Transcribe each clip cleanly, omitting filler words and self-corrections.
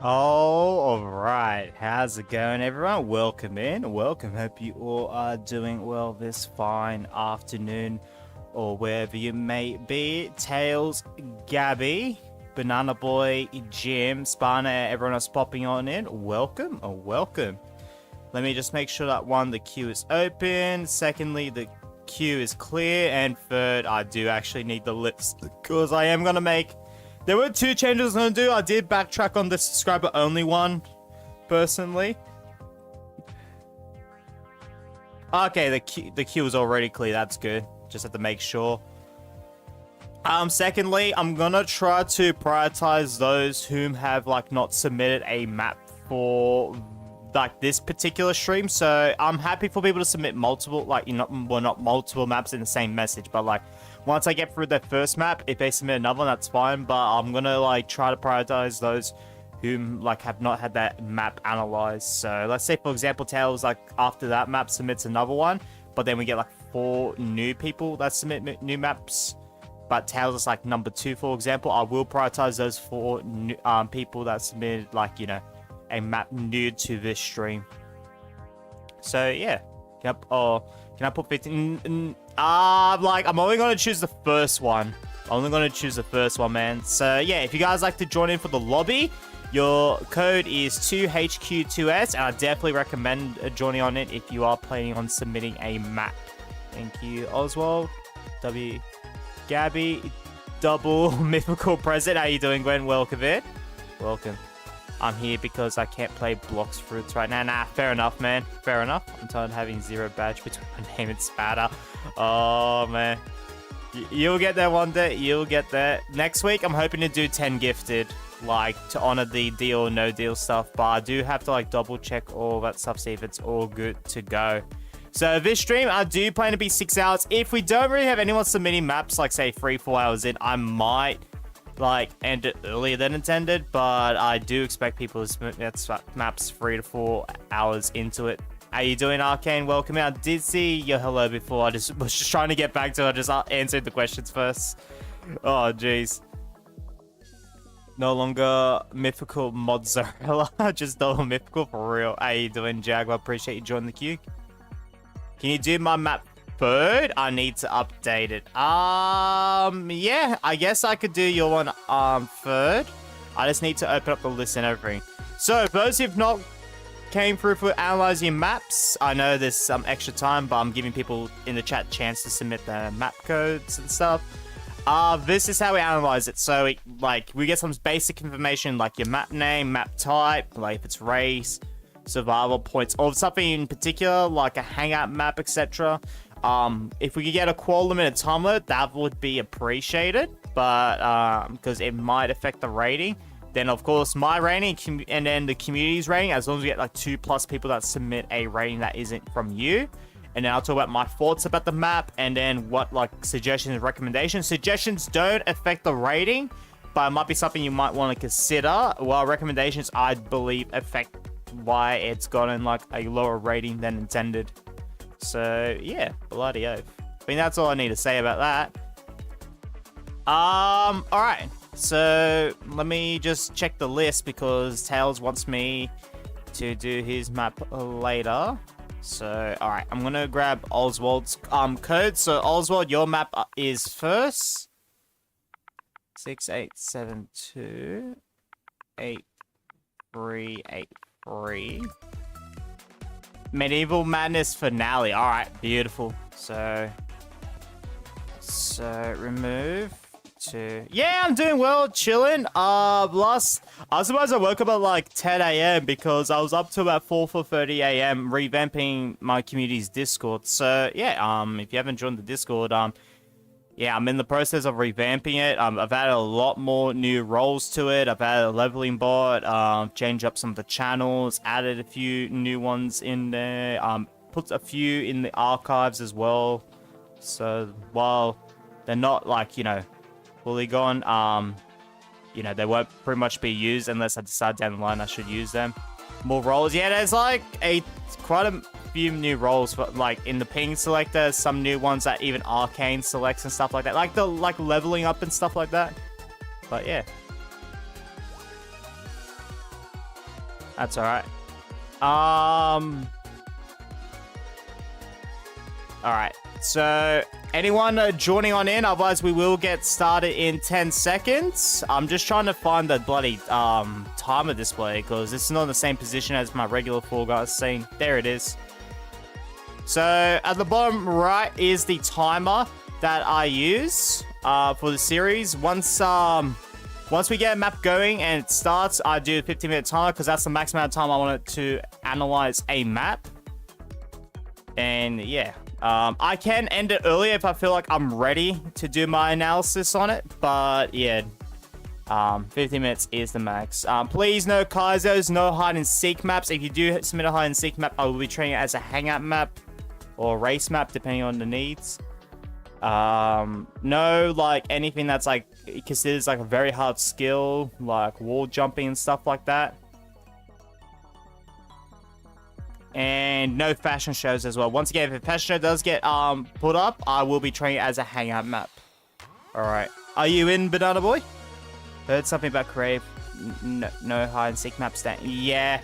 All right. How's it going, everyone? Welcome in. Welcome. Hope you all are doing well this fine afternoon or wherever you may be. Tails, Gabby, Banana Boy, Jim, Spana, everyone else popping on in. Welcome. Welcome. Let me just make sure that one, the queue is open. Secondly, the queue is clear. And third, I do actually need the list because I am going to make... There were two changes I was going to do. I did backtrack on the subscriber only one, personally. Okay, the queue is already clear. That's good. Just have to make sure. Secondly, I'm going to try to prioritize those whom have, like, not submitted a map for, like, this particular stream. So I'm happy for people to submit multiple, like, not multiple maps in the same message, but, like, once I get through their first map, if they submit another one, that's fine. But I'm gonna like try to prioritize those whom like have not had that map analyzed. So let's say, for example, Tails like after that map submits another one, but then we get like 4 new people that submit new maps. But Tails is like number 2, for example. I will prioritize those 4 new, people that submitted like a map new to this stream. So yeah, can I put 15? Like, I'm only going to choose the first one. Only going to choose the first one, man. So, yeah, if you guys like to join in for the lobby, your code is 2HQ2S, and I definitely recommend joining on it if you are planning on submitting a map. Thank you, Oswald. W. Gabby. Double Mythical Present. How you doing, Gwen? Welcome in. Welcome. I'm here because I can't play Blocks Fruits right now. Nah, fair enough, man. Fair enough. I'm tired of having 0 badge between my name and Spatter. Oh, man. You'll get there one day. You'll get there. Next week, I'm hoping to do 10 gifted, like, to honor the deal or no deal stuff. But I do have to, like, double check all that stuff, see if it's all good to go. So this stream, I do plan to be 6 hours. If we don't really have anyone submitting maps, like, say, 3-4 hours in, I might... like end it earlier than intended, but I do expect people to submit maps 3 to 4 hours into it. How you doing, Arcane? Welcome in. I did see your hello before. I was just trying to get back to it. I just answered the questions first. Oh, jeez. No longer mythical mozzarella, just double mythical for real. How you doing, Jaguar? Appreciate you joining the queue. Can you do my map third? I need to update it. Yeah, I guess I could do your one third. I just need to open up the list and everything. So for those who've not came through for analyzing maps, I know there's some extra time, but I'm giving people in the chat a chance to submit their map codes and stuff. This is how we analyze it. So we get some basic information like your map name, map type, like if it's race, survival points, or something in particular like a hangout map, etc. If we could get a qual limit and time limit, that would be appreciated, but because it might affect the rating. Then of course my rating and then the community's rating, as long as we get like 2+ people that submit a rating that isn't from you. And then I'll talk about my thoughts about the map and then what like suggestions and recommendations. Suggestions don't affect the rating, but it might be something you might want to consider. While recommendations, I believe, affect why it's gotten like a lower rating than intended. So yeah, bloody oath. I think that's all I need to say about that. Alright. So let me just check the list because Tails wants me to do his map later. So alright, I'm gonna grab Oswald's code. So Oswald, your map is first. 6872 8383. Medieval Madness Finale. Alright, beautiful. So remove to... Yeah, I'm doing well, chilling. I suppose I woke up at like 10 a.m. because I was up to about 4:30 a.m. revamping my community's Discord. So yeah, if you haven't joined the Discord, yeah, I'm in the process of revamping it. I've added a lot more new roles to it. I've added a leveling bot, changed up some of the channels, added a few new ones in there, put a few in the archives as well. So while they're not like, fully gone, they won't pretty much be used unless I decide down the line I should use them. More roles. Yeah, there's like quite a few new roles for like in the ping selector, some new ones that even Arcane selects and stuff like that. Like the leveling up and stuff like that. But yeah. That's all right. All right. So anyone joining on in? Otherwise, we will get started in 10 seconds. I'm just trying to find the bloody timer display because this is not in the same position as my regular Fall Guys scene. There it is. So at the bottom right is the timer that I use for the series. Once we get a map going and it starts, I do a 15-minute timer because that's the max amount of time I want it to analyze a map. And yeah, I can end it earlier if I feel like I'm ready to do my analysis on it. But yeah, 15 minutes is the max. Please no Kaizos, no hide and seek maps. If you do submit a hide and seek map, I will be treating it as a hangout map or race map depending on the needs. No like anything that's like considers like a very hard skill, like wall jumping and stuff like that. And no fashion shows as well. Once again, if a fashion show does get put up, I will be treating it as a hangout map. All right, are you in, Banana Boy? Heard something about creative. No hide and seek maps. Yeah.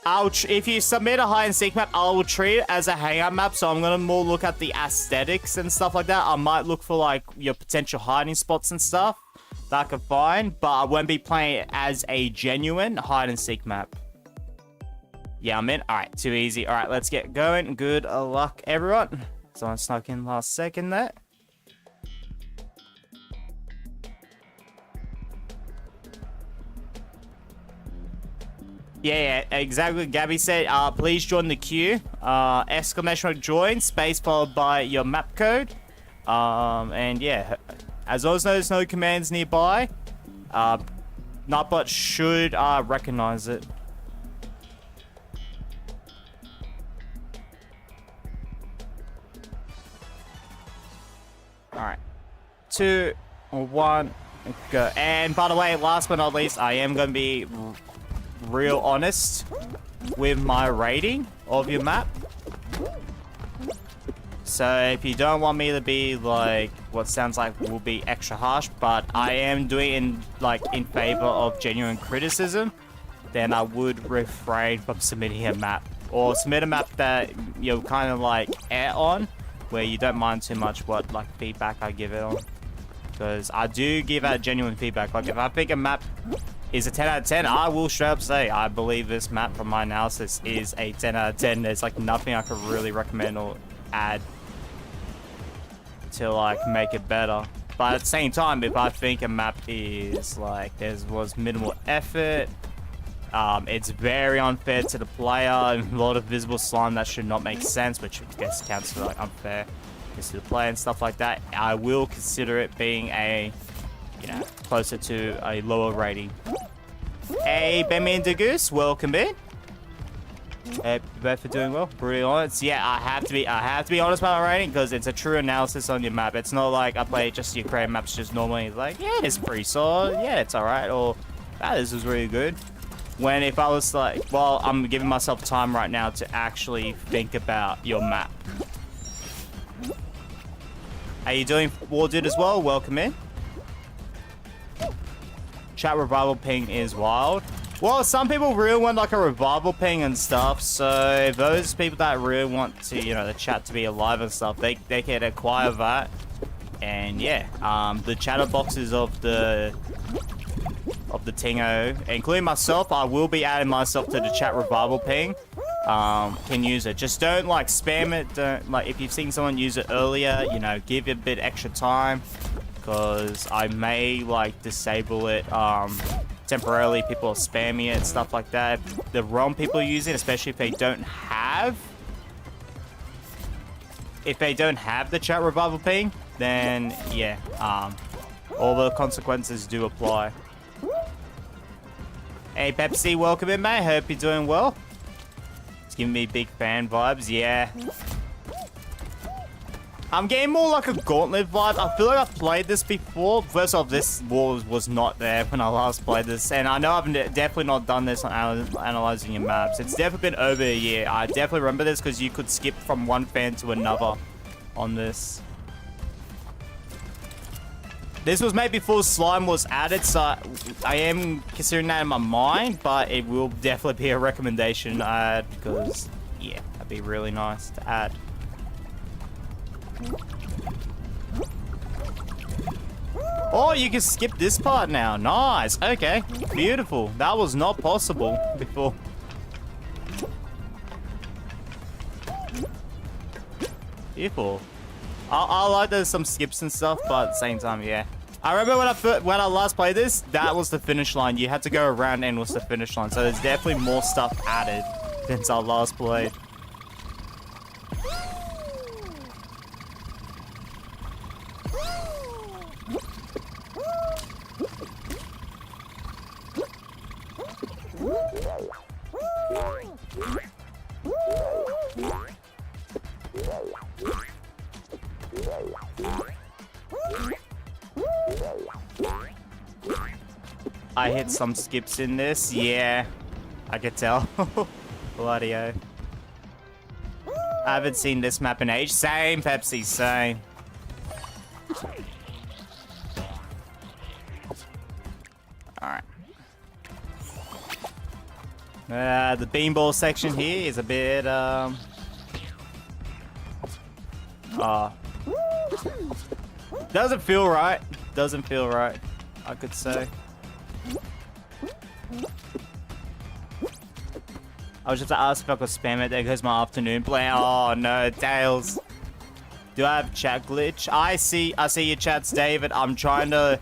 If you submit a hide and seek map, I will treat it as a hangout map. So I'm gonna more look at the aesthetics and stuff like that. I might look for like your potential hiding spots and stuff that I can find, but I won't be playing it as a genuine hide and seek map. Yeah, I'm in. All right, too easy. All right, let's get going. Good luck, everyone. Someone snuck in last second there. Yeah, exactly. Gabby said, please join the queue. Exclamation mark join, space followed by your map code. And yeah, as long as there's no commands nearby, Nightbot should recognize it. Alright. 2, 1, go. And by the way, last but not least, I am going to be real honest with my rating of your map. So if you don't want me to be like what sounds like will be extra harsh, but I am doing in favor of genuine criticism, then I would refrain from submitting a map, or submit a map that you're kind of like air on, where you don't mind too much what like feedback I give it on, because I do give out genuine feedback. Like if I think a map is a 10 out of 10, I will straight up say I believe this map from my analysis is a 10 out of 10. There's like nothing I could really recommend or add to like make it better. But at the same time, if I think a map is like was minimal effort, it's very unfair to the player, a lot of visible slime that should not make sense, which I guess counts for like unfair to the player and stuff like that, I will consider it being a, you know, closer to a lower rating. Hey, Benmy and Degoose, welcome in. Hey, both for doing well. Pretty honest. Yeah, I have to be honest about my rating because it's a true analysis on your map. It's not like I play just your creative maps just normally like, yeah, it's pretty solid. Yeah, it's alright. Or, ah, this was really good. When if I was like, well, I'm giving myself time right now to actually think about your map. Are you doing War Dude as well? Welcome in. Chat revival ping is wild. Well, some people really want like a revival ping and stuff, so those people that really want to, you know, the chat to be alive and stuff, they can acquire that. And yeah, the chatter boxes of the Tingo, including myself, I will be adding myself to the chat revival ping. Can use it. Just don't like spam it. Don't like if you've seen someone use it earlier, you know, give it a bit extra time, because I may like disable it temporarily. People are spamming it, stuff like that. The wrong people are using it, especially if they don't have the chat revival ping, then yeah, all the consequences do apply. Hey Pepsi, welcome in, mate. Hope you're doing well. It's giving me big fan vibes, yeah. I'm getting more like a Gauntlet vibe. I feel like I've played this before. First off, this war was not there when I last played this. And I know I've definitely not done this on analyzing your maps. It's definitely been over a year. I definitely remember this because you could skip from one fan to another on this. This was made before slime was added, so I am considering that in my mind, but it will definitely be a recommendation to add because, yeah, that'd be really nice to add. Oh, you can skip this part now. Nice. Okay, beautiful. That was not possible before. Beautiful. I like there's some skips and stuff, but at the same time, yeah. I remember when I last played this, that was the finish line. You had to go around and was the finish line. So there's definitely more stuff added since I last played. I hit some skips in this. Yeah, I could tell. Bloody-o. I haven't seen this map in age. Same, Pepsi, same. Alright. The beanball section here is a bit, doesn't feel right. Doesn't feel right, I could say. I was just to ask if I could spam it. There goes my afternoon play. Oh no, Dales. Do I have chat glitch? I see your chats, David. I'm trying to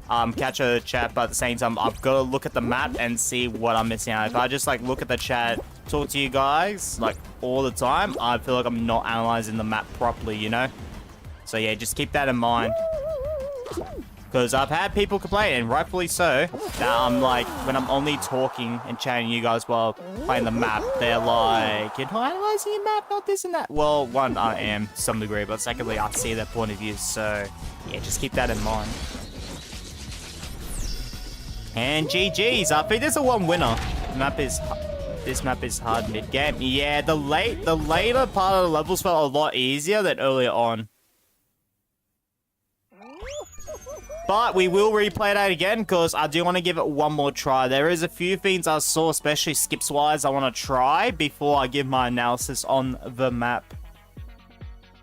catch a chat, but at the same time, I've got to look at the map and see what I'm missing out. If I just like look at the chat, talk to you guys like all the time, I feel like I'm not analyzing the map properly, you know? So yeah, just keep that in mind. Because I've had people complain, and rightfully so, that I'm like, when I'm only talking and chatting to you guys while playing the map, they're like, you're not analyzing your map, not this and that. Well, one, I am to some degree, but secondly, I see their point of view, so yeah, just keep that in mind. And GG's, I think there's a one winner. This map is hard mid-game. Yeah, the later part of the levels felt a lot easier than earlier on. But we will replay that again because I do want to give it one more try. There is a few things I saw, especially skips-wise, I want to try before I give my analysis on the map.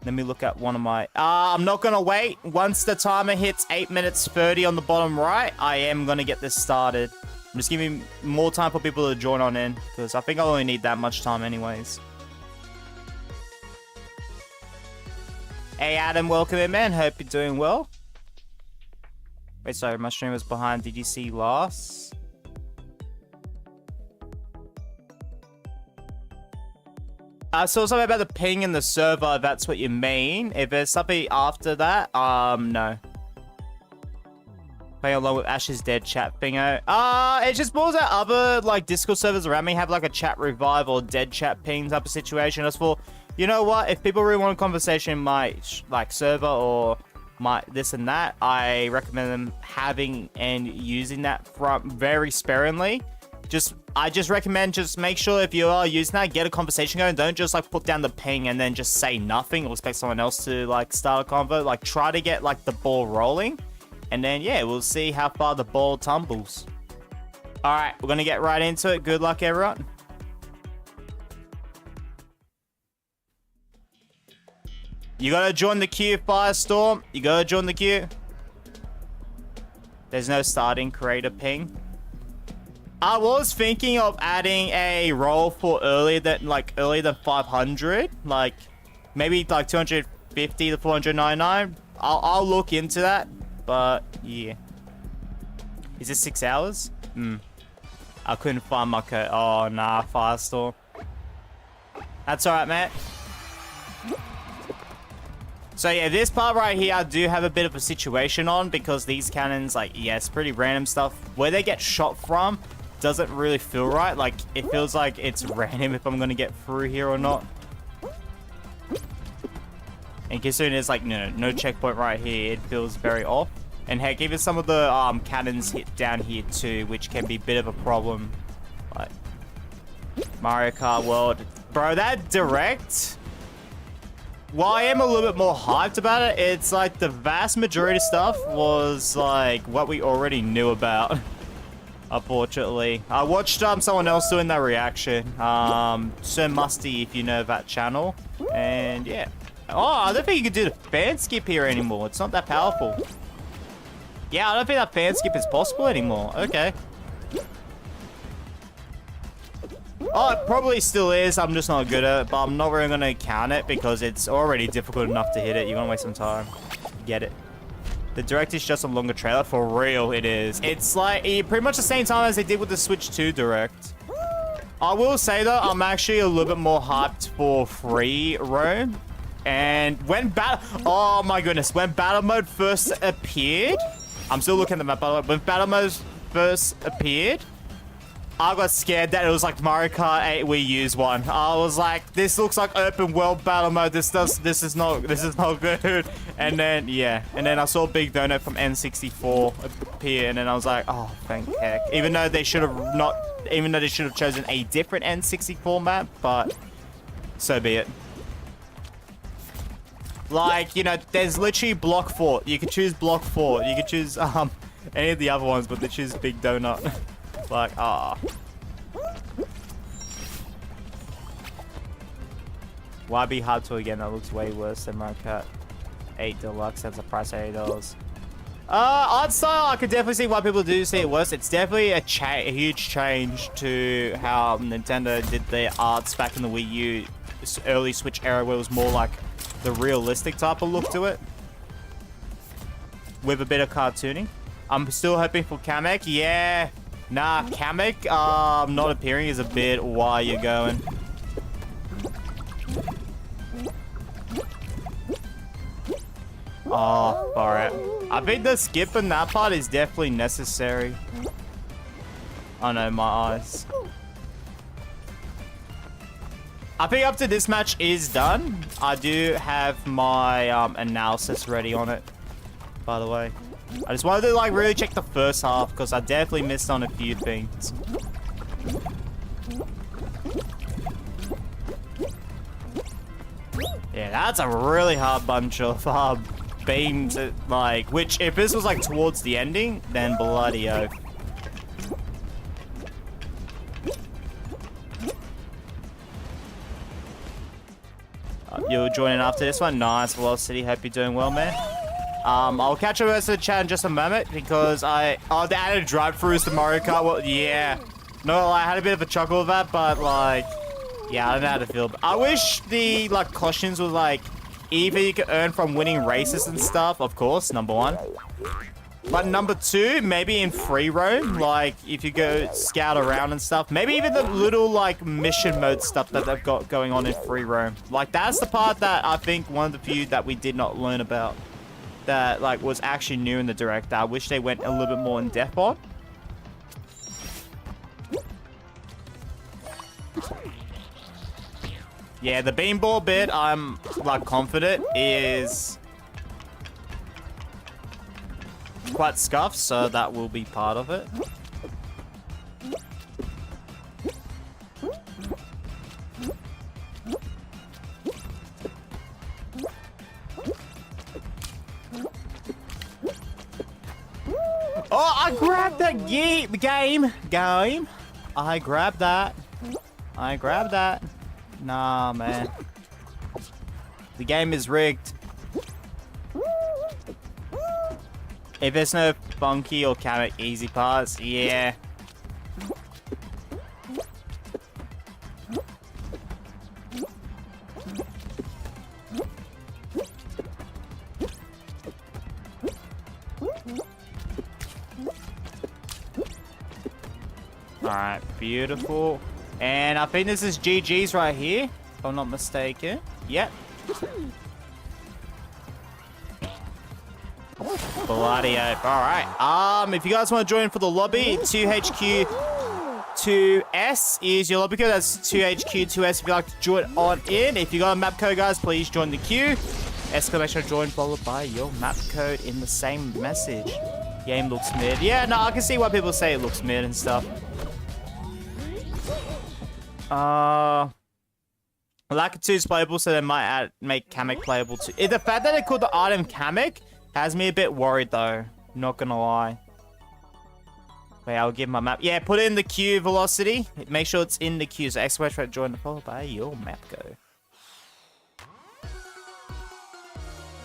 Let me look at one of my... I'm not going to wait. Once the timer hits 8 minutes 30 on the bottom right, I am going to get this started. I'm just giving more time for people to join on in because I think I only need that much time anyways. Hey, Adam, welcome in, man. Hope you're doing well. Wait, sorry, my stream was behind. Did you see last? I saw something about the ping in the server, if that's what you mean. If there's something after that, no. Playing along with Ash's dead chat bingo. It just balls out other, like, Discord servers around me have, like, a chat revive or dead chat ping type of situation. As for, you know what? If people really want a conversation in my, like, server or... this and that, I recommend them having and using that from very sparingly. I just recommend just make sure if you are using that, get a conversation going. Don't just like put down the ping and then just say nothing or expect someone else to like start a convo. Like try to get like the ball rolling, and then yeah, we'll see how far the ball tumbles. All right, we're gonna get right into it. Good luck, everyone. You gotta join the queue, Firestorm. You gotta join the queue. There's no starting creator ping. I was thinking of adding a role for earlier than 500. Like, maybe like 250 to 499. I'll look into that. But, yeah. Is this 6 hours? I couldn't find my code. Oh, nah, Firestorm. That's alright, mate. So yeah, this part right here, I do have a bit of a situation on because these cannons, like, yeah, it's pretty random stuff. Where they get shot from doesn't really feel right. Like, it feels like it's random if I'm going to get through here or not. And considering there's, like, no checkpoint right here, it feels very off. And heck, even some of the cannons hit down here too, which can be a bit of a problem. Like, Mario Kart World. Bro, that direct... while I am a little bit more hyped about it, it's like the vast majority of stuff was like what we already knew about. Unfortunately, I watched someone else doing that reaction. Sir Musty, if you know that channel, and yeah. Oh, I don't think you can do the fan skip here anymore. It's not that powerful. Yeah, I don't think that fan skip is possible anymore. Okay. Oh, it probably still is. I'm just not good at it, but I'm not really going to count it because it's already difficult enough to hit it. You're going to waste some time. Get it. The Direct is just a longer trailer. For real, it is. It's like pretty much the same time as they did with the Switch 2 Direct. I will say, though, I'm actually a little bit more hyped for free roam. And when oh my goodness, when battle mode first appeared, I'm still looking at the map, by the way. When battle mode first appeared, I got scared that it was like Mario Kart 8 Wii U's one. I was like, this looks like open world battle mode. This is not good. And then yeah, and then I saw Big Donut from N64 appear, and then I was like, oh thank heck. Even though they should have chosen a different N64 map, but so be it. Like, you know, there's literally Block Fort. You could choose Block Fort. You could choose any of the other ones, but they choose Big Donut. Like, Why be hard to again? That looks way worse than Mario Kart 8 Deluxe. That's a price of $8. Art style, I could definitely see why people do see it worse. It's definitely a huge change to how Nintendo did their arts back in the Wii U early Switch era, where it was more like the realistic type of look to it, with a bit of cartooning. I'm still hoping for Kamek. Yeah. Nah, Kamek not appearing is a bit why you're going. Oh, alright. I think the skip in that part is definitely necessary. Oh no, my eyes. I think after this match is done, I do have my analysis ready on it, by the way. I just wanted to like really check the first half because I definitely missed on a few things. Yeah, that's a really hard bunch of beams, like, which if this was like towards the ending, then bloody oath. You're joining after this one? Nice, Velocity. Hope you're doing well, man. I'll catch up with the rest of the chat in just a moment because they added drive-thrus to Mario Kart. Well, yeah. No, I had a bit of a chuckle with that, but like, yeah, I don't know how to feel. I wish the like cautions were like either you could earn from winning races and stuff, of course, number one. But number two, maybe in free roam, like if you go scout around and stuff, maybe even the little like mission mode stuff that they've got going on in free roam. Like that's the part that I think one of the few that we did not learn about, that like was actually new in the Direct. I wish they went a little bit more in depth on. Yeah, the beanball bit, I'm like confident is quite scuffed, so that will be part of it. Oh, I grabbed that game. I grabbed that. Nah, man. The game is rigged. If there's no funky or Kamek easy parts, yeah. Alright, beautiful. And I think this is GG's right here, if I'm not mistaken. Yep. Bloody oath. Alright. If you guys want to join for the lobby, 2HQ2S is your lobby code. That's 2HQ2S if you'd like to join on in. If you got a map code, guys, please join the queue. Exclamation join followed by your map code in the same message. Game looks mid. Yeah, no, I can see why people say it looks mid and stuff. Lakitu is playable, so they might make Kamek playable too. The fact that they called the item Kamek has me a bit worried, though. Not gonna lie. Wait, I'll give my map. Yeah, put it in the queue velocity. Make sure it's in the queue. So exclamation join the followed by your map go.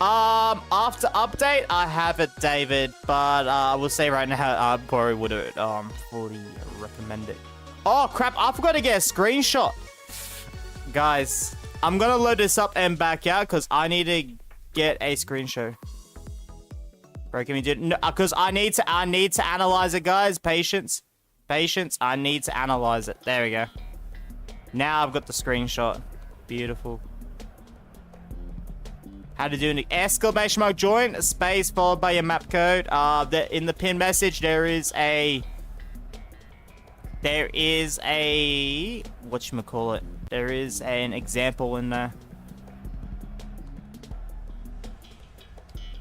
After update, I have it, David, but I will say right now, I probably would fully recommend it. Oh crap! I forgot to get a screenshot. Guys, I'm gonna load this up and back out because I need to get a screenshot. Bro, can we do it? No, because I need to analyze it, guys. Patience. I need to analyze it. There we go. Now I've got the screenshot. Beautiful. How to do an exclamation mark join, space followed by your map code. In the pin message, there is a whatchamacallit. There is an example in there.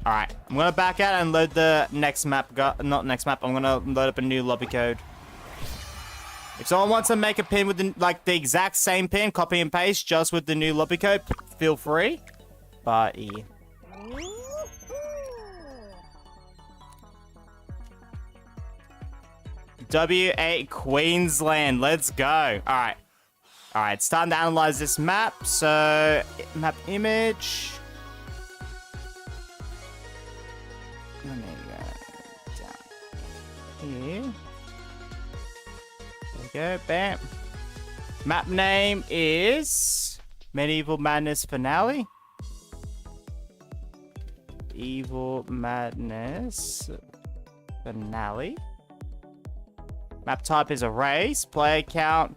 Alright, I'm gonna back out and load the next map. Not next map, I'm gonna load up a new lobby code. If someone wants to make a pin with the exact same pin, copy and paste, just with the new lobby code, feel free. But yeah. W8 Queensland, let's go. Alright, it's time to analyze this map. So, map image. Let me go down here. There we go, bam. Map name is Medieval Madness Finale. Evil Madness Finale. Map type is a race. Player count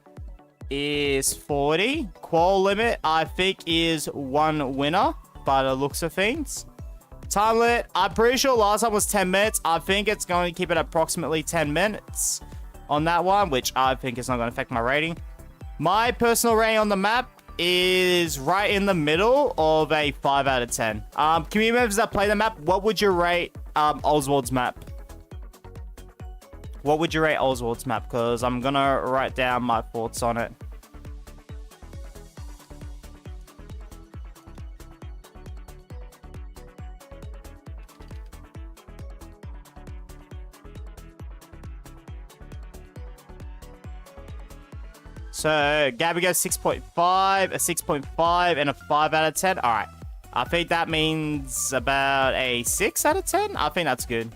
is 40. Qual limit, I think, is 1 winner by the looks of things. Time limit, I'm pretty sure last time was 10 minutes. I think it's going to keep it approximately 10 minutes on that one, which I think is not going to affect my rating. My personal rating on the map is right in the middle of a 5 out of 10. Community members that play the map, what would you rate Oswald's map? What would you rate Oswald's map? Because I'm gonna write down my thoughts on it. So, Gabby goes 6.5, a 6.5, and a 5 out of 10. All right. I think that means about a 6 out of 10. I think that's good.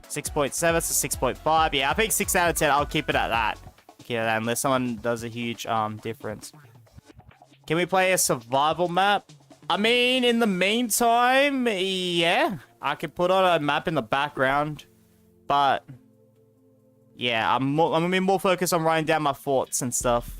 6.7 to 6.5. Yeah, I think 6 out of 10. I'll keep it at that. Yeah, unless someone does a huge difference. Can we play a survival map? I mean, in the meantime, yeah. I could put on a map in the background. But yeah, I'm gonna be more focused on writing down my thoughts and stuff.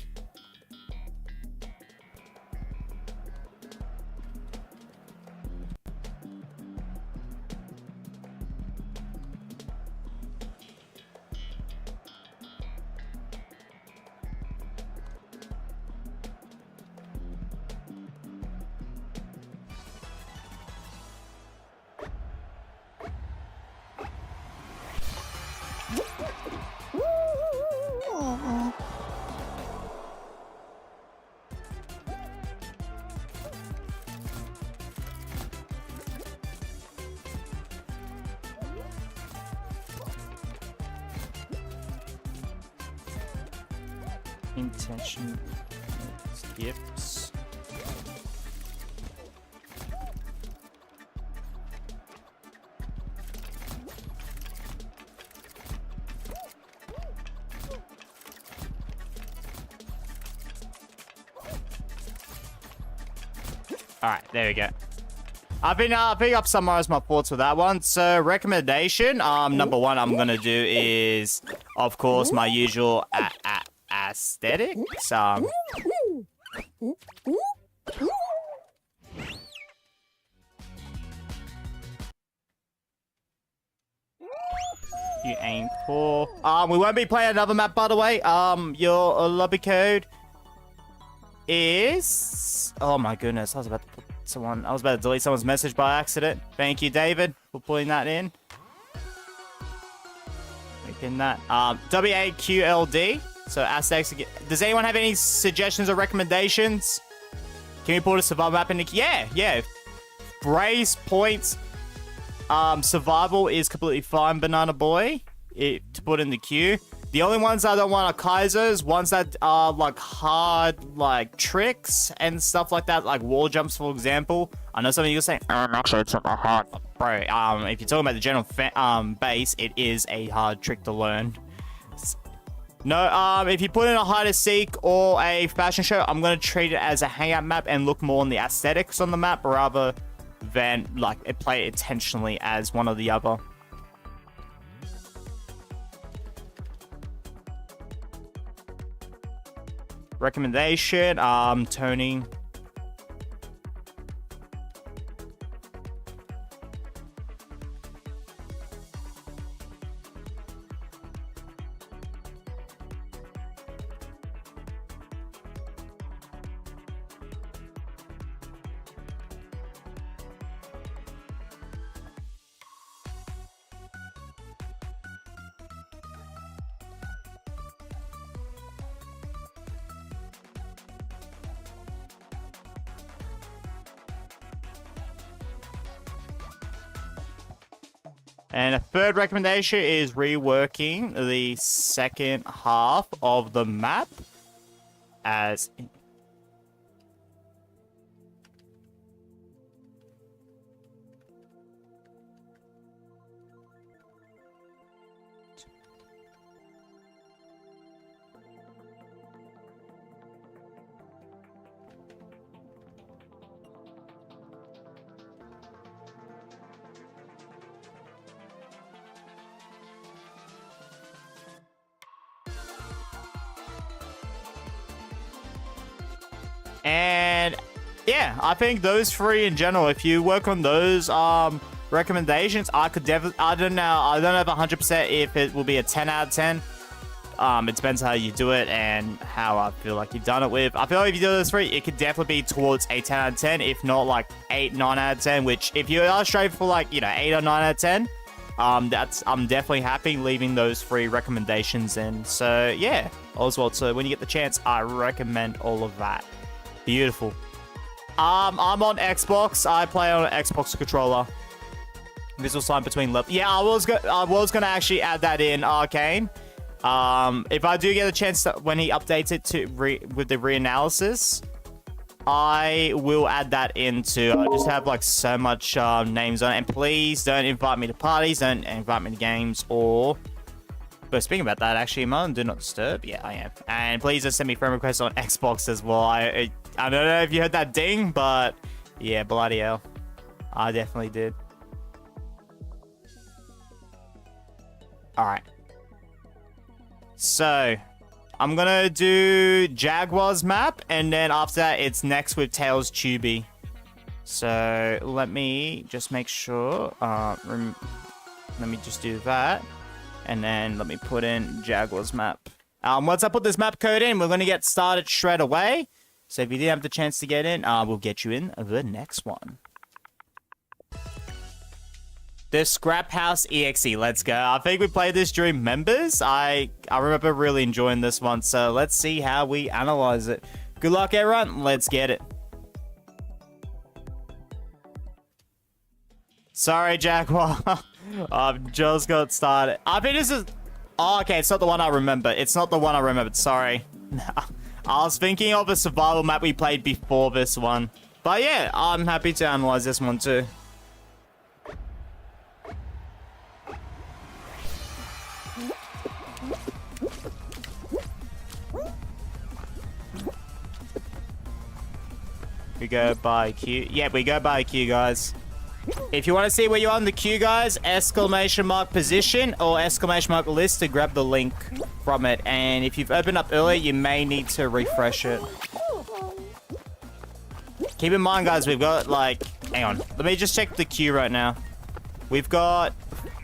Intention skips. Alright, there we go. I think I've summarized my thoughts with that one. So, recommendation, number one I'm gonna do is, of course, my usual aesthetics. You aim for. We won't be playing another map, by the way. Your lobby code is. Oh my goodness! I was about to delete someone's message by accident. Thank you, David, for putting that in. We pin that. WAQLD. So Aztecs. Does anyone have any suggestions or recommendations? Can we put a survival map in the... Yeah. Brace points. Survival is completely fine, Banana Boy. To put in the queue. The only ones I don't want are Kaisers. Ones that are like hard, like tricks and stuff like that, like wall jumps, for example. I know some of you are saying, actually, it's not that hard. Bro, if you're talking about the general base, it is a hard trick to learn. No, if you put in a hide and seek or a fashion show, I'm gonna treat it as a hangout map and look more on the aesthetics on the map rather than like play it intentionally as one or the other. Recommendation, Tony. And a third recommendation is reworking the second half of the map as... And yeah, I think those three in general, if you work on those recommendations, I could definitely, I don't know if 100% if it will be a 10 out of 10. It depends how you do it and how I feel like you've done it with. I feel like if you do those three, it could definitely be towards a 10 out of 10, if not like 8, 9 out of 10, which if you are straight for like, 8 or 9 out of 10, I'm definitely happy leaving those three recommendations in. So yeah, Oswald, so when you get the chance, I recommend all of that. Beautiful. I'm on Xbox. I play on an Xbox controller. Visual sign between levels. Yeah, I was gonna actually add that in Arcane. If I do get a chance to, when he updates it to with the re-analysis, I will add that into. I just have like so much names on it. And please don't invite me to parties. Don't invite me to games or. But speaking about that, actually, am I on Do Not Disturb? Yeah, I am. And please just send me friend requests on Xbox as well. I don't know if you heard that ding, but yeah, bloody hell. I definitely did. Alright. So, I'm gonna do Jaguar's map, and then after that, it's next with Tails Tubi. So, let me just make sure. Let me just do that. And then let me put in Jaguar's map. Once I put this map code in, we're going to get started straight away. So if you didn't have the chance to get in, we'll get you in the next one. The Scrap House EXE, let's go. I think we played this during members. I remember really enjoying this one. So let's see how we analyze it. Good luck, everyone. Let's get it. Sorry, Jaguar. I've just got started. I think this is... Oh, okay, it's not the one I remember. It's not the one I remembered, sorry. I was thinking of a survival map we played before this one. But yeah, I'm happy to analyze this one too. We go by queue. Yeah, we go by queue, guys. If you want to see where you're on the queue, guys, exclamation mark position or exclamation mark list to grab the link from it. And if you've opened up earlier, you may need to refresh it. Keep in mind, guys, we've got like... Hang on. Let me just check the queue right now. We've got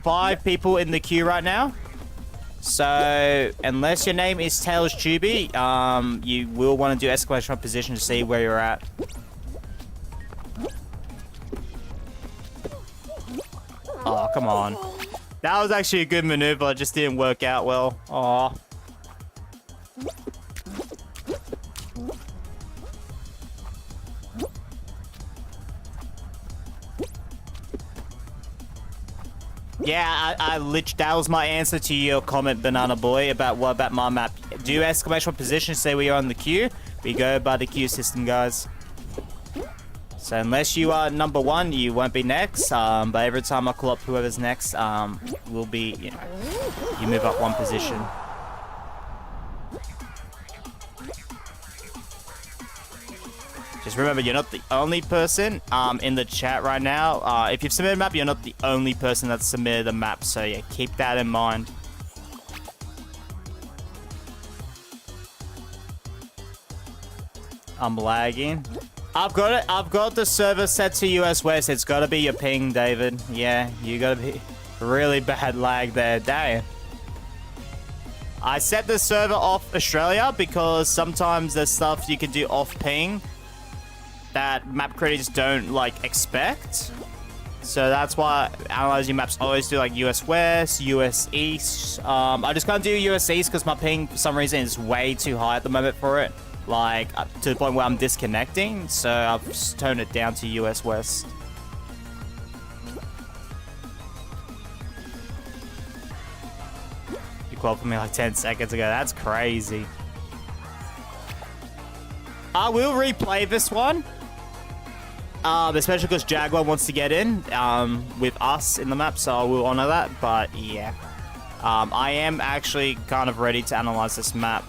5 people in the queue right now. So, unless your name is Tails Tubi, you will want to do exclamation mark position to see where you're at. Oh, come on. That was actually a good maneuver. It just didn't work out well. Aw. Yeah, that was my answer to your comment, Banana Boy, about what about my map. Do exclamation position say we are on the queue? We go by the queue system, guys. So unless you are number 1, you won't be next. But every time I call up whoever's next, will be, you know, you move up 1 position. Just remember, you're not the only person in the chat right now. If you've submitted a map, you're not the only person that's submitted a map. So yeah, keep that in mind. I'm lagging. I've got it. I've got the server set to US West. It's got to be your ping, David. Yeah, you got to be really bad lag there. Damn. I set the server off Australia because sometimes there's stuff you can do off ping that map creators don't like expect. So that's why analyzing maps always do like US West, US East. I just can't do US East because my ping for some reason is way too high at the moment for it. Like to the point where I'm disconnecting. So I've just toned it down to US West. You called for me like 10 seconds ago. That's crazy. I will replay this one. Especially because Jaguar wants to get in with us in the map, so I will honor that. But yeah, I am actually kind of ready to analyze this map.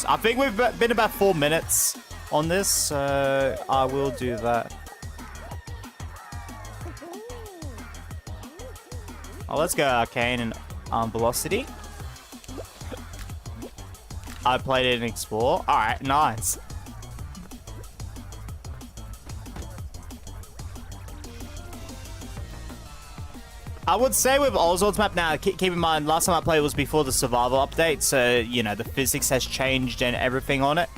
I think we've been about 4 minutes on this, so I will do that. Oh, let's go Arcane and Velocity. I played it in Explore. All right, nice. I would say with Oswald's map now, keep in mind, last time I played was before the survival update, so, you know, the physics has changed and everything on it.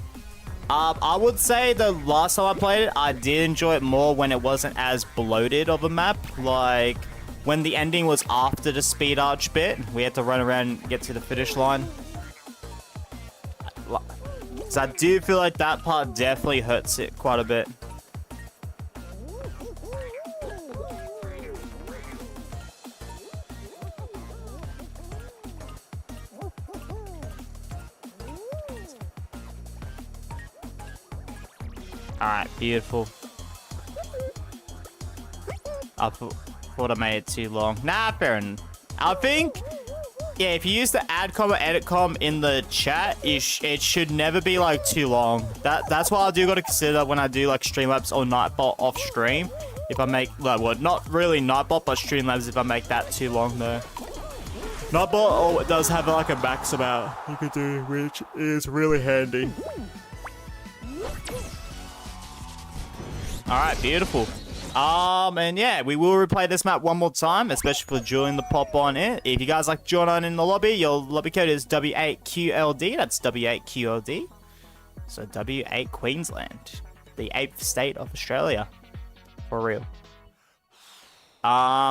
I would say the last time I played it, I did enjoy it more when it wasn't as bloated of a map. Like, when the ending was after the speed arch bit, we had to run around and get to the finish line. So I do feel like that part definitely hurts it quite a bit. Alright, beautiful. I thought I made it too long. Nah, fair enough. I think, yeah, if you use the add com or edit com in the chat, it should never be like too long. That's what I do got to consider when I do like Streamlabs or Nightbot off stream. If I make, like, well, not really Nightbot, but Streamlabs if I make that too long though. Nightbot does have like a max amount you could do, which is really handy. Alright, beautiful. And yeah, we will replay this map one more time, especially for joining the pop on it. If you guys like to join on in the lobby, your lobby code is W8QLD. That's W8QLD. So W8 Queensland, the 8th state of Australia. For real.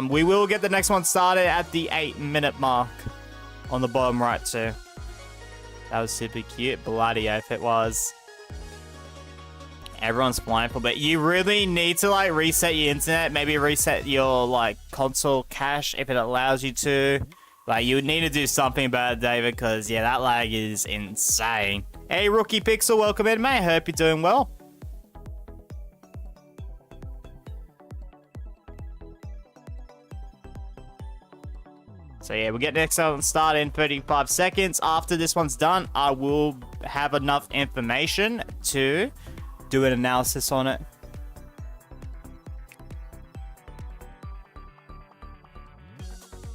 We will get the next one started at the 8-minute mark on the bottom right too. That was super cute. Bloody oath it was. Everyone's flying for, but you really need to like reset your internet, maybe reset your like console cache if it allows you to. Like you would need to do something about it, David, because yeah, that lag is insane. Hey, Rookie Pixel, welcome in, mate. Hope you're doing well. So yeah, we'll get next one started in 35 seconds. After this one's done, I will have enough information to do an analysis on it.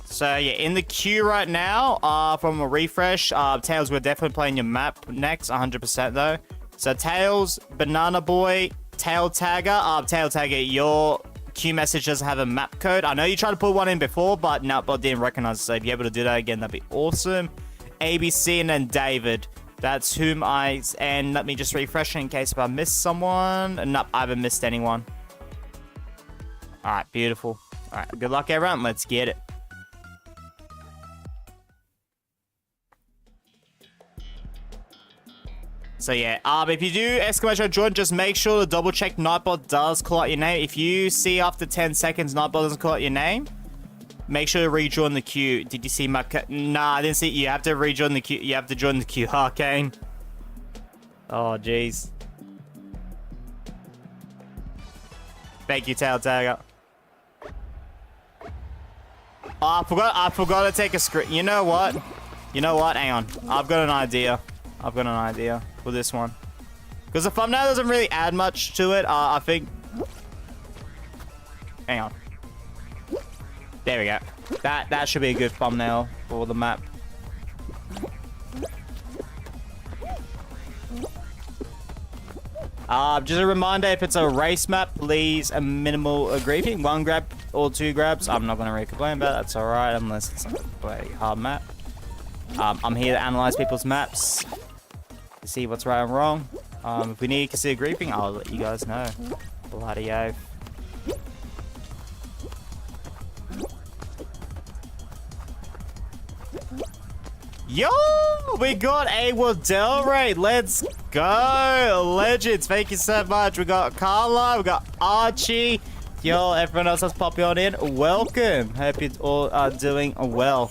So yeah, in the queue right now, from a refresh, Tails, we're definitely playing your map next, 100% though. So Tails, Banana Boy, Tail Tagger. Tail Tagger, your queue message doesn't have a map code. I know you tried to put one in before, but Nutbot didn't recognize it. So if you're able to do that again, that'd be awesome. ABC and then David. That's whom and let me just refresh in case if I missed someone. Nope, I haven't missed anyone. All right, beautiful. All right, good luck, everyone. Let's get it. So yeah, if you do exclamation join, just make sure to double check Nightbot does call out your name. If you see after 10 seconds Nightbot doesn't call out your name, Make sure to rejoin the queue. Did you see my... Nah, I didn't see... You have to rejoin the queue. You have to join the queue, Arcane. Oh, jeez. Thank you, Tail Tagger. Oh, I forgot to take a screen. You know what? You know what? Hang on. I've got an idea. I've got an idea for this one. Because the thumbnail doesn't really add much to it. I think... Hang on. There we go. That should be a good thumbnail for the map. Just a reminder, if it's a race map, please a minimal griefing. 1 grab or 2 grabs. I'm not going to really complain about it. That's alright, unless it's a very hard map. I'm here to analyze people's maps to see what's right and wrong. If we need to consider griefing, I'll let you guys know. Bloody oath. Yo, we got a Waddell raid. Let's go. Legends, thank you so much. We got Carla, we got Archie. Yo, everyone else that's popping on in, welcome. Hope you all are doing well.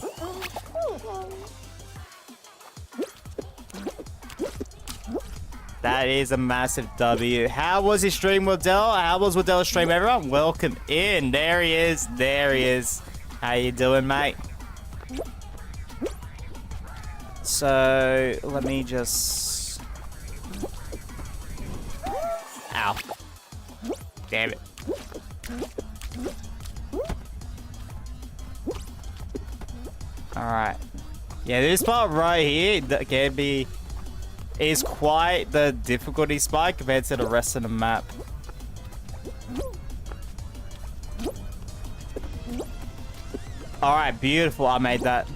That is a massive W. How was his stream, Waddell? How was Waddell's stream, everyone? Welcome in. There he is. There he is. How you doing, mate? So, let me just... Ow. Damn it. Alright. Yeah, this part right here that can be... is quite the difficulty spike compared to the rest of the map. Alright, beautiful. I made that.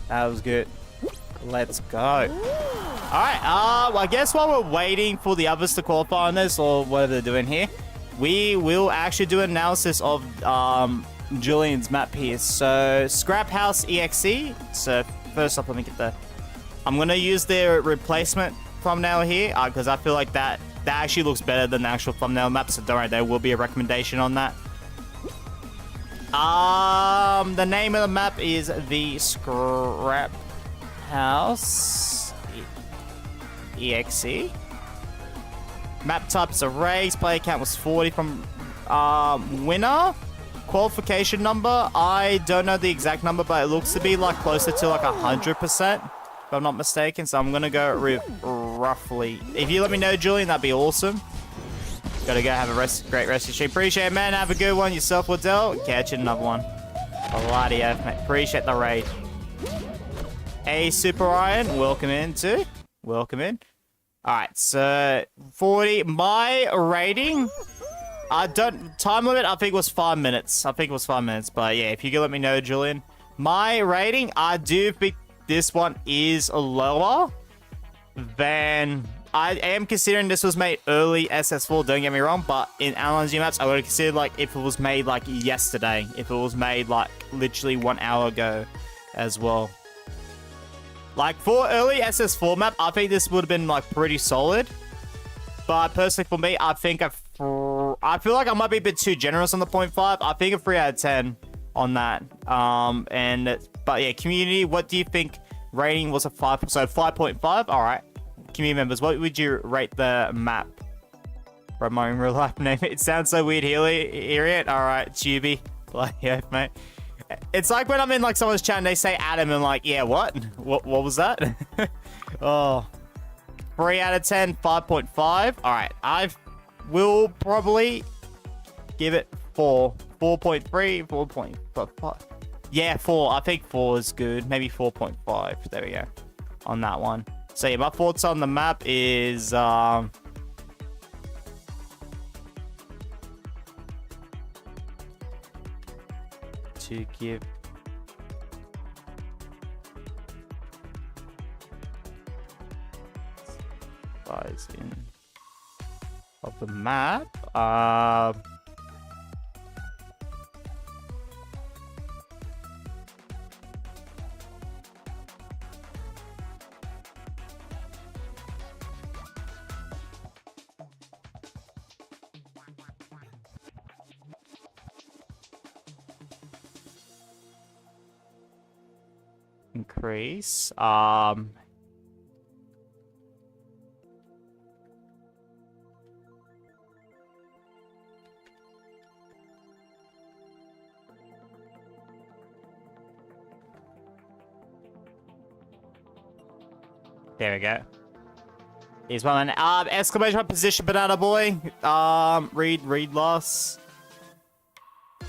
That was good. Let's go. Alright, I guess while we're waiting for the others to qualify on this, or whatever they're doing here, we will actually do an analysis of Julian's map here. So, Scrap House EXE. So, first off, let me get the... I'm going to use their replacement thumbnail here, because I feel like that actually looks better than the actual thumbnail map, so don't worry, there will be a recommendation on that. The name of the map is the Scrap House EXE. Map type is a race. Player count was 40 from winner. Qualification number, I don't know the exact number, but it looks to be like closer to like 100%, if I'm not mistaken. So I'm gonna go with roughly. If you let me know, Julian, that'd be awesome. Gotta go have a great rest of your stream. Appreciate it, man. Have a good one yourself, Waddell. Catch you another one. Bloody oath, mate. Appreciate the raid. Hey, Super Iron, welcome in too. Welcome in. Alright, so 40. My rating, time limit, I think was 5 minutes. But yeah, if you could let me know, Julian. My rating, I do think this one is lower than... I am considering this was made early SS4, don't get me wrong, but in analyzing maps, I would have considered like if it was made like yesterday, if it was made like literally 1 hour ago as well. Like for early SS4 map, I think this would have been like pretty solid. But personally for me, I think I feel like I might be a bit too generous on the 0.5. I think a 3 out of 10 on that. But yeah, community, what do you think? Rating was a 5, so 5.5. All right. Community members, what would you rate the map? From my own real life name. It sounds so weird hearing it. Alright, Tubi. Bloody oath, mate. It's like when I'm in like someone's chat and they say Adam and I'm like, yeah, what? What was that? Oh. 3 out of 10, 5.5. Alright, I will probably give it 4. 4.3, 4.5. Yeah, 4. I think 4 is good. Maybe 4.5. There we go. On that one. So yeah, my thoughts on the map is to give size in of the map. increase. There we go. Here's one. Exclamation mark position, banana boy. Read loss.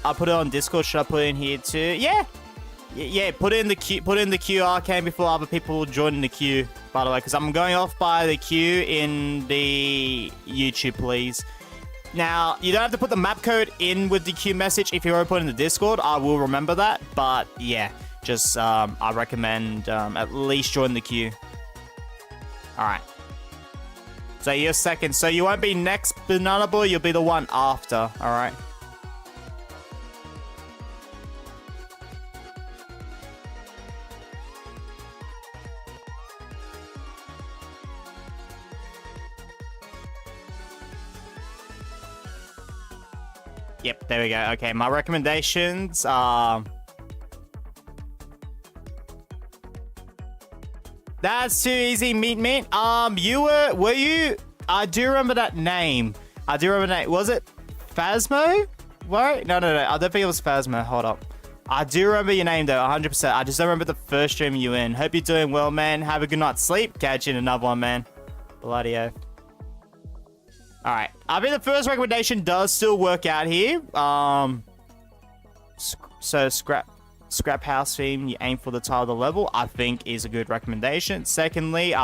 I'll put it on Discord. Should I put it in here too? Yeah. Yeah, put it in the queue. Put it in the queue, Arcane, before other people join in the queue. By the way, because I'm going off by the queue in the YouTube, please. Now, you don't have to put the map code in with the queue message if you're open in the Discord. I will remember that. But yeah, just I recommend at least join the queue. All right. So you're second. So you won't be next, Banana Boy. You'll be the one after. All right. Yep, there we go. Okay, my recommendations are... That's too easy, meat. Were you... I do remember that name. I do remember that name. Was it Phasmo? Right? No. I don't think it was Phasmo. Hold up. I do remember your name, though, 100%. I just don't remember the first stream you in. Hope you're doing well, man. Have a good night's sleep. Catch you in another one, man. Bloody oath. Alright, I think the first recommendation does still work out here. So scrap house theme, you aim for the tile of the level, I think is a good recommendation. Secondly,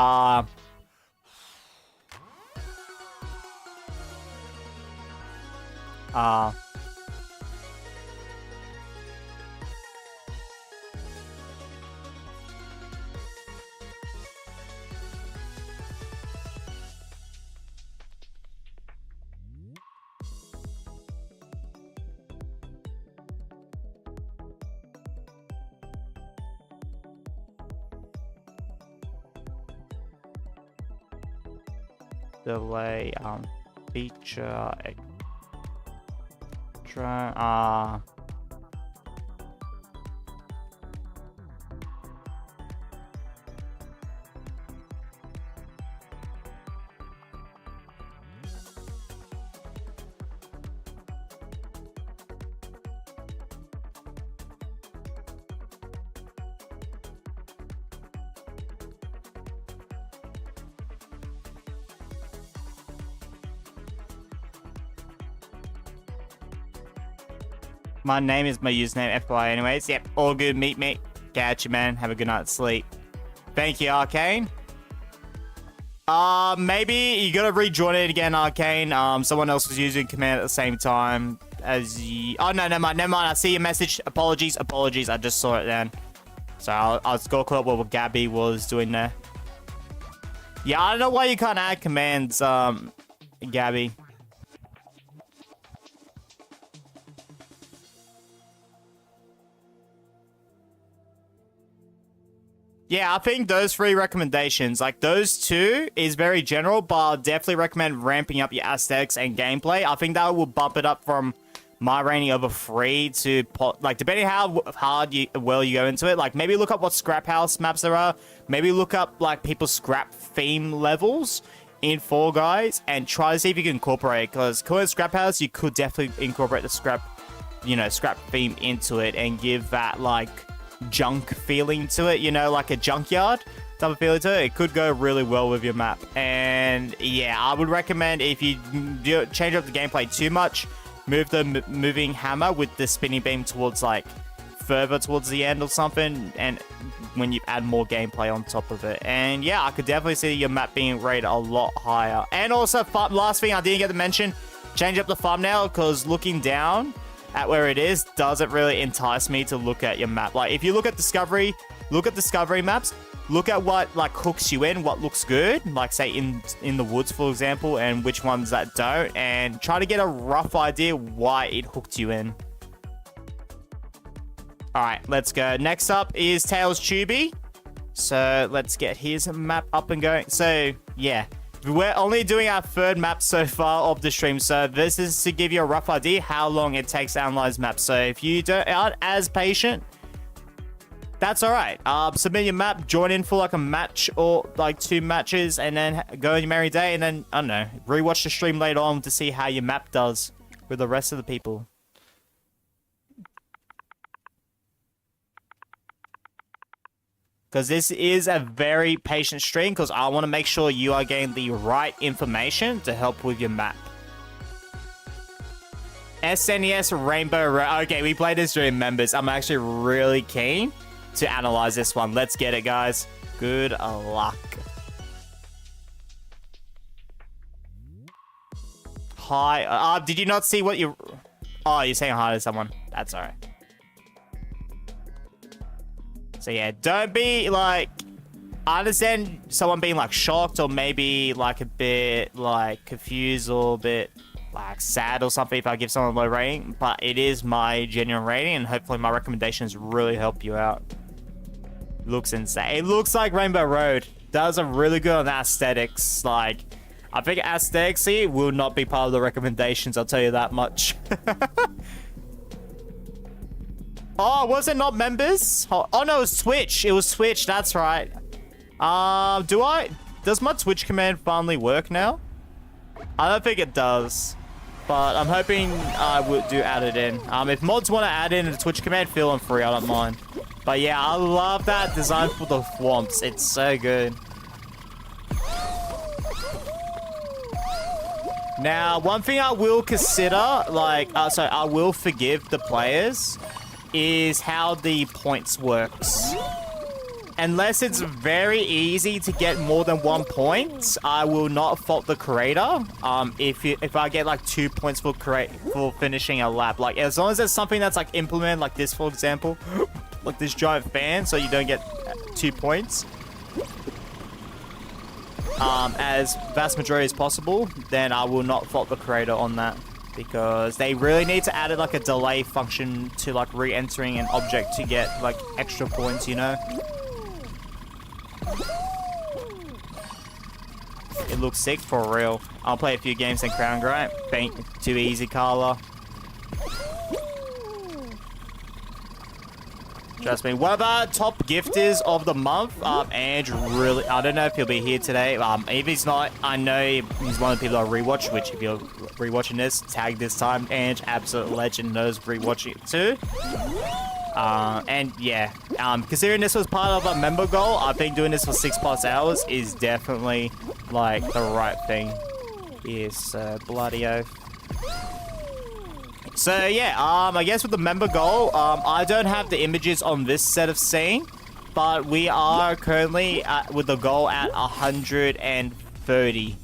delay, feature, extra, my name is my username, FY anyways. Yep, all good, meat. Catch you, man. Have a good night's sleep. Thank you, Arcane. Maybe you gotta rejoin it again, Arcane. Someone else was using command at the same time as you. Oh, no, never mind. I see your message. Apologies. I just saw it then. So I'll go call up what Gabby was doing there. Yeah, I don't know why you can't add commands, Gabby. Yeah, I think those 3 recommendations, like those 2 is very general, but I'll definitely recommend ramping up your aesthetics and gameplay. I think that will bump it up from my rating over 3 to, like, depending how hard well you go into it. Like, maybe look up what scrap house maps there are. Maybe look up, like, people's scrap theme levels in Fall Guys and try to see if you can incorporate it. Because calling it scrap house, you could definitely incorporate the scrap theme into it and give that, like, junk feeling to it, like a junkyard type of feeling to it. It could go really well with your map. And yeah, I would recommend if you change up the gameplay too much, move the moving hammer with the spinning beam towards, like, further towards the end or something, and when you add more gameplay on top of it. And yeah, I could definitely see your map being rated a lot higher. And also, last thing I didn't get to mention, change up the thumbnail, because looking down at where it is doesn't really entice me to look at your map. Like, if you look at discovery maps, look at what, like, hooks you in, what looks good, like, say in the woods, for example, and which ones that don't, and try to get a rough idea why it hooked you in. All right, let's go. Next up is Tails Tubey. So let's get his map up and going. So yeah, we're only doing our 3rd map so far of the stream, so this is to give you a rough idea how long it takes to analyze maps. So if you aren't as patient, that's all right. Submit your map, join in for like a match or like 2 matches, and then go on your merry day, and then, I don't know, rewatch the stream later on to see how your map does with the rest of the people. Because this is a very patient stream, because I want to make sure you are getting the right information to help with your map. SNES Rainbow Road. Okay, we played this during members. I'm actually really keen to analyze this one. Let's get it, guys. Good luck. Hi. Did you not see what you... Oh, you're saying hi to someone. That's all right. So yeah, don't be like, I understand someone being like shocked or maybe like a bit like confused or a bit like sad or something if I give someone a low rating, but it is my genuine rating and hopefully my recommendations really help you out. Looks insane. It looks like Rainbow Road. Does a really good on the aesthetics. Like, I think aesthetically will not be part of the recommendations, I'll tell you that much. Oh, was it not members? Oh, no, it was Twitch. It was Twitch, that's right. Does my Twitch command finally work now? I don't think it does, but I'm hoping I would add it in. If mods want to add in a Twitch command, feel free, I don't mind. But yeah, I love that design for the swamps. It's so good. Now, one thing I will consider, like, so I will forgive the players, is how the points works. Unless it's very easy to get more than 1 point, I will not fault the creator. If I get like 2 points for finishing a lap, like as long as there's something that's like implemented, like this for example, like this giant fan, so you don't get 2 points. As vast majority as possible, then I will not fault the creator on that. Because they really need to add like a delay function to like re-entering an object to get like extra points, you know? It looks sick for real. I'll play a few games in Crown Grind. Too easy, Carla. Trust me. One of our top gifters of the month, Ange, really, I don't know if he'll be here today. If he's not, I know he's one of the people I rewatch, which if you're rewatching this, tag this time. Ange, absolute legend, knows rewatching it too. And yeah, considering this was part of a member goal, I think doing this for 6+ hours is definitely like the right thing. Yes, bloody oath. So yeah, I guess with the member goal, I don't have the images on this set of scene, but we are currently with the goal at 130.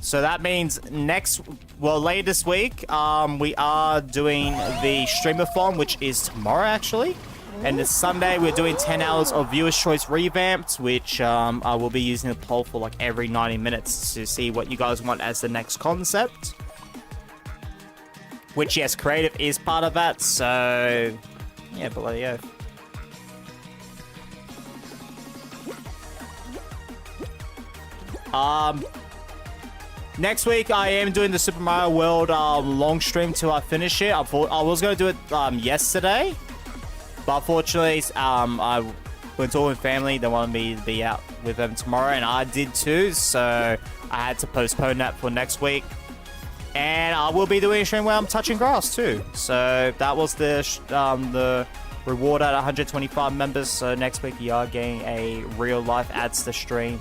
So that means later this week, we are doing the streamathon, which is tomorrow actually. And this Sunday, we're doing 10 hours of Viewer's Choice Revamped, which I will be using a poll for like every 90 minutes to see what you guys want as the next concept. Which, yes, creative is part of that, so... yeah, bloody oath. Next week, I am doing the Super Mario World long stream till I finish it. I was going to do it yesterday, but unfortunately, I went all with family. They wanted me to be out with them tomorrow, and I did too, so I had to postpone that for next week. And I will be doing a stream where I'm touching grass too. So that was the reward at 125 members. So next week you are getting a real life adds to stream.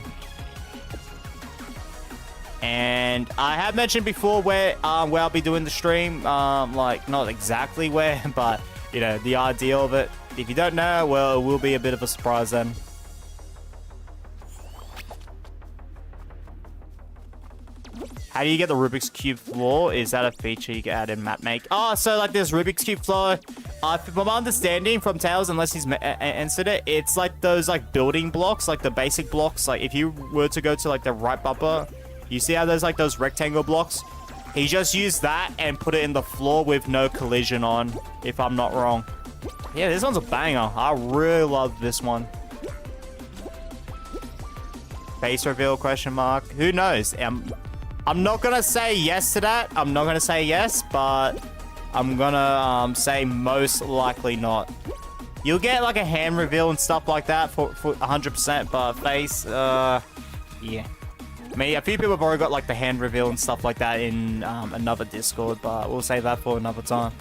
And I have mentioned before where I'll be doing the stream. Like not exactly where, but you know the idea of it. If you don't know, well, it will be a bit of a surprise then. How do you get the Rubik's Cube floor? Is that a feature you can add in Map Make? Oh, so like this Rubik's Cube floor, from my understanding from Tails, unless he's answered it, it's like those like building blocks, like the basic blocks. Like if you were to go to like the right bumper, you see how there's like those rectangle blocks? He just used that and put it in the floor with no collision on, if I'm not wrong. Yeah, this one's a banger. I really love this one. Face reveal, question mark. Who knows? I'm not gonna say yes to that. I'm not gonna say yes, but I'm gonna say most likely not. You'll get like a hand reveal and stuff like that for 100%, but face, yeah. I mean, a few people have already got like the hand reveal and stuff like that in another Discord, but we'll save that for another time.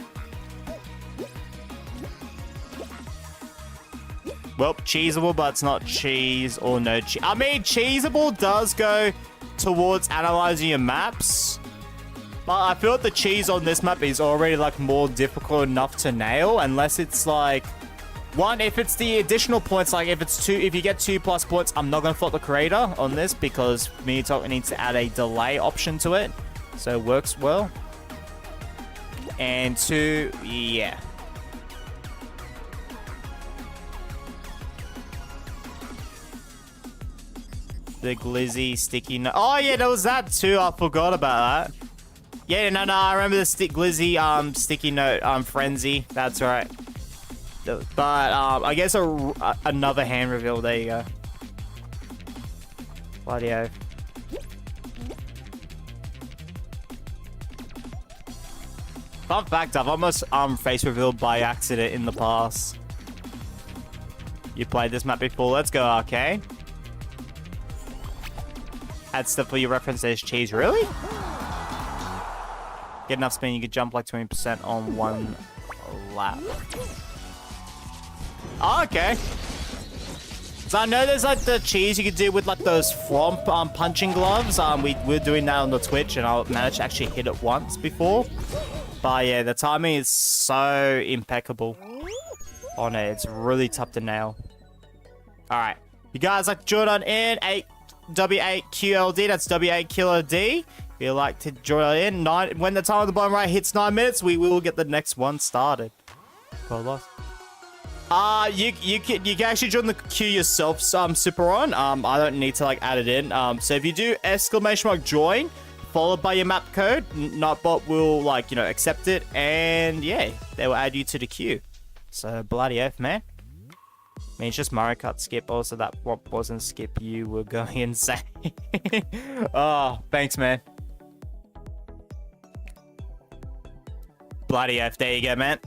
Well, cheesable, but it's not cheese or no cheese. I mean, cheesable does go towards analyzing your maps. But I feel like the cheese on this map is already like more difficult enough to nail, unless it's like one, if it's the additional points, like if it's two, if you get 2+ points, I'm not gonna fault the creator on this because MiniTalk needs to add a delay option to it, so it works well. And two, yeah. The glizzy sticky note. Oh yeah, there was that too. I forgot about that. Yeah, no, I remember the glizzy sticky note frenzy. That's right. But I guess another hand reveal. There you go. Bloody hell. Fun fact: I've almost face revealed by accident in the past. You played this map before? Let's go, arcade. Add stuff for your reference as cheese. Really? Get enough spin, you could jump like 20% on one lap. Oh, okay. So I know there's like the cheese you could do with like those Fromp punching gloves. We're doing that on the Twitch, and I managed to actually hit it once before. But yeah, the timing is so impeccable on it. It's really tough to nail. All right, you guys like to join on in W8QLD. That's W8 Kilo D. If you like to join in, when the time on the bottom right hits 9 minutes, we will get the next one started. Got lost. You can actually join the queue yourself, Super On. I don't need to like add it in. So if you do !join followed by your map code, Nightbot will like accept it, and yeah, they will add you to the queue. So bloody F, man. I mean, it's just Mario Kart skip. Also, that wasn't skip. You were going insane. Oh, thanks, man. Bloody F. There you go, man.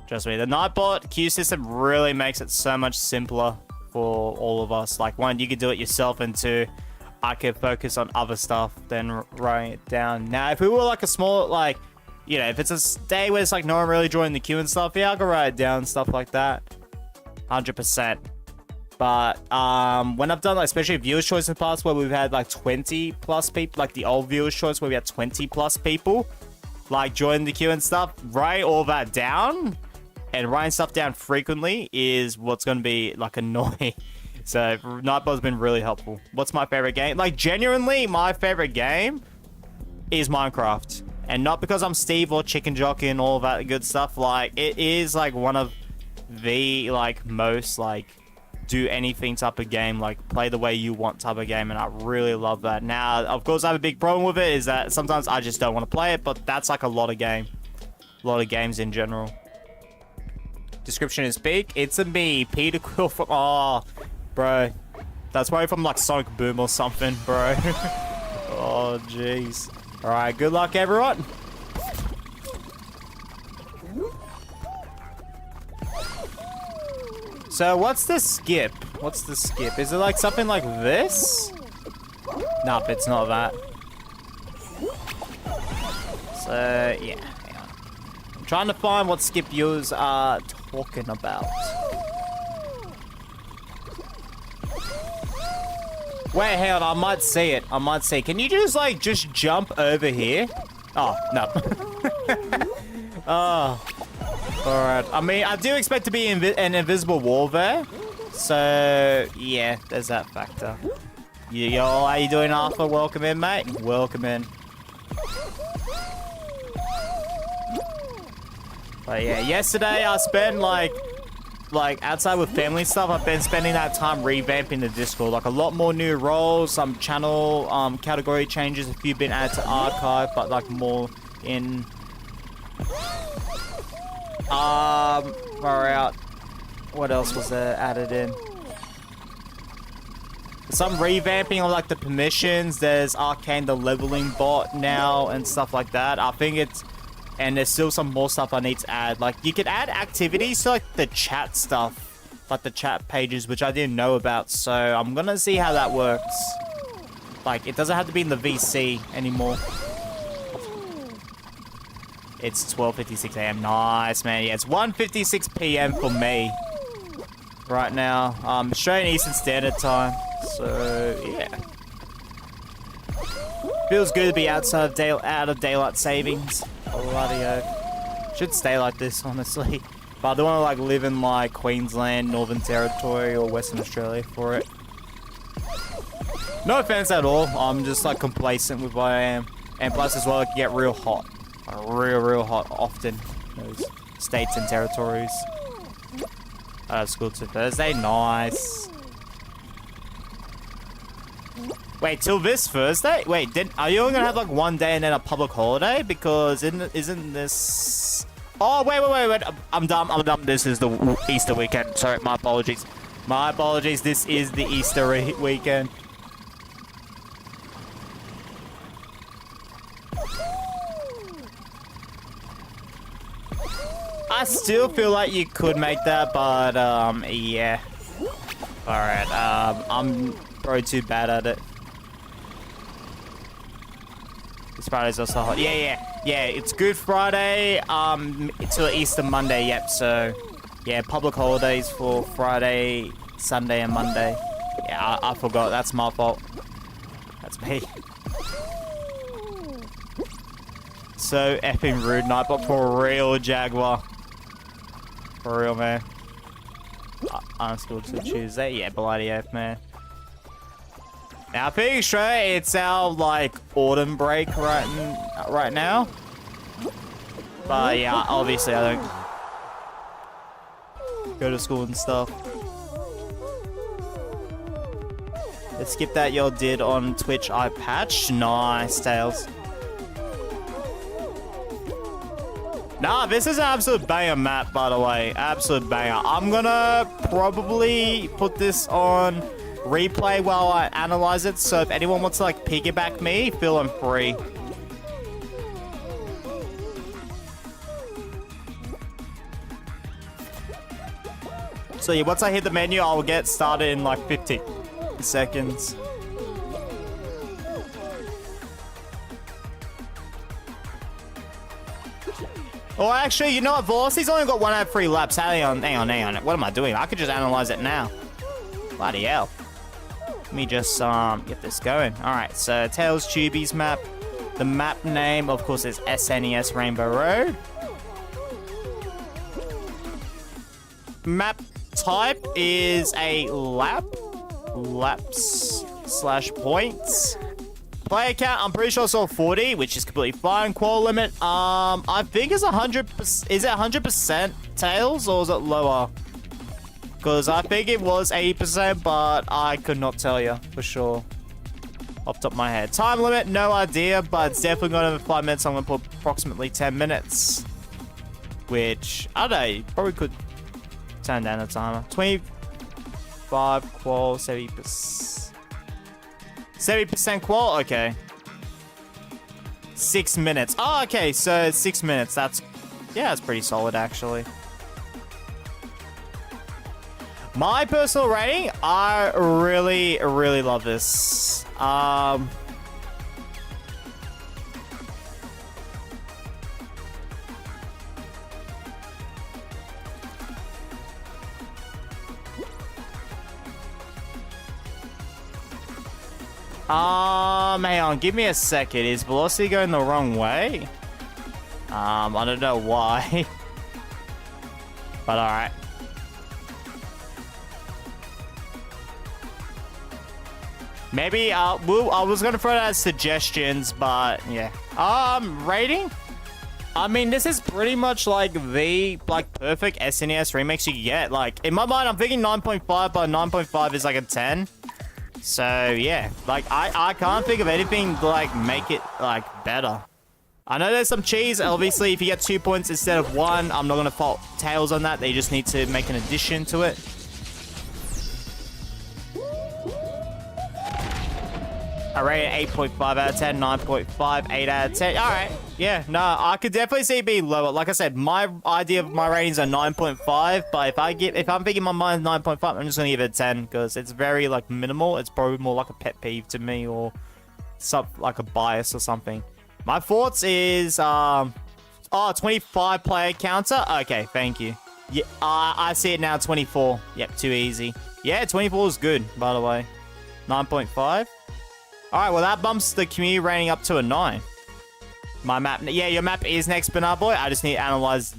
Trust me, the Nightbot queue system really makes it so much simpler for all of us. Like, one, you can do it yourself, and two, I could focus on other stuff than writing it down. Now, if we were like a small, like, if it's a day where it's like no one really joining the queue and stuff, yeah, I can write it down, stuff like that. 100%. But when I've done, like, especially Viewer's Choice in the past, where we've had like 20+ people, like the old Viewer's Choice where we had 20+ people, like, join the queue and stuff, write all that down, and writing stuff down frequently is what's going to be, like, annoying. So, Nightbot's been really helpful. What's my favorite game? Like, genuinely, my favorite game is Minecraft. And not because I'm Steve or Chicken Jockey and all that good stuff. Like, it is, like, one of the, like, most, like, do anything type of game. Like, play the way you want type of game. And I really love that. Now, of course, I have a big problem with it. Is that sometimes I just don't want to play it. But that's, like, a lot of games in general. Description is big. It's a me, Peter Quill from... Oh, bro. That's probably from, like, Sonic Boom or something, bro. Oh, jeez. Alright, good luck, everyone. So, what's the skip? What's the skip? Is it like something like this? Nope, it's not that. So, yeah. Hang on. I'm trying to find what skip viewers are talking about. Wait, hang on, I might see it. I might see. Can you just, like, just jump over here? Oh, no. Oh. Alright. I mean, I do expect to be an invisible wall there. So, yeah, there's that factor. Yo, how you doing, Arthur? Welcome in, mate. Welcome in. But, yeah, yesterday I spent, like outside with family stuff, I've been spending that time revamping the Discord. Like, a lot more new roles, some channel category changes, a few been added to archive, but like more in far out. What else was there added in? Some revamping of like the permissions. There's Arcane, the leveling bot now, and stuff like that. I think it's And there's still some more stuff I need to add. Like, you could add activities to, like, the chat stuff. Like, the chat pages, which I didn't know about. So, I'm gonna see how that works. Like, it doesn't have to be in the VC anymore. It's 12:56 a.m. Nice, man. Yeah, it's 1:56 p.m. for me. Right now. Australian Eastern Standard Time. So, yeah. Feels good to be out of daylight savings. Bloody should stay like this, honestly. But I don't want to like live in like Queensland, Northern Territory, or Western Australia for it. No offense at all. I'm just like complacent with what I am. And plus as well, it can get real hot. Like, real hot often. Those states and territories. School to Thursday. Nice. Wait, till this Thursday? Wait, are you only gonna have like one day and then a public holiday? Because isn't this... Oh, wait. I'm dumb. This is the Easter weekend. Sorry, my apologies. My apologies. This is the Easter weekend. I still feel like you could make that, but, yeah. Alright, I'm probably too bad at it. This Friday's also hot. Yeah, it's Good Friday, until Easter Monday, yep, so, yeah, public holidays for Friday, Sunday, and Monday. Yeah, I forgot, that's my fault. That's me. So effing rude, Nightbot, for real, Jaguar. For real, man. Unschooled till Tuesday. Yeah, bloody F, man. Now, being straight, it's our, like, autumn break right now. But, yeah, obviously I don't go to school and stuff. Let's skip that y'all did on Twitch eye patch. Nice, Tails. Nah, this is an absolute banger map, by the way. Absolute banger. I'm gonna probably put this on replay while I analyze it. So if anyone wants to, like, piggyback me, feel free. So yeah, once I hit the menu, I'll get started in, like, 50 seconds. Oh, actually, you know what? Velocity's only got 1 out of 3 laps. Hang on. What am I doing? I could just analyze it now. Bloody hell. Let me just get this going. Alright, so Tails Tubies map. The map name, of course, is SNES Rainbow Road. Map type is a lap. Laps/points. Player count, I'm pretty sure it's all 40, which is completely fine. Qual limit, I think it's 100%. Is it 100% Tails, or is it lower? Because I think it was 80%, but I could not tell you for sure. Off the top of my head. Time limit, no idea, but it's definitely going over 5 minutes. I'm going to put approximately 10 minutes. Which, I don't know, you probably could turn down the timer. 25 qual, 70%. 70% qual? Okay. 6 minutes. Oh, okay, so 6 minutes. That's pretty solid, actually. My personal rating, I really love this. Hang on, give me a second. Is velocity going the wrong way? I don't know why. But alright. Maybe, I was gonna throw that as suggestions, but yeah. Rating? I mean, this is pretty much like the, like, perfect SNES remix you can get. Like, in my mind, I'm thinking 9.5, but 9.5 is like a 10. So, yeah. Like, I can't think of anything to, like, make it, like, better. I know there's some cheese. Obviously, if you get 2 points instead of 1, I'm not gonna fault Tails on that. They just need to make an addition to it. I rate it 8.5 out of 10, 9.5, 8 out of 10. All right. Yeah, no, I could definitely see it being lower. Like I said, my idea of my ratings are 9.5, but if I'm thinking my mind 9.5, I'm just gonna give it a 10 because it's very like minimal. It's probably more like a pet peeve to me or like a bias or something. My thoughts is 25 player counter. Okay, thank you. Yeah, I see it now. 24. Yep, too easy. Yeah, 24 is good, by the way. 9.5. All right, well, that bumps the community rating up to a 9. My map, yeah, your map is next, Banana Boy. I just need to analyze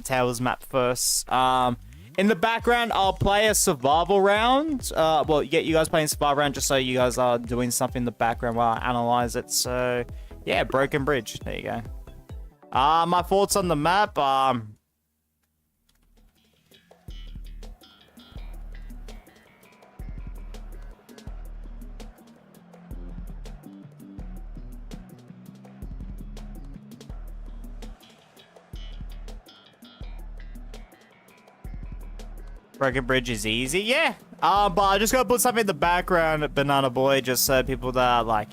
Taylor's map first. In the background, I'll play a survival round. Well, get you guys playing survival round just so you guys are doing something in the background while I analyze it. So, yeah, Broken Bridge. There you go. My thoughts on the map. Broken Bridge is easy, yeah. But I just gotta put something in the background, Banana Boy, just so people that are like,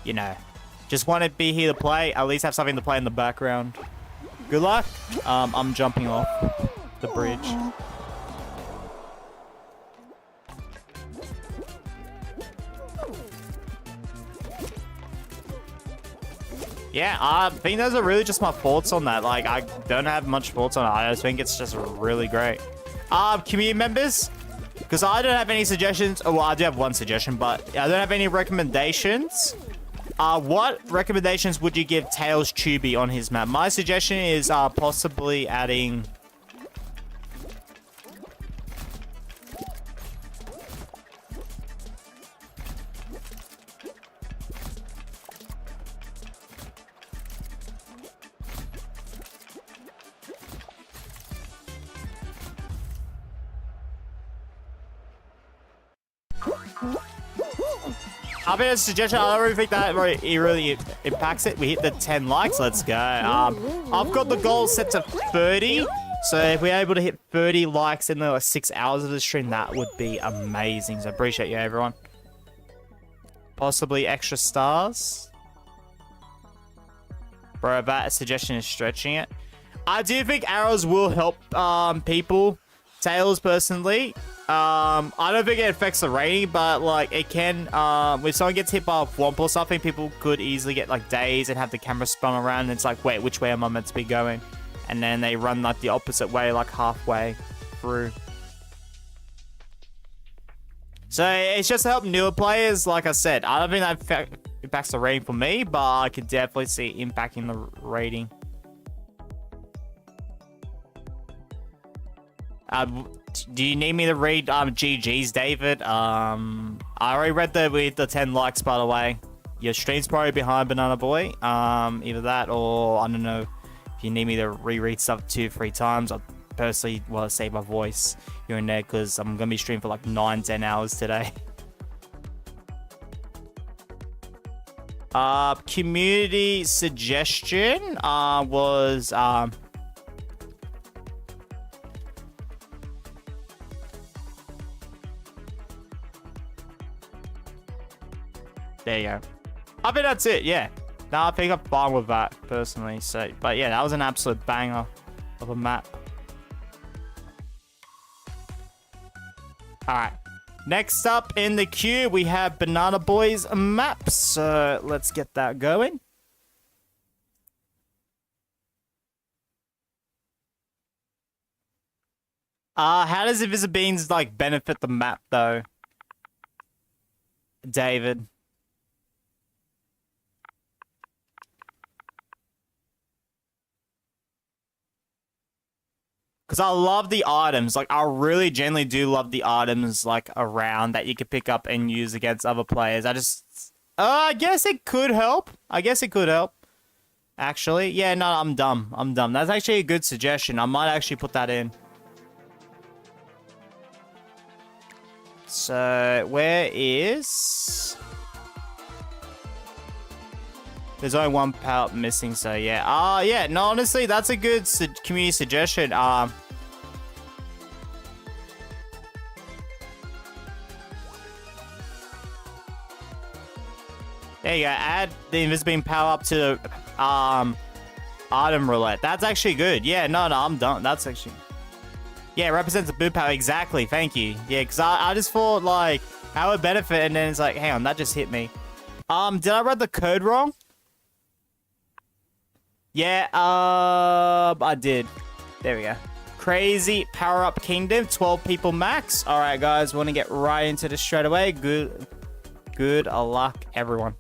you know, just want to be here to play, at least have something to play in the background. Good luck. I'm jumping off the bridge. Yeah, I think those are really just my thoughts on that. Like, I don't have much thoughts on it. I just think it's just really great. Community members, because I don't have any suggestions. Oh, well, I do have one suggestion, but I don't have any recommendations. What recommendations would you give Tails Tubby on his map? My suggestion is possibly adding... I've been a suggestion. I don't really think that really impacts it. We hit the 10 likes. Let's go. I've got the goal set to 30. So if we're able to hit 30 likes in the like 6 hours of the stream, that would be amazing. So appreciate you, everyone. Possibly extra stars. Bro, that suggestion is stretching it. I do think arrows will help people. Tails, personally. I don't think it affects the rating, but like it can, if someone gets hit by a whomp or something, people could easily get like dazed and have the camera spun around and it's like, wait, which way am I meant to be going? And then they run like the opposite way, like halfway through. So it's just to help newer players. Like I said, I don't think that impacts the rating for me, but I could definitely see it impacting the rating. Do you need me to read GG's, David? I already read the 10 likes, by the way. Your stream's probably behind, Banana Boy. Either that or I don't know if you need me to reread stuff 2-3 times. I personally want to save my voice here and there because I'm gonna be streaming for like 9-10 hours today. Community suggestion was there you go. I think that's it, yeah. No, I think I'm fine with that, personally. So, but yeah, that was an absolute banger of a map. Alright. Next up in the queue, we have Banana Boy's map. So, let's get that going. How does Invisibeans, like, benefit the map, though? David. Because I love the items. Like, I really genuinely do love the items, like, around that you could pick up and use against other players. I guess it could help. Actually. Yeah, no, I'm dumb. That's actually a good suggestion. I might actually put that in. So, where is... There's only one pallet missing, so yeah. Yeah, no, honestly, that's a good community suggestion. There you go. Add the invisible power up to item roulette. That's actually good. Yeah, no, I'm done. That's actually... Yeah, it represents a boot power. Exactly. Thank you. Yeah, because I just thought, like, how would benefit, and then it's like, hang on, that just hit me. Did I read the code wrong? Yeah, I did. There we go. Crazy power-up kingdom, 12 people max. All right, guys, want to get right into this straight away. Good luck, everyone.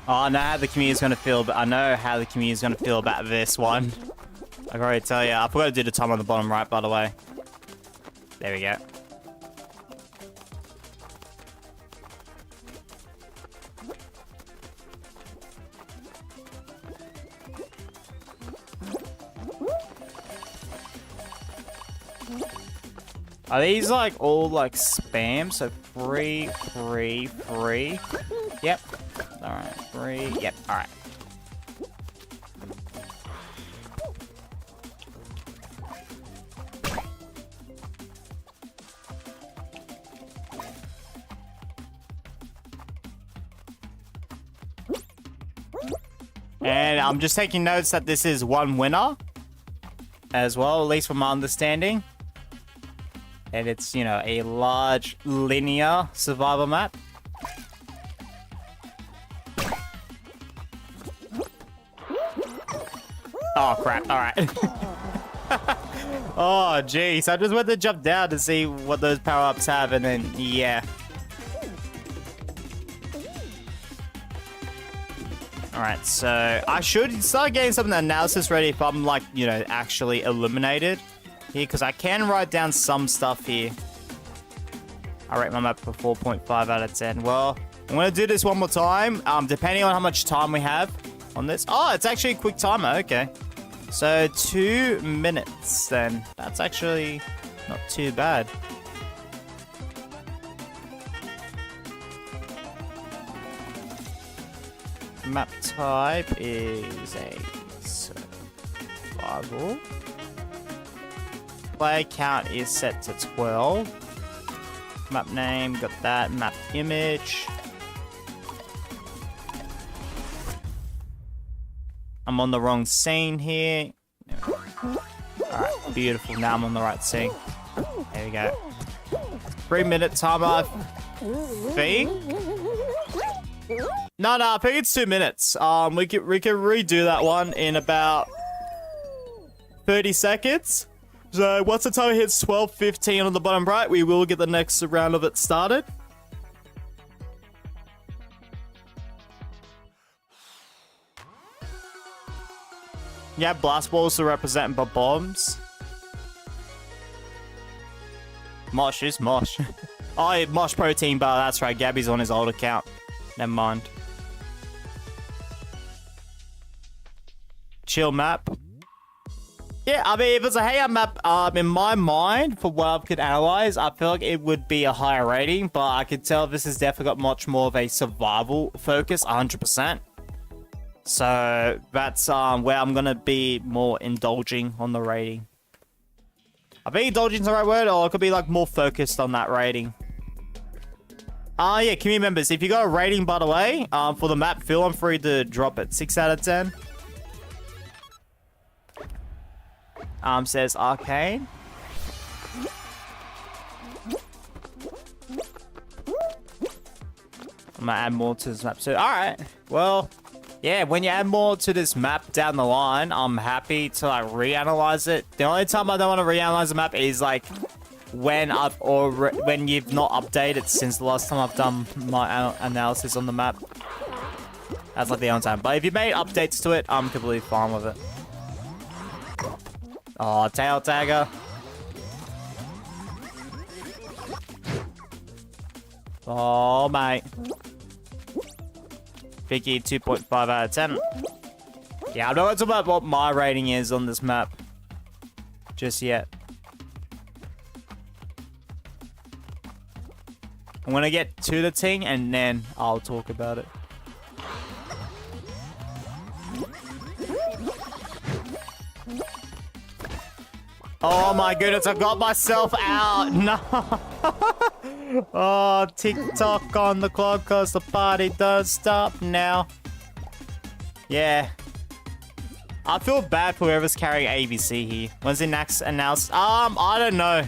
Oh, I know how the community's gonna feel, but I know how the community's gonna feel about this one. I can already tell you. I forgot to do the time on the bottom right, by the way. There we go. Are these like all like spam? So free. Yep. Alright, 3. Yep, alright. And I'm just taking notes that this is one winner as well, at least from my understanding. And it's, you know, a large linear survival map. Oh, crap. All right. Oh, jeez. I just went to jump down to see what those power-ups have, and then, yeah. All right, so I should start getting some of the analysis ready if I'm, like, you know, actually eliminated here, because I can write down some stuff here. I rate my map for 4.5 out of 10. Well, I'm going to do this one more time, depending on how much time we have on this. Oh, it's actually a quick timer. Okay. So 2 minutes then. That's actually not too bad. Map type is a survival. Player count is set to 12. Map name, got that. Map image. I'm on the wrong scene here. Alright, beautiful. Now I'm on the right scene. There we go. 3-minute timer. Think? No, I think it's 2 minutes. We can redo that one in about 30 seconds. So once the timer hits 12:15 on the bottom right, we will get the next round of it started. Yeah, blast balls are represented by bombs. Mosh is Mosh. Oh, yeah, Mosh protein bar. That's right. Gabby's on his old account. Never mind. Chill map. Yeah, I mean, if it's a hangout map, in my mind, for what I could analyze, I feel like it would be a higher rating, but I could tell this has definitely got much more of a survival focus, 100%. So that's where I'm gonna be more indulging on the rating. I think indulging is the right word, or it could be like more focused on that rating. Yeah, community members, if you got a rating, by the way, for the map, feel free to drop it. 6 out of 10. Says Arcane. I'm gonna add more to this map too. Alright, well, yeah, when you add more to this map down the line, I'm happy to like reanalyze it. The only time I don't want to reanalyze the map is like when when you've not updated since the last time I've done my analysis on the map. That's like the only time. But if you made updates to it, I'm completely fine with it. Oh, tail tagger. Oh, mate. Vicky, 2.5 out of 10. Yeah, I'm not going to talk about what my rating is on this map just yet. I'm going to get to the thing and then I'll talk about it. Oh my goodness, I got myself out. No. Oh, tick-tock on the clock because the party does stop now. Yeah. I feel bad for whoever's carrying ABC here. When's the next announced? I don't know.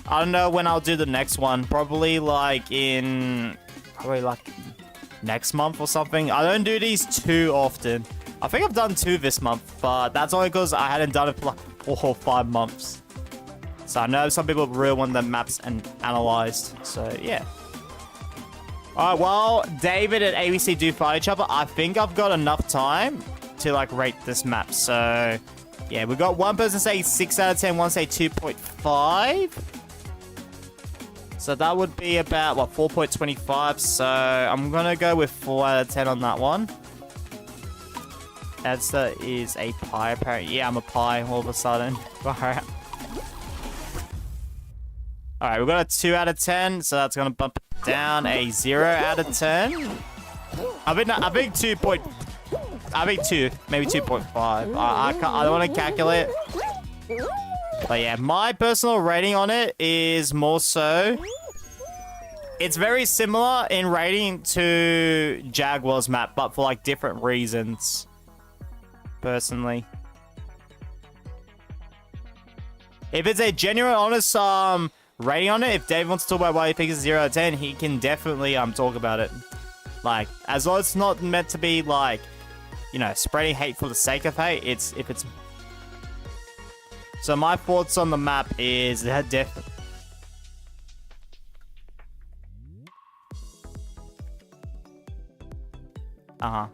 I don't know when I'll do the next one. Probably like next month or something. I don't do these too often. I think I've done 2 this month, but that's only because I hadn't done it for like 4 or 5 months. So I know some people really want the maps and analyzed. So yeah. Alright, well, David and ABC do fight each other. I think I've got enough time to like rate this map. So yeah, we got one person say 6 out of 10, one say 2.5. So that would be about what, 4.25. So I'm gonna go with 4 out of 10 on that one. Edster is a pie apparently. Yeah, I'm a pie all of a sudden. Alright. Alright, we've got a 2 out of 10, so that's gonna bump it down. A 0 out of 10. I think 2, maybe 2.5. I don't want to calculate. But yeah, my personal rating on it is more so. It's very similar in rating to Jaguar's map, but for like different reasons. Personally. If it's a genuine, honest rating on it, if Dave wants to talk about why he thinks it's 0 out of 10, he can definitely talk about it. Like, as long as it's not meant to be like, you know, spreading hate for the sake of hate, if it's... So my thoughts on the map is that definitely... Uh-huh.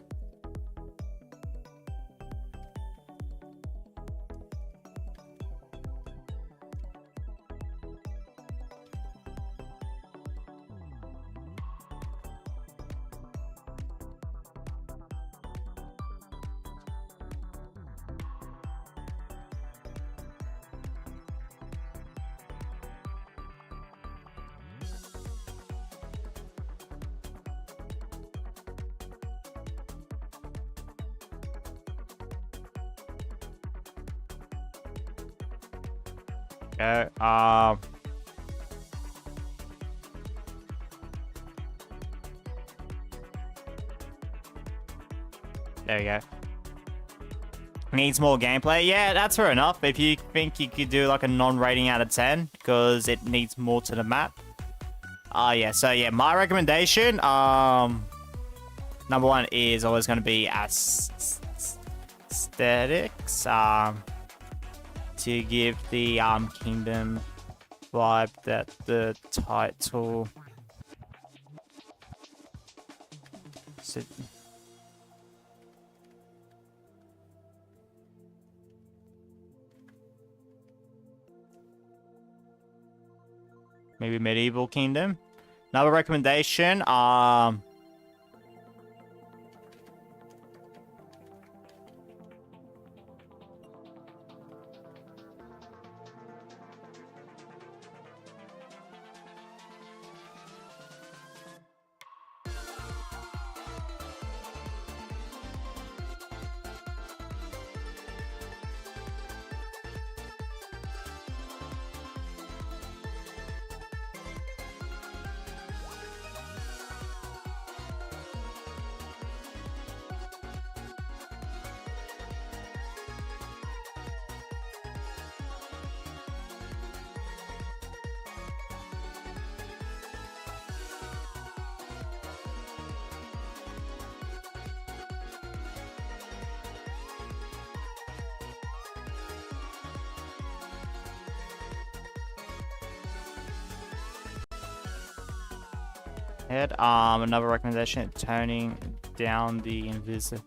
Okay, there we go. Needs more gameplay. Yeah, that's fair enough. If you think you could do like a non-rating out of 10 because it needs more to the map. Yeah, so yeah, my recommendation, number 1 is always going to be aesthetics. To give the Kingdom vibe that the title maybe Medieval Kingdom. Another recommendation, another recommendation, toning down the invisible.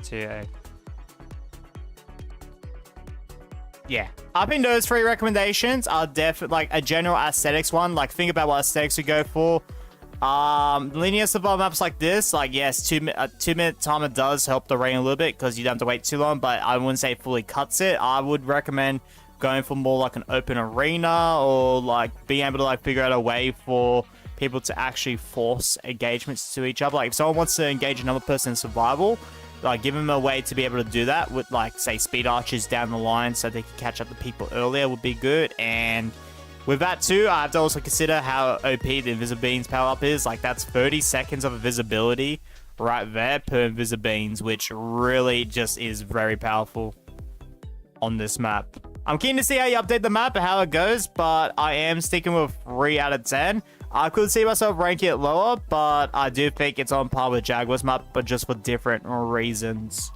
To yeah. I think those 3 recommendations are definitely like a general aesthetics one. Like, think about what aesthetics you go for. Linear survival maps like this, like, yes, 2-minute timer does help the rating a little bit because you don't have to wait too long, but I wouldn't say it fully cuts it. I would recommend going for more like an open arena, or like being able to like figure out a way for people to actually force engagements to each other. Like, if someone wants to engage another person in survival, like, give them a way to be able to do that with, like, say, speed archers down the line so they can catch up to people earlier would be good. And with that too, I have to also consider how OP the Invisibeans power up is. Like, that's 30 seconds of invisibility right there per Invisibeans, which really just is very powerful on this map. I'm keen to see how you update the map and how it goes, but I am sticking with 3 out of 10. I could see myself ranking it lower, but I do think it's on par with Jaguar's map, but just for different reasons.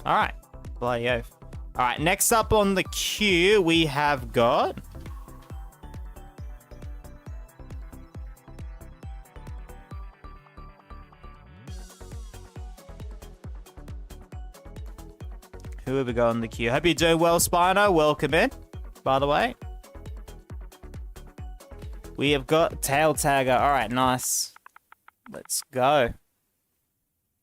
Alright. Bloody oath. Alright, next up on the queue, we have got... who have we got on the queue? Hope you're doing well, Spino. Welcome in, by the way. We have got Tail Tagger. All right, nice. Let's go.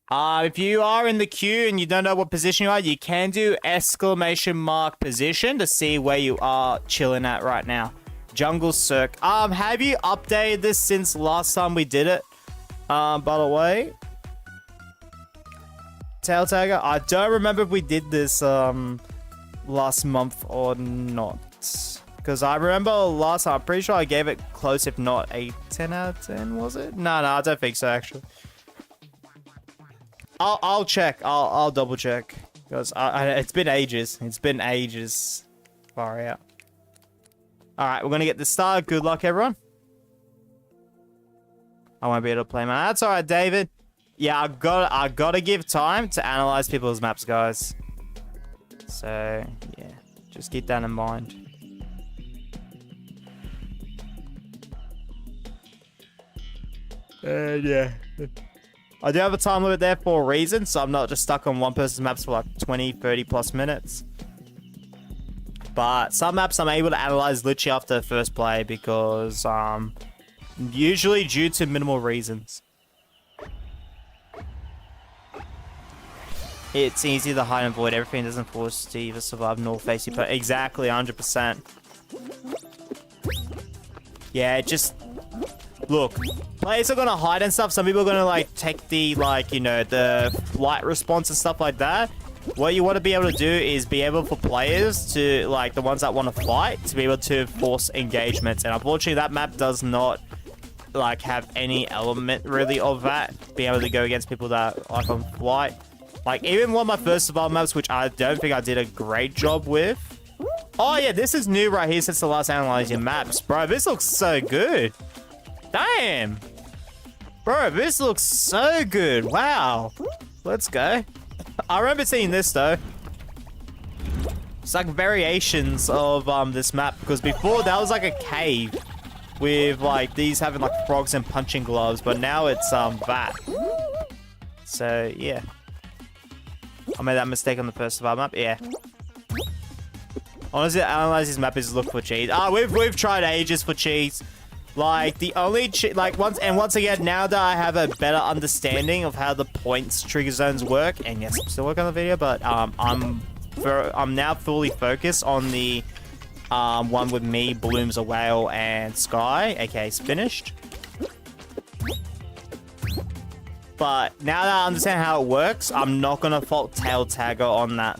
If you are in the queue and you don't know what position you are, you can do / position to see where you are chilling at right now. Jungle Circ. Have you updated this since last time we did it? By the way, Tail Tagger. I don't remember if we did this last month or not. Because I remember last time, I'm pretty sure I gave it close, if not a 10 out of 10, was it? No, I don't think so, actually. I'll check. I'll double check. Because it's been ages. It's been ages. Far out. Alright, we're going to get this started. Good luck, everyone. I won't be able to play, man. That's alright, David. Yeah, I gotta give time to analyze people's maps, guys. So, yeah. Just keep that in mind. Yeah. I do have a time limit there for a reason, so I'm not just stuck on one person's maps for like 20, 30 plus minutes. But some maps I'm able to analyze literally after the first play because, usually due to minimal reasons. It's easy to hide and avoid. Everything doesn't force to either survive nor face you. But exactly, 100%. Yeah, just... Look, players are going to hide and stuff. Some people are going to, like, take the, like, you know, the flight response and stuff like that. What you want to be able to do is be able for players to, like, the ones that want to fight, to be able to force engagements. And unfortunately, that map does not, like, have any element, really, of that. Being able to go against people that, like, on flight. Like, even one of my first survival maps, which I don't think I did a great job with. Oh, yeah, this is new right here since the last Analyzing maps. Bro, this looks so good. Damn. Bro, this looks so good. Wow. Let's go. I remember seeing this, though. It's like variations of this map. Because before, that was like a cave. With, like, these having, like, frogs and punching gloves. But now it's, that. So, yeah. I made that mistake on the first survival map. Yeah. Honestly, analyze this map is look for cheats. We've tried ages for cheats. Like, the only once again, now that I have a better understanding of how the points trigger zones work, and yes, I'm still working on the video, but I'm now fully focused on the one with me, Blooms a Whale, and Sky, aka Finished. But now that I understand how it works, I'm not gonna fault Tail Tagger on that.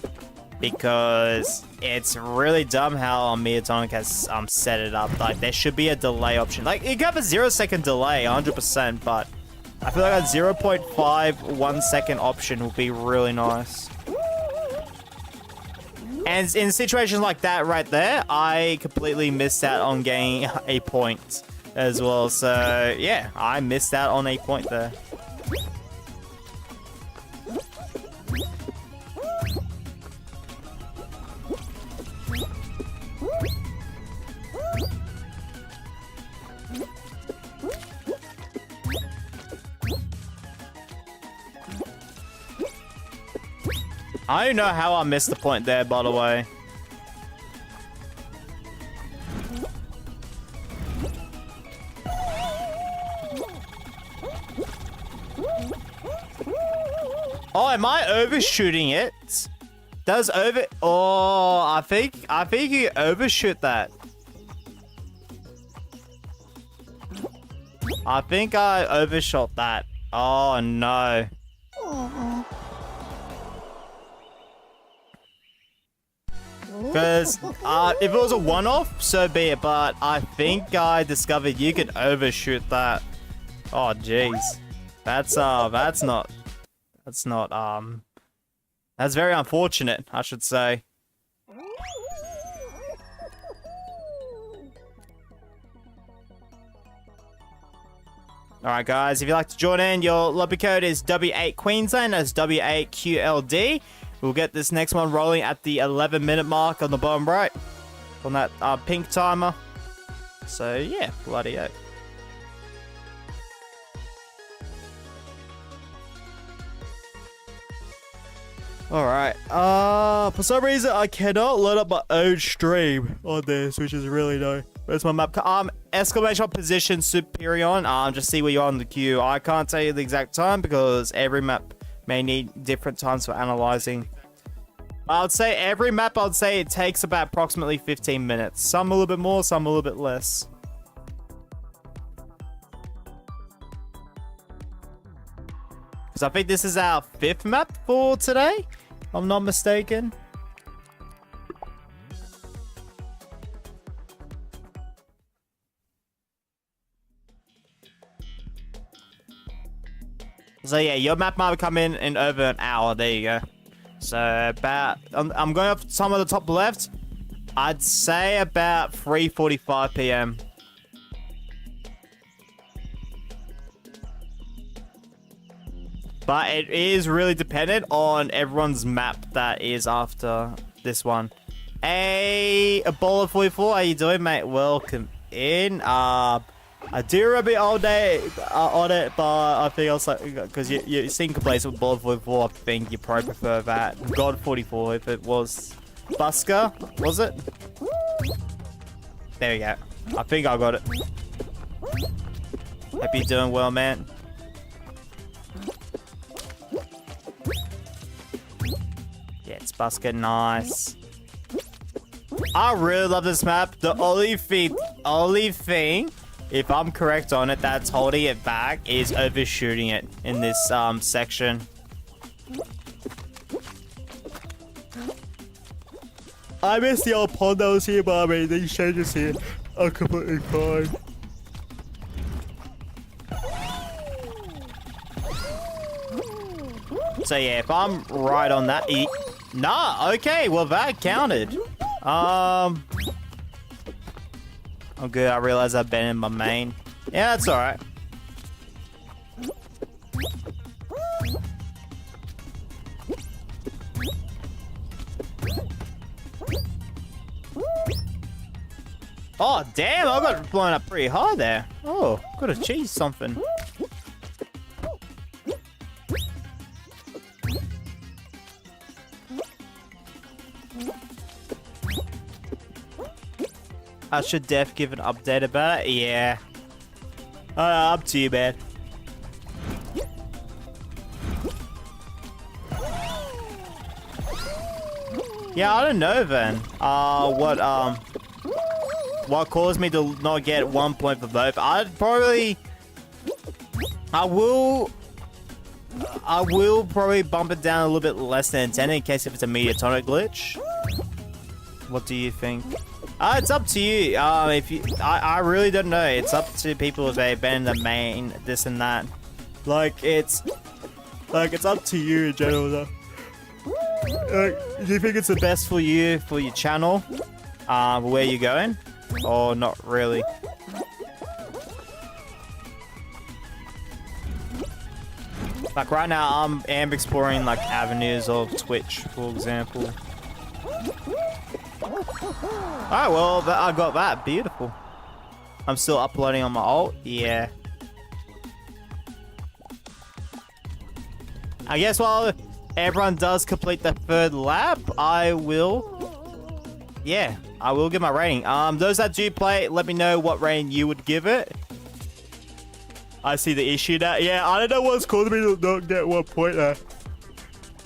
Because it's really dumb how Miatonic has set it up. Like, there should be a delay option. Like, you can have a 0-second delay, 100%, but I feel like a 0.5 1-second option would be really nice. And in situations like that right there, I completely missed out on getting a point as well. So, yeah, I missed out on a point there. I don't know how I missed the point there, by the way. Oh, am I overshooting it? Does over... Oh, I think you overshoot that. I think I overshot that. Oh, no. Because if it was a one-off, so be it. But I think I discovered you can overshoot that. Oh, jeez. That's very unfortunate, I should say. Alright guys, if you'd like to join in, your lobby code is W8 Queensland, that's W8QLD. We'll get this next one rolling at the 11-minute mark on the bottom right. On that pink timer. So yeah, bloody heck. Alright, for some reason I cannot load up my own stream on this, which is really no. Where's my map? Exclamation position superior. Just see where you're on the queue. I can't tell you the exact time because every map may need different times for analyzing. I would say every map, I would say it takes about approximately 15 minutes. Some a little bit more, some a little bit less. Because I think this is our 5th map for today, if I'm not mistaken. So yeah, your map might come in over an hour. There you go. So about, I'm going off some of the top left. I'd say about 3:45 p.m. But it is really dependent on everyone's map that is after this one. Hey, Ebola 44, how you doing, mate? Welcome in. I do remember all day on it, but I think also because you seen complaints with Ebola 44, I think you probably prefer that. God 44 if it was Busker, was it? There we go. I think I got it. Hope you're doing well, man. Yeah, it's Busker, nice. I really love this map. The only thing, if I'm correct on it, that's holding it back is overshooting it in this section. I miss the old pond that was here, but I mean, these changes here are completely fine. So yeah, if I'm right on that, nah, okay, well that counted. Oh good, I realized I've been in my main. Yeah, that's alright. Oh damn, I got blown up pretty high there. Oh, gotta cheese something. I should def give an update about it. Yeah. Up to you, man. Yeah, I don't know then. What caused me to not get 1 point for both? I will probably bump it down a little bit less than 10 in case if it's a mediatonic glitch. What do you think? It's up to you. I really don't know. It's up to people if they've been in the main, this and that. It's up to you in general though. Do you think it's the best for you, for your channel? Where you're going? Or not really? Like right now, I am exploring like avenues of Twitch, for example. Alright, well, I got that. Beautiful. I'm still uploading on my alt. Yeah. I guess while everyone does complete the 3rd lap, I will... Yeah, I will give my rating. Those that do play, let me know what rating you would give it. I see the issue now. Yeah, I don't know what's causing me to not get 1 point there.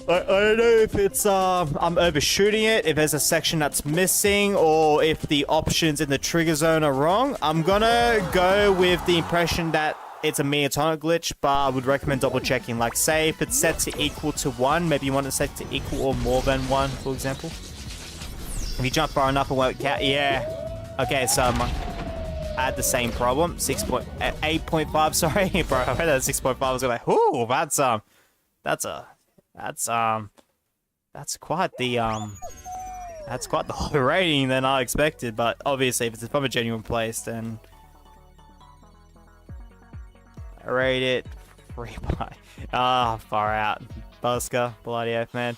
I don't know if it's I'm overshooting it, if there's a section that's missing, or if the options in the trigger zone are wrong. I'm gonna go with the impression that it's a meatonic glitch, but I would recommend double checking. Like, say if it's set to equal to 1, maybe you want it set to equal or more than 1, for example. If you jump far enough, it won't count. Yeah. Okay, so I had the same problem. 8.5. Sorry, bro. I heard that 6.5. I was like, whoo, that's quite the low rating than I expected. But obviously, if it's from a genuine place, then I rate it 3 by. Far out, Busker, bloody oath, man.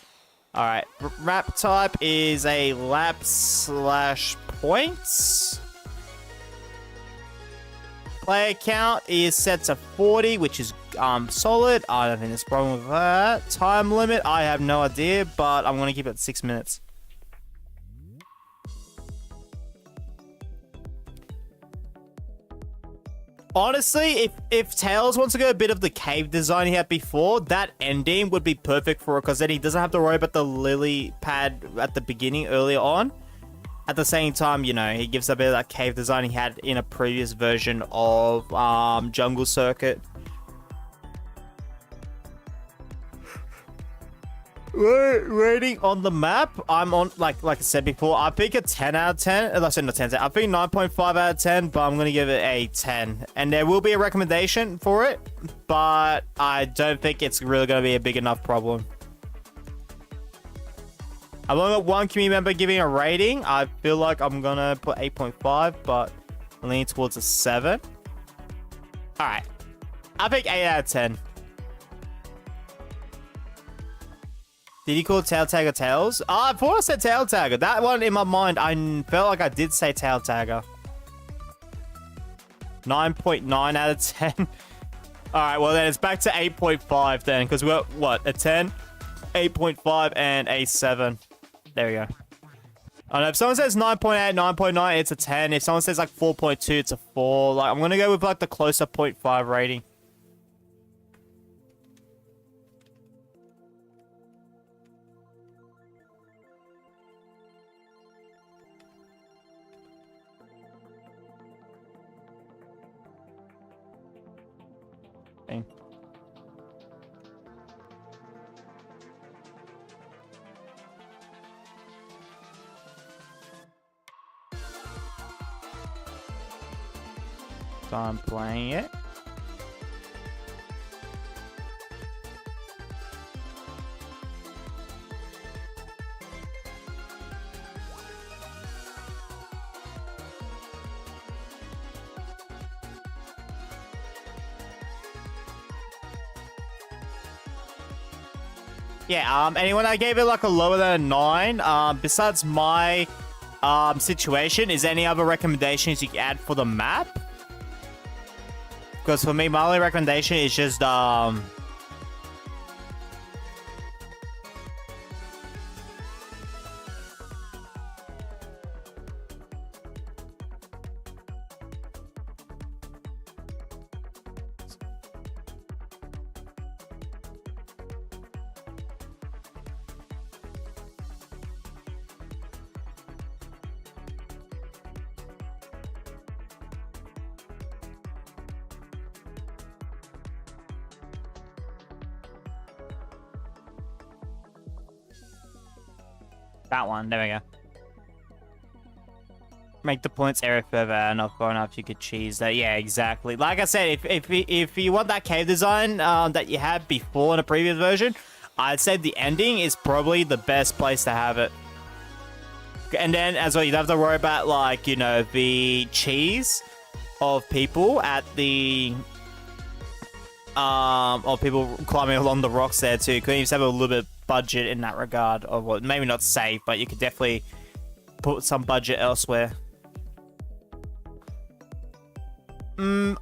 All right, map type is a lap/points. Player count is set to 40, which is solid. I don't think there's a problem with that. Time limit, I have no idea, but I'm gonna keep it at 6 minutes. Honestly, if Tails wants to go a bit of the cave design he had before, that ending would be perfect for it, because then he doesn't have to worry about the lily pad at the beginning earlier on. At the same time, you know, he gives a bit of that cave design he had in a previous version of Jungle Circuit. Rating on the map, I'm on, like I said before, I think a 10 out of 10. I said not 10, I think 9.5 out of 10, but I'm going to give it a 10. And there will be a recommendation for it, but I don't think it's really going to be a big enough problem. I've only got one community member giving a rating. I feel like I'm going to put 8.5, but I'm leaning towards a 7. Alright. I think 8 out of 10. Did he call Tail Tagger Tails? I thought I said Tail Tagger. That one in my mind, I felt like I did say Tail Tagger. 9.9 out of 10. Alright, well then it's back to 8.5 then, because we're, what, a 10, 8.5, and a 7. There we go. I know if someone says 9.8, 9.9, it's a 10. If someone says like 4.2, it's a 4. Like, I'm going to go with like the closer 0.5 rating. Dang. So I'm playing it. Yeah, anyone that gave it like a lower than a 9, besides my situation, is there any other recommendations you can add for the map? Because for me, my only recommendation is just that one. There we go. Make the points area further, not far enough. You could cheese that. Yeah, exactly. Like I said, if you want that cave design that you had before in a previous version, I'd say the ending is probably the best place to have it. And then as well, you don't have to worry about, like, you know, the cheese of people at the or people climbing along the rocks there too. Could you just have a little bit budget in that regard, or well, maybe not save, but you could definitely put some budget elsewhere. I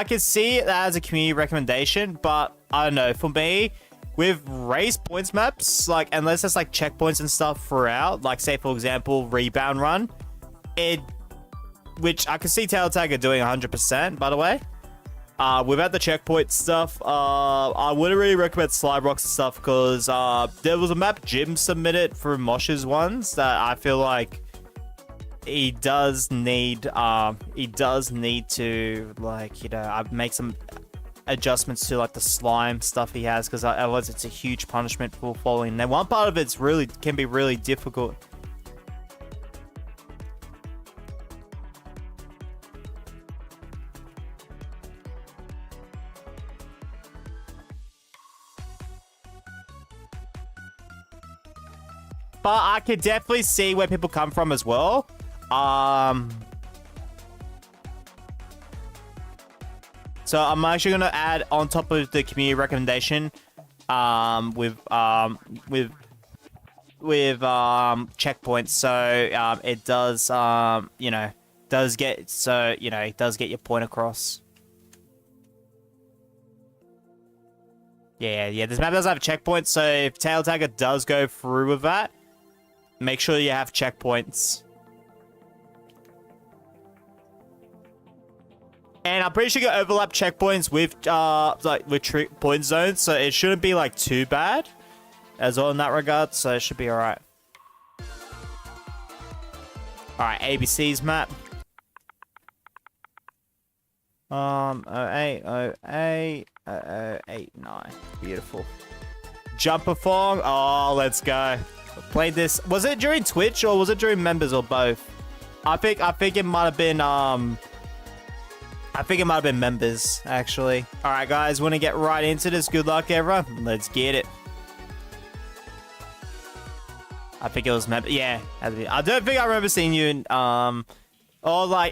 can see it as a community recommendation, but I don't know, for me, with race points maps, like, unless there's like checkpoints and stuff throughout, like say for example rebound run, which I could see Tail Tagger doing 100%, by the way. Without the checkpoint stuff, I wouldn't really recommend slime rocks and stuff because there was a map Jim submitted for Mosh's ones that I feel like he does need to, like, you know, make some adjustments to like the slime stuff he has, because otherwise it's a huge punishment for following. Now one part of it's can be really difficult. But I can definitely see where people come from as well. So I'm actually gonna add on top of the community recommendation, with checkpoints. So it does, you know, it does get your point across. Yeah. This map does have checkpoints, so if Tail Tagger does go through with that, make sure you have checkpoints. And I'm pretty sure you can overlap checkpoints with with point zones, so it shouldn't be like too bad as well in that regard. So it should be all right. All right, ABC's map. 0808 beautiful. Jump-a-thong. Oh, let's go. Played this. Was it during Twitch or was it during members or both? I think it might have been members, actually. All right, guys, want to get right into this. Good luck, everyone. Let's get it. I think it was members. Yeah, I don't think I remember seeing you in, I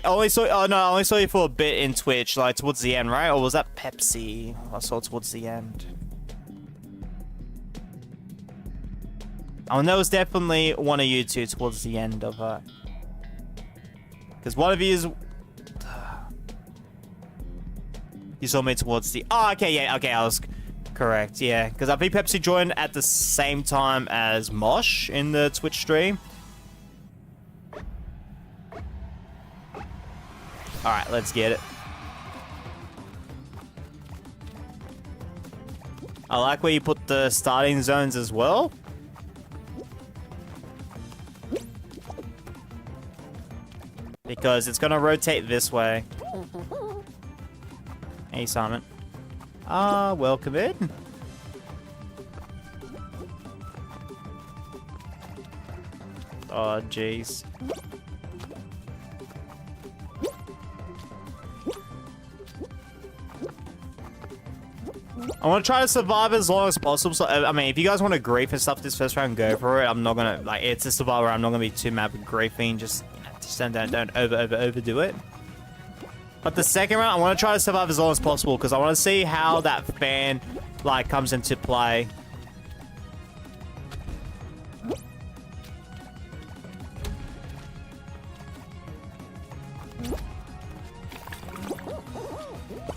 only saw you for a bit in Twitch, like towards the end, right? Or was that Pepsi? I saw towards the end. Oh, and that was definitely one of you two towards the end of it. Because one of you is... You saw me towards the... Oh, okay, yeah, okay, I was correct, yeah. Because I think Pepsi joined at the same time as Mosh in the Twitch stream. Alright, let's get it. I like where you put the starting zones as well. Because it's gonna rotate this way. Hey, Simon. Welcome in. Oh, jeez. I want to try to survive as long as possible. So, I mean, if you guys want to grief and stuff this first round, go for it. I'm not gonna, like, it's a survivor. I'm not gonna be too mad with griefing. Just don't overdo it. But the second round, I want to try to survive as long as possible because I want to see how that fan, like, comes into play.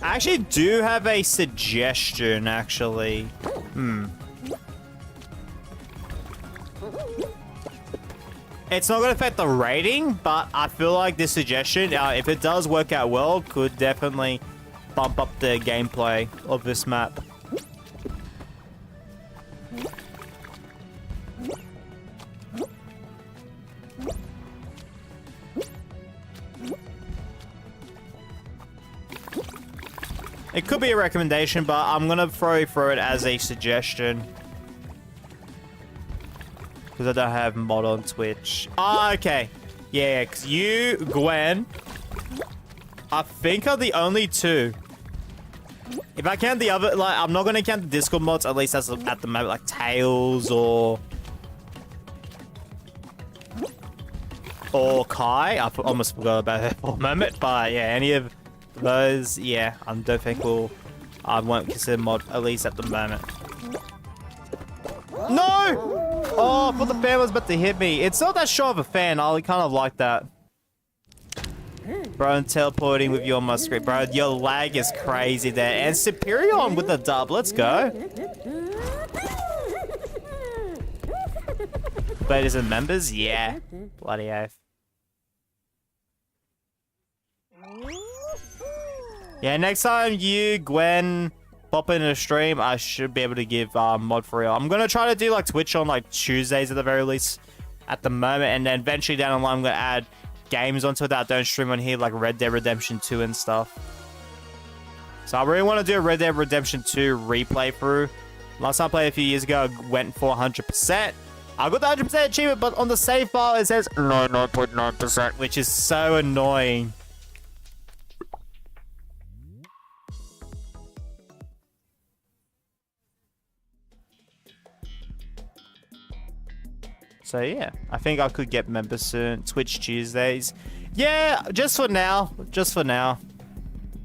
I actually do have a suggestion, actually. It's not going to affect the rating, but I feel like this suggestion, if it does work out well, could definitely bump up the gameplay of this map. It could be a recommendation, but I'm going to throw it as a suggestion. Because I don't have mod on Twitch. Oh, okay. Yeah, because you, Gwen, I think are the only two. If I count the other, like, I'm not going to count the Discord mods, at least that's at the moment, like Tails or Kai. I almost forgot about her for a moment, but yeah, any of those, yeah, I don't think I won't consider mod, at least at the moment. No! Oh, I thought the fan was about to hit me. It's not that short of a fan. I kind of like that. Bro, I'm teleporting with you on my screen. Bro, your lag is crazy there. And Superior with the dub. Let's go. Ladies and members? Yeah. Bloody oath. Yeah, next time you, Gwen, pop in a stream, I should be able to give mod for real. I'm gonna try to do like Twitch on like Tuesdays at the very least at the moment, and then eventually down the line I'm gonna add games onto it that I don't stream on here, like Red Dead Redemption 2 and stuff. So I really want to do a Red Dead Redemption 2 replay through. Last time I played a few years ago, I went for 100%. I got the 100% achievement, but on the save file it says 99.9%, which is so annoying. So yeah, I think I could get members soon. Twitch Tuesdays. Yeah, just for now. Just for now.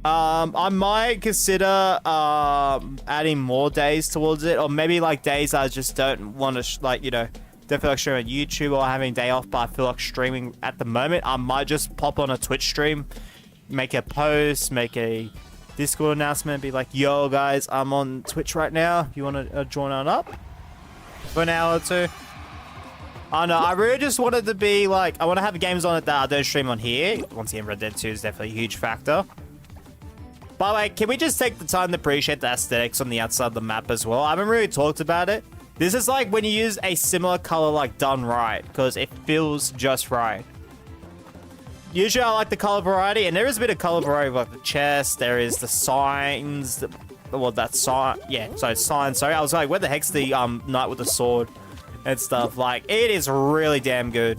I might consider adding more days towards it, or maybe like days I just don't want to like, you know, don't feel like streaming on YouTube or having a day off, but I feel like streaming at the moment. I might just pop on a Twitch stream, make a post, make a Discord announcement, be like, yo guys, I'm on Twitch right now. If you want to join on up for an hour or two. I know, I really just wanted to be like, I want to have games on it that I don't stream on here. Once again, Red Dead 2 is definitely a huge factor. By the way, can we just take the time to appreciate the aesthetics on the outside of the map as well? I haven't really talked about it. This is like when you use a similar color like done right, because it feels just right. Usually I like the color variety, and there is a bit of color variety with like the chest, there is the signs, well that sign, yeah, so signs, sorry. I was like, where the heck's the knight with the sword and stuff? Like, it is really damn good.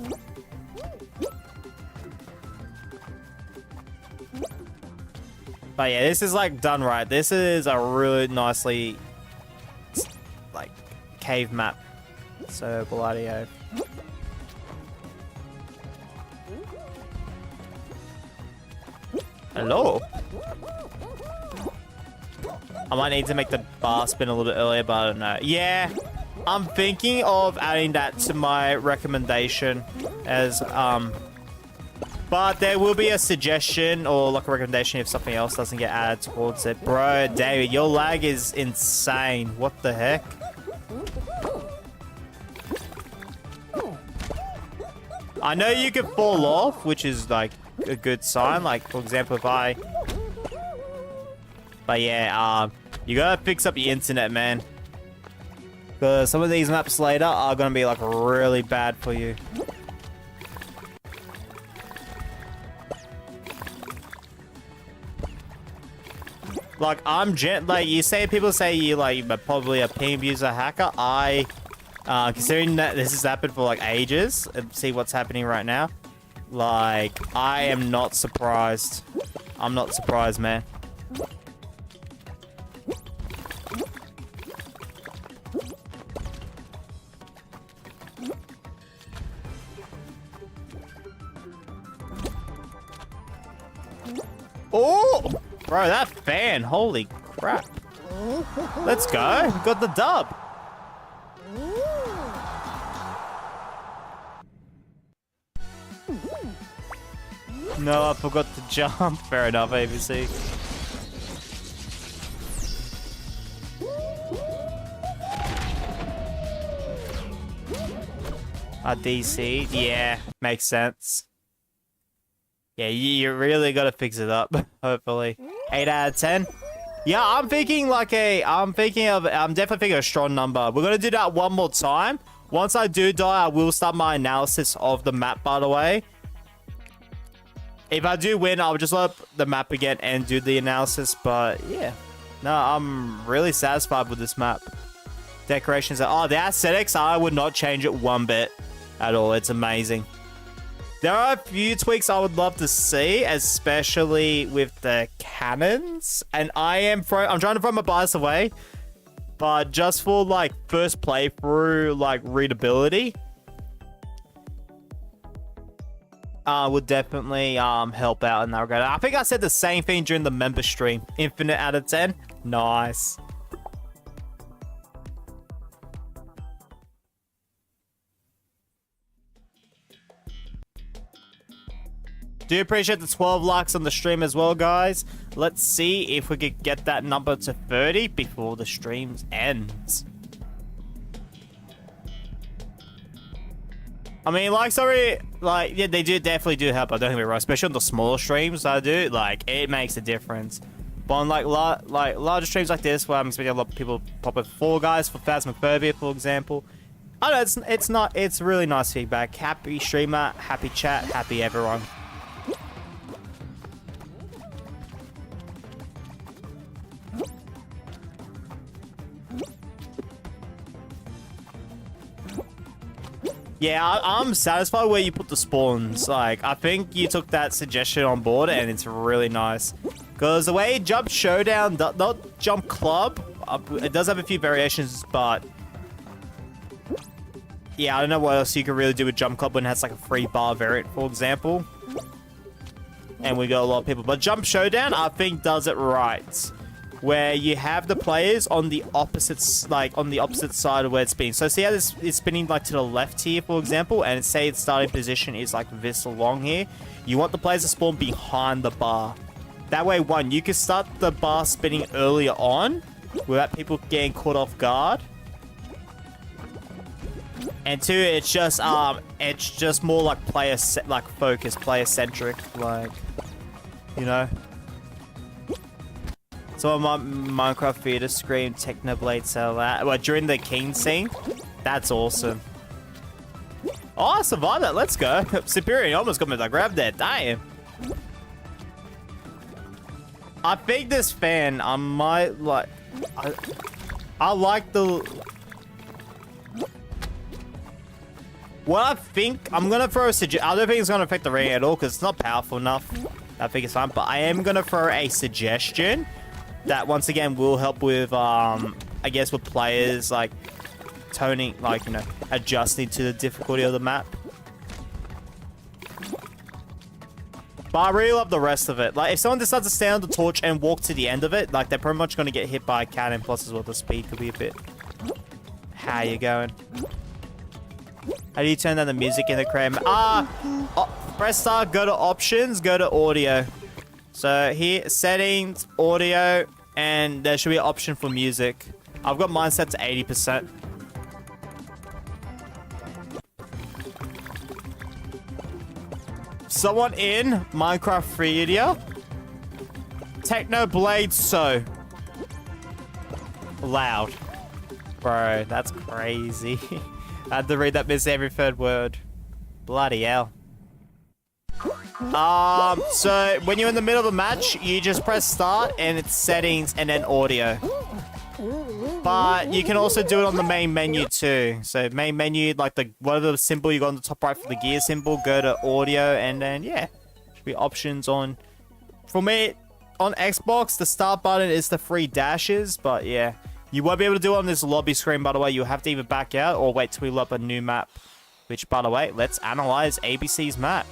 But yeah, this is like done right. This is a really nicely like cave map. So Gladio. Hello. I might need to make the bar spin a little bit earlier, but I don't know. Yeah, I'm thinking of adding that to my recommendation as but there will be a suggestion or like a recommendation if something else doesn't get added towards it. Bro, David, your lag is insane. What the heck? I know you can fall off, which is like a good sign. Like, for example, if I... But yeah, you gotta fix up your internet, man. Because some of these maps later are gonna be like really bad for you. Like, like, you say, people say you, like, you're probably a ping abuser hacker. Considering that this has happened for, like, ages, and see what's happening right now, like, I am not surprised. I'm not surprised, man. Oh! Bro, that fan, holy crap. Let's go. We got the dub. No, I forgot to jump. Fair enough, ABC. DC, yeah, makes sense. Yeah, you really gotta fix it up, hopefully. 8 out of 10. Yeah, I'm thinking like I'm definitely thinking a strong number. We're gonna do that one more time. Once I do die, I will start my analysis of the map, by the way. If I do win, I'll just load up the map again and do the analysis, but yeah. No, I'm really satisfied with this map. Decorations, oh, the aesthetics, I would not change it one bit at all. It's amazing. There are a few tweaks I would love to see, especially with the cannons. And I'm trying to throw my bias away, but just for like first playthrough, like readability, would definitely help out in that regard. I think I said the same thing during the member stream. Infinite out of 10. Nice. Do appreciate the 12 likes on the stream as well, guys. Let's see if we could get that number to 30 before the stream ends. I mean, like, sorry, like, yeah, they definitely do help. I don't think we're right, especially on the smaller streams I do. Like, it makes a difference. But on like larger streams like this, where I'm expecting a lot of people pop with Fall Guys for Phasmophobia, for example. I don't know, it's really nice feedback. Happy streamer, happy chat, happy everyone. Yeah, I'm satisfied where you put the spawns. Like, I think you took that suggestion on board, and it's really nice. Because the way Jump Showdown, not Jump Club, it does have a few variations, but yeah, I don't know what else you could really do with Jump Club when it has like a free bar variant, for example. And we got a lot of people. But Jump Showdown, I think, does it right. Where you have the players on the opposite, on the opposite side of where it's spinning. So see how this is spinning like to the left here, for example, and say its starting position is like this along here. You want the players to spawn behind the bar. That way, one, you can start the bar spinning earlier on without people getting caught off guard. And two, it's just more like focused, player centric, like, you know. So on my Minecraft theater screen, Technoblade sell that. Well, during the King scene, that's awesome. Oh, I survived that. Let's go. Superior almost got me to grab that. Damn. I think this fan, I might like. I like the. What I think, I'm gonna throw a suggestion. I don't think it's gonna affect the rating at all because it's not powerful enough. I think it's fine, but I am gonna throw a suggestion that once again will help with, I guess, with players like toning, like, you know, adjusting to the difficulty of the map. But I really love the rest of it. Like, if someone decides to stay on the torch and walk to the end of it, like, they're pretty much gonna get hit by a cannon. Plus, as well, the speed could be a bit. How you going? How do you turn down the music in the crane? Press start, go to options, go to audio. So here, settings, audio, and there should be an option for music. I've got mine set to 80%. Someone in Minecraft Theater. Technoblade so loud. Bro, that's crazy. I had to read that miss every third word. Bloody hell. So when you're in the middle of a match, you just press start and it's settings and then audio. But you can also do it on the main menu too. So main menu, like the whatever symbol you got on the top right for the gear symbol, go to audio and then yeah, should be options on. For me, on Xbox, the start button is the 3 dashes, but yeah. You won't be able to do it on this lobby screen, by the way. You'll have to either back out or wait till we load up a new map. Which, by the way, let's analyze ABC's map.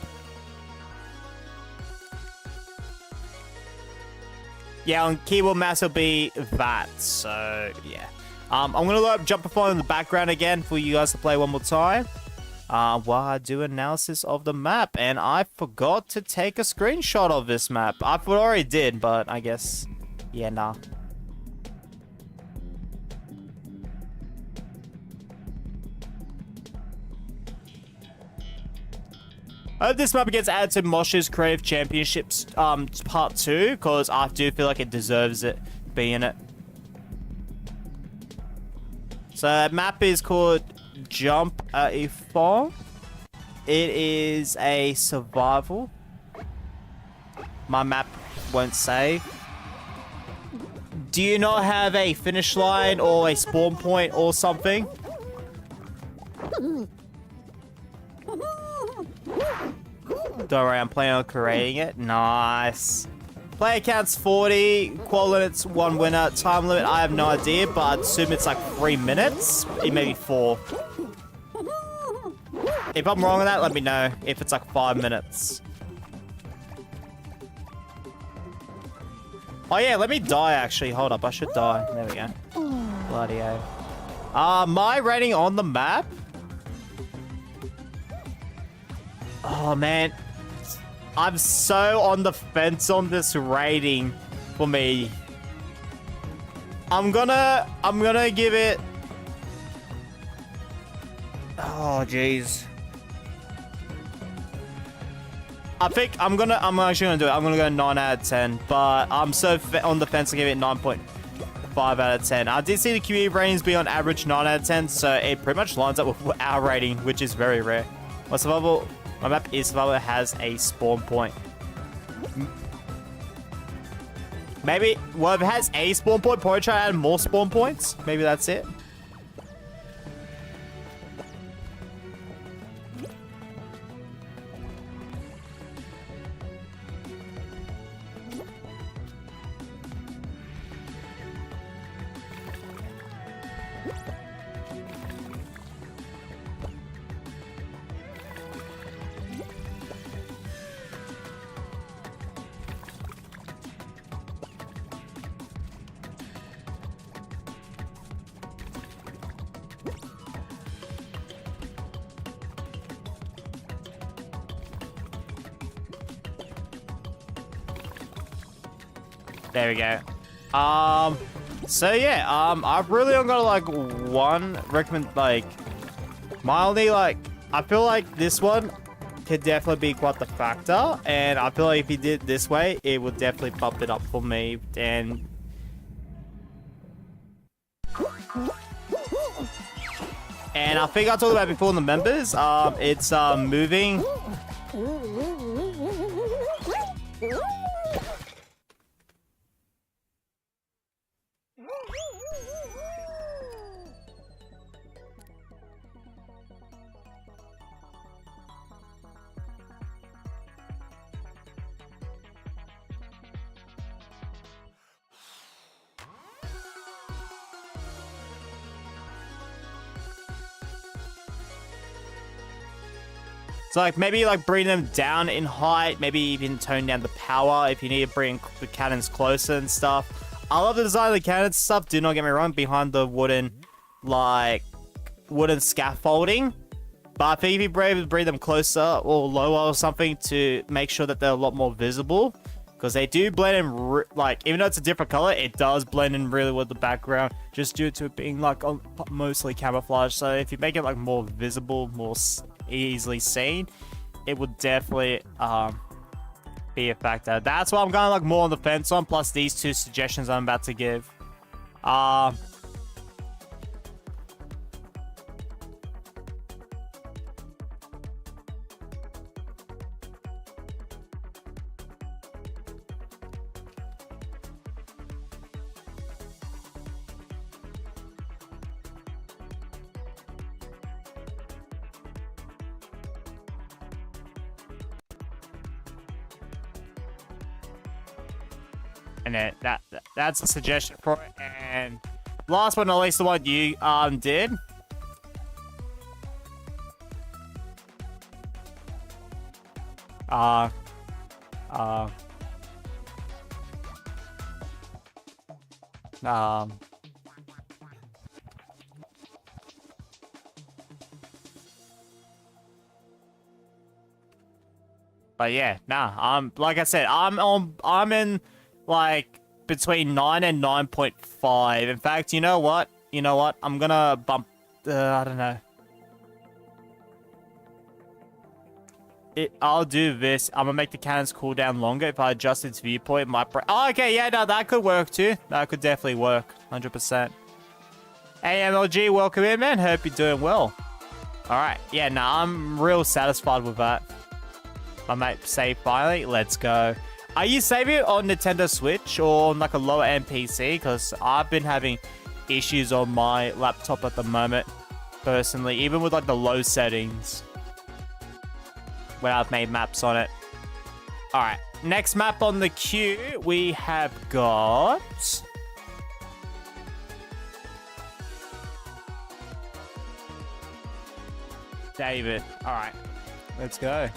Yeah, on keyboard mouse will be that, so yeah. I'm going to load up Jumperphone in the background again for you guys to play one more time. While I do analysis of the map, and I forgot to take a screenshot of this map. I already did, but I guess, yeah, nah. I hope this map gets added to Mosh's Creative Championships Part 2, because I do feel like it deserves it being it. So that map is called Jump a Fall. It is a survival. My map won't save. Do you not have a finish line or a spawn point or something? Don't worry, I'm planning on creating it. Nice. Player count's 40. Qual limit's 1 winner. Time limit, I have no idea, but I'd assume it's like 3 minutes. It may be 4. If I'm wrong on that, let me know. If it's like 5 minutes. Oh yeah, let me die actually. Hold up, I should die. There we go. Bloody hell. My rating on the map? Oh man, I'm so on the fence on this rating for me. I'm gonna give it. Oh jeez. I think I'm actually gonna do it. I'm gonna go 9 out of 10, but I'm so on the fence to give it 9.5 out of 10. I did see the QE ratings be on average 9 out of 10, so it pretty much lines up with our rating, which is very rare. My survival, my map is survival, has a spawn point. Maybe, well, if it has a spawn point, probably try to add more spawn points. Maybe that's it. There we go. So yeah, I've really only got like one recommend, like, my only, like, I feel like this one could definitely be quite the factor, and I feel like if you did it this way, it would definitely bump it up for me, and I think I talked about it before in the members, it's moving. So, like, maybe, like, bring them down in height. Maybe even tone down the power if you need to bring the cannons closer and stuff. I love the design of the cannons stuff. Do not get me wrong. Behind the wooden scaffolding. But I think if you're able to bring them closer or lower or something to make sure that they're a lot more visible. Because they do blend in, like, even though it's a different color, it does blend in really with the background. Just due to it being, like, mostly camouflage. So if you make it, like, more visible, more easily seen, it would definitely be a factor. That's why I'm going, like, more on the fence on, plus these two suggestions I'm about to give. And then that's a suggestion for it. And last but not least, the one you did. But yeah, nah. Like I said, I'm in, like, between 9 and 9.5. In fact, you know what? I'm gonna bump, I don't know. I'll do this. I'm gonna make the cannons cool down longer. If I adjust its viewpoint, it might oh, okay, yeah, no, that could work too. That could definitely work. 100%. Hey, MLG, welcome in, man. Hope you're doing well. Alright, yeah, nah, I'm real satisfied with that. I might say finally, let's go. Are you saving it on Nintendo Switch or on, like, a lower end PC? Because I've been having issues on my laptop at the moment, personally, even with, like, the low settings when I've made maps on it. Alright, next map on the queue, we have got... David. Alright, let's go.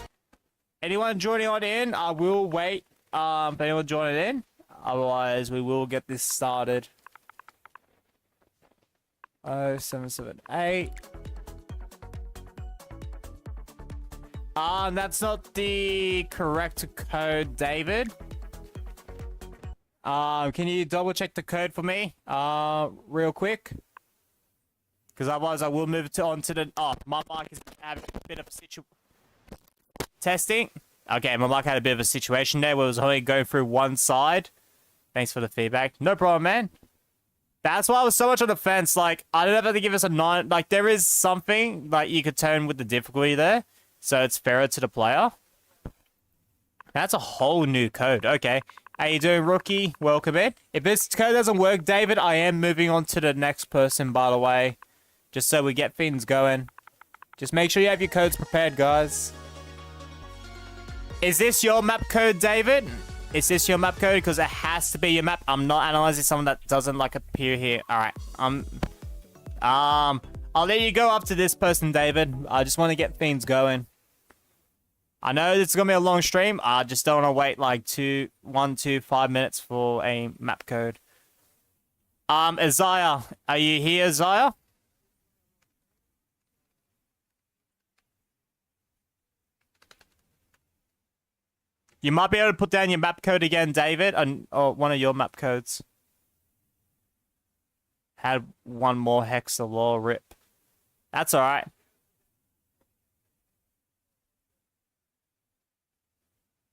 Anyone joining on in? I will wait for anyone joining in. Otherwise, we will get this started. 0778. That's not the correct code, David. Can you double check the code for me? Real quick. Because otherwise I will move on to the... Oh, my mic is having a bit of testing. Okay, my luck had a bit of a situation there where it was only going through one side. Thanks for the feedback. No problem, man. That's why I was so much on the fence. Like, I don't know if I have to give us a 9. Like, there is something, like, you could turn with the difficulty there. So it's fairer to the player. That's a whole new code. Okay. How you doing, rookie? Welcome in. If this code doesn't work, David, I am moving on to the next person, by the way. Just so we get things going. Just make sure you have your codes prepared, guys. Is this your map code, David? Is this your map code? Because it has to be your map. I'm not analyzing someone that doesn't, like, appear here. All right. I'll let you go up to this person, David. I just want to get things going. I know this is going to be a long stream. I just don't want to wait, like, 5 minutes for a map code. Isaiah. Are you here, Isaiah? You might be able to put down your map code again, David, or one of your map codes. Had one more hex of law, rip. That's alright.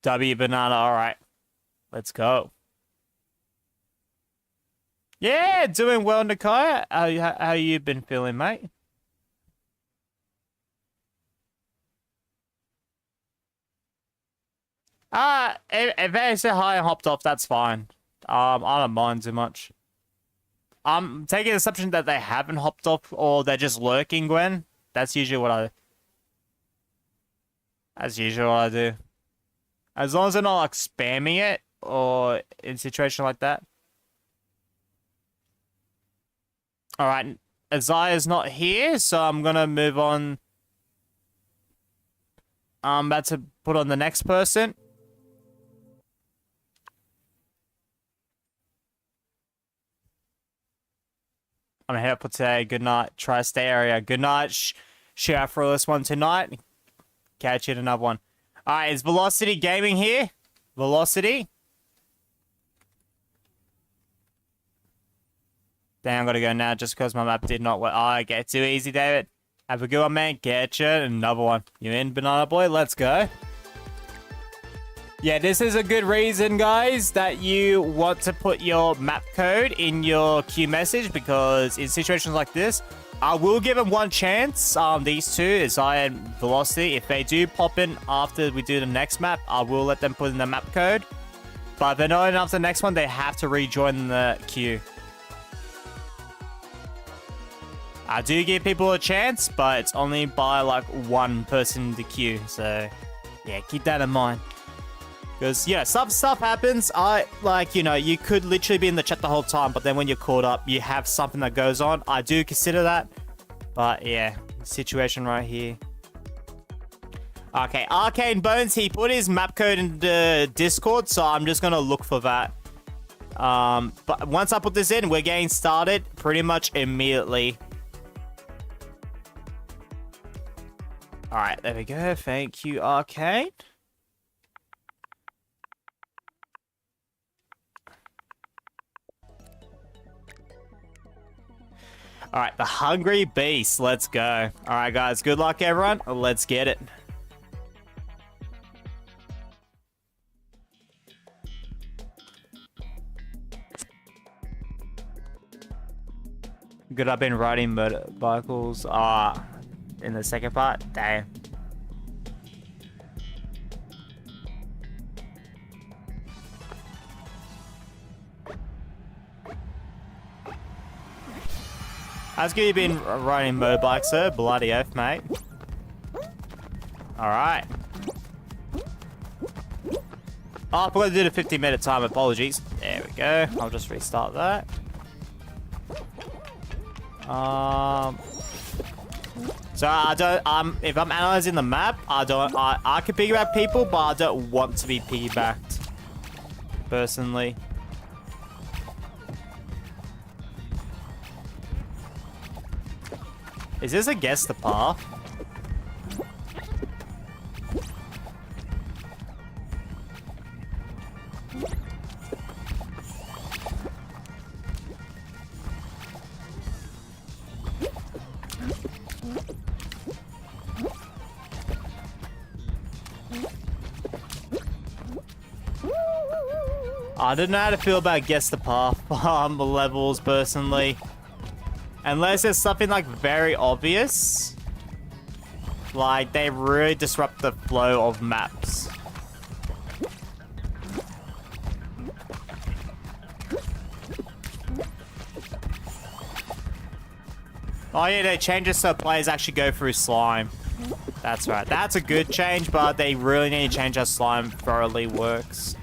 W banana, alright. Let's go. Yeah, doing well, Nakai. How you been feeling, mate? If they say hi and hopped off, that's fine. I don't mind too much. I'm taking the assumption that they haven't hopped off or they're just lurking, Gwen. That's usually what I do. As long as they're not, like, spamming it or in a situation like that. Alright, Isaiah's not here, so I'm gonna move on. I'm about to put on the next person. I'm gonna head up for today. Good night, Tri-State area. Good night, share for this one tonight. Catch you at another one. Alright, is Velocity Gaming here? Velocity? Damn, I'm gonna go now just because my map did not work. Oh, okay, too easy, David. Have a good one, man. Catch you at another one. You in, Banana Boy? Let's go. Yeah, this is a good reason, guys, that you want to put your map code in your queue message, because in situations like this, I will give them one chance. These two, Isaiah and Velocity, if they do pop in after we do the next map, I will let them put in the map code. But if they're not in after the next one, they have to rejoin the queue. I do give people a chance, but it's only by, like, one person in the queue. So, yeah, keep that in mind. Because, yeah, stuff happens. You could literally be in the chat the whole time, but then when you're caught up, you have something that goes on. I do consider that. But, yeah, situation right here. Okay, Arcane Bones, he put his map code in the Discord, so I'm just going to look for that. But once I put this in, we're getting started pretty much immediately. Alright, there we go. Thank you, Arcane. Alright, the Hungry Beast. Let's go. Alright, guys. Good luck, everyone. Let's get it. Good, I've been riding motorcycles. In the second part. Damn. How's good you been riding motorbikes, sir? Bloody oath, mate. Alright. Oh, I forgot to do the 15-minute time. Apologies. There we go. I'll just restart that. So I don't, if I'm analyzing the map, I can piggyback people, but I don't want to be piggybacked, personally. Is this a guess the path? I don't know how to feel about guess the path levels personally. Unless there's something like very obvious. Like they really disrupt the flow of maps. Oh yeah, they change it so players actually go through slime. That's right. That's a good change, but they really need to change how slime thoroughly works.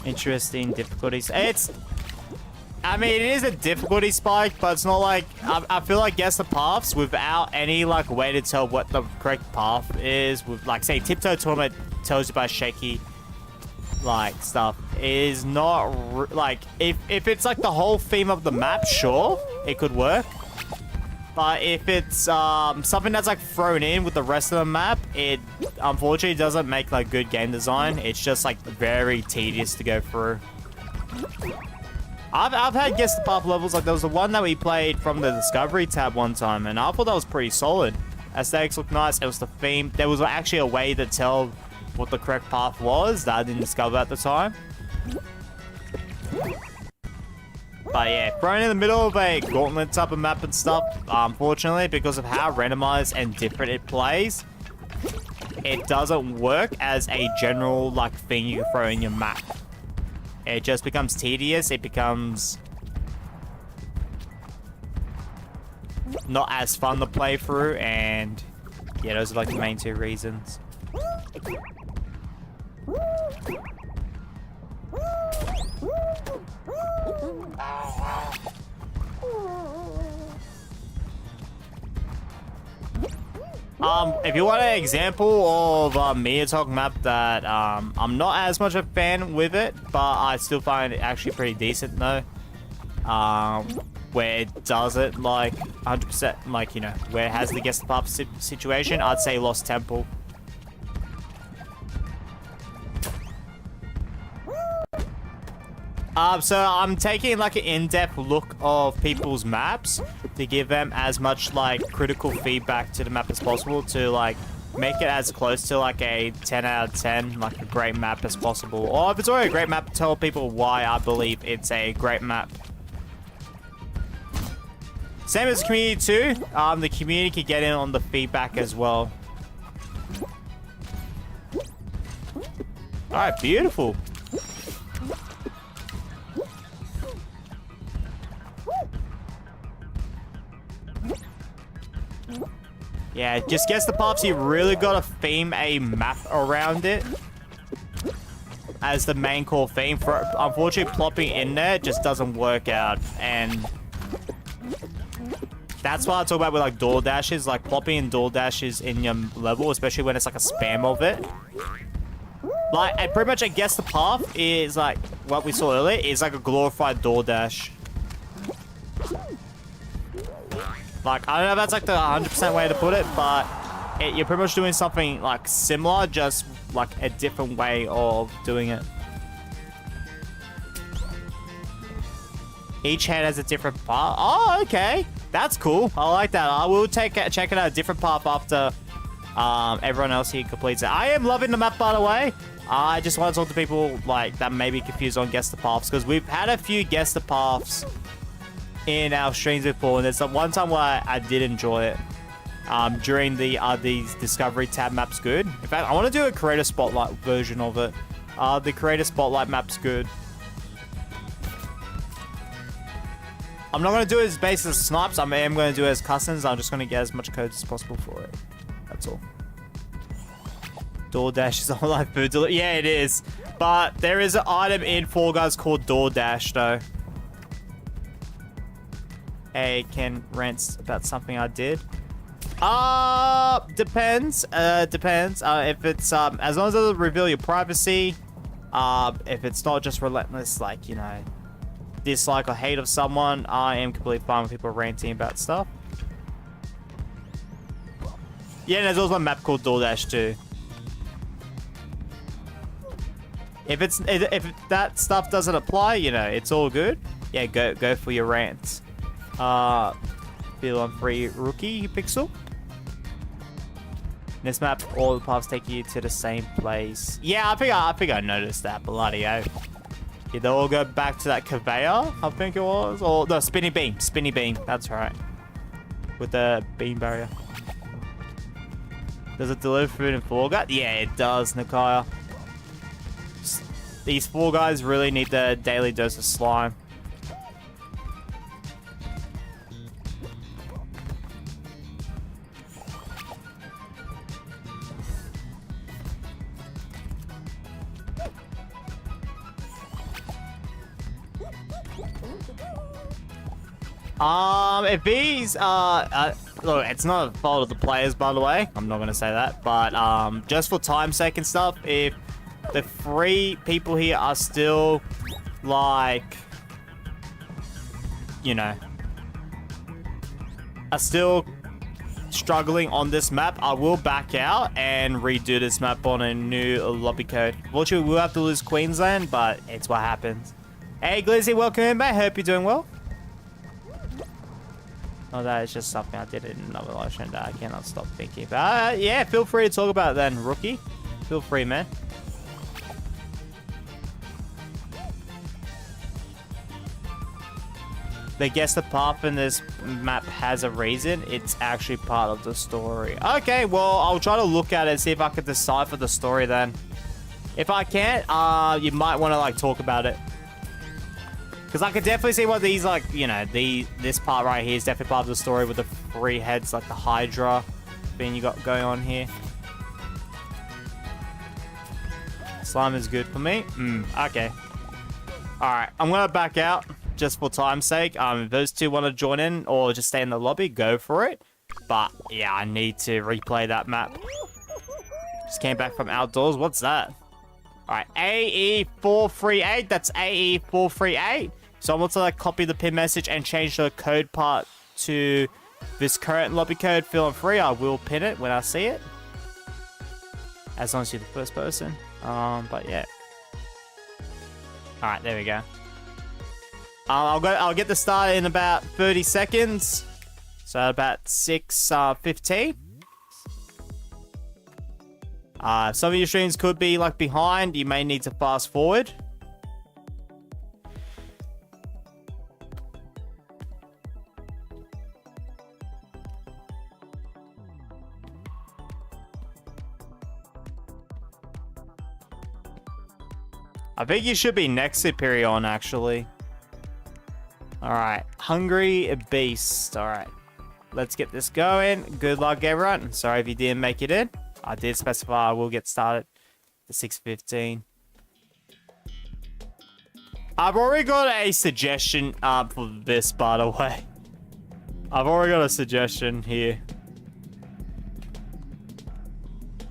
Interesting difficulties. I mean, it is a difficulty spike, but it's not like... I feel like guess the paths without any, like, way to tell what the correct path is. With, like, say, Tiptoe Tournament tells you about shaky, like, stuff. Is not... Like, if it's, like, the whole theme of the map, sure, it could work. But if it's something that's, like, thrown in with the rest of the map, it, unfortunately, doesn't make, like, good game design. It's just, like, very tedious to go through. I've had guess the path levels, like there was the one that we played from the Discovery tab one time, and I thought that was pretty solid. Aesthetics looked nice, it was the theme. There was actually a way to tell what the correct path was that I didn't discover at the time. But yeah, thrown in the middle of a gauntlet type of map and stuff, unfortunately, because of how randomized and different it plays, it doesn't work as a general like thing you can throw in your map. It just becomes tedious. It becomes not as fun to play through, and yeah, those are like the main two reasons. If you want an example of media talk map that I'm not as much a fan with it, but I still find it actually pretty decent though. Where it does it like 100%, like, you know, where it has the guess the path situation, I'd say Lost Temple. So I'm taking like an in-depth look of people's maps to give them as much like critical feedback to the map as possible to like make it as close to like a 10 out of 10, like a great map as possible. Or if it's already a great map, tell people why I believe it's a great map. Same as the community too. The community can get in on the feedback as well. All right, beautiful. Yeah, just guess the paths. You really gotta theme a map around it as the main core theme. For unfortunately, plopping in there just doesn't work out, and that's why I talk about with like door dashes, like plopping in door dashes in your level, especially when it's like a spam of it. Like, and pretty much I guess the path is like what we saw earlier is like a glorified door dash. Like, I don't know if that's like the 100% way to put it, but you're pretty much doing something like similar, just like a different way of doing it. Each head has a different path. Oh, okay. That's cool. I like that. I will check it out a different path after everyone else here completes it. I am loving the map, by the way. I just want to talk to people like that may be confused on guess the paths, because we've had a few guess the paths in our streams before, and there's one time where I did enjoy it during the these Discovery tab maps good. In fact, I want to do a Creator Spotlight version of it. The Creator Spotlight map's good. I'm not going to do it as based as snipes. I am going to do it as customs. I'm just going to get as much code as possible for it. That's all. DoorDash is online food delivery. Yeah, it is. But there is an item in Fall Guys called DoorDash, though. Hey, Ken rants about something I did. Depends. Depends. If it's as long as it doesn't reveal your privacy. If it's not just relentless, like, you know, dislike or hate of someone, I am completely fine with people ranting about stuff. Yeah, and there's also a map called DoorDash too. If that stuff doesn't apply, you know, it's all good. Yeah, go for your rants. Feel on free rookie pixel. In this map, all the paths take you to the same place. Yeah, I think I noticed that. Bloody hell. Yeah, they all go back to that conveyor, I think it was. Or no, spinny beam. Spinny beam. That's right. With the beam barrier. Does it deliver food in Fall Guys? Yeah, it does, Nakaya. These Fall Guys really need the daily dose of slime. If these look, it's not a fault of the players, by the way. I'm not gonna say that, but just for time's sake and stuff, if the 3 people here are still like, you know, are still struggling on this map, I will back out and redo this map on a new lobby code. Fortunately, we'll have to lose Queensland, but it's what happens. Hey, Glizzy, welcome in, mate. Hope you're doing well. Oh, that is just something I did in another live stream that I cannot stop thinking about. Yeah, feel free to talk about it then, rookie. Feel free, man. They guess the path in this map has a reason. It's actually part of the story. Okay, well, I'll try to look at it and see if I can decipher the story then. If I can't, you might want to, like, talk about it. Because I could definitely see what these, like, you know, this part right here is definitely part of the story with the 3 heads, like the Hydra thing you got going on here. Slime is good for me. Okay. Alright, I'm going to back out just for time's sake. If those 2 want to join in or just stay in the lobby, go for it. But, yeah, I need to replay that map. Just came back from outdoors. What's that? Alright, AE438. That's AE438. So I'm going to like copy the pin message and change the code part to this current lobby code. Feeling free. I will pin it when I see it. As long as you're the first person. But yeah. Alright, there we go. I'll get the start in about 30 seconds. So about 6:15. Some of your streams could be like behind. You may need to fast forward. I think you should be next to Perion, actually. Alright. Hungry Beast. Alright. Let's get this going. Good luck, everyone. Sorry if you didn't make it in. I did specify I will get started at 6:15. I've already got a suggestion for this, by the way. I've already got a suggestion here.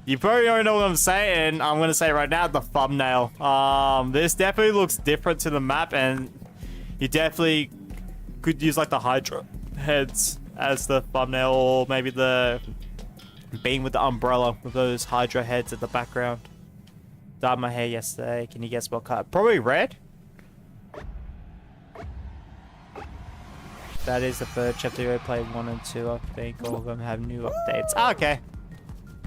You probably already know what I'm saying. I'm going to say it right now, the thumbnail. This definitely looks different to the map, and you definitely could use like the Hydra heads as the thumbnail, or maybe the beam with the umbrella with those Hydra heads at the background. Dyed my hair yesterday. Can you guess what color? Probably red. That is the third chapter. You play 1 and 2. I think all of them have new updates. Okay.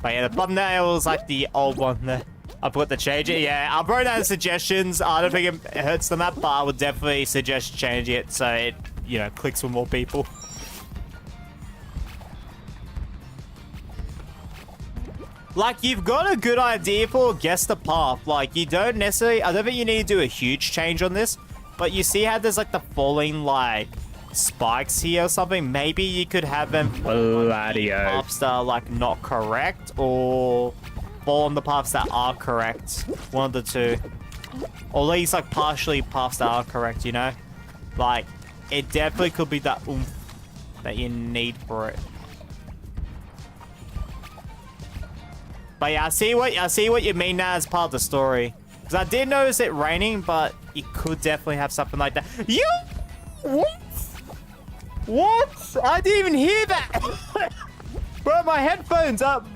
But yeah, the thumbnail is like the old one there. I put the change it. Yeah, I've wrote down suggestions. I don't think it hurts the map, but I would definitely suggest changing it so it, you know, clicks with more people. Like, you've got a good idea for guess the path. Like, you don't necessarily... I don't think you need to do a huge change on this. But you see how there's, like, the falling, like, spikes here or something? Maybe you could have them fall on the paths that are, like, not correct. Or fall on the paths that are correct. One of the two. Or at least, like, partially paths that are correct, you know? Like, it definitely could be that oomph that you need for it. But yeah, I see what you mean now as part of the story. Because I did notice it raining, but you could definitely have something like that. You? What? What? I didn't even hear that. Bro, my headphones up.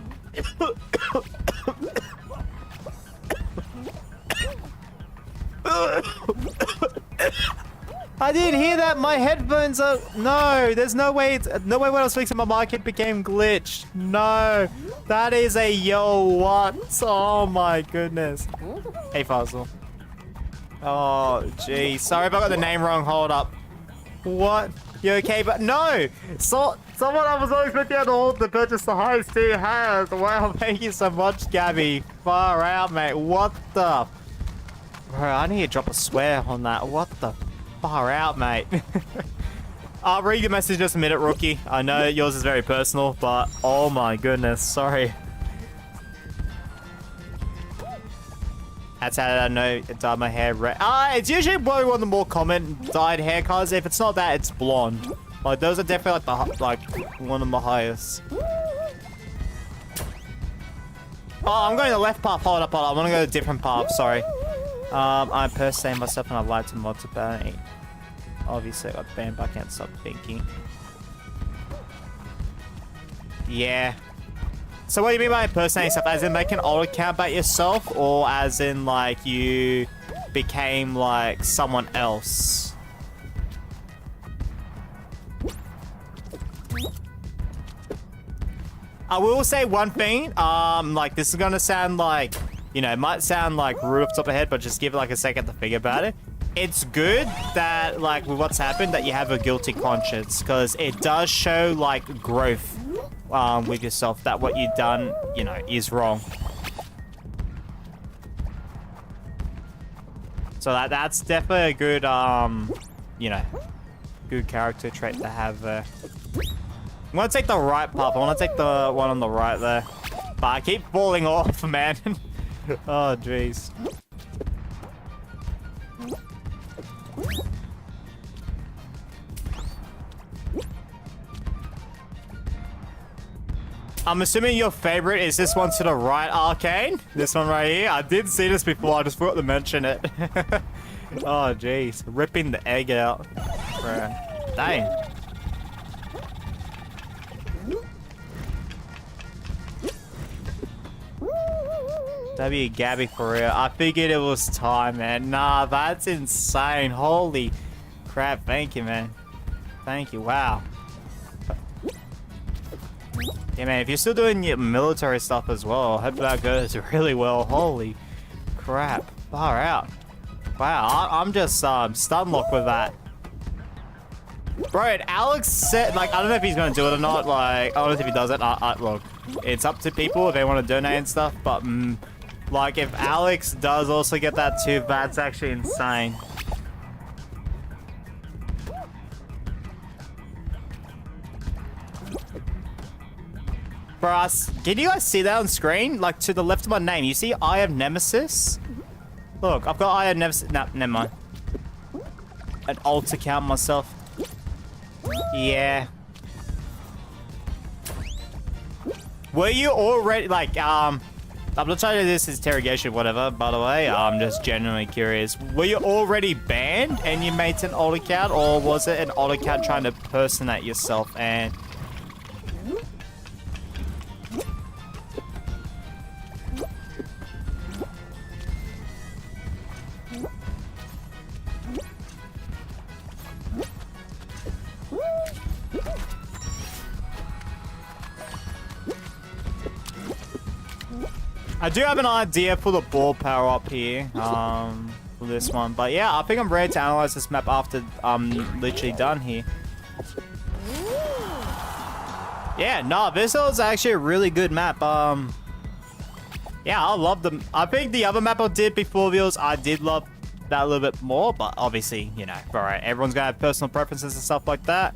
I didn't hear that. My headphones are... No, there's no way... No way when I was fixing my mic, it became glitched. No. That is a yo, what? Oh, my goodness. Hey, Fossil. Oh, geez. Sorry if I got the name wrong. Hold up. What? You okay? But no. So, someone I was not expecting at all to purchase the highest tier has. Wow, thank you so much, Gabby. Far out, mate. What the... Bro, I need to drop a swear on that. What the... Far out, mate. I'll read your message just a minute, Rookie. I know yours is very personal, but oh my goodness, sorry. That's how I know it dyed my hair red. It's usually probably one of the more common dyed hair colors. If it's not that, it's blonde. Like those are definitely like one of the highest. Oh, I'm going the left path. Hold up. I want to go a different path. Sorry. I'm personally myself and I'd like to mod about it. Obviously, I got banned, but I can't stop thinking. Yeah. So what do you mean by impersonating stuff? As in make an old account about yourself? Or as in, like, you became, like, someone else? I will say one thing. Like, this is gonna sound like... You know, it might sound like rude off the top of the head, but just give it like a second to think about it. It's good that, like, with what's happened, that you have a guilty conscience, because it does show, like, growth with yourself, that what you've done, you know, is wrong. So that's definitely a good, you know, good character trait to have there. I'm gonna take the right path. I want to take the one on the right there. But I keep falling off, man. Oh, jeez. I'm assuming your favorite is this one to the right, Arcane? This one right here? I did see this before, I just forgot to mention it. Oh, jeez. Ripping the egg out. Bruh. Dang. W Gabby for real. I figured it was time, man. Nah, that's insane. Holy crap. Thank you, man. Thank you. Wow. Yeah, man, if you're still doing your military stuff as well, hopefully that goes really well. Holy crap. Far out. Wow, I'm just stun locked with that. Bro, Alex said, like, I don't know if he's going to do it or not. Like, I don't know if he does it. Look, it's up to people if they want to donate and stuff, but... like, if Alex does also get that too, that's actually insane. Bro, can you guys see that on screen? Like, to the left of my name, you see Eye of Nemesis? Look, I've got Eye of Nemesis. Nah, never mind. An alt account myself. Yeah. Were you already, like, I'm not trying to do this interrogation, whatever, by the way. I'm just genuinely curious. Were you already banned and you made an alt account? Or was it an alt account trying to personate yourself and... I do have an idea for the ball power up here, for this one. But yeah, I think I'm ready to analyze this map after I'm literally done here. Yeah, no, this is actually a really good map. Yeah, I love them. I think the other map I did before this, I did love that a little bit more, but obviously, you know, alright, everyone's gonna have personal preferences and stuff like that.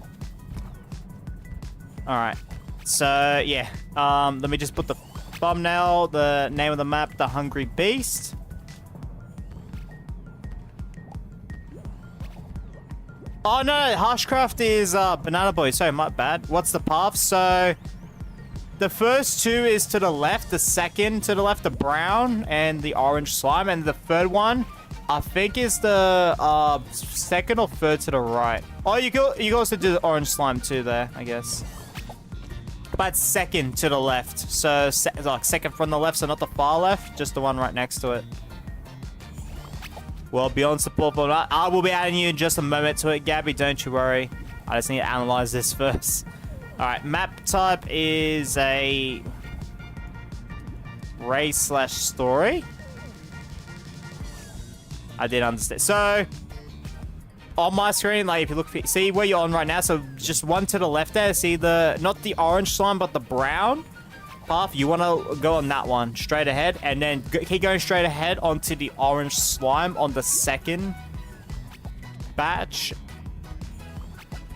Alright, so yeah, let me just put the thumbnail, the name of the map, The Hungry Beast. Oh no, Harshcraft is Banana Boy, sorry, my bad. What's the path? So, the first two is to the left, the second to the left, the brown and the orange slime, and the third one, I think is the second or third to the right. Oh, you can also do the orange slime too there, I guess. But second to the left. So, like second from the left, so not the far left, just the one right next to it. Well, beyond support for that, I will be adding you in just a moment to it, Gabby. Don't you worry. I just need to analyze this first. All right, map type is a race/story. I did understand. So on my screen, like if you look, see where you're on right now. So just one to the left there. See not the orange slime, but the brown path. You want to go on that one straight ahead, and then keep going straight ahead onto the orange slime on the second batch.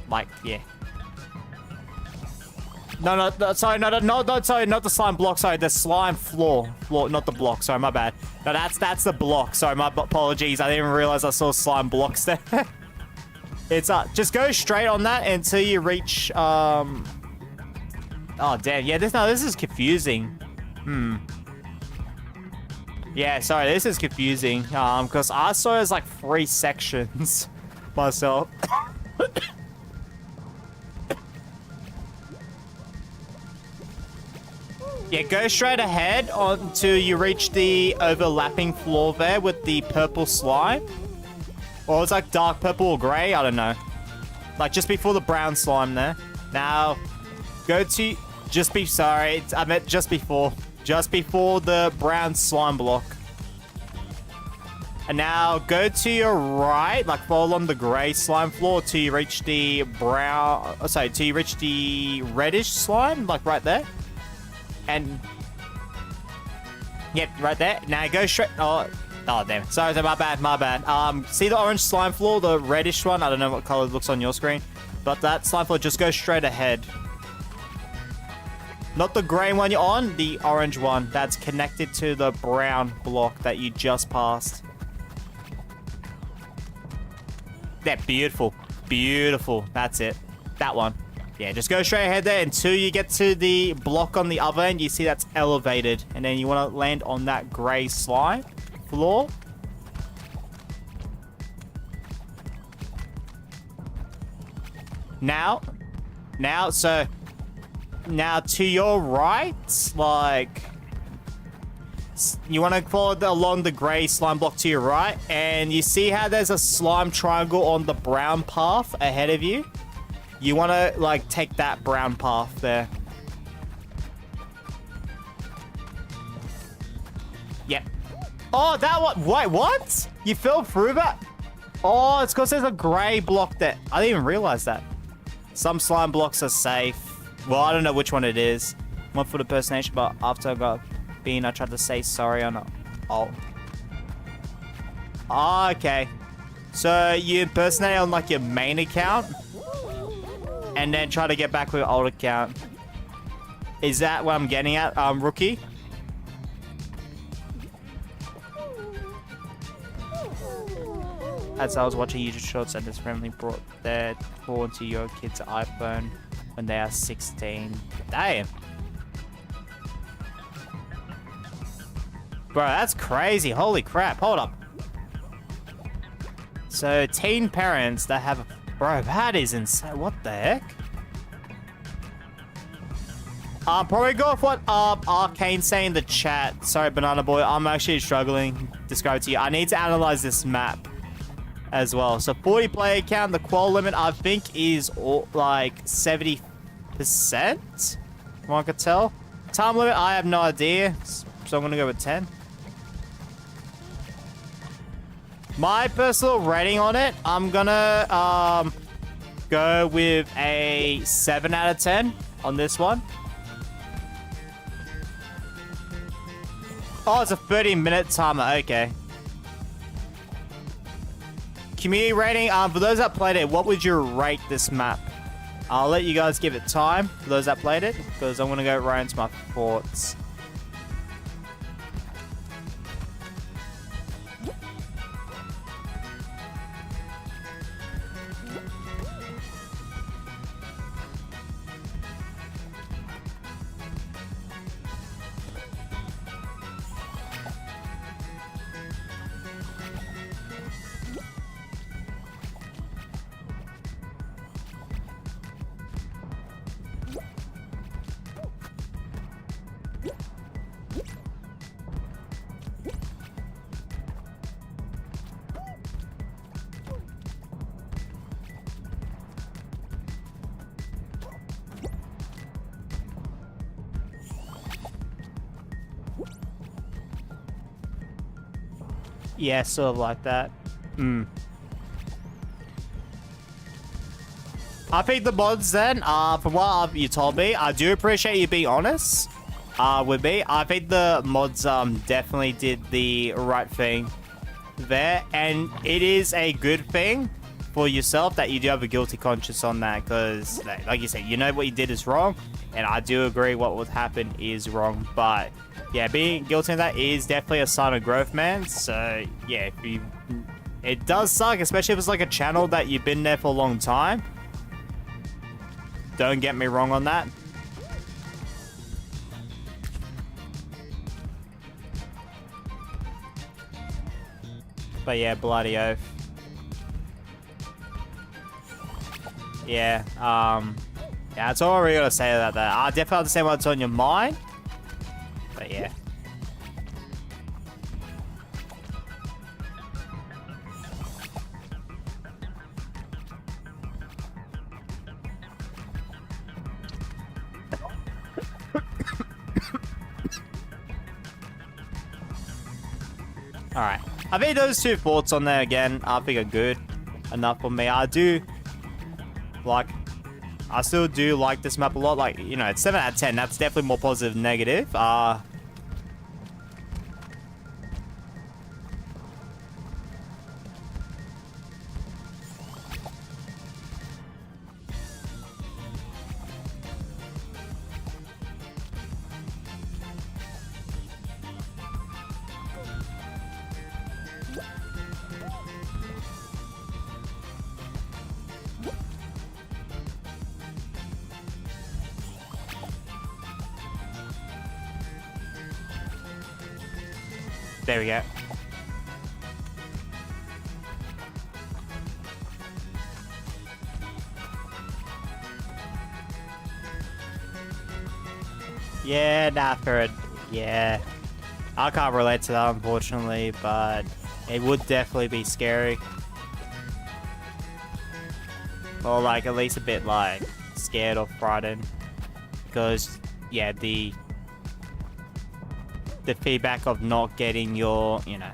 Like, yeah. Sorry, sorry, not the slime block. Sorry, the slime floor, not the block. Sorry, my bad. No, that's the block. Sorry, my apologies. I didn't even realize I saw slime blocks there. It's just go straight on that until you reach. Oh damn, yeah. This is confusing. Yeah, sorry, this is confusing. Because I saw there's like 3 sections myself. Yeah, go straight ahead until you reach the overlapping floor there with the purple slime. Or it's like dark purple or grey, I don't know. Like just before the brown slime there. Now, go to, I meant just before the brown slime block. And now go to your right, like follow on the grey slime floor till you reach the till you reach the reddish slime, like right there. And yep, right there. Now go straight. Oh damn. Sorry, my bad. See the orange slime floor, the reddish one. I don't know what color it looks on your screen, but that slime floor, just go straight ahead. Not the grey one you're on, the orange one that's connected to the brown block that you just passed. Yeah, beautiful, beautiful. That's it. That one. Yeah, just go straight ahead there until you get to the block on the other end. You see that's elevated. And then you want to land on that grey slime floor. Now to your right, like, you want to follow along the grey slime block to your right. And you see how there's a slime triangle on the brown path ahead of you? You want to, like, take that brown path there. Yep. Oh, that one. Wait, what? You fell through that? Oh, it's because there's a grey block there. I didn't even realize that. Some slime blocks are safe. Well, I don't know which one it is. One for the impersonation, but after I got bean, I tried to say sorry on alt. Oh, okay. So you impersonate on, like, your main account? And then try to get back with your old account. Is that what I'm getting at, rookie? As I was watching YouTube shorts and this family brought their phone to your kid's iPhone when they are 16. Damn. Bro, that's crazy. Holy crap. Hold up. So, teen parents that have... Bro, that is insane. What the heck? Probably go off what Arcane's saying in the chat. Sorry, Banana Boy. I'm actually struggling to describe to you. I need to analyze this map as well. So 40 player count. The qual limit, I think, is like 70%. From what I could tell. Time limit, I have no idea. So I'm going to go with 10. My personal rating on it, I'm gonna go with a 7 out of 10 on this one. Oh, it's a 30-minute timer. Okay. Community rating. For those that played it, what would you rate this map? I'll let you guys give it time for those that played it, because I'm gonna go right into my thoughts. Yeah, sort of like that. I think the mods then, from what you told me, I do appreciate you being honest with me. I think the mods definitely did the right thing there, and it is a good thing for yourself that you do have a guilty conscience on that, because like you said, you know what you did is wrong, and I do agree what would happen is wrong. But yeah, being guilty of that is definitely a sign of growth, man. So yeah, it does suck, especially if it's like a channel that you've been there for a long time. Don't get me wrong on that. But yeah, bloody oath. Yeah, yeah, that's all I really gotta say about that. I definitely understand what's on your mind. But yeah. Alright. I think those two thoughts on there again, I think are good enough for me. I still do like this map a lot. Like, you know, it's 7 out of 10. That's definitely more positive than negative. There we go. Yeah, nah, for it. Yeah. I can't relate to that, unfortunately, but it would definitely be scary. Or, like, at least a bit, like, scared or frightened. Because, yeah, the feedback of not getting your, you know.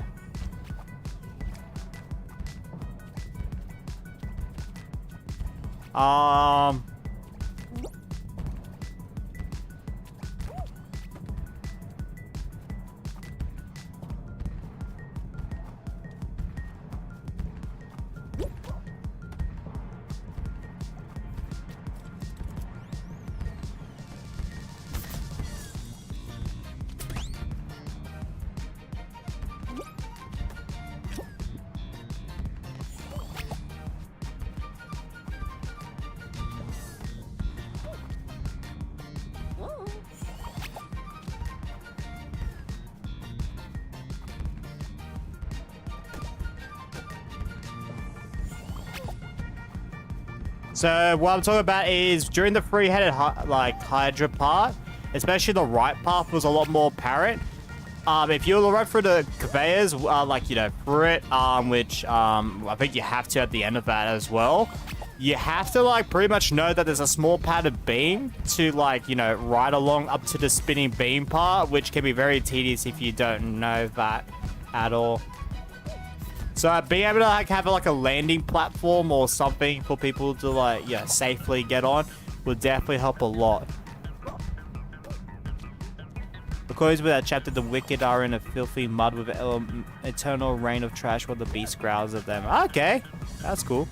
So what I'm talking about is during the three-headed Hydra part, especially the right path was a lot more apparent. If you run through the conveyors, like, you know, through it, which I think you have to at the end of that as well, you have to, like, pretty much know that there's a small padded beam to, like, you know, ride along up to the spinning beam part, which can be very tedious if you don't know that at all. So being able to, like, have like a landing platform or something for people to, like, yeah, safely get on would definitely help a lot. Because with that chapter, the wicked are in a filthy mud with an eternal rain of trash while the beast growls at them. Okay, that's cool.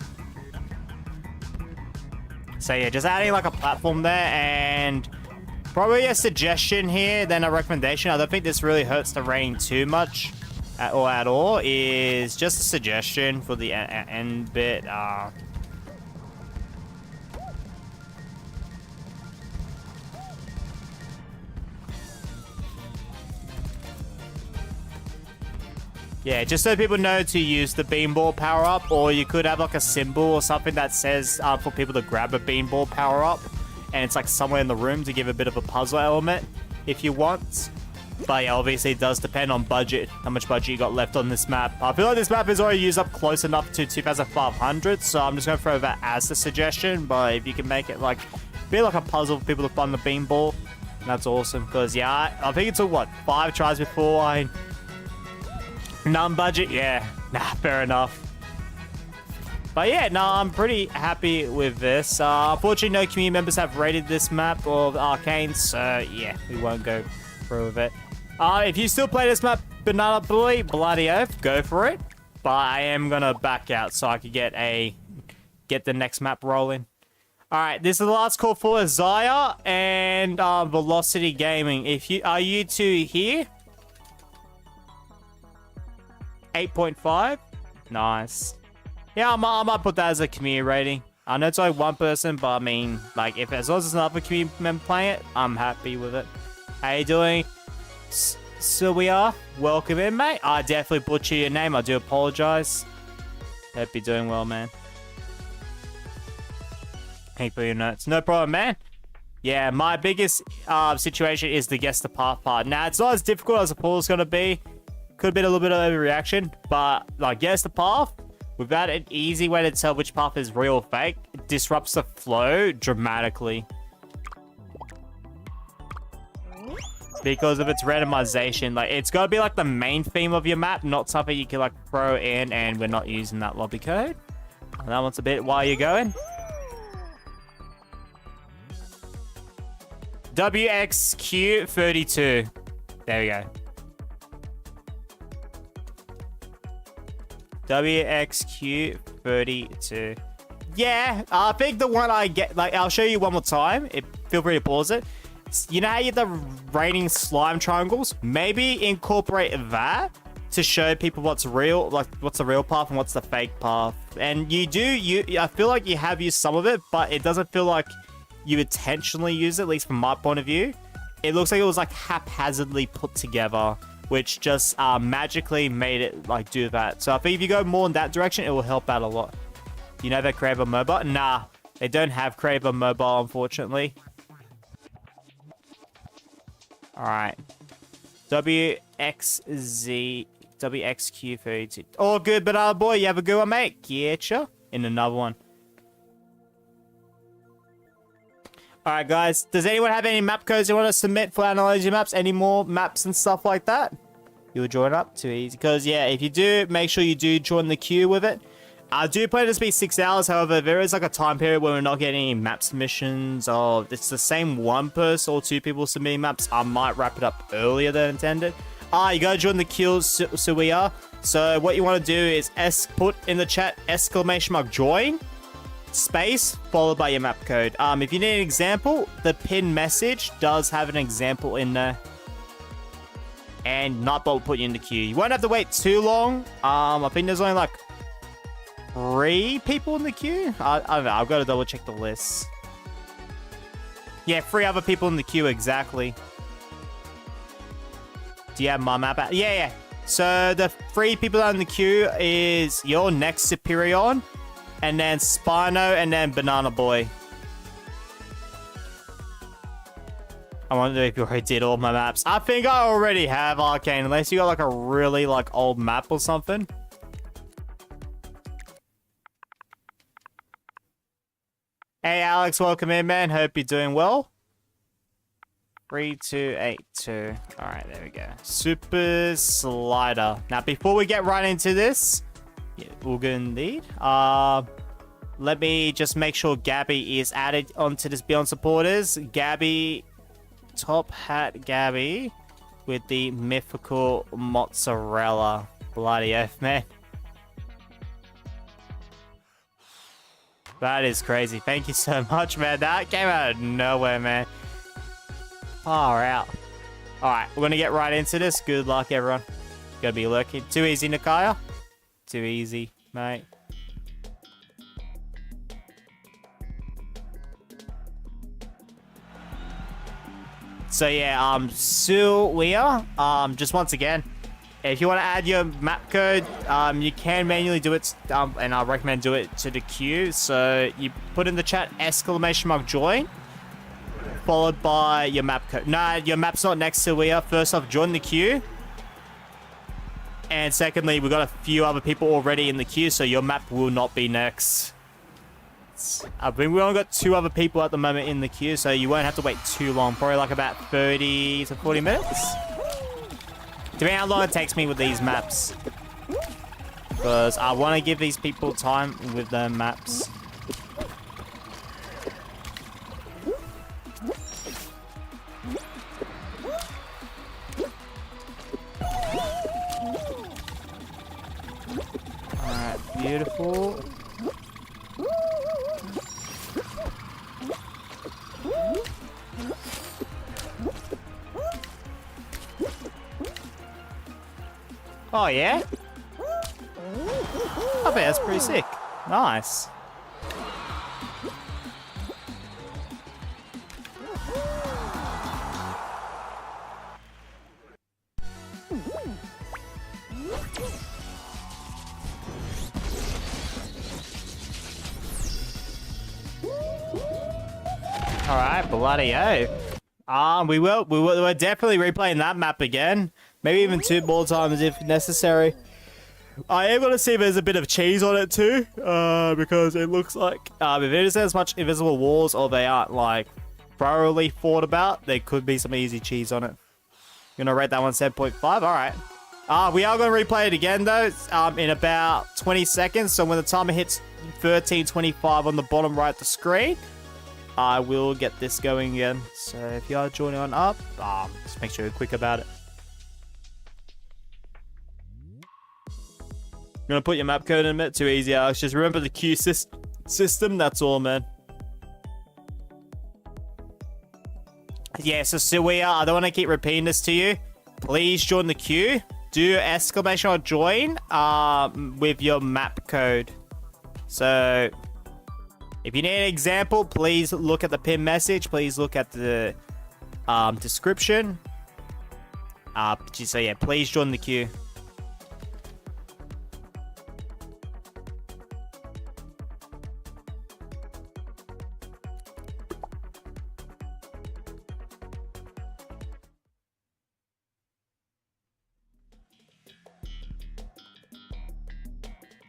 So yeah, just adding like a platform there, and probably a suggestion here, then a recommendation. I don't think this really hurts the rain too much. At all, is just a suggestion for the end bit. Yeah, just so people know to use the beanball power-up, or you could have like a symbol or something that says for people to grab a beanball power-up, and it's like somewhere in the room to give a bit of a puzzle element if you want. But yeah, obviously it does depend on budget, how much budget you got left on this map. I feel like this map is already used up close enough to 2,500, so I'm just going to throw that as a suggestion. But if you can make it like, be like a puzzle for people to find the beanball, that's awesome. Because yeah, I think it took, what, 5 tries before I Non-budget? Yeah. Nah, fair enough. But yeah, no, I'm pretty happy with this. Unfortunately, no community members have rated this map of Arcane, so yeah, we won't go through with it. If you still play this map, Banana Boy, bloody oath, go for it. But I am gonna back out so I could get the next map rolling. All right, this is the last call for Zaya and Velocity Gaming. Are you two here? 8.5. Nice. Yeah, I might put that as a community rating. I know it's only one person, but I mean, like, if as long as there's another community member playing it, I'm happy with it. How you doing? So we are. Welcome in, mate. I definitely butchered your name. I do apologize. Hope you're doing well, man. Thank you for your notes. No problem, man. Yeah, my biggest situation is the guess the path part. Now, it's not as difficult as I thought it was going to be. Could have been a little bit of overreaction, but like guess the path without an easy way to tell which path is real or fake, it disrupts the flow dramatically. Because of its randomization. Like, it's got to be like the main theme of your map, not something you can like throw in, and we're not using that lobby code. And that one's a bit while you're going. WXQ32. There we go. WXQ32. Yeah, I think the one I get, like, I'll show you one more time. Feel free to pause it. You know how you have the raining slime triangles? Maybe incorporate that to show people what's real, like what's the real path and what's the fake path. And I feel like you have used some of it, but it doesn't feel like you intentionally use it, at least from my point of view. It looks like it was like haphazardly put together, which just magically made it like do that. So I think if you go more in that direction, it will help out a lot. You know that Creative Mobile? Nah, they don't have Creative Mobile, unfortunately. All right. WXQ32. All good, Banana Boy. You have a good one, mate. Getcha. In another one. All right, guys. Does anyone have any map codes they want to submit for analyzing maps? Any more maps and stuff like that? You'll join up. Too easy. Because, yeah, if you do, make sure you do join the queue with it. I do plan this to be 6 hours. However, there is like a time period where we're not getting any map submissions. Or it's the same one person or two people submitting maps. I might wrap it up earlier than intended. You gotta join the queue, so we are. So what you want to do is put in the chat !join space followed by your map code. If you need an example, the pinned message does have an example in there. And Nightbot will put you in the queue. You won't have to wait too long. I think there's only like 3 people in the queue. I don't know. I've got to double check the list. Yeah, 3 other people in the queue exactly. Do you have my map out? Yeah. So the 3 people that are in the queue is your next Superion, and then Spino, and then Banana Boy. I wonder if you already did all my maps. I think I already have Arcane, unless you got like a really like old map or something. Hey Alex, welcome in, man. Hope you're doing well. 3282. All right, there we go. Super Slider. Now, before we get right into this, yeah, all good indeed. Let me just make sure Gabby is added onto this Beyond supporters. Gabby, Top Hat Gabby, with the mythical mozzarella. Bloody oath, man. That is crazy. Thank you so much, man. That came out of nowhere, man. Far out. Alright, we're gonna get right into this. Good luck, everyone. Gonna be lurking. Too easy, Nakaya. Too easy, mate. So yeah, so we are. Just once again, if you want to add your map code, you can manually do it, and I recommend do it to the queue. So you put in the chat !join, followed by your map code. Nah, your map's not next to we are. First off, join the queue. And secondly, we've got a few other people already in the queue, so your map will not be next. I mean, we only got 2 other people at the moment in the queue, so you won't have to wait too long. Probably like about 30 to 40 minutes. Depending how long it takes me with these maps. Because I want to give these people time with their maps. Alright, beautiful. Oh, yeah? I bet that's pretty sick. Nice. Alright, bloody O. We're definitely replaying that map again. Maybe even 2 more times if necessary. I am going to see if there's a bit of cheese on it too. Because it looks like if it isn't as much invisible walls or they aren't like thoroughly thought about, there could be some easy cheese on it. You're going to rate that one 7.5? Alright. We are going to replay it again though, in about 20 seconds. So when the timer hits 13:25 on the bottom right of the screen, I will get this going again. So if you are joining on up, just make sure you're quick about it. I'm going to put your map code in a minute. Too easy, Alex. Just remember the queue system. That's all, man. Yeah, so Suia, I don't want to keep repeating this to you. Please join the queue. Do exclamation or join with your map code. So if you need an example, please look at the pinned message. Please look at the description. So yeah, please join the queue.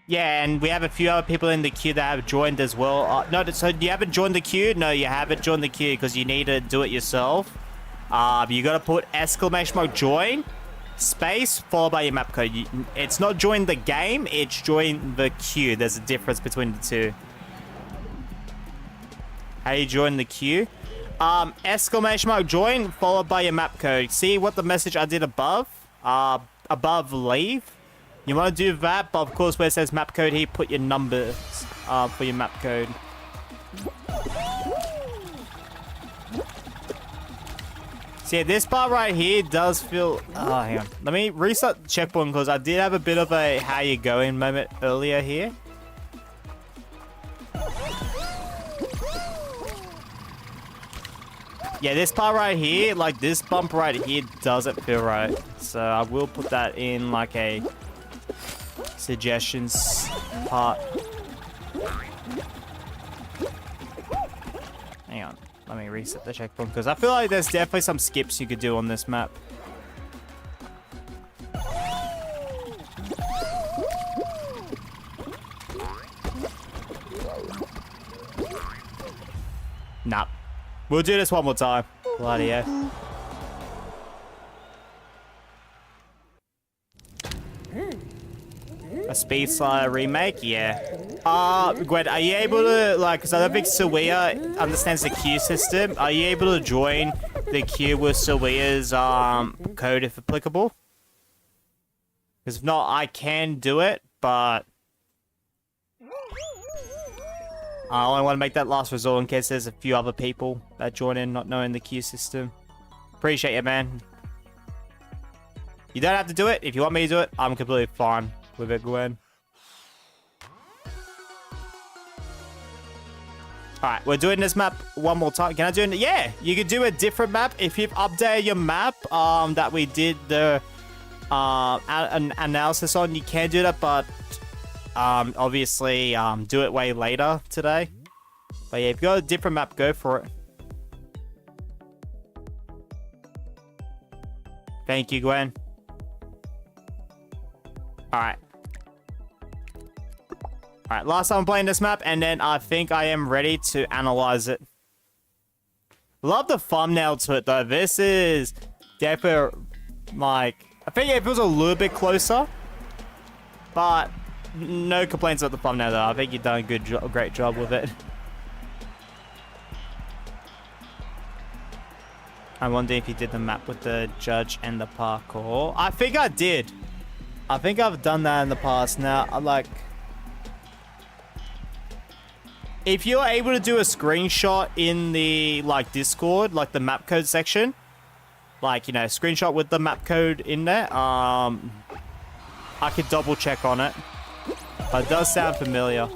Yeah, and we have a few other people in the queue that have joined as well. No, so you haven't joined the queue? No, you haven't joined the queue because you need to do it yourself. You got to put exclamation mark join, space, followed by your map code. It's not join the game, it's join the queue. There's a difference between the two. How do you join the queue? Exclamation mark join, followed by your map code. See what the message I did above? Above leave. You want to do that, but of course where it says map code here, put your numbers for your map code. See, this part right here does feel... Oh, hang on. Let me restart the checkpoint because I did have a bit of a how you going moment earlier here. Yeah, this part right here, like this bump right here doesn't feel right. So I will put that in like a... suggestions part. Hang on, let me reset the checkpoint because I feel like there's definitely some skips you could do on this map. Nah, we'll do this one more time. Bloody hell. A Speed Slider remake? Yeah. Gwen, are you able to, like, because I don't think Suia understands the queue system. Are you able to join the queue with Suia's code if applicable? Because if not, I can do it, but I only want to make that last resort in case there's a few other people that join in not knowing the queue system. Appreciate you, man. You don't have to do it. If you want me to do it, I'm completely fine with it, Gwen. Alright, we're doing this map one more time. Can I do it? Yeah, you could do a different map. If you've updated your map that we did the an analysis on, you can do that, but obviously do it way later today. But yeah, if you got a different map, go for it. Thank you, Gwen. Alright. Alright, last time I'm playing this map, and then I think I am ready to analyze it. Love the thumbnail to it, though. This is definitely, like, I think if it was a little bit closer, but no complaints about the thumbnail though. I think you've done a great job with it. I wonder if you did the map with the judge and the parkour. I think I did. I think I've done that in the past. Now, if you're able to do a screenshot in the, Discord, the map code section, screenshot with the map code in there, I could double check on it. But it does sound familiar.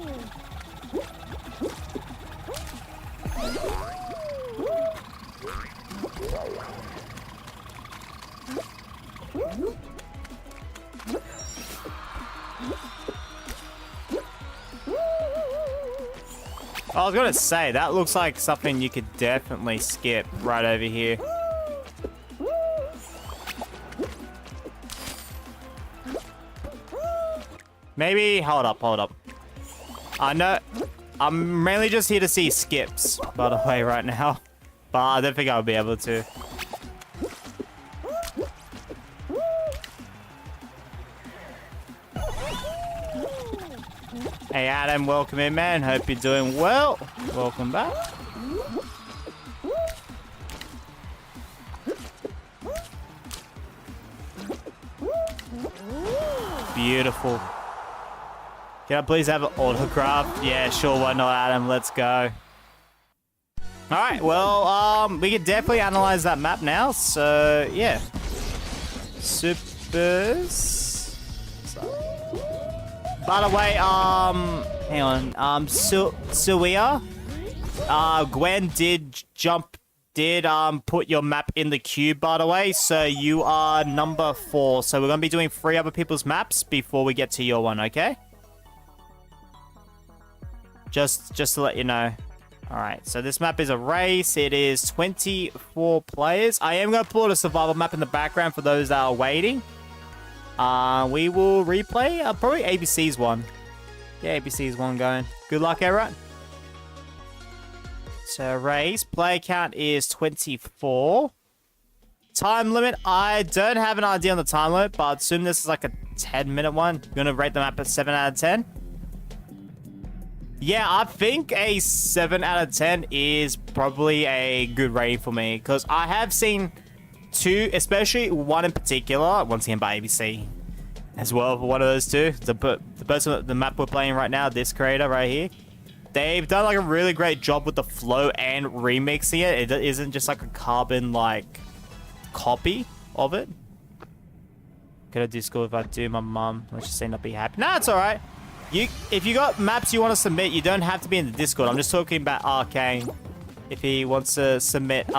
I was gonna say, that looks like something you could definitely skip right over here. Maybe, hold up. I know, I'm mainly just here to see skips, by the way, right now. But I don't think I'll be able to. Hey Adam, welcome in, man. Hope you're doing well. Welcome back. Beautiful. Can I please have an autograph? Yeah, sure, why not, Adam? Let's go. Alright, well, we can definitely analyze that map now, so yeah. Supers. By the way, hang on, Suia, Gwen did put your map in the queue, by the way, so you are number 4. So we're gonna be doing 3 other people's maps before we get to your one, okay? Just to let you know. Alright, so this map is a race. It is 24 players. I am gonna pull a survival map in the background for those that are waiting. We will replay probably ABC's one. Yeah, ABC's one going. Good luck, everyone. So race, player count is 24. Time limit, I don't have an idea on the time limit, but I assume this is like a 10-minute one. I'm gonna rate the map at 7 out of 10. Yeah, I think a 7 out of 10 is probably a good rating for me, because I have seen 2, especially one in particular, once again by ABC as well, for one of those 2. The map we're playing right now, this creator right here, they've done like a really great job with the flow and remixing it. It isn't just like a carbon copy of it. Could I Discord if I do? My mum, let's just say not be happy. Nah, it's alright. If you got maps you want to submit, you don't have to be in the Discord. I'm just talking about Arcane. If he wants to submit,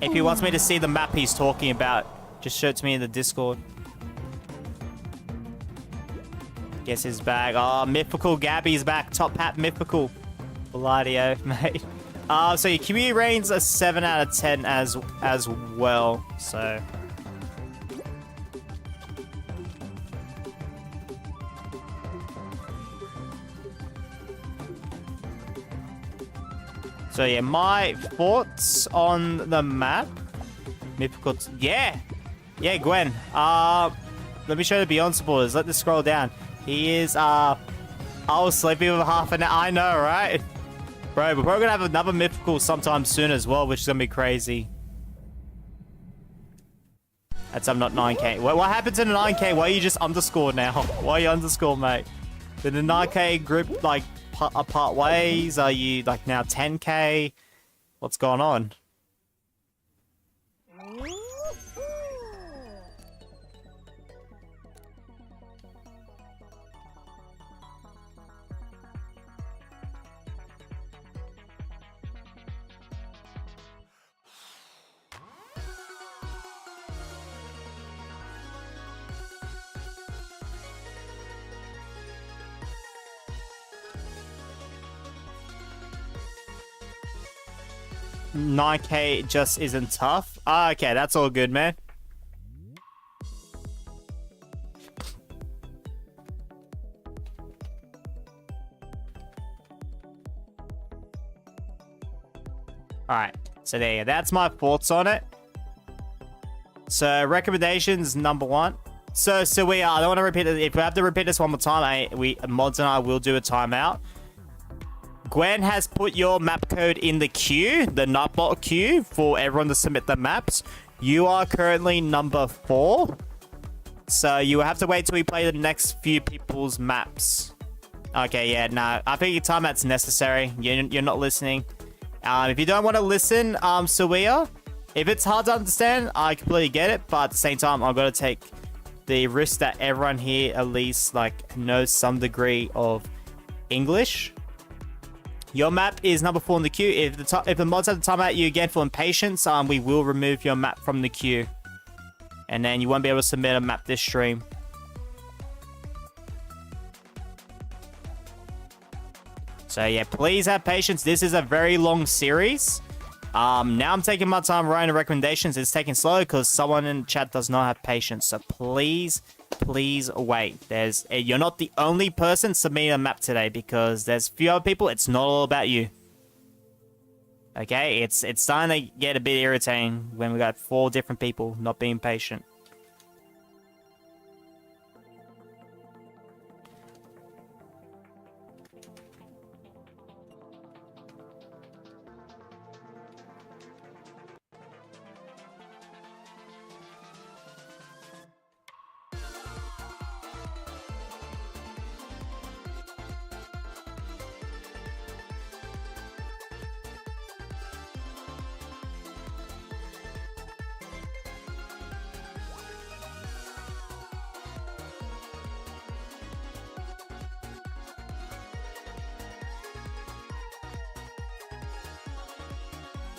if he wants me to see the map he's talking about, just show it to me in the Discord. Guess he's back. Oh, Mythical Gabby's back. Top hat Mythical. Bladio, mate. So your community rating's a 7 out of 10 as well. So yeah, my thoughts on the map. Mythical. Yeah, Gwen. Let me show the Beyond supporters. Let this scroll down. He is, I was sleeping with half an hour. I know, right? Bro, we're probably gonna have another Mythical sometime soon as well, which is gonna be crazy. That's I'm not 9K. What happened to the 9K? Why are you just underscored now? Why are you underscored, mate? Did the 9K group, part ways? Are you, now 10K? What's going on? $9K just isn't tough. Okay, that's all good, man. Alright, so there you go. That's my thoughts on it. So recommendations number 1. So we are. I don't want to repeat it. If we have to repeat this one more time, mods and I will do a timeout. Gwen has put your map code in the queue, the Nightbot queue, for everyone to submit the maps. You are currently number 4. So you have to wait till we play the next few people's maps. Okay, yeah, no. I think your timeout's necessary. You're not listening. If you don't want to listen, Sawia, if it's hard to understand, I completely get it. But at the same time, I've got to take the risk that everyone here at least like knows some degree of English. Your map is number 4 in the queue. If the mods have the timeout you again for impatience, we will remove your map from the queue. And then you won't be able to submit a map this stream. So yeah, please have patience. This is a very long series. Now I'm taking my time writing the recommendations. It's taking slow because someone in chat does not have patience. So please wait. You're not the only person submitting a map today because there's a few other people. It's not all about you. Okay, it's starting to get a bit irritating when we got 4 different people not being patient.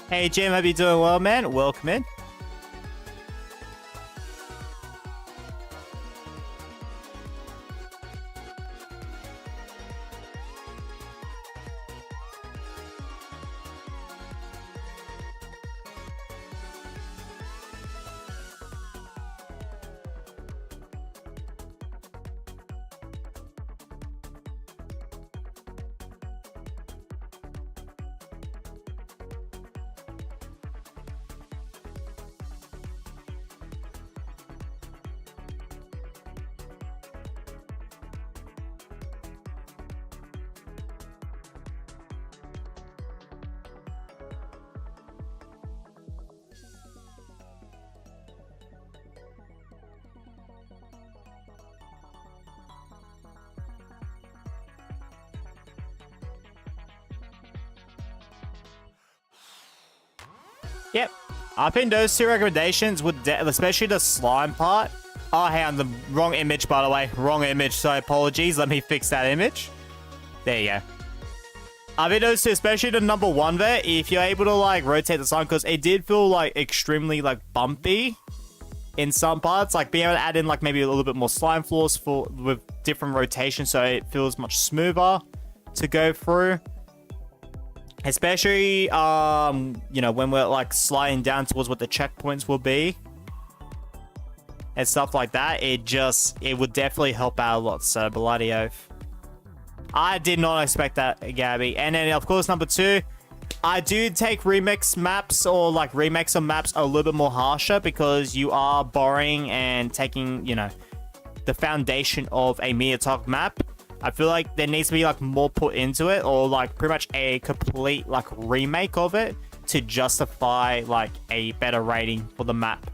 Hey Jim, hope you're doing well, man. Welcome in. Yep. I think those 2 recommendations would, especially the slime part. Oh, hey, on the wrong image, by the way. Wrong image, so apologies. Let me fix that image. There you go. I think those 2, especially the number 1 there, if you're able to, like, rotate the slime, because it did feel, like, extremely, like, bumpy in some parts. Like, being able to add in, like, maybe a little bit more slime floors with different rotations, so it feels much smoother to go through. Especially, you know, when we're, like, sliding down towards what the checkpoints will be. And stuff like that. It would definitely help out a lot. So, bloody oath. I did not expect that, Gabby. And then, of course, number 2. I do take remix maps or, like, remakes of maps a little bit more harsher. Because you are borrowing and taking, you know, the foundation of a Meatalk map. I feel like there needs to be, like, more put into it, or, like, pretty much a complete, like, remake of it to justify, like, a better rating for the map.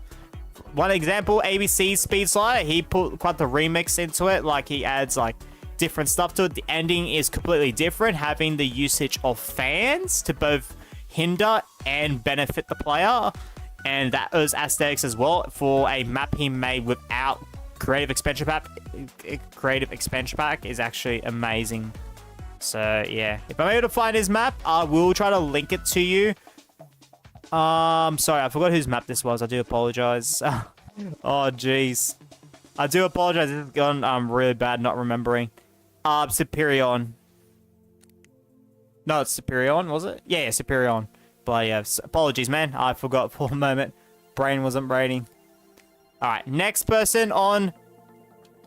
One example, ABC Speed Slider, he put quite the remix into it. Like, he adds, like, different stuff to it. The ending is completely different, having the usage of fans to both hinder and benefit the player. And that was aesthetics as well for a map he made without Creative Expansion Pack is actually amazing. So yeah, if I'm able to find his map, I will try to link it to you. Sorry, I forgot whose map this was. I do apologize. Oh jeez, I do apologize. This has gone really bad not remembering. Superion. No, it's Superion, was it? Yeah, Superion. But yeah, apologies, man. I forgot for a moment. Brain wasn't braining. Alright, next person on...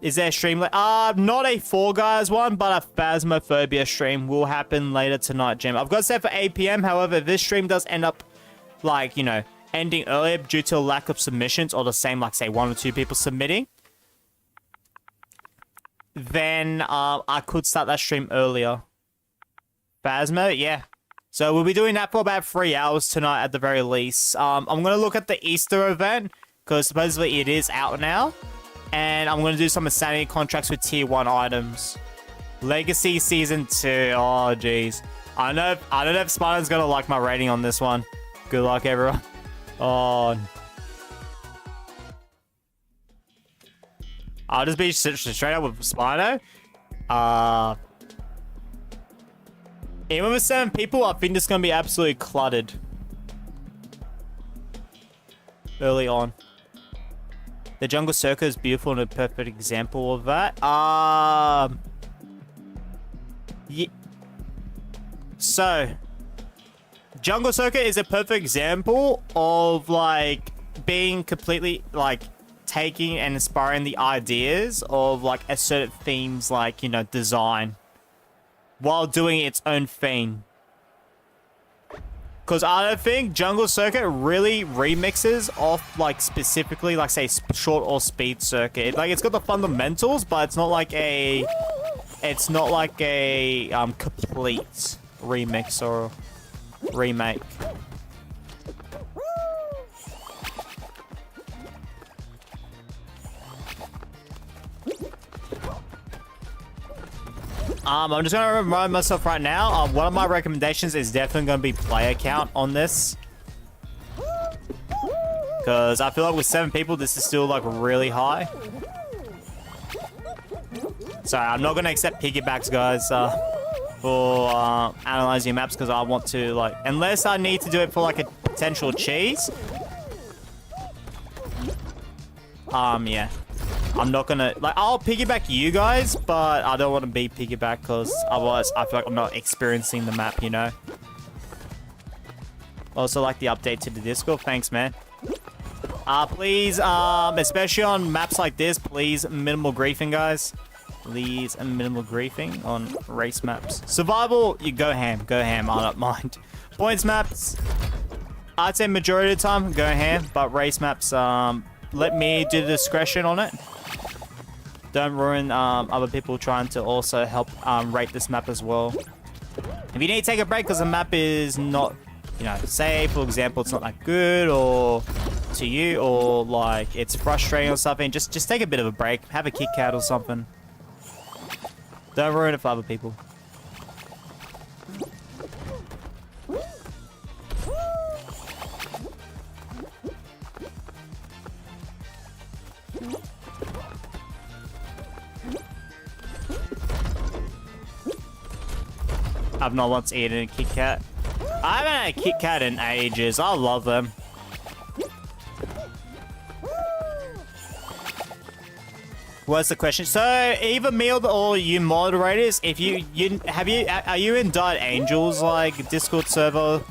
Is there a stream? Not a Fall Guys one, but a Phasmophobia stream will happen later tonight, Jim. I've got it set for 8 PM. However, if this stream does end up, like, you know, ending earlier due to a lack of submissions or the same, like, say, 1 or 2 people submitting, then I could start that stream earlier. Phasmo, yeah. So we'll be doing that for about 3 hours tonight at the very least. I'm going to look at the Easter event, because supposedly it is out now. And I'm going to do some insanity contracts with tier 1 items. Legacy Season 2. Oh, jeez. I don't know if Spider's going to like my rating on this one. Good luck, everyone. Oh. I'll just be straight up with Spino. Even with 7 people, I think it's going to be absolutely cluttered. Early on. The Jungle Circle is beautiful and a perfect example of that. Yeah. So, Jungle Circuit is a perfect example of, like, being completely, like, taking and inspiring the ideas of, like, a certain theme's, like, you know, design while doing its own thing. Because I don't think Jungle Circuit really remixes off, like, specifically, like, say, short or speed circuit. Like, it's got the fundamentals, but it's not like a... It's not like a complete remix or remake. I'm just going to remind myself right now, one of my recommendations is definitely going to be player count on this. Because I feel like with 7 people, this is still, like, really high. Sorry, I'm not going to accept piggybacks, guys, for analyzing maps, because I want to, like... Unless I need to do it for, like, a potential cheese. Yeah. I'm not gonna... Like, I'll piggyback you guys, but I don't want to be piggyback, because otherwise I feel like I'm not experiencing the map, you know? Also, like the update to the Discord. Thanks, man. Please, especially on maps like this, please, minimal griefing, guys. Please, minimal griefing on race maps. Survival, you go ham. Go ham, I don't mind. Points maps, I'd say majority of the time, go ham. But race maps, let me do the discretion on it. Don't ruin other people trying to also help rate this map as well. If you need to take a break because the map is not, you know, say, for example, it's not that good or to you, or like it's frustrating or something, just take a bit of a break. Have a Kit Kat or something. Don't ruin it for other people. I've not once eaten a Kit Kat. I haven't had a Kit Kat in ages. I love them. What's the question? So either me or you moderators, if are you in Died Angels like Discord server?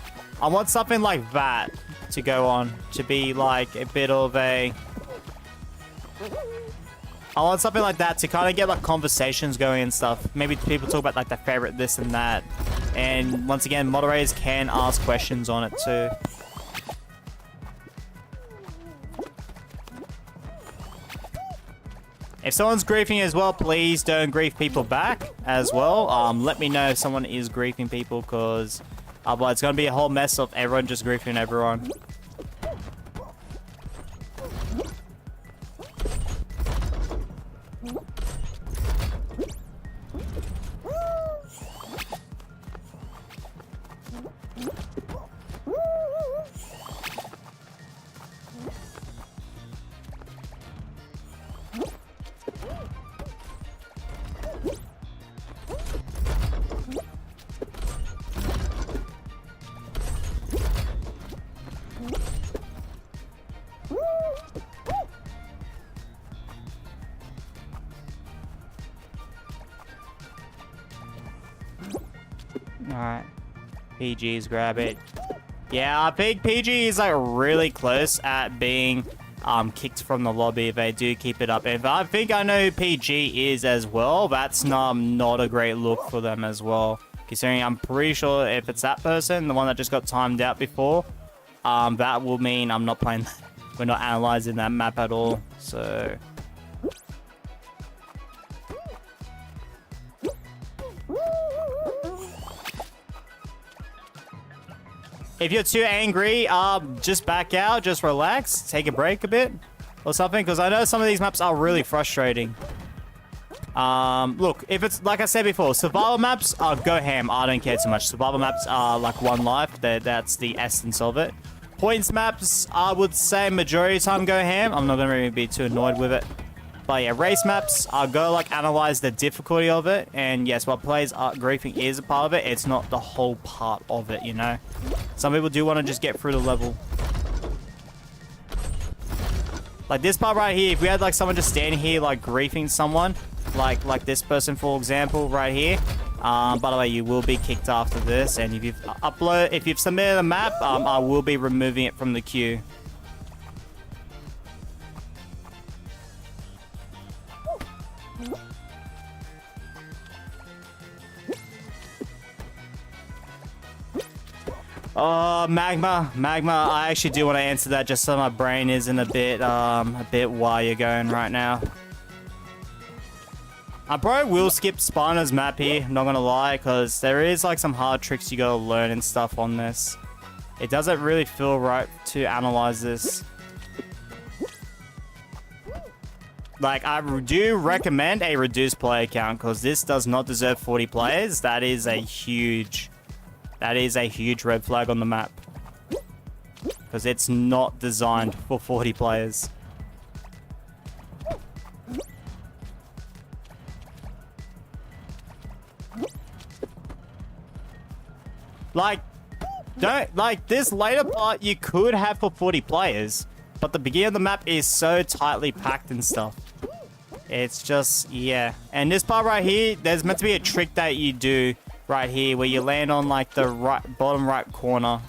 I want something like that to go on, to be like a bit of a... I want something like that to kind of get like conversations going and stuff. Maybe people talk about like their favorite this and that. And once again, moderators can ask questions on it too. If someone's griefing as well, please don't grief people back as well. Let me know if someone is griefing people, because otherwise it's going to be a whole mess of everyone just griefing everyone. Alright. PG's grab it. Yeah, I think PG is like really close at being kicked from the lobby if they do keep it up. If I think I know who PG is as well, that's not a great look for them as well. Considering I'm pretty sure if it's that person, the one that just got timed out before, that will mean I'm not playing. We're not analyzing that map at all. So. If you're too angry, just back out, just relax, take a break a bit or something, because I know some of these maps are really frustrating. Look, if it's, like I said before, survival maps, go ham. I don't care too much. Survival maps are like one life. That's the essence of it. Points maps, I would say majority of the time go ham. I'm not going to really be too annoyed with it. But yeah, race maps, go like analyze the difficulty of it. And yes, while players are griefing is a part of it, it's not the whole part of it, you know? Some people do want to just get through the level. Like this part right here, if we had like someone just standing here like griefing someone, like this person for example right here. By the way, you will be kicked after this, and if you've submitted a map, I will be removing it from the queue. Magma. I actually do want to answer that just so my brain isn't a bit while you're going right now. I probably will skip Spawner's map here, I'm not gonna lie, because there is like some hard tricks you gotta learn and stuff on this. It doesn't really feel right to analyze this. Like, I do recommend a reduced player count, because this does not deserve 40 players. That is a huge red flag on the map. Because it's not designed for 40 players. Like, this later part you could have for 40 players, but the beginning of the map is so tightly packed and stuff. It's just, yeah. And this part right here, there's meant to be a trick that you do right here where you land on like the bottom right corner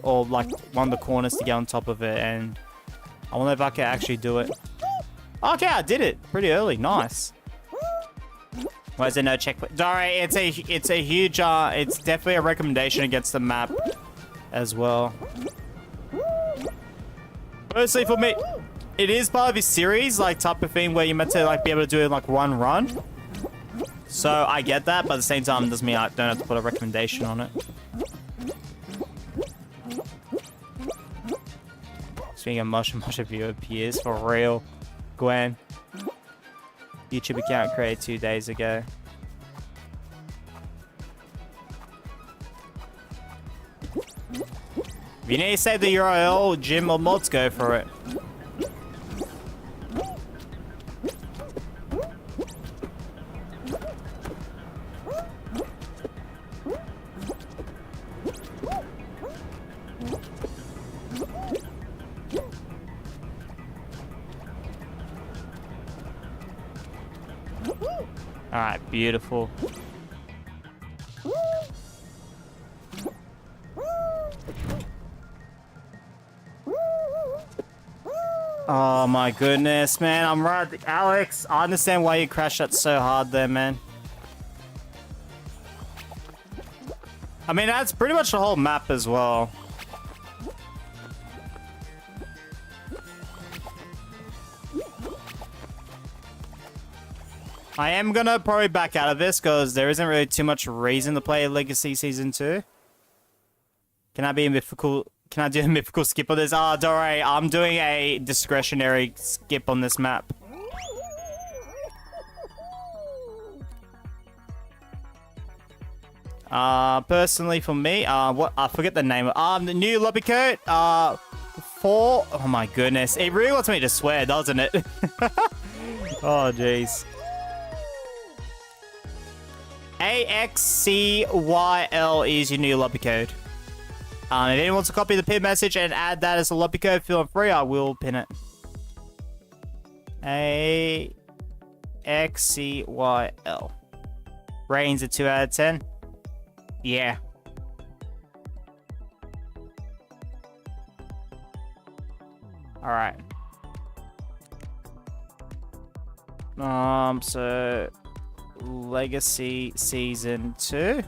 or like one of the corners to get on top of it, and I wonder if I can actually do it. Okay, I did it pretty early. Nice. Why is there no checkpoint? Sorry, it's a huge, it's definitely a recommendation against the map as well. Personally for me, it is part of this series, like type of thing where you're meant to like be able to do it in like one run. So I get that, but at the same time, it doesn't mean I don't have to put a recommendation on it. Speaking of motion viewer peers, for real. Gwen. YouTube account created 2 days ago. If you need to save the URL, Jim or mods, go for it. Alright, beautiful. Oh my goodness, man. I'm right. Alex, I understand why you crashed that so hard there, man. I mean, that's pretty much the whole map as well. I am gonna probably back out of this because there isn't really too much reason to play Legacy Season 2. Can I be a mythical? Can I do a mythical skip on this? Ah, don't worry. I'm doing a discretionary skip on this map. Personally for me, what I forget the name of the new lobby code. Oh my goodness. It really wants me to swear, doesn't it? Oh jeez. AXCYL is your new lobby code. If anyone wants to copy the pin message and add that as a lobby code, feel free. I will pin it. AXCYL. Ratings a 2 out of 10. Yeah. Alright. So Legacy Season 2.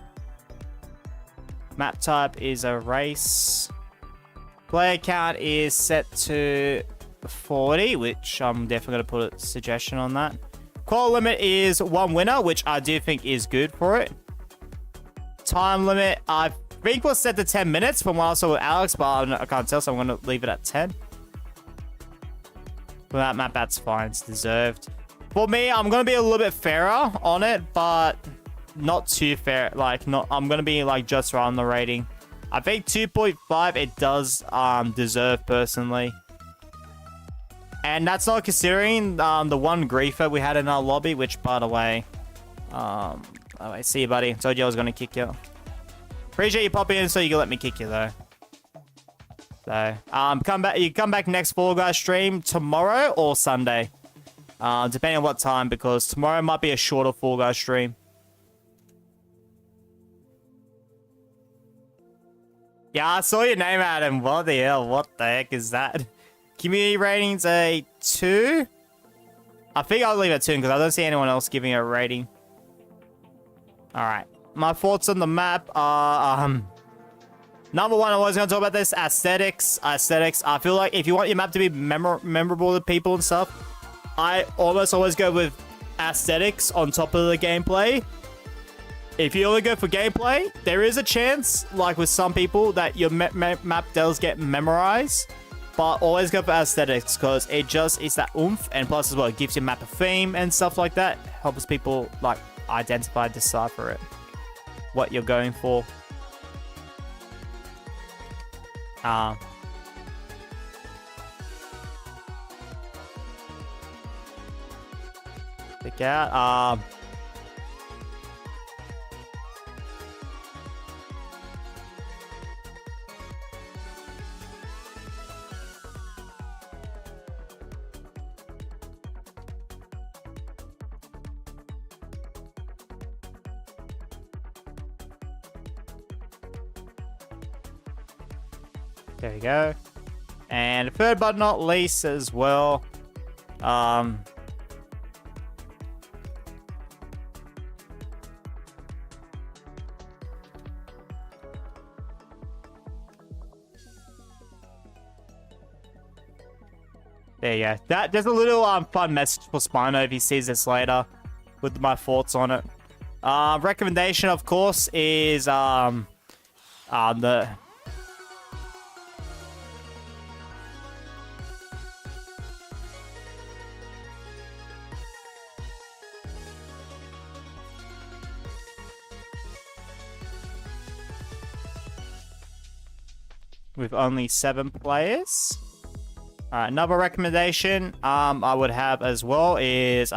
Map type is a race. Player count is set to 40, which I'm definitely going to put a suggestion on that. Qual limit is 1 winner, which I do think is good for it. Time limit, I think was set to 10 minutes from what I saw with Alex, but I can't tell, so I'm going to leave it at 10. For that map, that's fine. It's deserved. For me, I'm going to be a little bit fairer on it, but not too fair. Like, I'm going to be like just right on the rating. I think 2.5 it does deserve personally. And that's not considering the one griefer we had in our lobby, which, by the way, oh, I see you, buddy. Told you I was going to kick you. Appreciate you popping in so you can let me kick you, though. So, come back. You come back next Fall Guys stream tomorrow or Sunday, depending on what time, because tomorrow might be a shorter Fall Guys stream. Yeah, I saw your name, Adam. What the hell? What the heck is that? Community ratings a 2. I think I'll leave it 2 because I don't see anyone else giving it a rating. All right. My thoughts on the map are, number one, I was going to talk about this, aesthetics. Aesthetics. I feel like if you want your map to be memorable to people and stuff, I almost always go with aesthetics on top of the gameplay. If you only go for gameplay, there is a chance, like with some people, that your map does get memorized. But always go for aesthetics because it's that oomph, and plus as well, it gives your map a theme and stuff like that. Helps people like identify, decipher it, what you're going for. Pick out. There you go. And third but not least as well, there you go. There's a little fun message for Spino if he sees this later with my thoughts on it. Recommendation, of course, is the with only 7 players. Another recommendation I would have as well is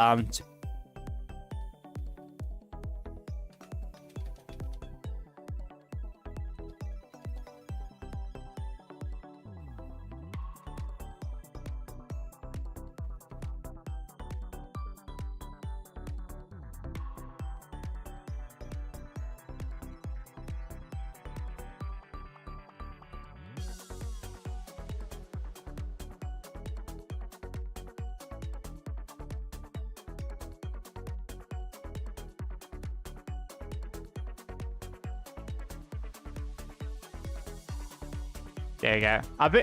there you go.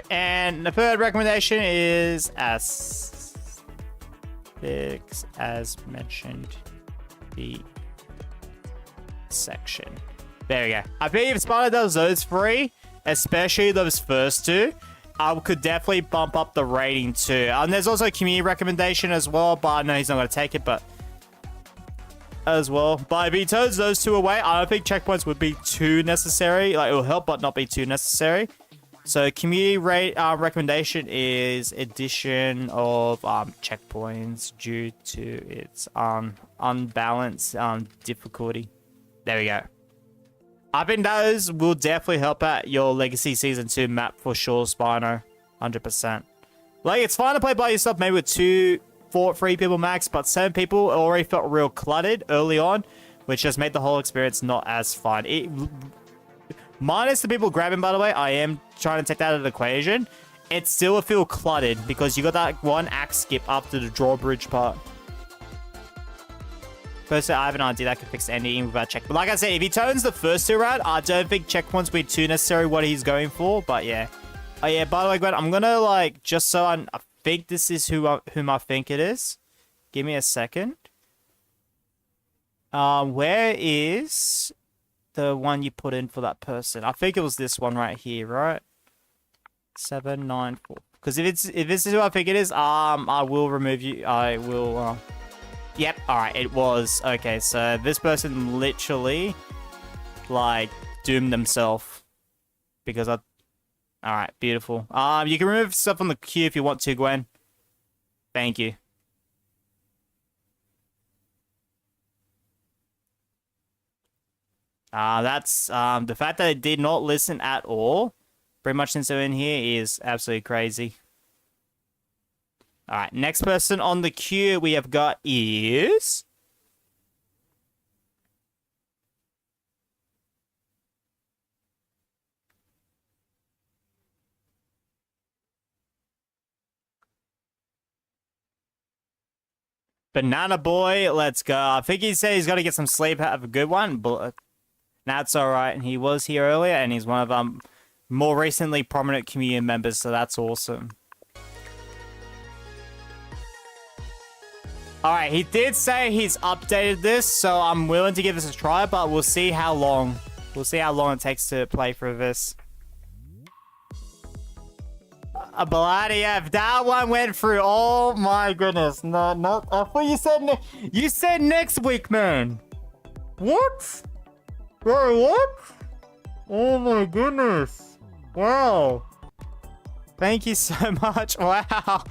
And the third recommendation is aesthetics, as mentioned, the section. There you go. I think if Spider does those 3, especially those first 2, I could definitely bump up the rating too. And there's also a community recommendation as well, but I know he's not going to take it, but as well. But if he turns those 2 away, I don't think checkpoints would be too necessary. Like, it will help, but not be too necessary. So community recommendation is addition of checkpoints due to its unbalanced difficulty. There we go. I think those will definitely help out your Legacy Season 2 map for sure, Spino. 100%. Like, it's fine to play by yourself, maybe with 3 people max, but 7 people already felt real cluttered early on, which just made the whole experience not as fun. Minus the people grabbing, by the way, I am trying to take that out of the equation. It still will feel cluttered because you got that one axe skip after the drawbridge part. Personally, I have an idea that could fix anything without check. But like I said, if he turns the first 2 around, I don't think checkpoints will be too necessary what he's going for. But yeah, Oh yeah, by the way, Gwen, I'm gonna like just so I think this is whom I think it is. Give me a second. Where is the one you put in for that person? I think it was this one right here, right? 794. Because if this is who I think it is, I will remove you. I will. Yep. All right. It was okay. So this person literally, like, doomed themselves because I. All right. Beautiful. You can remove stuff from the queue if you want to, Gwen. Thank you. That's the fact that it did not listen at all, pretty much since they're in here, is absolutely crazy. All right, next person on the queue we have got is Banana Boy. Let's go. I think he said he's got to get some sleep, have a good one, but that's all right. And he was here earlier, and he's one of more recently prominent community members, so that's awesome. All right, he did say he's updated this, so I'm willing to give this a try, but we'll see how long. We'll see how long it takes to play through this. Bloody F, that one went through. Oh my goodness. No, I thought you said next week, man. What? Bro, what? Oh my goodness. Wow. Thank you so much. Wow.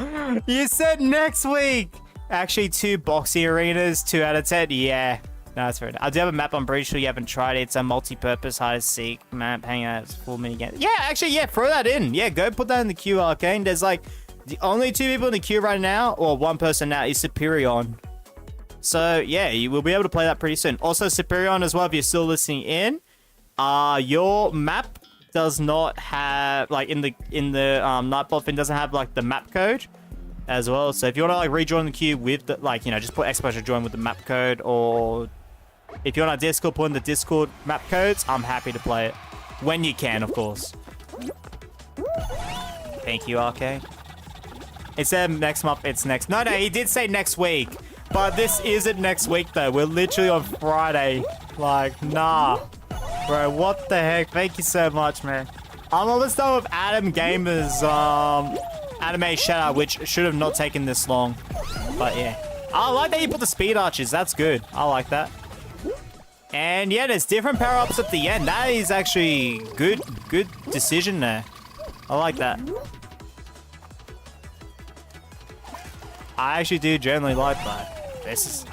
You said next week. Actually, 2 boxy arenas, 2 out of 10. Yeah. No, that's fair enough. I do have a map. I'm pretty sure you haven't tried it. It's a multi-purpose hide-seek map. Hang on, it's full mini-game. Yeah, actually, yeah, throw that in. Yeah, go put that in the queue, Arcane. There's like the only 2 people in the queue right now, or 1 person now, is Superion. So yeah, you will be able to play that pretty soon. Also, Superion as well, if you're still listening in, your map does not have, like, in the Nightbot thing, doesn't have like the map code as well. So if you want to like rejoin the queue with the, like, you know, just put exposure join with the map code, or if you're on our Discord, put in the Discord map codes. I'm happy to play it when you can, of course. Thank you, RK. It said next month. It's next. No, he did say next week, but this isn't next week though. We're literally on Friday. Like, nah, bro. What the heck? Thank you so much, man. I'm almost done with Adam Gamer's anime shout-out, which should have not taken this long. But yeah, I like that you put the speed archers. That's good. I like that. And yeah, there's different power-ups at the end. That is actually good decision there. I like that. I actually do generally like that. This is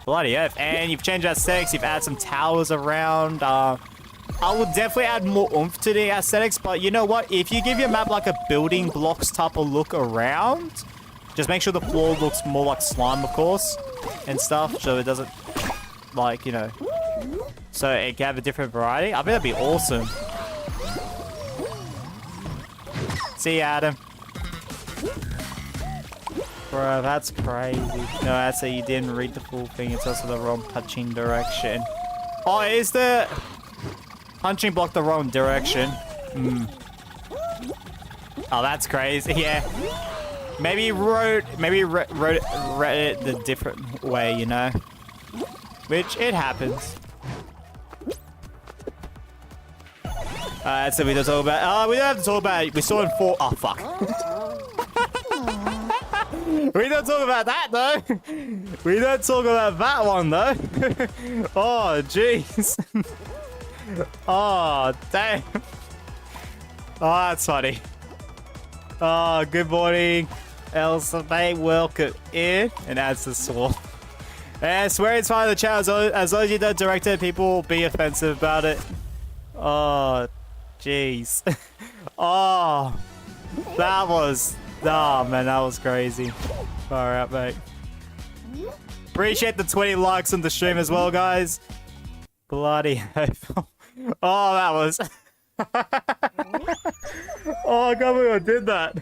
bloody earth. And you've changed aesthetics. You've added some towers around. I would definitely add more oomph to the aesthetics, but you know what? If you give your map like a building blocks type of look around, just make sure the floor looks more like slime, of course, and stuff, so it doesn't, like, you know, so it can have a different variety. I bet that'd be awesome. See you, Adam. Bro, that's crazy. No, that's that you didn't read the full thing. It's also the wrong punching direction. Oh, is the punching block the wrong direction? Oh, that's crazy. Yeah. Maybe wrote it the different way, you know? Which, it happens. So we don't talk about... we don't have to talk about it. We saw in 4... Oh, fuck. We don't talk about that, though. We don't talk about that one, though. Oh, jeez. Oh, damn. Oh, that's funny. Oh, good morning, Elsa. Welcome in. And adds the sword. And I swear it's fine in the chat. As long as you don't direct it, people will be offensive about it. Oh, jeez. Oh, that was... Oh, man, that was crazy. Far out, mate. Appreciate the 20 likes on the stream as well, guys. Bloody hell. Oh, that was... Oh, I can't believe I did that.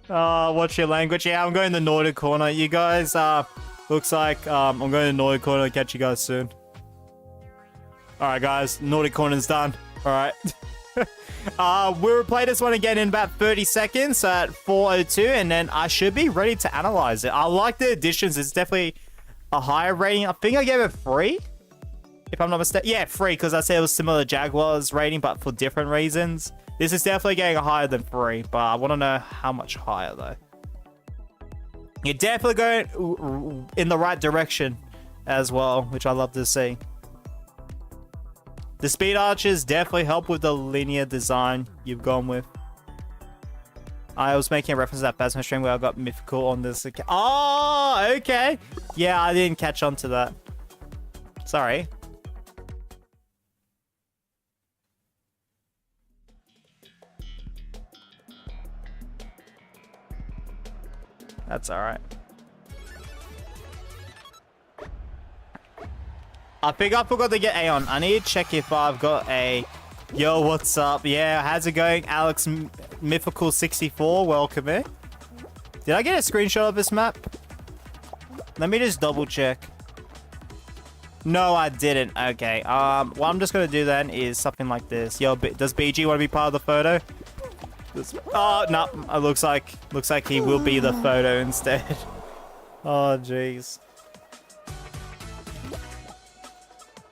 What's your language? Yeah, I'm going the Nordic corner. You guys, Looks like I'm going to Naughty Corner. I'll catch you guys soon. Alright, guys. Naughty Corner's done. Alright. We'll play this one again in about 30 seconds at 4:02, and then I should be ready to analyze it. I like the additions. It's definitely a higher rating. I think I gave it 3, if I'm not mistaken. Yeah, 3, because I said it was similar to Jaguar's rating, but for different reasons. This is definitely getting a higher than 3, but I want to know how much higher, though. You're definitely going in the right direction as well, which I love to see. The speed arches definitely help with the linear design you've gone with. I was making a reference to that Phasma stream where I got mythical on this account. Oh, okay. Yeah, I didn't catch on to that. Sorry. That's alright. I think I forgot to get Aeon. I need to check if I've got a... Yo, what's up? Yeah, how's it going? Alex Mythical 64, welcome in. Did I get a screenshot of this map? Let me just double check. No, I didn't. Okay. What I'm just gonna do then is something like this. Yo, does BG want to be part of the photo? Oh no, it looks like he will be the photo instead. Oh jeez.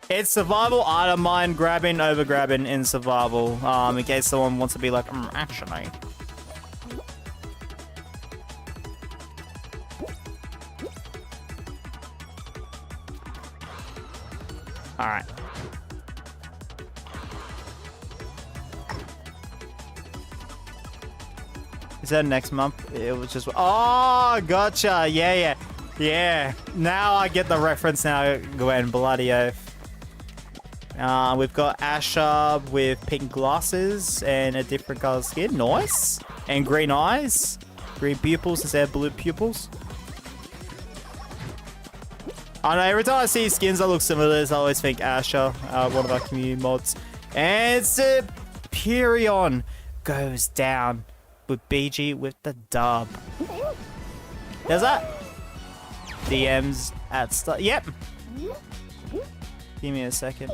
It's survival. I don't mind grabbing over grabbing in survival. In case someone wants to be like, actually. All right. Is that next month? It was just... Oh, gotcha. Yeah. Now I get the reference now, Gwen. Bloody oath. We've got Asher with pink glasses and a different color skin. Nice. And green eyes. Green pupils instead of blue pupils. I know, every time I see skins that look similar to this, I always think Asher, one of our community mods. And Superion goes down with BG with the dub. There's that. DMs at start. Yep. Give me a second.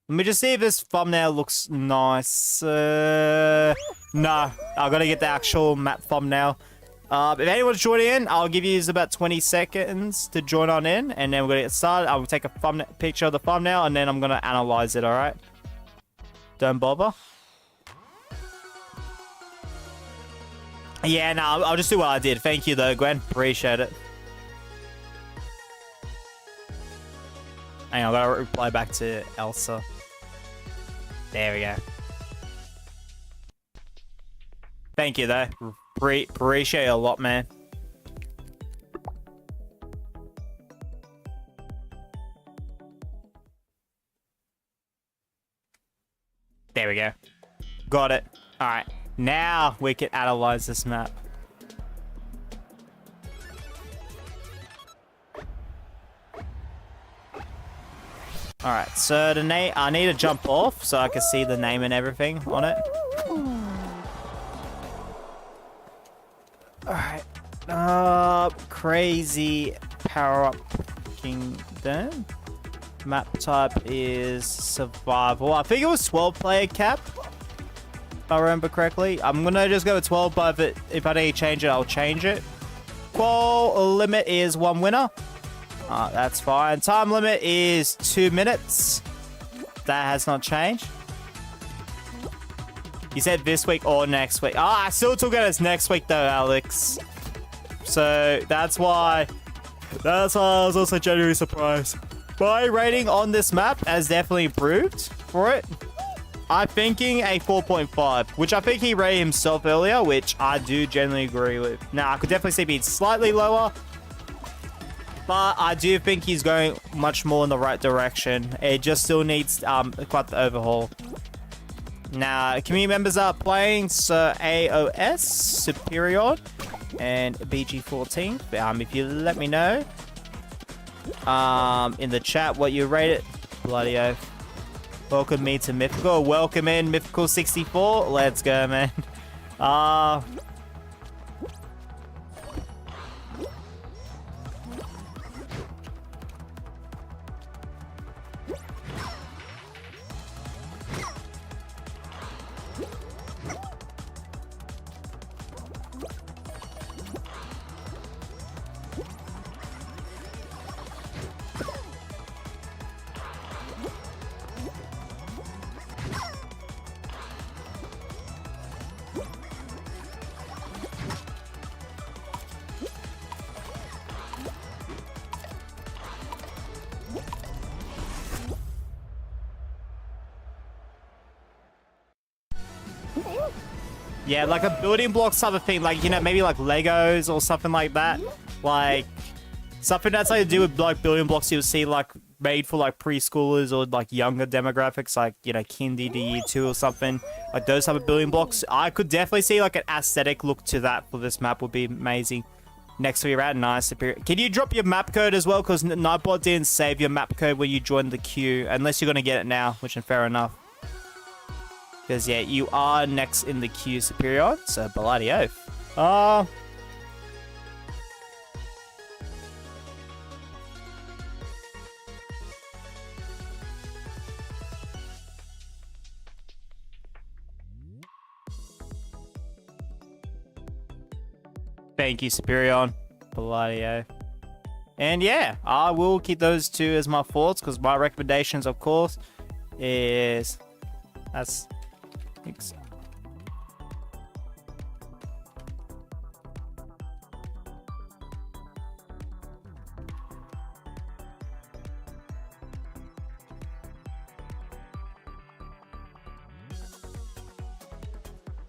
Let me just see if this thumbnail looks nice. No, I gotta get the actual map thumbnail. If anyone's joining in, I'll give you about 20 seconds to join on in, and then we're gonna get started. I'll take a picture of the thumbnail, and then I'm gonna analyze it. All right? Don't bother. Yeah, no, I'll just do what I did. Thank you, though, Gwen. Appreciate it. Hang on, I gotta reply back to Elsa. There we go. Thank you, though. Appreciate it a lot, man. There we go. Got it. All right. Now we can analyze this map. Alright, so the name, I need to jump off so I can see the name and everything on it. Alright. Crazy power-up kingdom. Map type is survival. I think it was 12-player cap, if I remember correctly. I'm gonna just go with 12, but if I need to change it, I'll change it. Qual limit is 1 winner. That's fine. Time limit is 2 minutes. That has not changed. You said this week or next week. I still took it as next week though, Alex. So that's why I was also genuinely surprised. My rating on this map has definitely improved for it. I'm thinking a 4.5, which I think he rated himself earlier, which I do generally agree with. Now, I could definitely see being slightly lower, but I do think he's going much more in the right direction. It just still needs quite the overhaul. Now, community members are playing, so AOS, Superior, and BG14. If you let me know in the chat what you rate it. Bloody oath. Welcome me to Mythical. Welcome in Mythical 64. Let's go, man. Yeah, like a building blocks type of thing. Like, you know, maybe like Legos or something like that. Like, something that's like to do with like building blocks you'll see like made for like preschoolers or like younger demographics, like, you know, kindy to year 2 or something. Like those type of building blocks. I could definitely see like an aesthetic look to that for this map would be amazing. Next we're at nice superior. Can you drop your map code as well? Because Nightbot didn't save your map code when you joined the queue, unless you're gonna get it now, which is fair enough. Because yeah, you are next in the queue, Superior. So bloody oath. Thank you, Superior. Bloody oath. And yeah, I will keep those 2 as my thoughts, because my recommendations, of course, is that's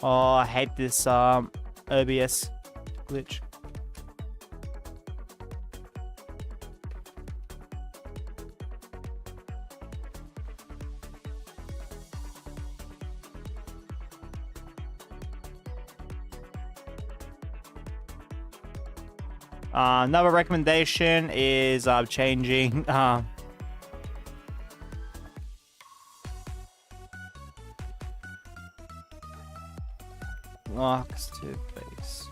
oh, I hate this OBS glitch. Another recommendation is changing blocks to base.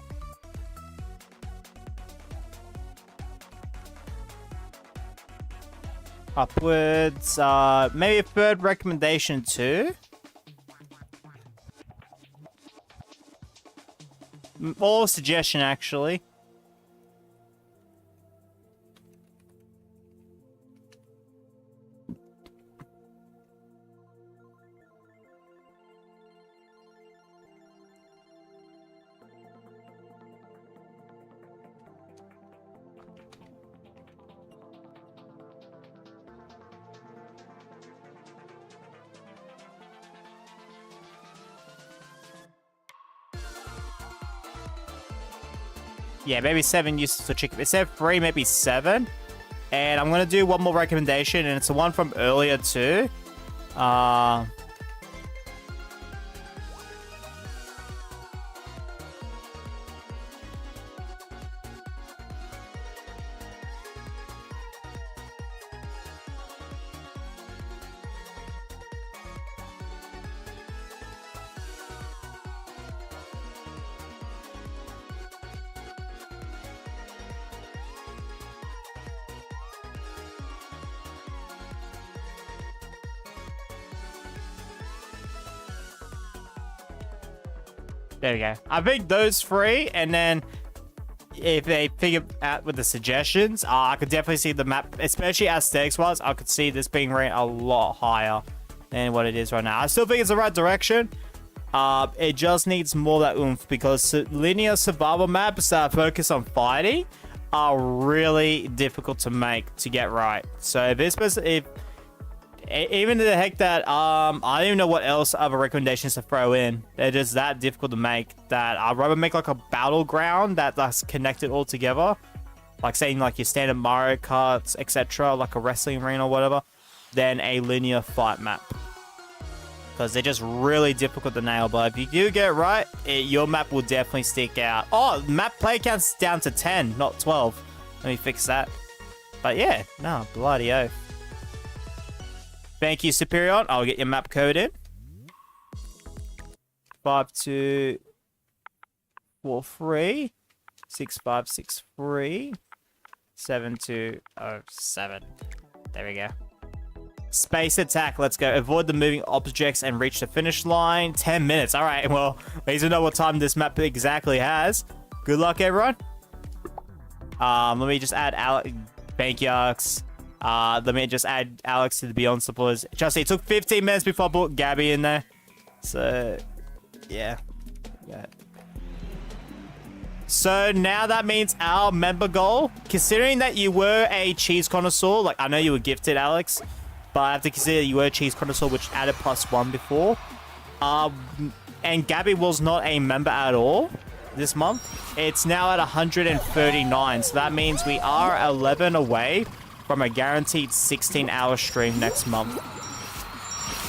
Upwards. Maybe a third recommendation too. Or suggestion actually. Yeah, maybe 7 uses for chicken. Instead of 3, maybe 7. And I'm going to do one more recommendation, and it's the one from earlier too. There we go. I think those 3, and then if they figure out with the suggestions, I could definitely see the map, especially aesthetics-wise, I could see this being ranked a lot higher than what it is right now. I still think it's the right direction. It just needs more of that oomph, because linear survival maps that focus on fighting are really difficult to make, to get right. So if this person, even the heck that I don't even know what else other recommendations to throw in. They're just that difficult to make that I'd rather make like a battleground that's connected all together, like saying like your standard Mario Karts, etc., like a wrestling arena or whatever, than a linear fight map, because they're just really difficult to nail. But if you do get it right, your map will definitely stick out. Oh, map play count's down to 10, not 12. Let me fix that. But yeah, no, bloody oath. Thank you, Superior. I'll get your map code in. 5243 6563 7207. There we go. Space attack. Let's go. Avoid the moving objects and reach the finish line. 10 minutes. All right. Well, we need to know what time this map exactly has. Good luck, everyone. Let me just add Alex. Thank you, Alex. Let me just add Alex to the Beyond supporters. Trust me, it took 15 minutes before I brought Gabby in there. So, yeah. So now that means our member goal, considering that you were a cheese connoisseur, like I know you were gifted, Alex, but I have to consider you were a cheese connoisseur, which added +1 before. and Gabby was not a member at all this month. It's now at 139, so that means we are 11 away from a guaranteed 16-hour stream next month.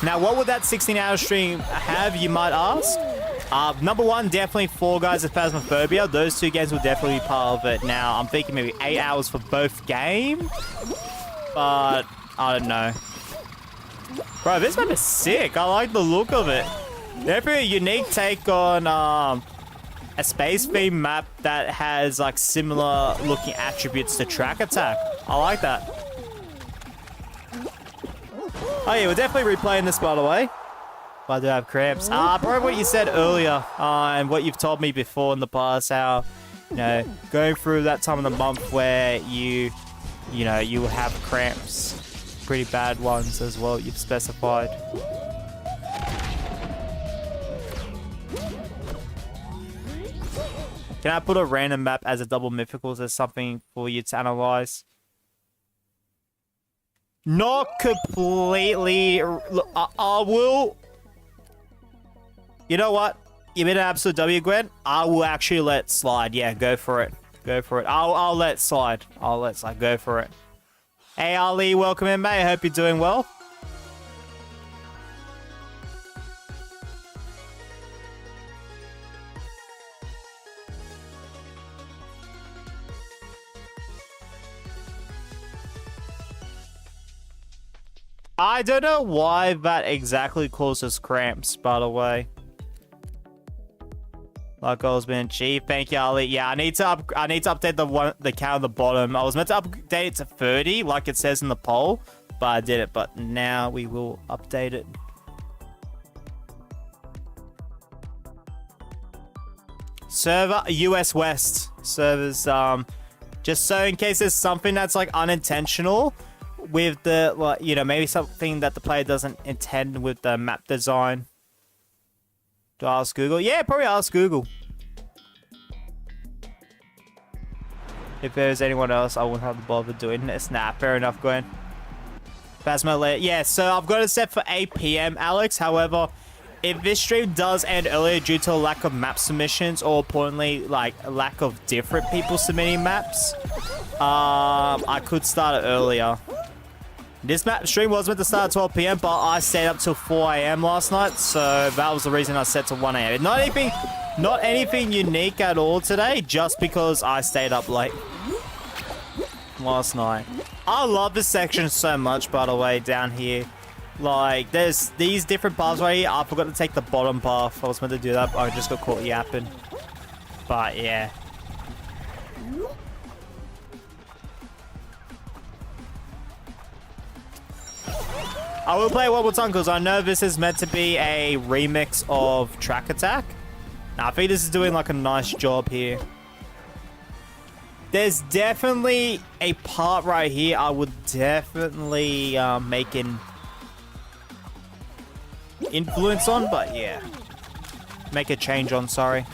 Now, what would that 16-hour stream have, you might ask? Number one, definitely Fall Guys and Phasmophobia. Those two games will definitely be part of it. Now, I'm thinking maybe 8 hours for both games, but I don't know. Bro, this map is sick. I like the look of it. Definitely a unique take on a space-themed map that has like similar looking attributes to Track Attack. I like that. Oh yeah, we're definitely replaying this, by the way. But I do have cramps. Probably what you said earlier, and what you've told me before in the past, how, you know, going through that time of the month where you have cramps. Pretty bad ones as well, you've specified. Can I put a random map as a double mythical? Is there something for you to analyze? Not completely. Look, I will. You know what? You've been an absolute W, Gwen. I will actually let slide. Yeah, go for it. Go for it. I'll let slide. I'll let slide. Go for it. Hey, Ali, welcome in, mate. I hope you're doing well. I don't know why that exactly causes cramps, by the way. Like I was being cheap. Thank you, Ali. Yeah, I need to update the count at the bottom. I was meant to update it to 30, like it says in the poll, but I did it. But now we will update it. Server US West servers. Just so in case there's something that's like unintentional with the, like, you know, maybe something that the player doesn't intend with the map design. Do I ask Google? Yeah, probably ask Google. If there's anyone else, I wouldn't have to bother doing this. Nah, fair enough, Gwen. Phasma later. Yeah, so I've got it set for 8 PM, Alex. However, if this stream does end earlier due to a lack of map submissions, or importantly, like a lack of different people submitting maps, I could start it earlier. This map stream was meant to start at 12 PM, but I stayed up till 4 AM last night, so that was the reason I set to 1 AM. Not anything unique at all today, just because I stayed up late last night. I love this section so much, by the way, down here. Like, there's these different paths right here. I forgot to take the bottom path. I was meant to do that, but I just got caught yapping. But, yeah. I will play it one more time because I know this is meant to be a remix of Track Attack. Now, I think this is doing like a nice job here. There's definitely a part right here I would definitely make an influence on, but yeah. Make a change on, sorry.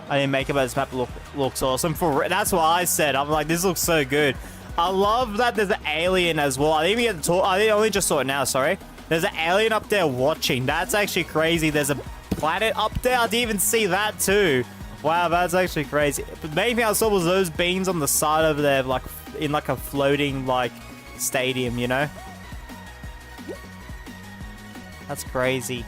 I didn't make it, but this map looks awesome. That's what I said. I'm like, this looks so good. I love that there's an alien as well. I didn't even get to talk. I only just saw it now, sorry. There's an alien up there watching. That's actually crazy. There's a planet up there. I didn't even see that too. Wow, that's actually crazy. But the main thing I saw was those beams on the side over there, like in like a floating like stadium, you know? That's crazy.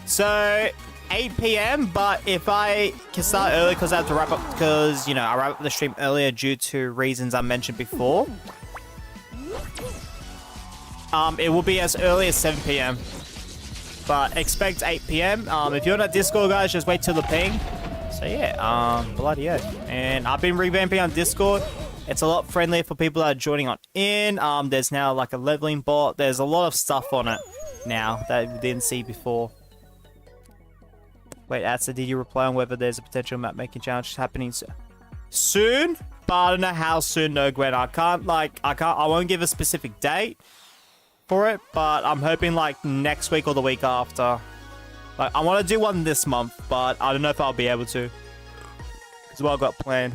So, 8 PM, but if I can start early because I have to wrap up, because, you know, I wrap up the stream earlier due to reasons I mentioned before. It will be as early as 7 PM. But expect 8 PM. If you're not Discord, guys, just wait till the ping. So, yeah, bloody yeah. And I've been revamping on Discord. It's a lot friendlier for people that are joining on in. There's now like a leveling bot. There's a lot of stuff on it now that we didn't see before. Wait, Atsa, did you reply on whether there's a potential map making challenge happening soon? But I don't know how soon, no, Gwen. I won't give a specific date for it, but I'm hoping like next week or the week after. Like, I want to do one this month, but I don't know if I'll be able to. Because what I've got planned.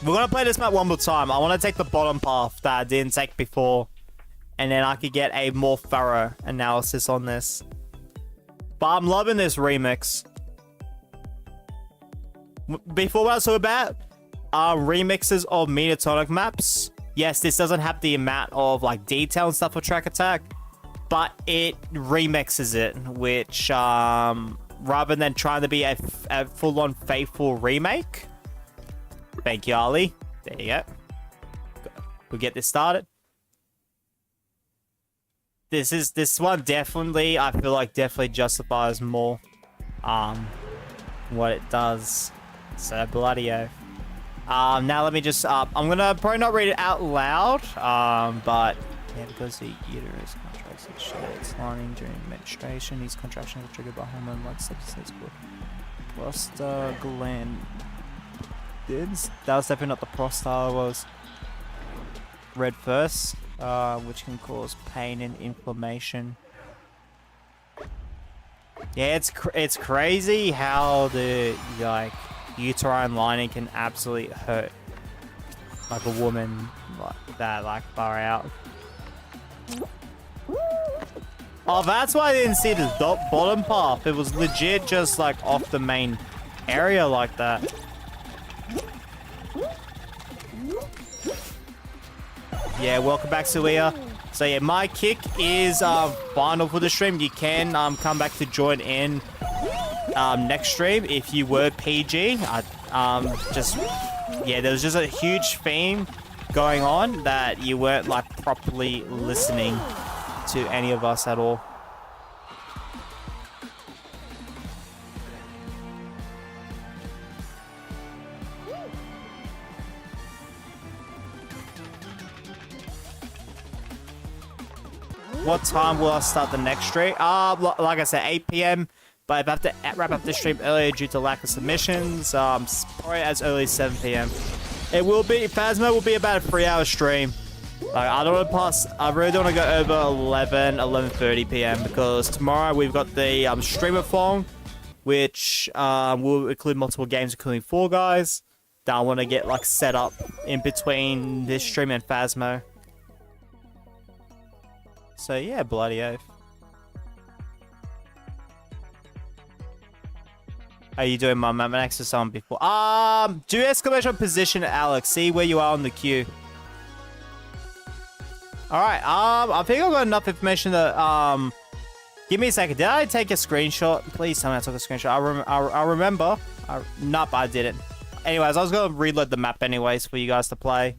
We're going to play this map one more time. I want to take the bottom path that I didn't take before. And then I could get a more thorough analysis on this. But I'm loving this remix. Before what I was talking about, remixes of metatonic maps. Yes, this doesn't have the amount of like detail and stuff for track attack, but it remixes it, which rather than trying to be a full-on faithful remake. Thank you, Ali. There you go. We'll get this started. This one definitely, I feel like, definitely justifies more what it does. So bloody oath. Now let me just I'm gonna probably not read it out loud, but yeah, because the uterus contracts its shades lining during menstruation, these contractions are triggered by hormone like substances called prostaglandins. That was definitely not the prostata, was read first, which can cause pain and inflammation. Yeah, it's crazy how the like uterine lining can absolutely hurt like a woman like that, like far out. Oh, that's why I didn't see the bottom path. It was legit just like off the main area like that. Yeah, welcome back, Suia. So yeah, my kick is final for the stream. You can come back to join in next stream if you were PG. Yeah, there was just a huge theme going on that you weren't like properly listening to any of us at all. What time will I start the next stream? Like I said, 8 PM. But I have to wrap up this stream earlier due to lack of submissions. Probably as early as 7 PM. It will be, Phasma will be about a 3-hour stream. Like, I don't want to pass, I really don't want to go over 11:30 PM because tomorrow we've got the streamathon, which will include multiple games, including Fall Guys, that I want to get like set up in between this stream and Phasmo. So yeah, bloody oath. How you doing, Mum? I'm next to someone before. Do exclamation position, Alex. See where you are on the queue. Alright, I think I've got enough information to, give me a second. Did I take a screenshot? Please tell me I took a screenshot. I remember. Nope, I didn't. Anyways, I was going to reload the map anyways for you guys to play.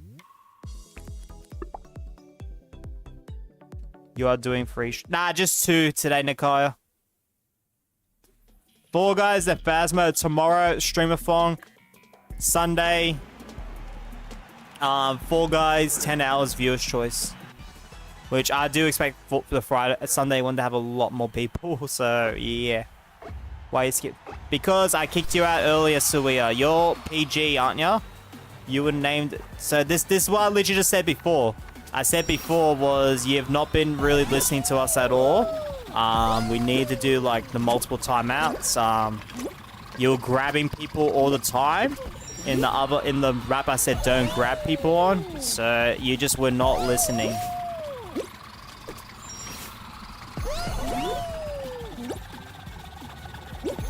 You are doing free... Nah, just 2 today, Nikaya. Fall Guys at Phasmo tomorrow, streamathon. Sunday, Fall Guys, 10 hours viewer's choice. Which I do expect for the Sunday one to have a lot more people, so yeah. Why you skip? Because I kicked you out earlier, Suia. You're PG, aren't you? You were named... So this is what I literally just said before. I said before was you've not been really listening to us at all. We need to do like the multiple timeouts. You're grabbing people all the time. In the rap I said don't grab people on. So you just were not listening.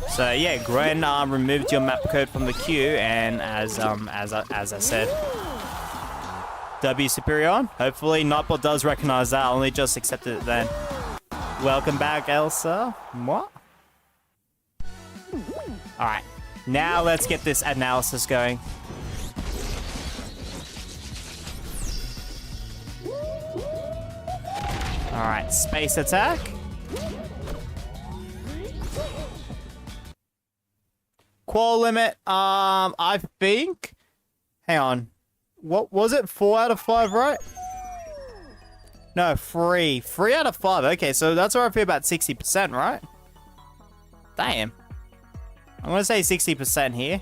So yeah, Gren removed your map code from the queue, and as I said, W Superior. Hopefully Nightbot does recognize that. I only just accepted it then. Welcome back, Elsa. What? Alright. Now let's get this analysis going. Alright, space attack. Qual limit, I think... Hang on. What was it? 4 out of 5, right? No, 3. 3 out of 5. Okay, so that's where I feel about 60%, right? Damn. I'm going to say 60% here.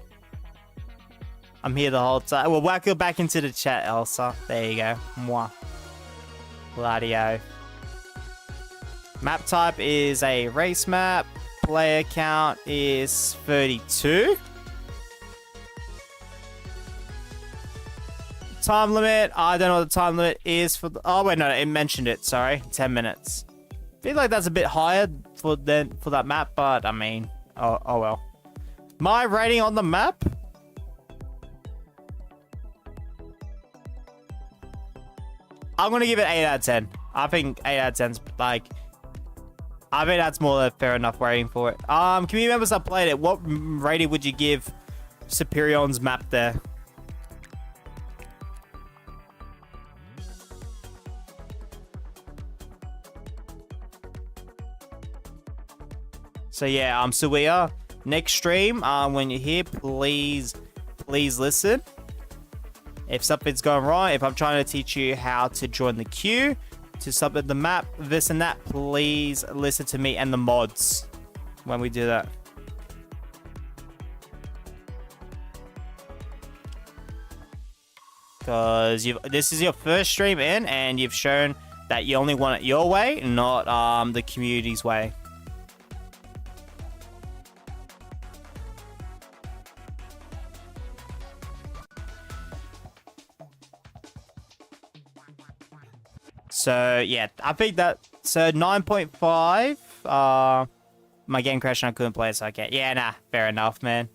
I'm here the whole time. Well, whack it back into the chat, Elsa. There you go. Mwah. Gladio. Map type is a race map. Player count is 32. Time limit, I don't know what the time limit is for the... Oh, wait, no, it mentioned it, sorry. 10 minutes. I feel like that's a bit higher for that map, but I mean, oh well. My rating on the map? I'm going to give it 8 out of 10. I think 8 out of 10's like... I think that's more than a fair enough rating for it. Community members that played it, what rating would you give Superion's map there? So yeah, Suia, next stream, when you're here, please listen. If something's going wrong, if I'm trying to teach you how to join the queue, to submit the map, this and that, please listen to me and the mods when we do that. Because this is your first stream in, and you've shown that you only want it your way, not the community's way. So, yeah, I think that... So, 9.5. My game crashed and I couldn't play it, so okay. Yeah, nah, fair enough, man.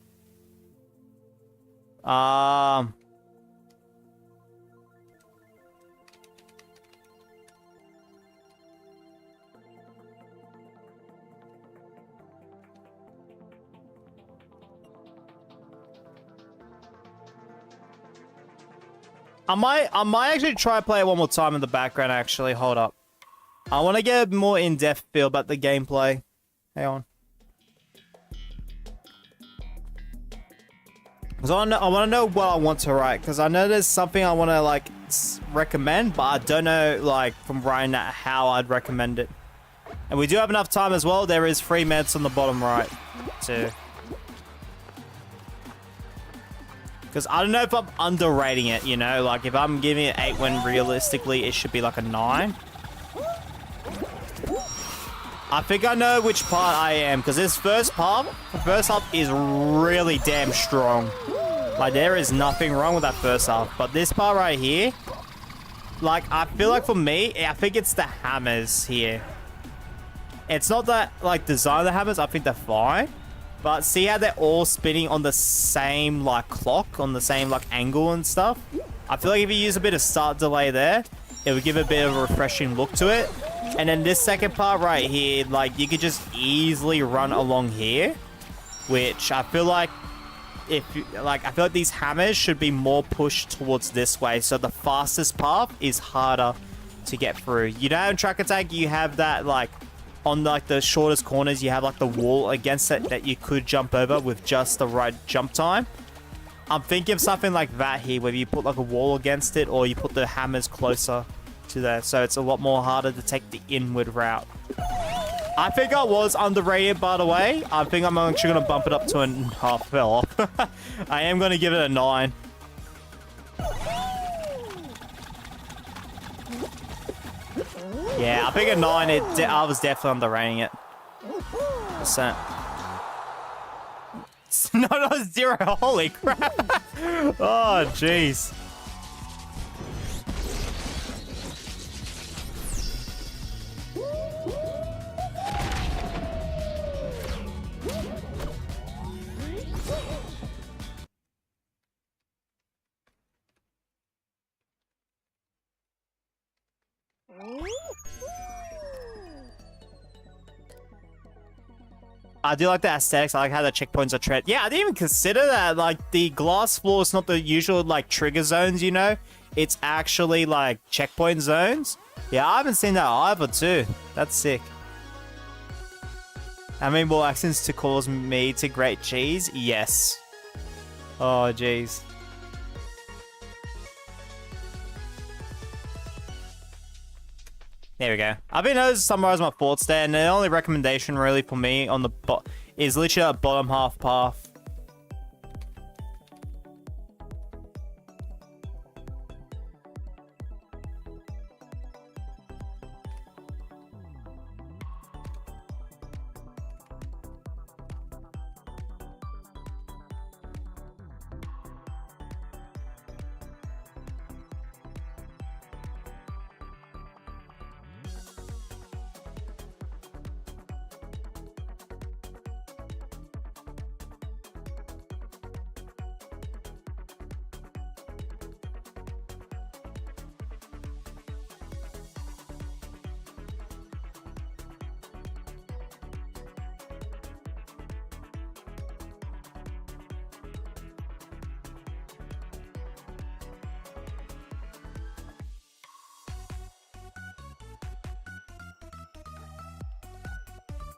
I might actually try to play it one more time in the background, actually. Hold up. I want to get a more in-depth feel about the gameplay. Hang on. Because I want to know what I want to write. Because I know there's something I want to, like, recommend. But I don't know, like, from writing that, how I'd recommend it. And we do have enough time as well. There is 3 minutes on the bottom right, too. Because I don't know if I'm underrating it, you know? Like, if I'm giving it 8 when realistically it should be like a 9. I think I know which part I am. Because this first half is really damn strong. Like, there is nothing wrong with that first half. But this part right here, like, I feel like for me, I think it's the hammers here. It's not that, like, design of the hammers. I think they're fine. But see how they're all spinning on the same, like, clock, on the same, like, angle and stuff? I feel like if you use a bit of start delay there, it would give a bit of a refreshing look to it. And then this second part right here, like, you could just easily run along here. Which I feel like, I feel like these hammers should be more pushed towards this way. So the fastest path is harder to get through. You know, in Track Attack, you have that, like... On, like, the shortest corners, you have, like, the wall against it that you could jump over with just the right jump time. I'm thinking of something like that here, where you put, like, a wall against it, or you put the hammers closer to there, so it's a lot more harder to take the inward route. I think I was underrated, by the way. I think I'm actually going to bump it up to a... Oh, fell off. I am going to give it a 9. Yeah, I think a 9, I was definitely underrating it. Percent. No, 0. Holy crap. Oh, jeez. I do like the aesthetics. I like how the checkpoints are tread. Yeah, I didn't even consider that. Like, the glass floor is not the usual, like, trigger zones, you know? It's actually, like, checkpoint zones. Yeah, I haven't seen that either, too. That's sick. How many more accents to cause me to grate cheese? Yes. Oh, jeez. There we go. I've been able to summarize my thoughts there, and the only recommendation really for me on the is literally that bottom half path.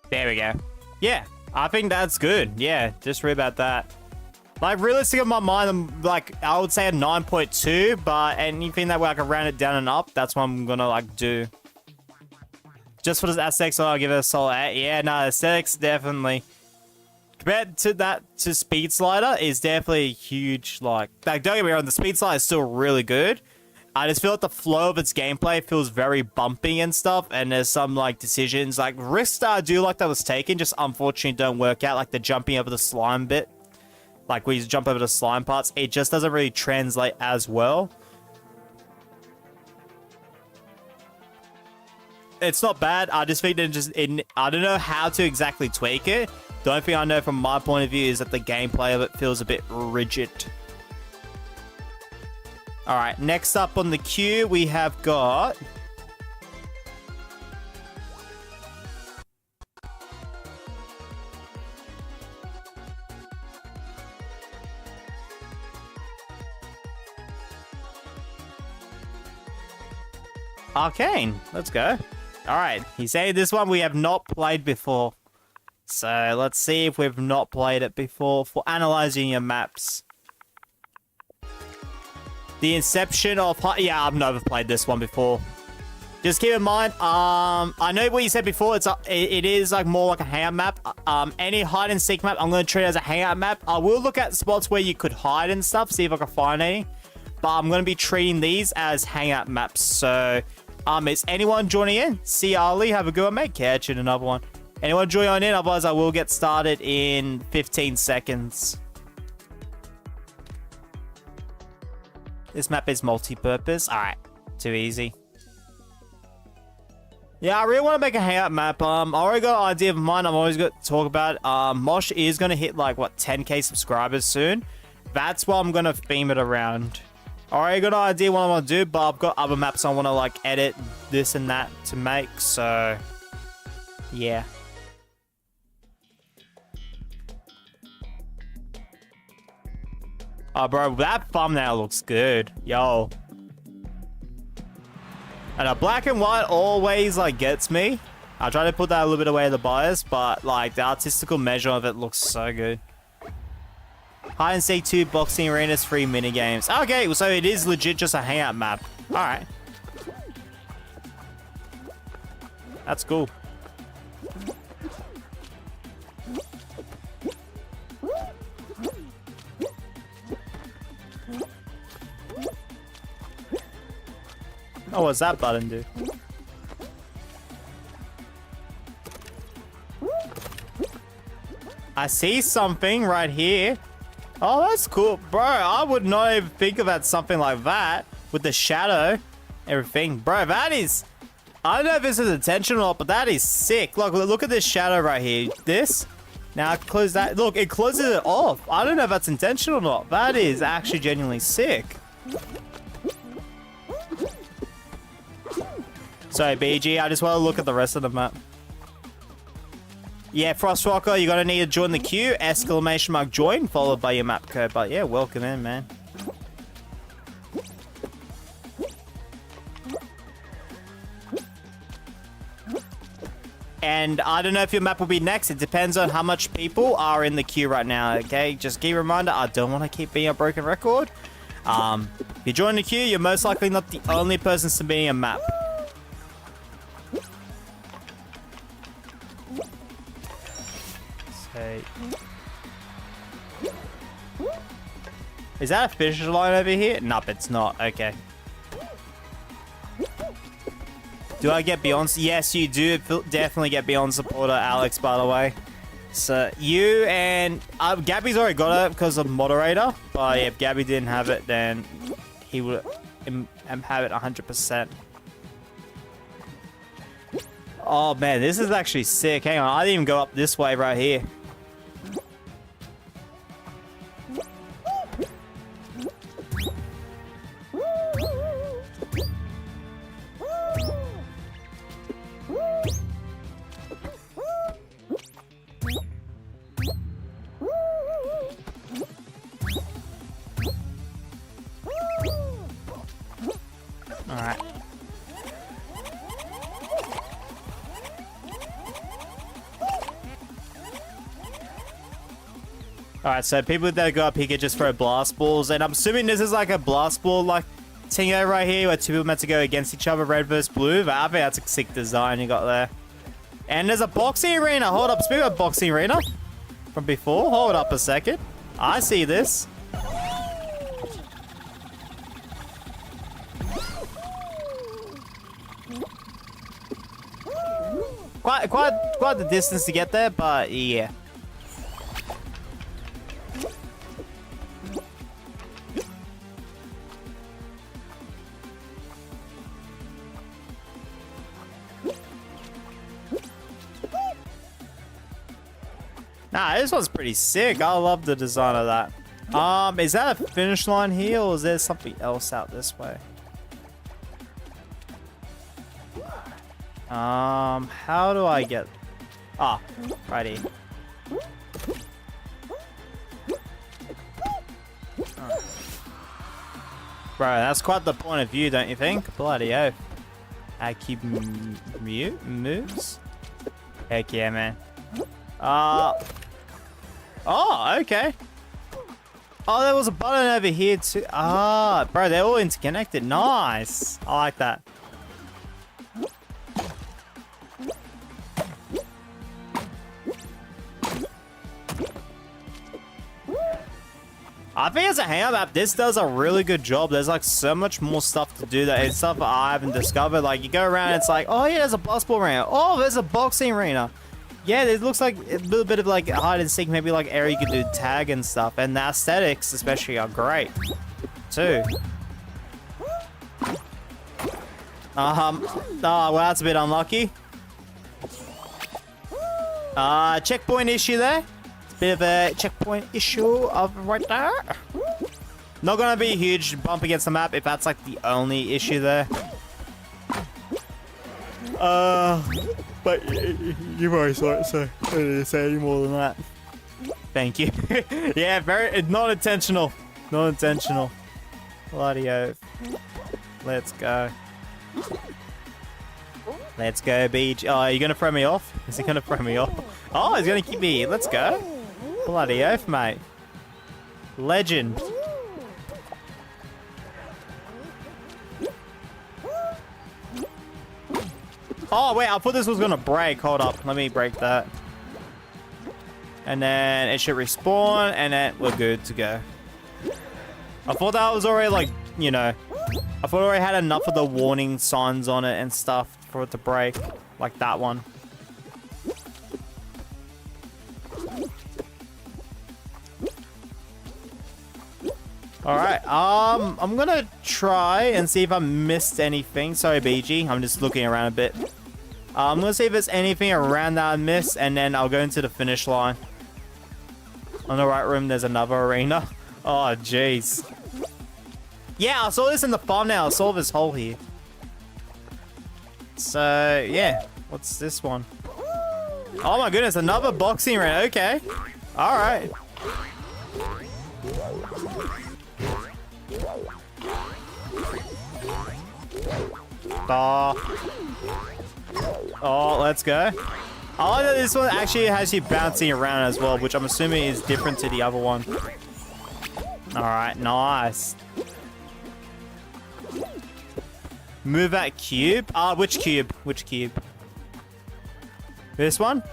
There we go. Yeah, I think that's good. Yeah, just read about that. Like, realistic in my mind, I'm like, I would say a 9.2, but anything that way I can round it down and up, that's what I'm gonna like do. Just for the aesthetics, I'll give it a solid 8. Yeah, no, aesthetics definitely. Compared to that, to Speed Slider is definitely huge. Like don't get me wrong, the Speed Slider is still really good. I just feel like the flow of its gameplay feels very bumpy and stuff, and there's some like decisions, like risks that I do like that was taken, just unfortunately don't work out, like the jumping over the slime bit. Like, when you jump over the slime parts, it just doesn't really translate as well. It's not bad. I just think I don't know how to exactly tweak it. The only thing I know from my point of view is that the gameplay of it feels a bit rigid. Alright, next up on the queue, we have got... Arcane. Let's go. Alright, he's saying this one we have not played before. So let's see if we've not played it before for analyzing your maps. The inception of... Yeah, I've never played this one before. Just keep in mind, I know what you said before. It is like more like a hangout map. Any hide and seek map, I'm going to treat it as a hangout map. I will look at spots where you could hide and stuff, see if I can find any. But I'm going to be treating these as hangout maps. So, is anyone joining in? See Ali, have a good one, mate. Catch you in another one. Anyone join in? Otherwise, I will get started in 15 seconds. This map is multi-purpose. Alright, too easy. Yeah, I really want to make a hangout map. I already got an idea of mine. I'm always going to talk about it. Mosh is going to hit like, what, 10k subscribers soon. That's what I'm going to theme it around. I already got an idea what I want to do, but I've got other maps I want to like edit this and that to make. So, yeah. Oh, bro, that thumbnail looks good. Yo. And a black and white always, like, gets me. I try to put that a little bit away the bias, but, like, the artistical measure of it looks so good. Hide and seek 2 boxing arenas, 3 minigames. Okay, so it is legit just a hangout map. Alright. That's cool. Oh, what's that button do? I see something right here. Oh, that's cool. Bro, I would not even think about something like that with the shadow, everything. Bro, that is... I don't know if this is intentional or not, but that is sick. Look at this shadow right here. This. Now, I close that. Look, it closes it off. I don't know if that's intentional or not. That is actually genuinely sick. Sorry, BG, I just want to look at the rest of the map. Yeah, Frostwalker, you're going to need to join the queue. Exclamation mark join, followed by your map code. But yeah, welcome in, man. And I don't know if your map will be next. It depends on how much people are in the queue right now, okay? Just keep a reminder, I don't want to keep being a broken record. If you join the queue, you're most likely not the only person submitting a map. Is that a finish line over here? Nope, it's not. Okay. Do I get beyond? Yes, you do. Definitely get beyond supporter, Alex, by the way. So, you and... Gabby's already got it because of moderator. But yeah, if Gabby didn't have it, then he would have it 100%. Oh, man, this is actually sick. Hang on, I didn't even go up this way right here. Alright. Alright, so people that go up here can just throw blast balls, and I'm assuming this is like a blast ball like thing right here where two people meant to go against each other, red versus blue. But I think that's a sick design you got there. And there's a boxing arena. Hold up, speaking of boxing arena from before, hold up a second. I see this. Quite the distance to get there, but yeah. Nah, this one's pretty sick. I love the design of that. Is that a finish line here, or is there something else out this way? How do I get... Ah, righty. Bro, that's quite the point of view, don't you think? Bloody oath. I keep mute moves? Heck yeah, man. Oh, okay. Oh, there was a button over here too. Ah, bro, they're all interconnected. Nice. I like that. I think as a hangout map, this does a really good job. There's like so much more stuff to do that it's stuff I haven't discovered. Like you go around, it's like, oh yeah, there's a basketball arena. Oh, there's a boxing arena. Yeah, it looks like a little bit of like hide and seek, maybe like area you could do tag and stuff. And the aesthetics especially are great too. Oh, well, that's a bit unlucky. Checkpoint issue there. Bit of a checkpoint issue of right there. Not gonna be a huge bump against the map if that's like the only issue there. But you've already saw it, so I don't need to say any more than that. Thank you. Yeah, very not intentional. Not intentional. Bloody oath. Let's go. Let's go, Beach. Oh, are you gonna throw me off? Is he gonna throw me off? Oh, he's gonna keep me. Let's go. Bloody oath, mate. Legend. Oh, wait, I thought this was gonna break. Hold up. Let me break that. And then it should respawn, and then we're good to go. I thought that was already, like, you know, I thought I already had enough of the warning signs on it and stuff for it to break. Like that one. Alright, I'm gonna try and see if I missed anything. Sorry, BG, I'm just looking around a bit. I'm gonna see if there's anything around that I missed, and then I'll go into the finish line. On the right room, there's another arena. Oh, jeez. Yeah, I saw this in the thumbnail. I saw this hole here. So, yeah. What's this one? Oh my goodness, another boxing arena. Okay. Alright. Oh, let's go. I like that this one actually has you bouncing around as well, which I'm assuming is different to the other one. Alright, nice. Move that cube. Which cube? Which cube? This one?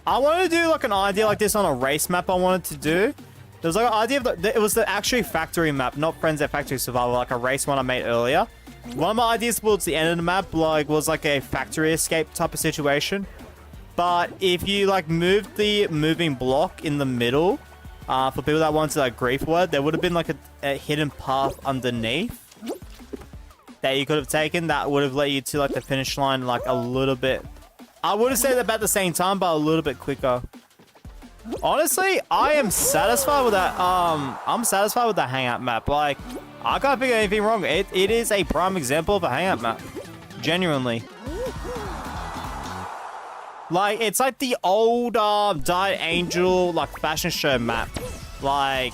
I wanted to do like an idea like this on a race map I wanted to do. There was like an idea of it was the actually factory map, not Friends at Factory Survival, like a race one I made earlier. One of my ideas towards the end of the map was like a factory escape type of situation. But if you like moved the moving block in the middle, for people that wanted like grief word, there would have been like a hidden path underneath that you could have taken that would have led you to like the finish line like a little bit. I would have said about the same time, but a little bit quicker. Honestly, I am satisfied with that. I'm satisfied with the hangout map. Like, I can't think of anything wrong. It is a prime example of a hangout map. Genuinely. Like, it's like the old Diet Angel like fashion show map. Like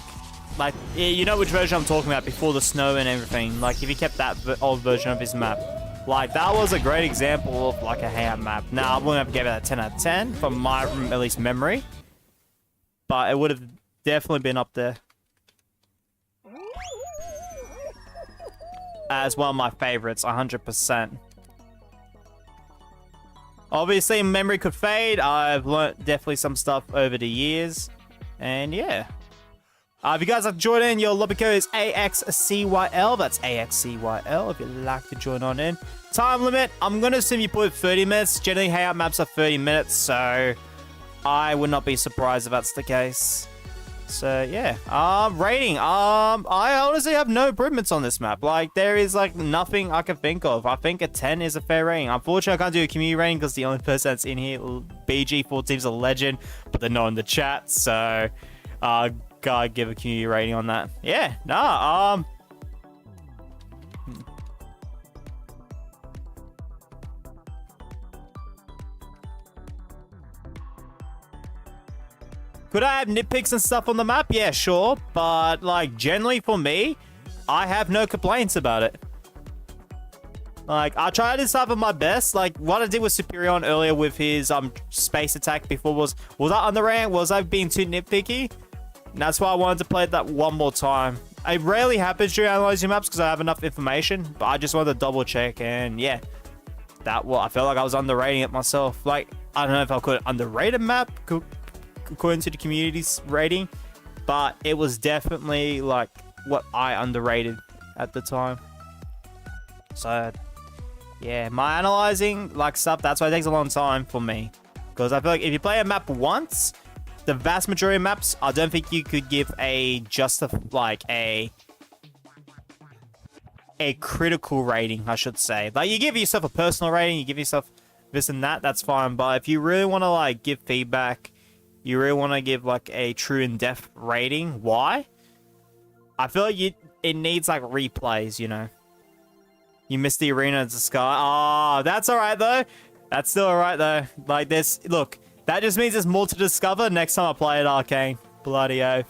you know which version I'm talking about before the snow and everything. Like, if he kept that old version of his map, Like, that was a great example of like a hangout map. Now, I wouldn't have given it a 10 out of 10 from my, at least, memory. But it would have definitely been up there. As one of my favorites, 100%. Obviously, memory could fade. I've learnt definitely some stuff over the years. And yeah. If you guys like to join in, your lobby code is AXCYL. That's AXCYL if you'd like to join on in. Time limit, I'm going to assume you put 30 minutes. Generally, hangout maps are 30 minutes, so I would not be surprised if that's the case. So yeah, rating. I honestly have no improvements on this map. Like, there is like nothing I can think of. I think a 10 is a fair rating. Unfortunately, I can't do a community rating because the only person that's in here, BG14's a legend, but they're not in the chat. So, gotta give a community rating on that. Yeah, nah. Could I have nitpicks and stuff on the map? Yeah, sure. But, like, generally for me, I have no complaints about it. Like, I tried to stuff at my best. Like, what I did with Superion earlier with his space attack before was that underranked? Was I being too nitpicky? And that's why I wanted to play that one more time. It rarely happens during analyzing maps because I have enough information. But I just wanted to double check. And, yeah. I felt like I was underrating it myself. Like, I don't know if I could underrate a map according to the community's rating, but it was definitely like what I underrated at the time. So yeah, my analyzing like stuff, that's why it takes a long time for me, because I feel like if you play a map once, the vast majority of maps, I don't think you could give a critical rating, I should say. Like, you give yourself a personal rating, you give yourself this and that, that's fine. But if you really want to like give feedback, you really want to give like a true in-depth rating, why? I feel like it needs like replays, you know. You missed the arena to sky. Oh, that's alright though. That's still alright though. Like this, look, that just means there's more to discover next time I play at Arcane. Bloody oath.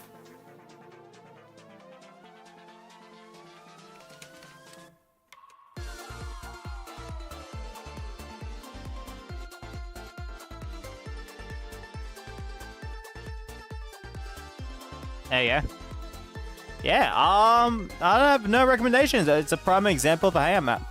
There you go. Yeah, I don't have no recommendations. It's a prime example of a hangout map.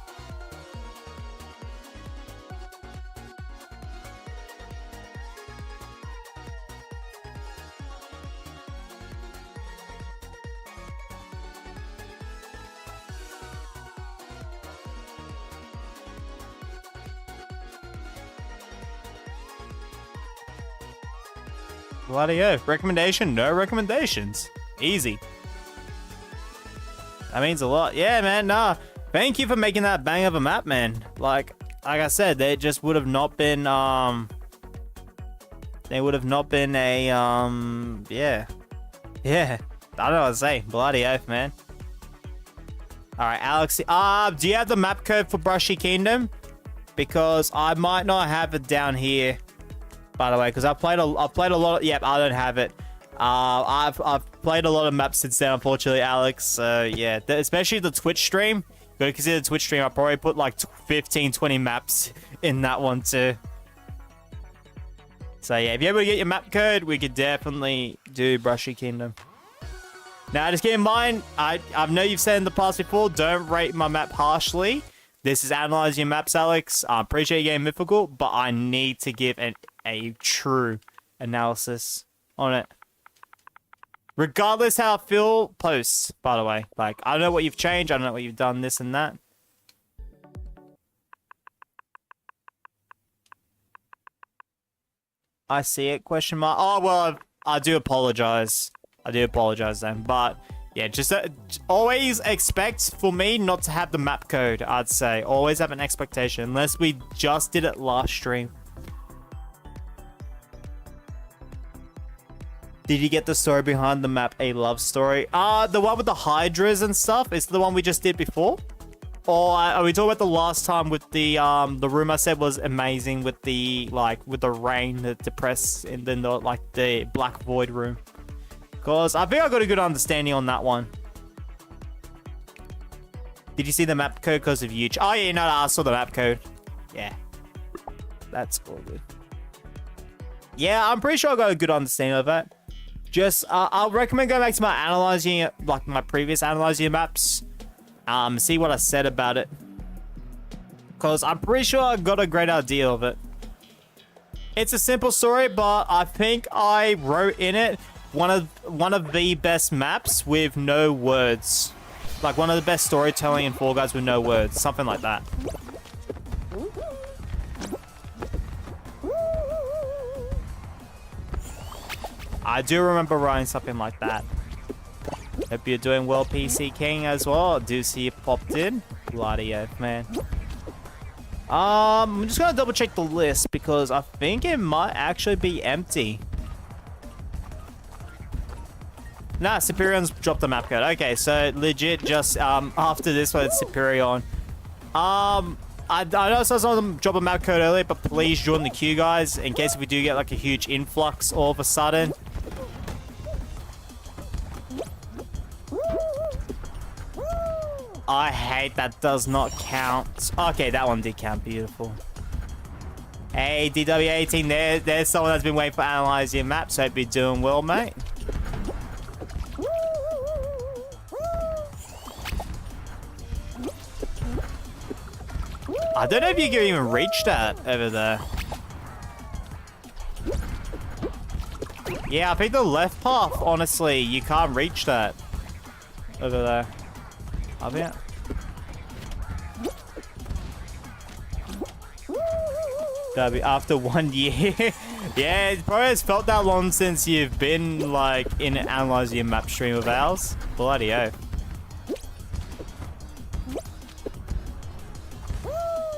Bloody oath. Recommendation? No recommendations. Easy. That means a lot. Yeah, man, nah. Thank you for making that bang of a map, man. Like I said, there just would have not been, there would have not been a, yeah. Yeah. I don't know what to say. Bloody oath, man. Alright, Alex. Do you have the map code for Brushy Kingdom? Because I might not have it down here, by the way, because I've played a lot of, yep, I don't have it. I've played a lot of maps since then, unfortunately, Alex. So yeah, especially the Twitch stream. You gotta consider the Twitch stream. I probably put like 15, 20 maps in that one too. So yeah, if you're able to get your map code, we could definitely do Brushy Kingdom. Now, just keep in mind, I know you've said in the past before, don't rate my map harshly. This is analyzing your maps, Alex. I appreciate your game difficult, but I need to give a true analysis on it. Regardless how I feel, posts, by the way. Like, I don't know what you've changed. I don't know what you've done, this and that. I see it, question mark. Oh, well, I do apologize. I do apologize then. But, yeah, just always expect for me not to have the map code, I'd say. Always have an expectation, unless we just did it last stream. Did you get the story behind the map, A Love Story? The one with the Hydras and stuff? Is the one we just did before? Or are we talking about the last time with the room I said was amazing with the, like, with the rain, the depressed, and then the, like, the Black Void room? Because I think I got a good understanding on that one. Did you see the map code because of YouTube? Oh, yeah, no, I saw the map code. Yeah. That's all good. Yeah, I'm pretty sure I got a good understanding of it. Just, I'll recommend going back to my analyzing, like my previous analyzing maps. See what I said about it. Because I'm pretty sure I got a great idea of it. It's a simple story, but I think I wrote in it one of the best maps with no words. Like one of the best storytelling in Fall Guys with no words. Something like that. I do remember writing something like that. Hope you're doing well, PC King, as well. I do see you popped in. Bloody oath, man. I'm just gonna double check the list because I think it might actually be empty. Nah, Superior's dropped the map code. Okay, so legit just after this one, it's Superior. I know some of them drop a map code earlier, but please join the queue, guys, in case we do get like a huge influx all of a sudden. I hate that does not count. Okay, that one did count. Beautiful. Hey, DW18, there's someone that's been waiting for analyzing maps. Hope you're doing well, mate. I don't know if you can even reach that over there. Yeah, I think the left path, honestly, you can't reach that over there. I bet. After 1 year. Yeah, it probably has felt that long since you've been like in an analyzing map stream of ours. Bloody oath.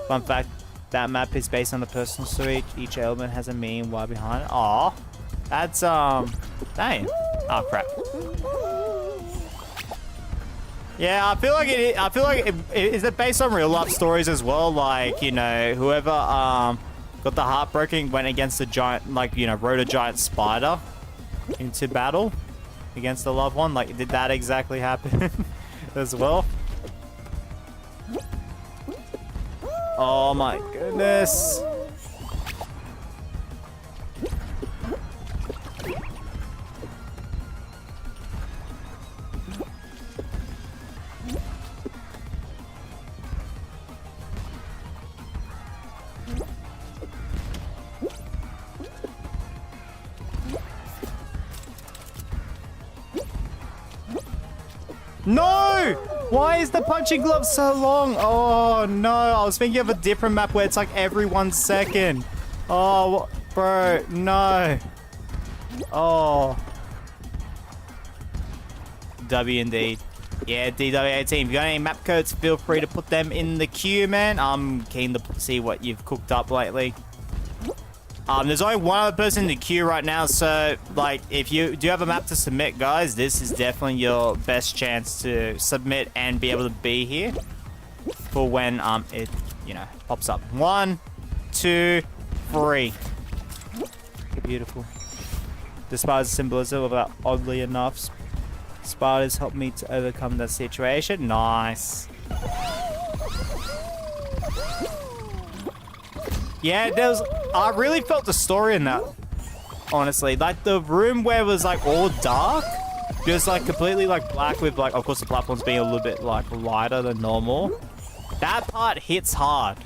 Fun fact, that map is based on the personal story. Each element has a meaning why behind it. Aw. That's dang. Oh crap. Yeah, I feel like it. I feel like is it based on real life stories as well? Like, you know, whoever got the heartbroken went against a giant, like, you know, rode a giant spider into battle against a loved one. Like, did that exactly happen as well? Oh my goodness. No! Why is the punching glove so long? Oh, no. I was thinking of a different map where it's like every 1 second. Oh, bro. No. Oh. W indeed. Yeah, DW18. If you got any map codes, feel free to put them in the queue, man. I'm keen to see what you've cooked up lately. There's only one other person in the queue right now, so, like, if you do have a map to submit, guys, this is definitely your best chance to submit and be able to be here for when, it, you know, pops up. 1, 2, 3. Beautiful. Despite the symbolism of that, oddly enough, spiders helped me to overcome that situation. Nice. Yeah, I really felt the story in that, honestly. Like, the room where it was, like, all dark, just, like, completely, like, black with, like, of course, the platforms being a little bit, like, lighter than normal. That part hits hard.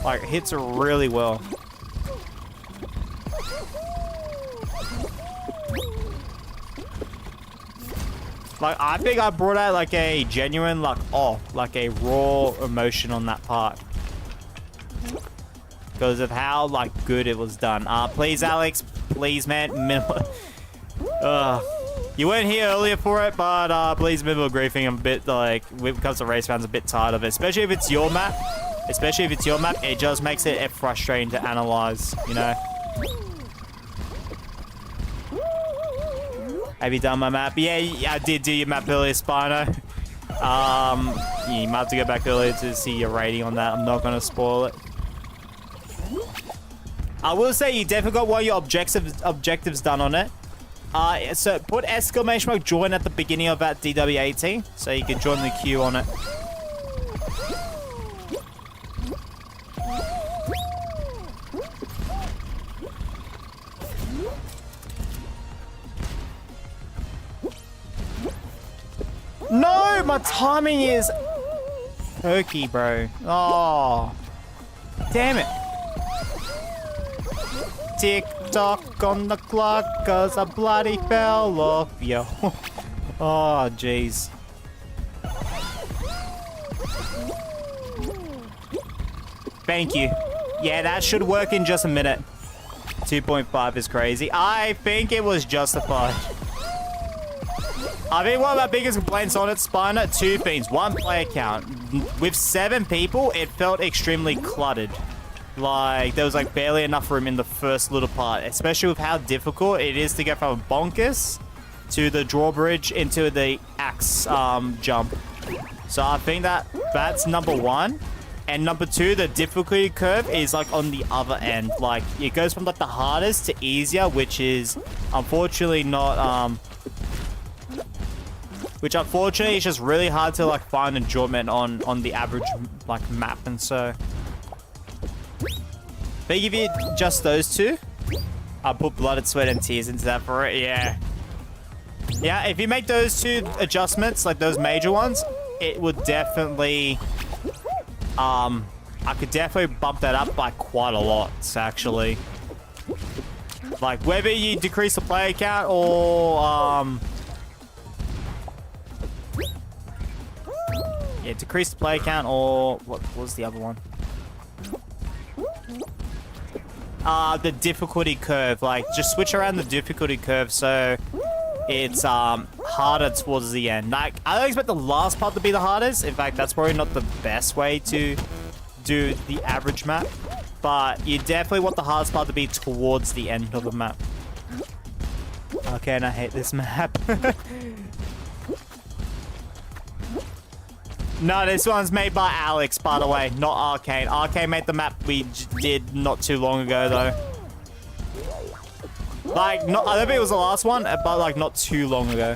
Like, it hits really well. Like, I think I brought out, like, a genuine, like, like, a raw emotion on that part. Because of how, like, good it was done. Please, Alex. Please, man. You weren't here earlier for it, but please, minimal griefing. I'm a bit, like, when it comes to race fans, a bit tired of it. Especially if it's your map. It just makes it frustrating to analyze, you know? Have you done my map? Yeah, I did do your map earlier, Spino. You might have to go back earlier to see your rating on that. I'm not going to spoil it. I will say you definitely got one of your objectives done on it. So put exclamation mark join at the beginning of that DW18, so you can join the queue on it. No, my timing is perky, bro. Oh, damn it. Tick tock on the clock, cause I bloody fell off, yo. Oh, jeez. Thank you. Yeah, that should work in just a minute. 2.5 is crazy. I think it was justified. I think one of my biggest complaints on it, Spiner, two things. One, player count. With 7 people, it felt extremely cluttered. Like, there was like barely enough room in the first little part, especially with how difficult it is to get from Bonkers to the drawbridge into the axe jump. So I think that's number 1. And number 2, the difficulty curve is like on the other end. Like, it goes from like the hardest to easier, which is unfortunately not which unfortunately is just really hard to like find enjoyment on the average like map. And so they give you just those 2. I'll put blood, sweat, and tears into that for it. Yeah. Yeah, if you make those 2 adjustments, like those major ones, it would definitely I could definitely bump that up by quite a lot, actually. Like, whether you decrease the player count or yeah, decrease the player count, or what was the other one? The difficulty curve. Like, just switch around the difficulty curve so it's harder towards the end. Like, I don't expect the last part to be the hardest. In fact, that's probably not the best way to do the average map. But you definitely want the hardest part to be towards the end of the map. Okay, and I hate this map. No, this one's made by Alex, by the way, not Arcane. Arcane made the map we did not too long ago, though. Like, I don't think it was the last one, but like not too long ago.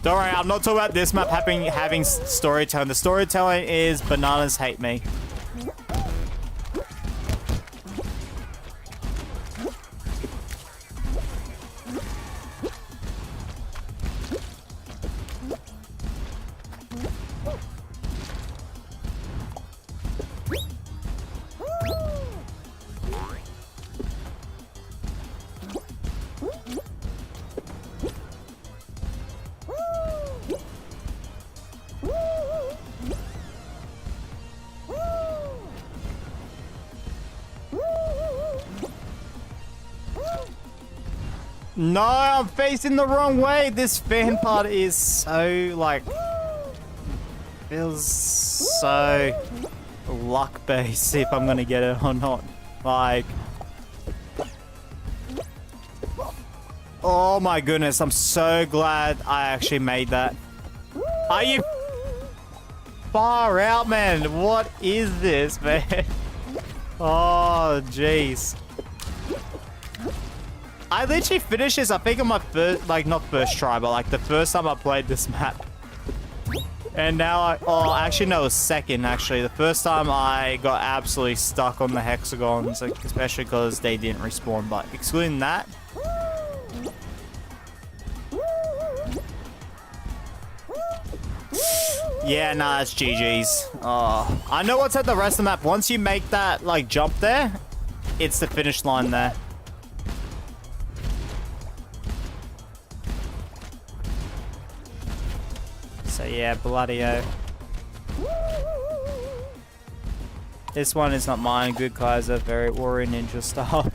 Don't worry, I'm not talking about this map having storytelling. The storytelling is bananas hate me. No, I'm facing the wrong way. This fan part is so, like, feels so luck-based if I'm gonna get it or not. Like, oh my goodness, I'm so glad I actually made that. Are you far out, man? What is this, man? Oh, jeez. I literally finished this, I think on my first, like, not first try, but like the first time I played this map. And now oh, actually no, it was second, actually. The first time I got absolutely stuck on the hexagons, like, especially because they didn't respawn, but excluding that. Yeah, nah, it's GG's. Oh, I know what's at the rest of the map. Once you make that, like, jump there, it's the finish line there. So yeah, bloody-o. This one is not mine. Good Kaiser, very Warrior Ninja style.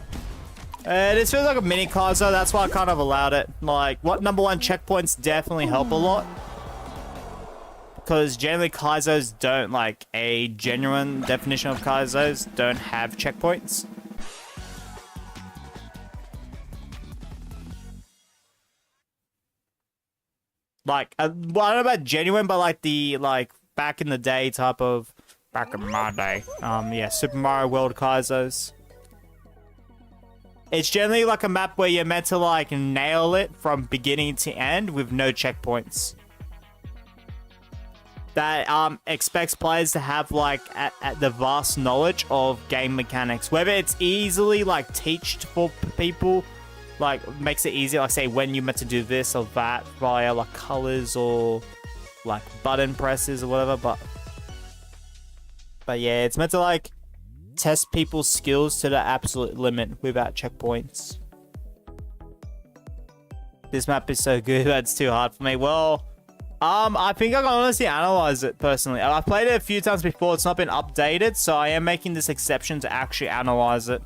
This feels like a mini Kaiser, that's why I kind of allowed it. Like, what number 1 checkpoints definitely help a lot. Because generally Kaizos don't, like, a genuine definition of Kaizos don't have checkpoints. Like, well, I don't know about genuine, but like the, like, back in the day type of, back in my day, yeah, Super Mario World Kaizos. It's generally like a map where you're meant to like nail it from beginning to end with no checkpoints. That expects players to have like at the vast knowledge of game mechanics. Whether it's easily like teached for people, like makes it easier, like say when you're meant to do this or that via like colors or like button presses or whatever. But yeah, it's meant to like test people's skills to the absolute limit without checkpoints. This map is so good, that's too hard for me. Well, I think I can honestly analyze it personally. I've played it a few times before. It's not been updated, so I am making this exception to actually analyze it.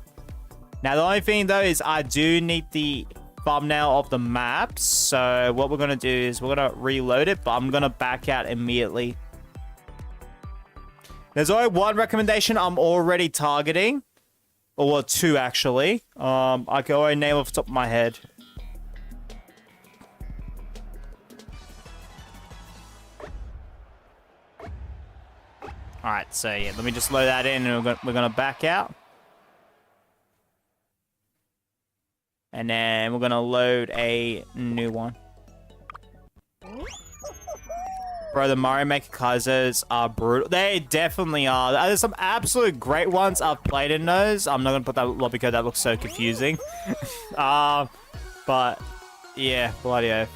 Now, the only thing, though, is I do need the thumbnail of the map. So what we're going to do is we're going to reload it, but I'm going to back out immediately. There's only one recommendation I'm already targeting. Or well, two, actually. I can already name off the top of my head. Alright, so yeah, let me just load that in and we're gonna back out. And then we're gonna load a new one. Bro, the Mario Maker Kaizers are brutal. They definitely are. There's some absolute great ones I've played in those. I'm not gonna put that lobby code, that looks so confusing. But yeah, bloody oath.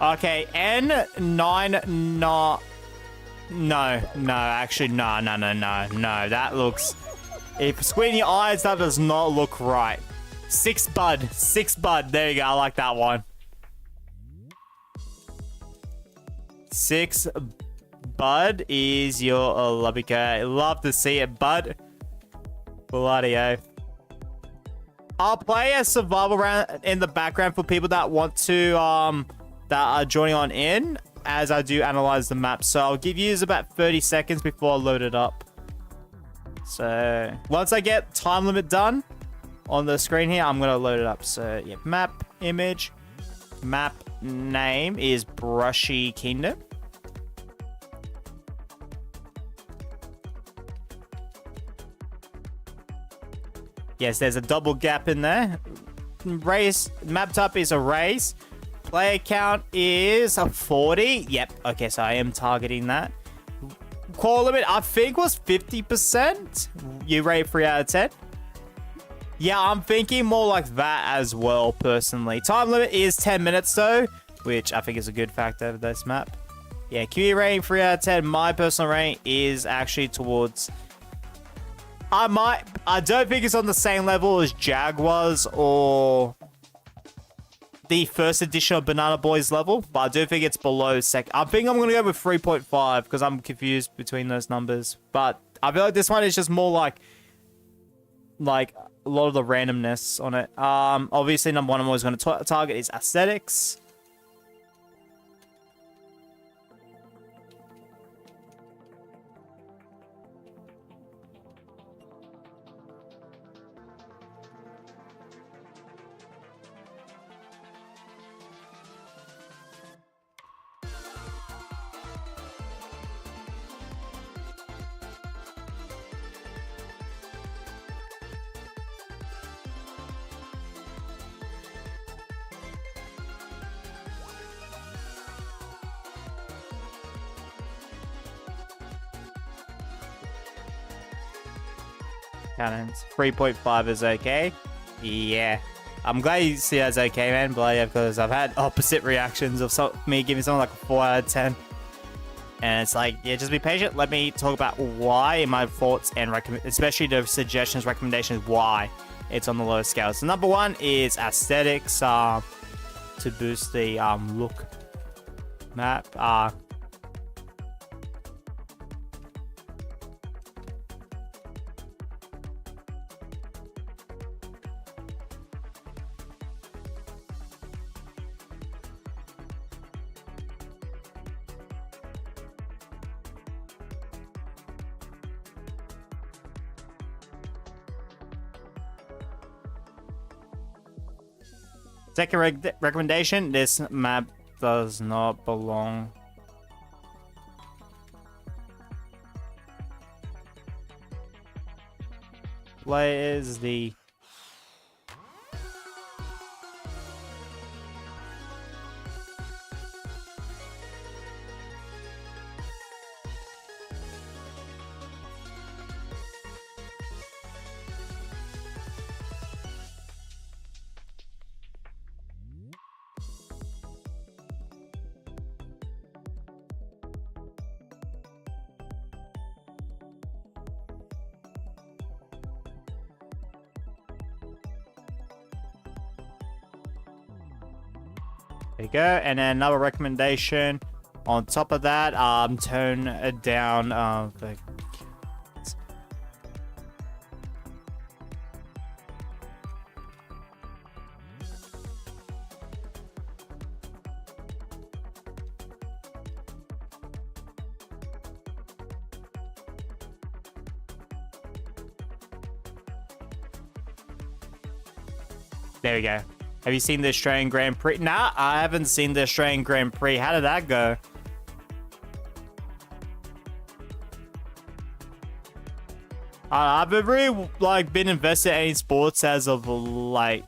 Okay, N9 not. No, actually, no. That looks... If squinting your eyes, that does not look right. 6 Bud. There you go, I like that one. 6 Bud is your Olubika. Love to see it, Bud. Bloody oath. I'll play a survival round in the background for people that want to, that are joining on in, as I do analyze the map. So I'll give you about 30 seconds before I load it up. So once I get time limit done on the screen here, I'm going to load it up. So yeah, map image, map name is Brushy Kingdom. Yes, there's a double gap in there. Race, map type is a race. Player count is a 40. Yep. Okay, so I am targeting that. Core limit, I think, was 50%. You rate 3 out of 10. Yeah, I'm thinking more like that as well, personally. Time limit is 10 minutes, though, which I think is a good factor of this map. Yeah, QE rating 3 out of 10. My personal rating is actually towards... I don't think it's on the same level as Jaguars or... the first edition of Banana Boys level, but I do think it's below second. I think I'm going to go with 3.5 because I'm confused between those numbers. But I feel like this one is just more like a lot of the randomness on it. Obviously, number one I'm always going to target is aesthetics. Cannons. 3.5 is okay. Yeah. I'm glad you see that's okay, man. But yeah, because I've had opposite reactions of me giving something like a 4 out of 10. And it's like, yeah, just be patient. Let me talk about why in my thoughts and especially the suggestions, recommendations, why it's on the lowest scale. So number one is aesthetics, to boost the look map. Second recommendation, this map does not belong. Where is the... There you go. And then another recommendation on top of that, tone down the... There we go. Have you seen the Australian Grand Prix? Nah, I haven't seen the Australian Grand Prix. How did that go? I've really been invested in any sports as of late.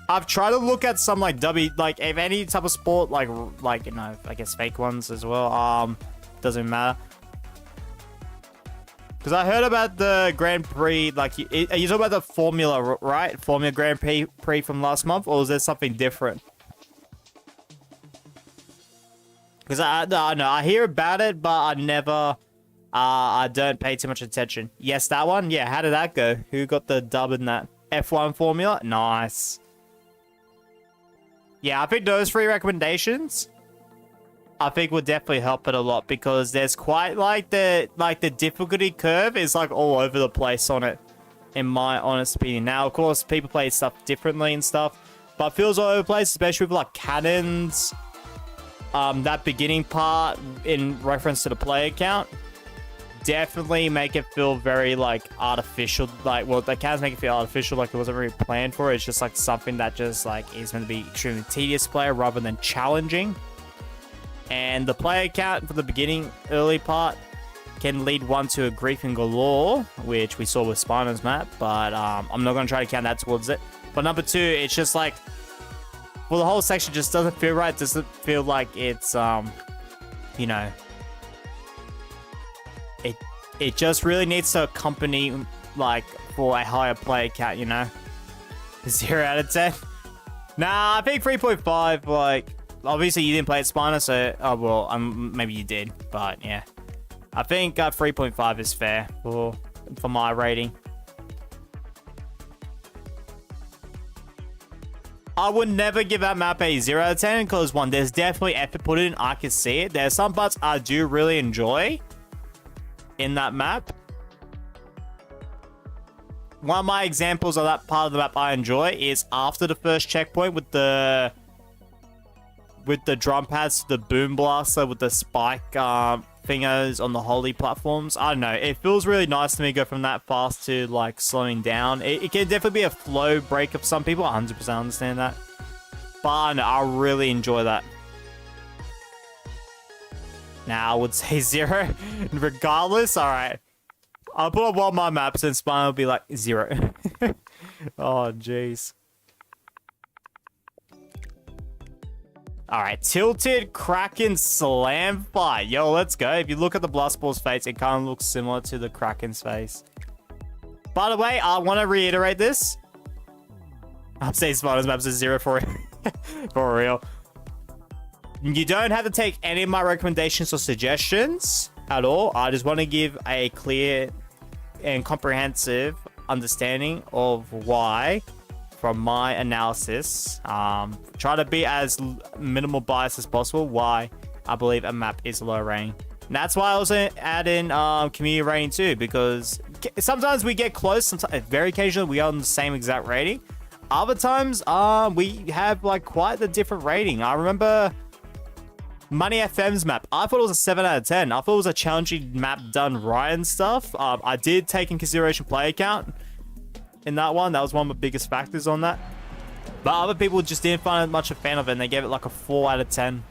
I've tried to look at some if any type of sport you know, I guess fake ones as well. Doesn't matter. Because I heard about the Grand Prix, are you talking about the Formula, right? Formula Grand Prix from last month, or is there something different? Because I hear about it, but I never, I don't pay too much attention. Yes, that one? Yeah, how did that go? Who got the dub in that? F1 Formula? Nice. Yeah, I think those 3 recommendations, I think would definitely help it a lot, because there's quite the difficulty curve is all over the place on it, in my honest opinion. Now, of course, people play stuff differently and stuff, but it feels all over the place, especially with cannons. That beginning part in reference to the player count definitely make it feel very artificial. Well, the cannons make it feel artificial, it wasn't really planned for. It's just something that just is going to be extremely tedious to play rather than challenging. And the player count for the beginning, early part, can lead one to a grief and galore, which we saw with Spino's map, but I'm not going to try to count that towards it. But number 2, it's just well, the whole section just doesn't feel right. It doesn't feel like it's, you know, it just really needs to accompany, for a higher player count, you know? 0 out of 10. Nah, I think 3.5, obviously, you didn't play at Spiner, so... Oh, well, maybe you did, but yeah. I think 3.5 is fair for my rating. I would never give that map a 0 out of 10, because, 1, there's definitely effort put in. I can see it. There's some parts I do really enjoy in that map. One of my examples of that part of the map I enjoy is after the first checkpoint with the drum pads, the boom blaster with the spike fingers on the holy platforms. I don't know. It feels really nice to me to go from that fast to slowing down. It can definitely be a flow break of some people. 100% understand that. But I know, I really enjoy that. Now, I would say 0. Regardless, alright. I'll put up one of my maps and Spine will be 0. Oh, jeez. Alright, Tilted Kraken Slam Fight. Yo, let's go. If you look at the Blustball's face, it kind of looks similar to the Kraken's face. By the way, I want to reiterate this. I'm saying Spider's maps is 0 for for real. You don't have to take any of my recommendations or suggestions at all. I just want to give a clear and comprehensive understanding of why, from my analysis, try to be as minimal bias as possible, why I believe a map is low rating. And that's why I also add in community rating too, because sometimes we get close, sometimes, very occasionally we are on the same exact rating. Other times we have quite the different rating. I remember Money FM's map. I thought it was a 7 out of 10. I thought it was a challenging map done right and stuff. I did take in consideration player count in that one. That was one of the biggest factors on that. But other people just didn't find much a fan of it, and they gave it a 4 out of 10.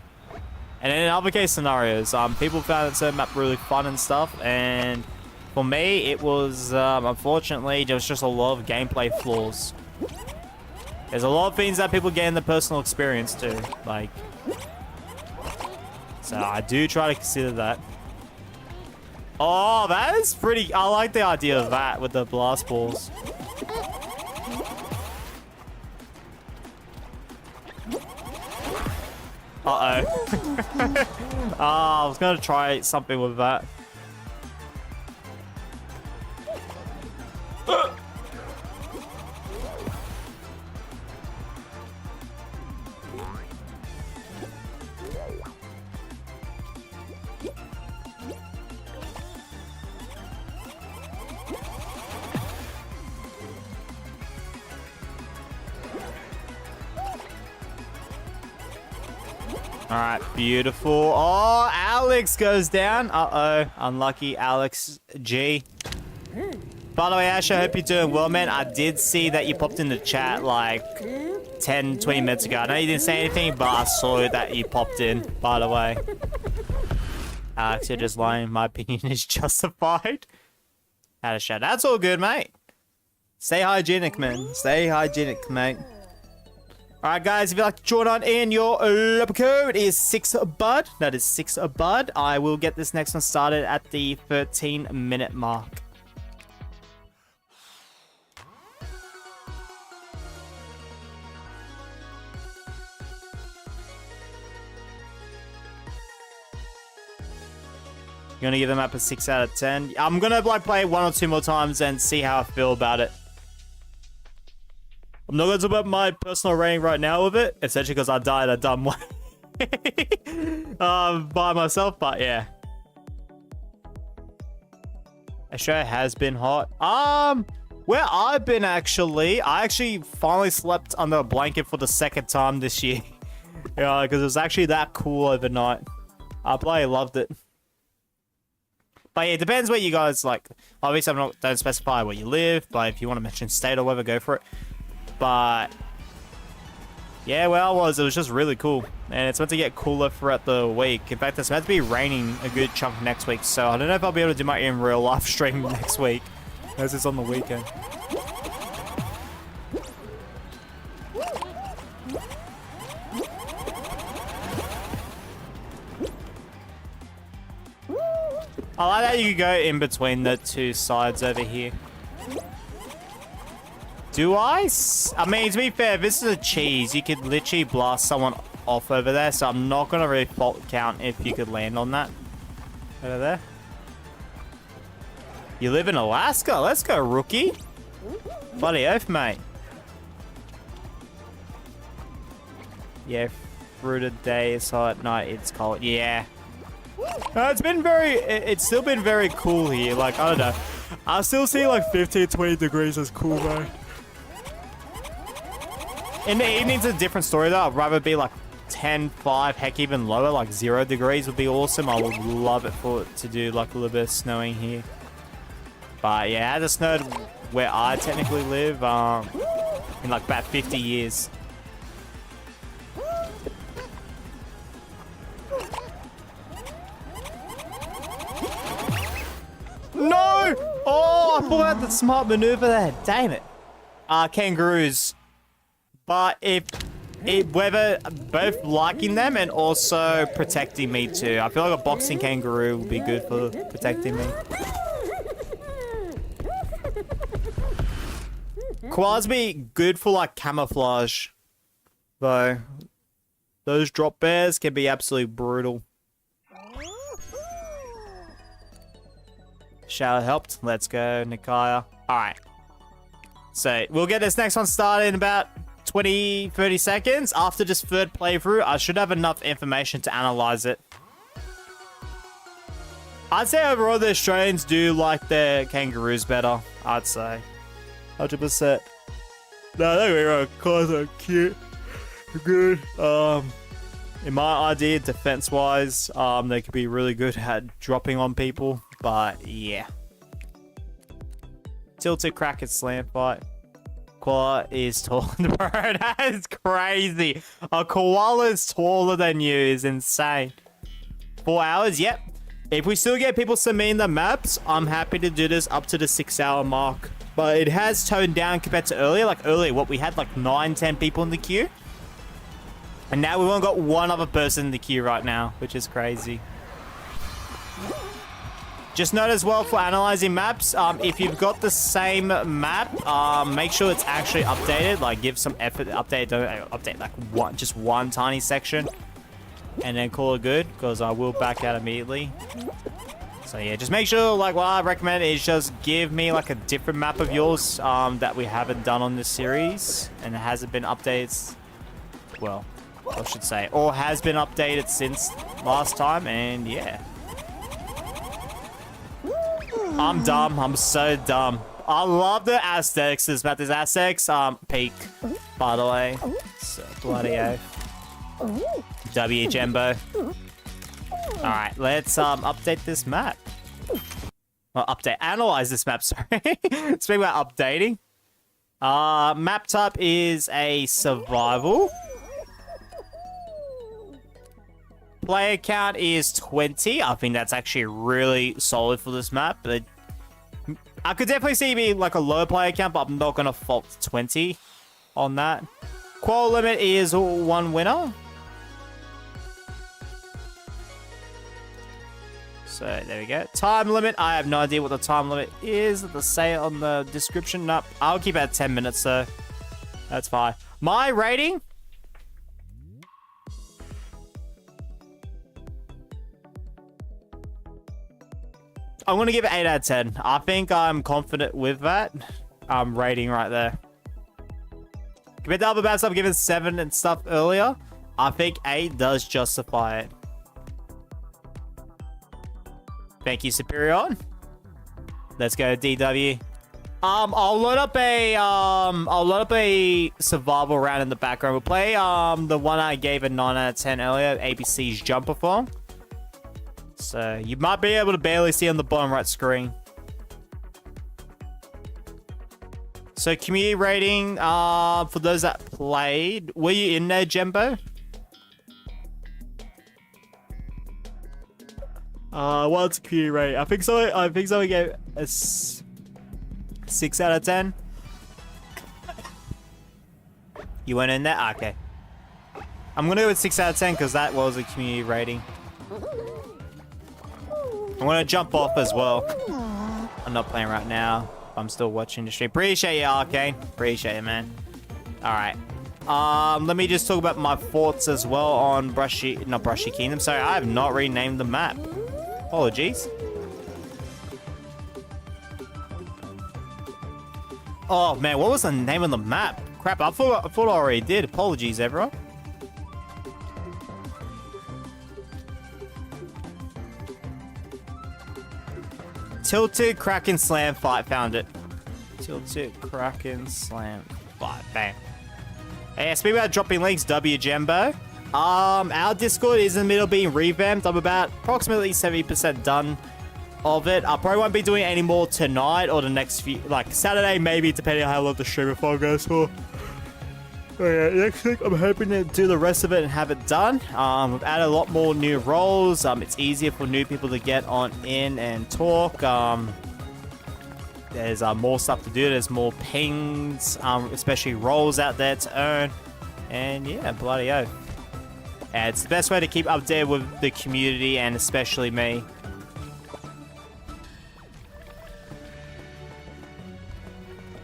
And then in other case scenarios, people found that map really fun and stuff. And for me, it was, unfortunately, there was just a lot of gameplay flaws. There's a lot of things that people get in the personal experience too. So I do try to consider that. Oh, that is pretty... I like the idea of that with the blast balls. Uh-oh. Oh, I was going to try something with that. Alright, beautiful. Oh, Alex goes down. Uh-oh. Unlucky Alex G. By the way, Ash, I hope you're doing well, man. I did see that you popped in the chat like 10, 20 minutes ago. I know you didn't say anything, but I saw that you popped in, by the way. Alex, you're just lying. My opinion is justified. Had a shout. That's all good, mate. Stay hygienic, man. Stay hygienic, mate. Alright, guys, if you'd like to join on in, your local code is 6BUD. That is 6BUD. I will get this next one started at the 13-minute mark. You're gonna give the map a 6 out of 10. I'm gonna like play it 1 or 2 more times and see how I feel about it. I'm not gonna talk about my personal rating right now with it, essentially because I died a dumb way by myself, but yeah. Australia has been hot. Where I've been I actually finally slept under a blanket for the 2nd time this year. Yeah, because it was actually that cool overnight. I bloody loved it. But yeah, it depends what you guys like. Obviously, don't specify where you live, but if you want to mention state or whatever, go for it. But yeah, where I was, it was just really cool. And it's meant to get cooler throughout the week. In fact, it's meant to be raining a good chunk next week. So I don't know if I'll be able to do my in real live stream next week, as it's on the weekend. I like that you can go in between the 2 sides over here. Do I? I mean, to be fair, if this is a cheese, you could literally blast someone off over there, so I'm not going to really fault count if you could land on that. Over there. You live in Alaska? Let's go, rookie. Bloody oath, mate. Yeah, through the day, so at night it's cold. Yeah. It's still been very cool here. Like, I don't know. I still see like 15, 20 degrees as cool, though. In the evening's a different story, though. I'd rather be like 10, 5, heck, even lower. Like 0 degrees would be awesome. I would love it to do like a little bit of snowing here. But yeah, it hasn't snowed where I technically live in like about 50 years. No! Oh, I thought I had the smart maneuver there. Damn it. Kangaroos. But whether both liking them and also protecting me too. I feel like a boxing kangaroo would be good for protecting me. Koalas be good for like camouflage, though. Those drop bears can be absolutely brutal. Shower helped. Let's go, Nikaya. Alright. So, we'll get this next one started in about 20, 30 seconds. After this 3rd playthrough, I should have enough information to analyze it. I'd say overall the Australians do like their kangaroos better. I'd say. 100%. No, don't get me wrong. Cars are cute. Good. In my idea, defense-wise, they could be really good at dropping on people. But, yeah. Tilted crack and slam fight. Koala is taller than bro. That is crazy. A koala is taller than you is insane. 4 hours? Yep. If we still get people submitting the maps, I'm happy to do this up to the 6-hour mark. But it has toned down compared to earlier. Like earlier, what we had like 9, 10 people in the queue. And now we've only got 1 other person in the queue right now, which is crazy. Just note as well for analyzing maps, if you've got the same map, make sure it's actually updated. Like, give some effort to update. Don't update like just one tiny section, and then call it good. Because I will back out immediately. So yeah, just make sure. Like, what I recommend is just give me like a different map of yours that we haven't done on this series, and it hasn't been updated. Well, I should say, or has been updated since last time, and yeah. I'm dumb. I'm so dumb. I love the aesthetics. This map is aesthetics. Peak, by the way. So bloody oath. W Jembo. Alright, let's update this map. Well, analyze this map, sorry. Speaking about updating. Map type is a survival. Player count is 20. I think that's actually really solid for this map. But I could definitely see it being like a low player count, but I'm not going to fault 20 on that. Qual limit is 1 winner. So there we go. Time limit. I have no idea what the time limit is. Does it say it on the description? Nope. I'll keep it at 10 minutes, so that's fine. My rating. I'm going to give it 8 out of 10. I think I'm confident with that rating right there. Compared to other maps I've given 7 and stuff earlier, I think 8 does justify it. Thank you, Superior. Let's go to DW. I'll load up a survival round in the background. We'll play the one I gave a 9 out of 10 earlier, ABC's Jumper Farm. So you might be able to barely see on the bottom right screen. So community rating, for those that played, were you in there, Jembo? What's community rating? I think so. I think someone gave a 6 out of 10. You went in there? Okay. I'm gonna go with 6 out of 10 because that was a community rating. I'm gonna jump off as well. I'm not playing right now. I'm still watching the stream. Appreciate you, Arcane. Appreciate it, man. Alright. Let me just talk about my thoughts as well on not Brushy Kingdom. Sorry, I have not renamed the map. Apologies. Oh, man, what was the name of the map? Crap, I thought I already did. Apologies, everyone. Tilted Kraken Slam Fight. Found it. Tilted Kraken Slam Fight. Bang. Hey, speaking about dropping links, W Jembo. Our Discord is in the middle of being revamped. I'm about approximately 70% done of it. I probably won't be doing any more tonight or the next few, like Saturday maybe, depending on how long the stream goes for. Okay, next week I'm hoping to do the rest of it and have it done. We've added a lot more new roles. It's easier for new people to get on in and talk. There's more stuff to do. There's more pings, especially roles out there to earn. And yeah, bloody oath. And it's the best way to keep updated with the community and especially me.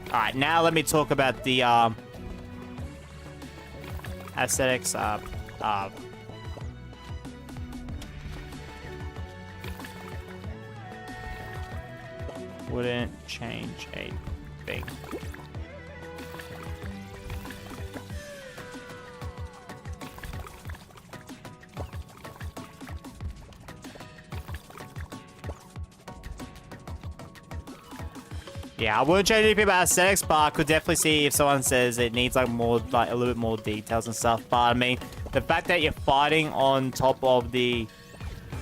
Alright, now let me talk about the aesthetics. Wouldn't change a thing. Yeah, I wouldn't change anything about aesthetics, but I could definitely see if someone says it needs like more, like a little bit more details and stuff. But I mean, the fact that you're fighting on top of the,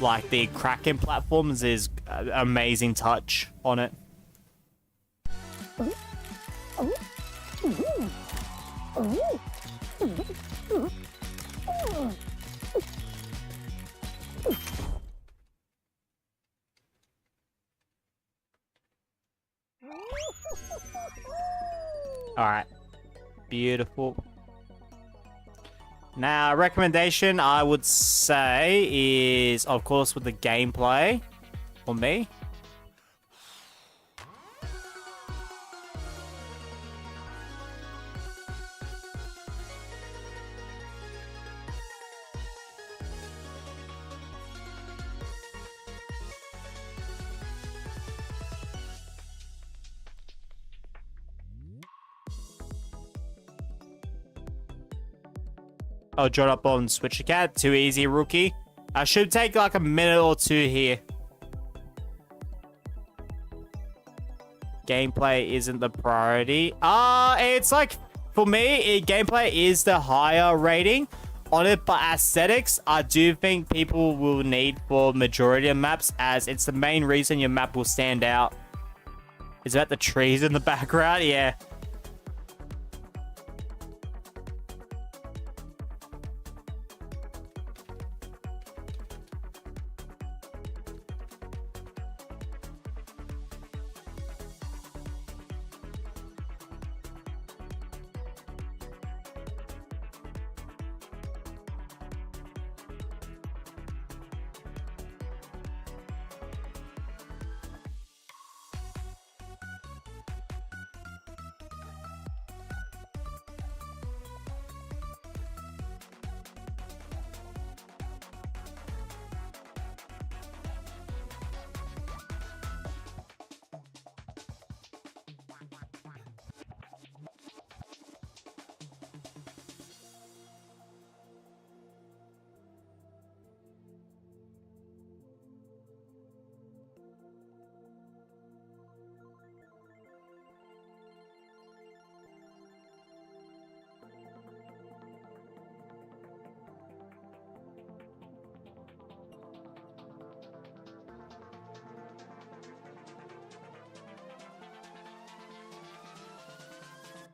like the Kraken platforms is an amazing touch on it. Alright. Beautiful. Now, recommendation I would say is, of course, with the gameplay for me. I'll draw up on Switcher Cat. Too easy, rookie. I should take like a minute or two here. Gameplay isn't the priority. It's like, for me, gameplay is the higher rating. on it, but aesthetics, I do think people will need for majority of maps, as it's the main reason your map will stand out. Is that the trees in the background? Yeah.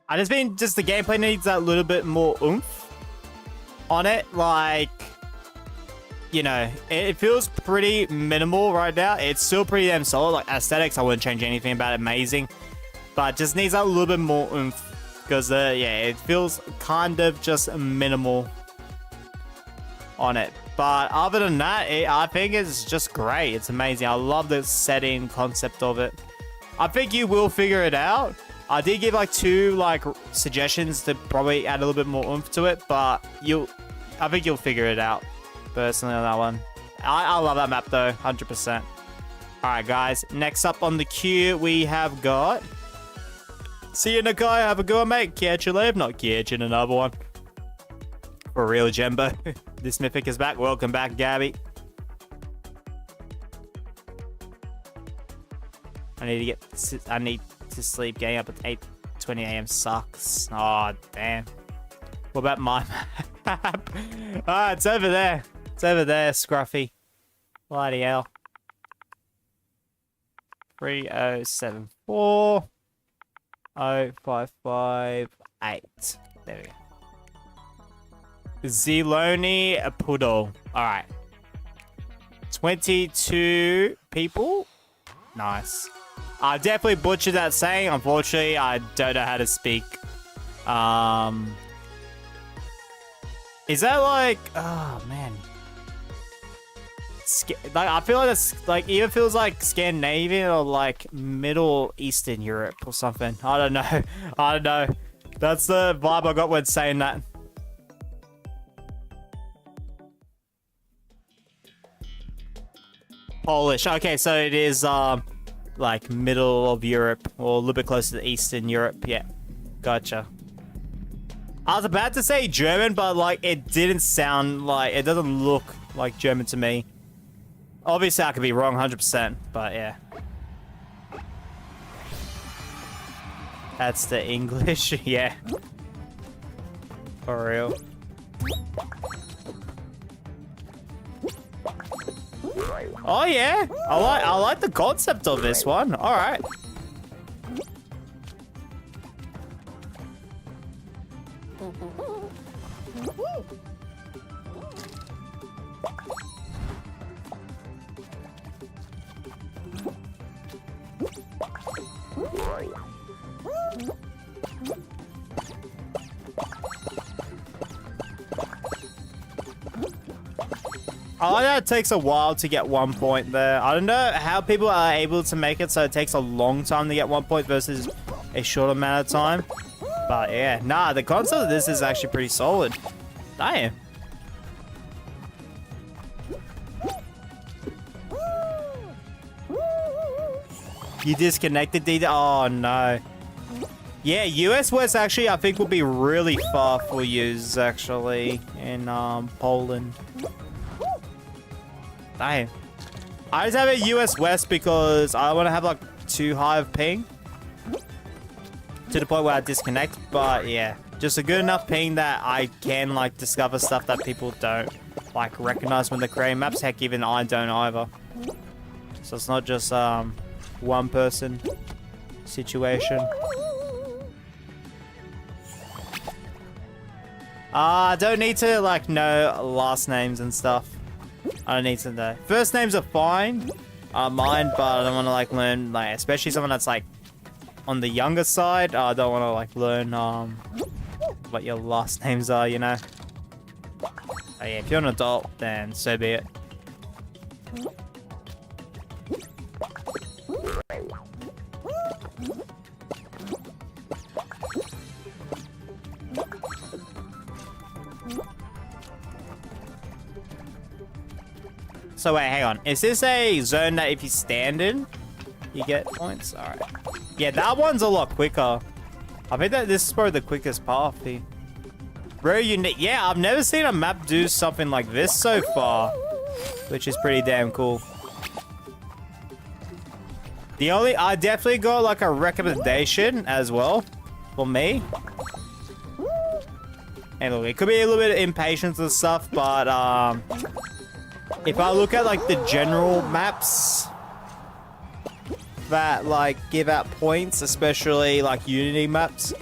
I just think just the gameplay needs that little bit more oomph on it. Like, you know, it feels pretty minimal right now. It's still pretty damn solid. Like, aesthetics, I wouldn't change anything about it. Amazing. But just needs that little bit more oomph. Because, yeah, it feels kind of just minimal on it. But other than that, I think it's just great. It's amazing. I love the setting concept of it. I think you will figure it out. I did give like 2 like suggestions to probably add a little bit more oomph to it, but I think you'll figure it out personally on that one. I love that map though, 100%. All right, guys. Next up on the queue, we have got. See you, Nakai. Have a good one, mate. Catch you later. Not catching another one. For real, Jembo. This mythic is back. Welcome back, Gabby. I need to sleep. Getting up at 8:20 a.m. sucks. Oh, damn. What about my map? Ah, it's over there. It's over there, Scruffy. Bloody hell. 3074 0558. There we go. Ziloni Pudo. Alright. 22 people. Nice. I definitely butchered that saying. Unfortunately, I don't know how to speak. Is that like... Oh, man. Like, I feel like that's... Like, either feels like Scandinavian or like Middle Eastern Europe or something. I don't know. I don't know. That's the vibe I got when saying that. Polish. Okay, so it is... like middle of Europe or a little bit closer to Eastern Europe. Yeah, gotcha. I was about to say German, but like it didn't sound like, it doesn't look like German to me. Obviously, I could be wrong 100%, but yeah. That's the English, yeah. For real. Oh yeah, I like the concept of this one. All right. I like that it takes a while to get 1 point there. I don't know how people are able to make it so it takes a long time to get 1 point versus a short amount of time. But yeah, nah, the concept of this is actually pretty solid. Damn. You disconnected, D. Oh no. Yeah, US West actually I think will be really far for yous actually in Poland. Damn. I just have a US West because I want to have like too high of ping to the point where I disconnect, but yeah. Just a good enough ping that I can, like, discover stuff that people don't, like, recognize when they're creating maps. Heck, even I don't either. So it's not just, one person situation. I don't need to, like, know last names and stuff. I don't need to know. First names are fine. Mine, but I don't want to, like, learn, like, especially someone that's, like, on the younger side. I don't want to, like, learn, what your last names are, you know? But yeah, if you're an adult, then so be it. So wait, hang on. Is this a zone that if you stand in, you get points? Alright. Yeah, that one's a lot quicker. I think that this is probably the quickest path here. Very unique. Yeah, I've never seen a map do something like this so far, which is pretty damn cool. I definitely got like a recommendation as well for me. And look, it could be a little bit of impatience and stuff, but if I look at like the general maps that like give out points, especially like Unity maps,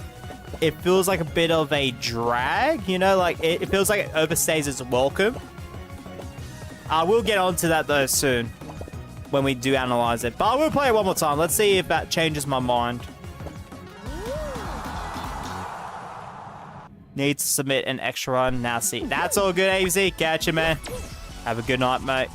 it feels like a bit of a drag, you know, like it feels like it overstays its welcome. I will get onto that though soon when we do analyze it, but I will play it one more time. Let's see if that changes my mind. Need to submit an extra run. Now see, that's all good, AZ. Catch you, man. Have a good night, mate.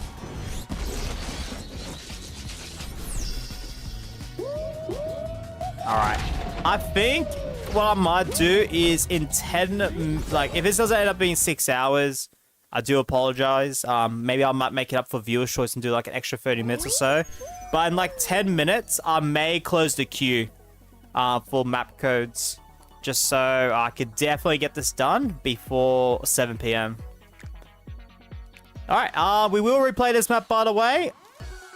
Alright. I think what I might do is in 10... Like, if this doesn't end up being 6 hours, I do apologize. Maybe I might make it up for viewer's choice and do like an extra 30 minutes or so. But in like 10 minutes, I may close the queue for map codes. Just so I could definitely get this done before 7 PM. Alright, we will replay this map, by the way.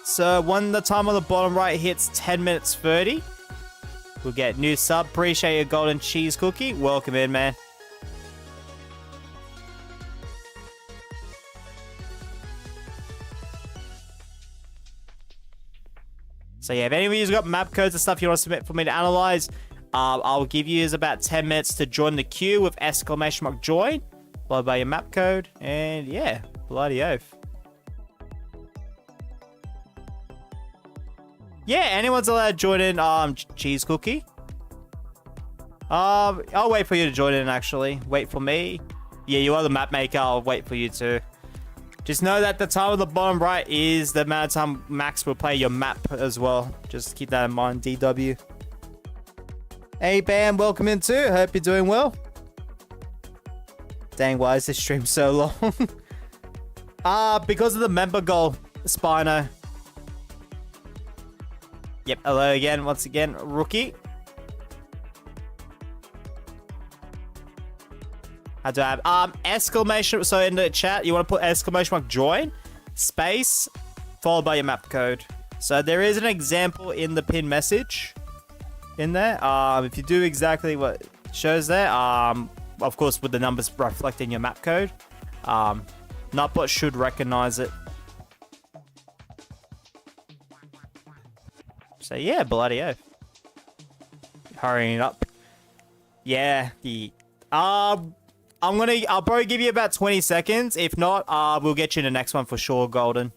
So when the time on the bottom right hits 10 minutes 30, we'll get new sub. Appreciate your golden cheese cookie. Welcome in, man. So yeah, if any of you's got map codes and stuff you want to submit for me to analyze, I'll give you about 10 minutes to join the queue with !join, followed by your map code, and yeah, bloody oath. Yeah, anyone's allowed to join in, cheese cookie. I'll wait for you to join in, actually. Wait for me. Yeah, you are the map maker, I'll wait for you to. Just know that the time on the bottom right is the amount of time Max will play your map as well. Just keep that in mind, DW. Hey, Bam, welcome in too. Hope you're doing well. Dang, why is this stream so long? Because of the member goal, Spino. Yep, hello again, once again, rookie. How do I have, exclamation, so in the chat, you want to put !join, space, followed by your map code. So there is an example in the pin message in there. If you do exactly what it shows there, of course with the numbers reflecting your map code, Nutbot should recognize it. So yeah, bloody oath. Hurrying it up. Yeah, I'll probably give you about 20 seconds. If not, we'll get you in the next one for sure, Golden.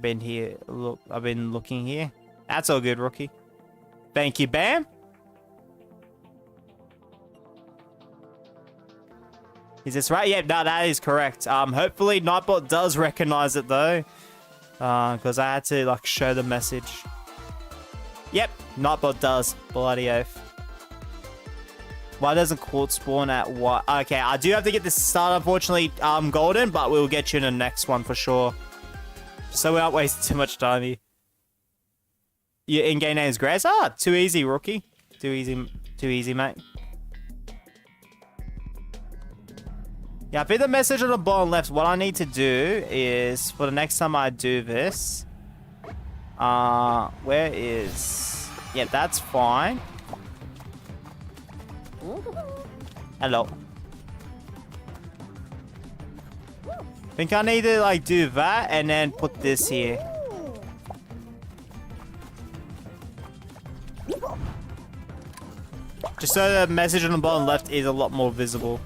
Been here. Look, I've been looking here. That's all good, rookie. Thank you, Bam. Is this right? Yeah, no, that is correct. Hopefully Nightbot does recognize it though, because I had to like show the message. Yep, Nightbot does. Bloody oath. Why doesn't Quartz spawn at what? Okay, I do have to get this started, unfortunately, Golden, but we'll get you in the next one for sure. So we aren't wasting too much time here. Your in-game name is Grace? Ah, too easy, rookie. Too easy, mate. Yeah, I think the message on the bottom left, what I need to do is, for the next time I do this, where is... Yeah, that's fine. Hello. I think I need to like do that and then put this here. Just so the message on the bottom left is a lot more visible.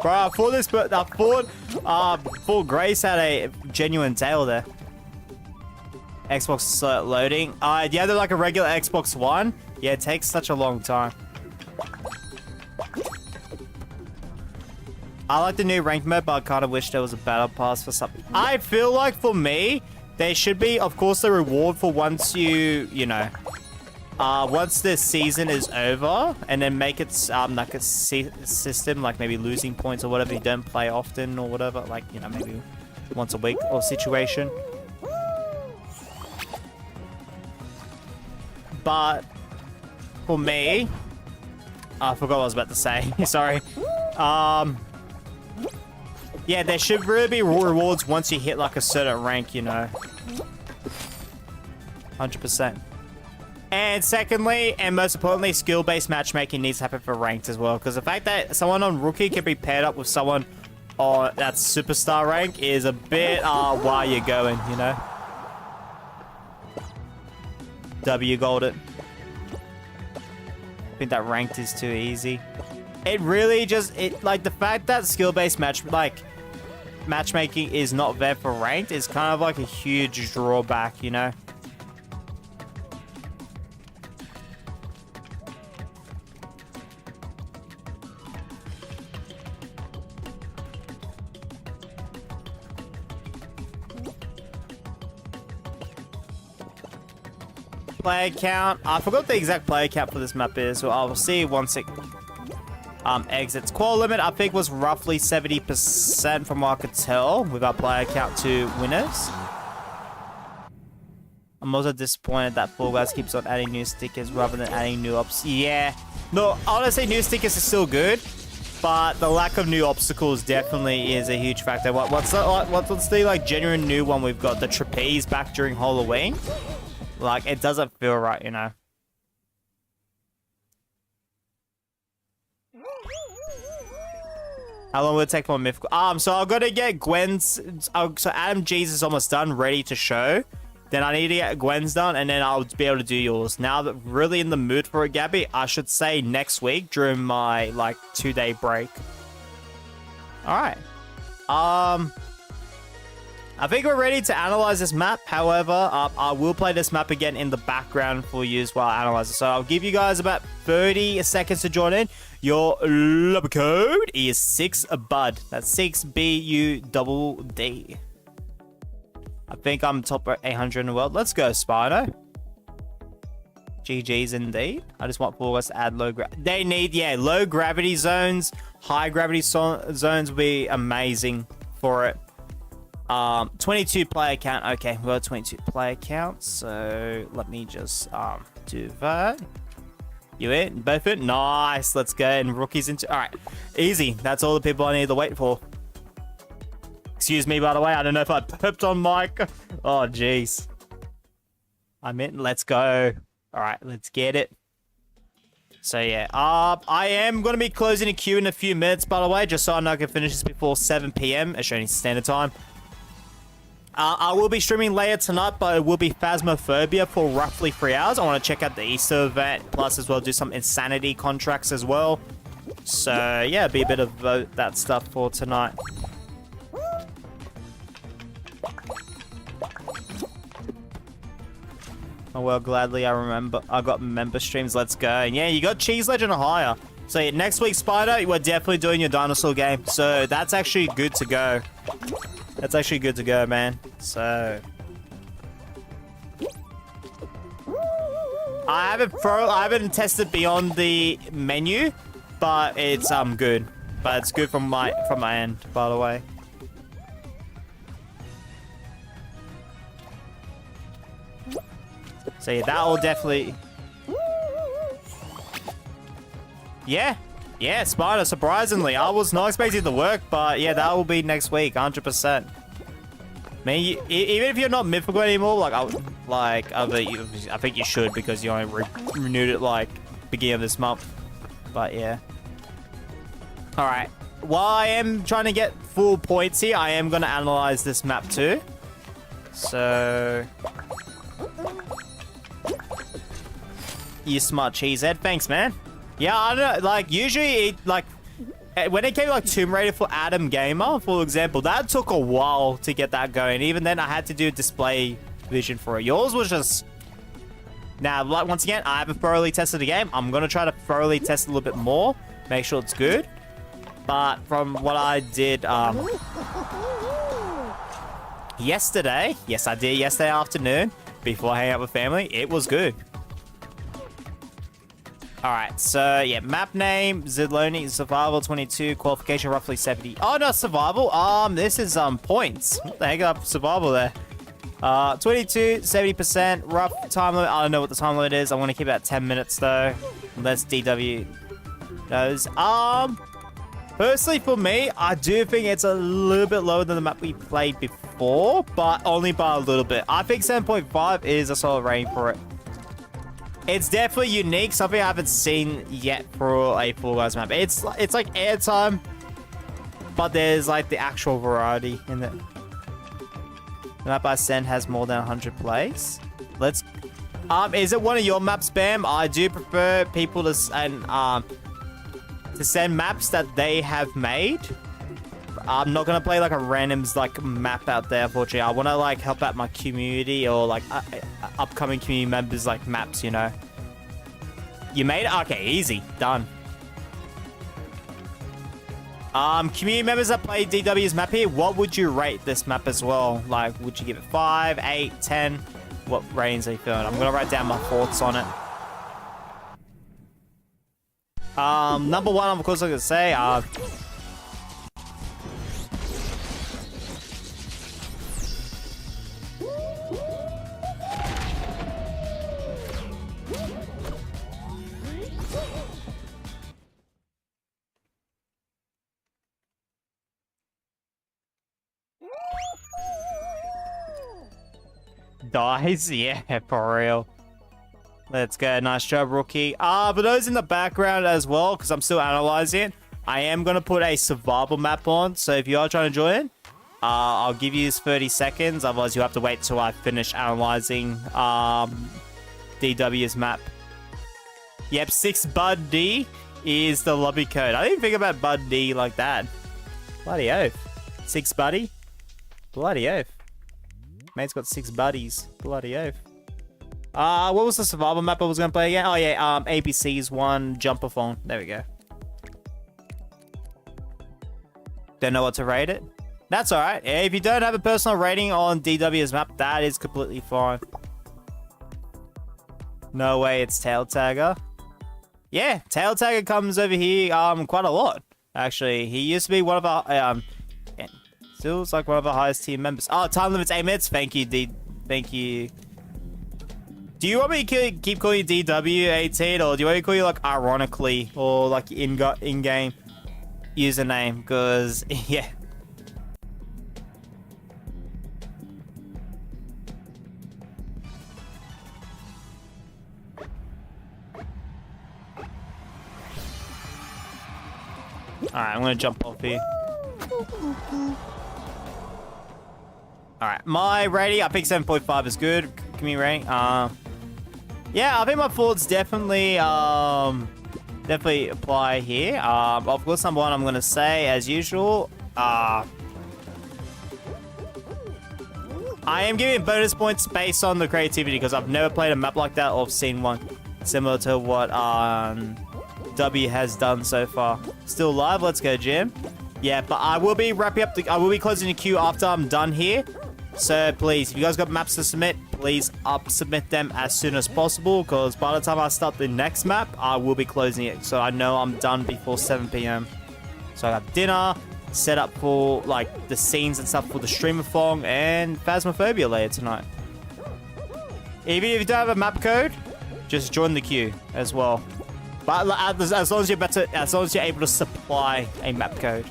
Bro, I thought this, but I thought Grace had a genuine tail there. Xbox loading. Yeah, they're like a regular Xbox One. Yeah, it takes such a long time. I like the new ranked mode, but I kind of wish there was a battle pass for something. I feel like for me, there should be, of course, the reward for once you know, once the season is over, and then make it like a system, like maybe losing points or whatever. You don't play often or whatever, like, you know, maybe once a week or situation. But for me, I forgot what I was about to say. Sorry. Yeah, there should really be rewards once you hit like a certain rank, you know. 100%. And secondly, and most importantly, skill-based matchmaking needs to happen for ranked as well. Because the fact that someone on rookie can be paired up with someone on that superstar rank is a bit why you're going, you know. W gold it. I think that ranked is too easy. It really just, like the fact that skill-based matchmaking is not there for ranked is kind of like a huge drawback, you know. Player count. I forgot what the exact player count for this map is, so I'll see once it exits. Qual limit, I think, was roughly 70% from what I could tell with our player count to winners. I'm also disappointed that Fall Guys keeps on adding new stickers rather than adding new ops. Yeah. No, honestly, new stickers are still good, but the lack of new obstacles definitely is a huge factor. What's the like genuine new one we've got? The trapeze back during Halloween. Like, it doesn't feel right, you know. How long will it take for mythical? So I've got to get Gwen's. So Adam G's is almost done, ready to show. Then I need to get Gwen's done, and then I'll be able to do yours. Now that I'm really in the mood for it, Gabby, I should say next week during my like 2-day break. All right. I think we're ready to analyze this map. However, I will play this map again in the background for you while I analyze it. So I'll give you guys about 30 seconds to join in. Your lobby code is 6BUD. That's 6BUDD. I think I'm top 800 in the world. Let's go, Spino. GG's indeed. I just want Fall Guys to add low gravity. They need, yeah, low gravity zones. High gravity zones will be amazing for it. 22 player count. Okay, we got 22 player count. So let me just do that. You in? Both in? Nice. Let's go. And rookies into. All right, easy. That's all the people I need to wait for. Excuse me, by the way. I don't know if I burped on mic. Oh, jeez. I meant let's go. All right, let's get it. So yeah, I am going to be closing a queue in a few minutes, by the way, just so I know I can finish this before 7 p.m. Australian Standard Time. I will be streaming later tonight, but it will be Phasmophobia for roughly 3 hours. I want to check out the Easter event, plus as well do some Insanity contracts as well. So yeah, be a bit of that stuff for tonight. Oh well, gladly I remember. I got member streams. Let's go. And yeah, you got Cheese Legend or higher. So yeah, next week, Spider, we're definitely doing your dinosaur game. So that's actually good to go. That's actually good to go, man. So I haven't tested beyond the menu, but it's good. But it's good from my end, by the way. So yeah, that will definitely. Yeah, Spider. Surprisingly, I was not expecting it to work, but yeah, that will be next week, 100%. Man, even if you're not mythical anymore, I think you should because you only renewed it like beginning of this month. But yeah. All right. While I am trying to get full points here, I am going to analyze this map too. So... You smart cheesehead. Thanks, man. Yeah, I don't know. Like, usually, when it came to, like, Tomb Raider for Adam Gamer, for example, that took a while to get that going. Even then, I had to do display vision for it. Yours was just... Now, like, once again, I haven't thoroughly tested the game. I'm going to try to thoroughly test it a little bit more. Make sure it's good. But from what I did yesterday, yes, I did yesterday afternoon before hanging out with family, it was good. All right, so yeah, map name Zidloni, survival 22, qualification roughly 70. Oh no, survival. This is points. What the heck up survival there? 22, 70%, rough time limit. I don't know what the time limit is. I want to keep it at 10 minutes though, unless DW knows. Personally, for me, I do think it's a little bit lower than the map we played before, but only by a little bit. I think 7.5 is a solid rating for it. It's definitely unique, something I haven't seen yet for a Fall Guys map. It's like airtime, but there's like the actual variety in it. The map I send has more than 100 plays. Let's... is it one of your maps, Bam? I do prefer people to send maps that they have made. I'm not gonna play like a random's like map out there, unfortunately. I want to like help out my community or like upcoming community members like maps, you know. You made it? Okay, easy. Done. Community members that play DW's map here, what would you rate this map as well? Like, would you give it 5, 8, 10? What ratings are you feeling? I'm gonna write down my thoughts on it. Number one, of course, I'm gonna say, dies? Yeah, for real. Let's go. Nice job, rookie. For those in the background as well, because I'm still analyzing, I am going to put a survival map on. So if you are trying to join, I'll give you 30 seconds. Otherwise, you have to wait till I finish analyzing DW's map. Yep, 6 Bud D is the lobby code. I didn't think about Bud D like that. Bloody oath. 6 Buddy? Bloody oath. Mate's got 6 buddies. Bloody oath. What was the survival map I was going to play again? Oh, yeah, ABC's one, Jumper-Phone. There we go. Don't know what to rate it? That's alright. If you don't have a personal rating on DW's map, that is completely fine. No way it's Tail Tagger. Yeah, Tail Tagger comes over here quite a lot, actually. He used to be one of our... still like one of our highest tier members. Oh, time limit's 8 minutes. Thank you, D. Thank you. Do you want me to keep calling you DW18, or do you want me to call you like ironically, or like in-game username? Because yeah. Alright, I'm gonna jump off here. Alright, my rating, I think 7.5 is good. Community rating. Yeah, I think my thoughts definitely definitely apply here. Of course, number one, I'm gonna say, as usual, I am giving bonus points based on the creativity because I've never played a map like that or seen one similar to what W has done so far. Still live? Let's go, Jim. Yeah, but I will be wrapping up I will be closing the queue after I'm done here. So please, if you guys got maps to submit, please submit them as soon as possible, because by the time I start the next map, I will be closing it. So I know I'm done before 7 p.m. So I got dinner, set up for like the scenes and stuff for the streamathon and Phasmophobia later tonight. Even if you don't have a map code, just join the queue as well. But as long as you're able to supply a map code.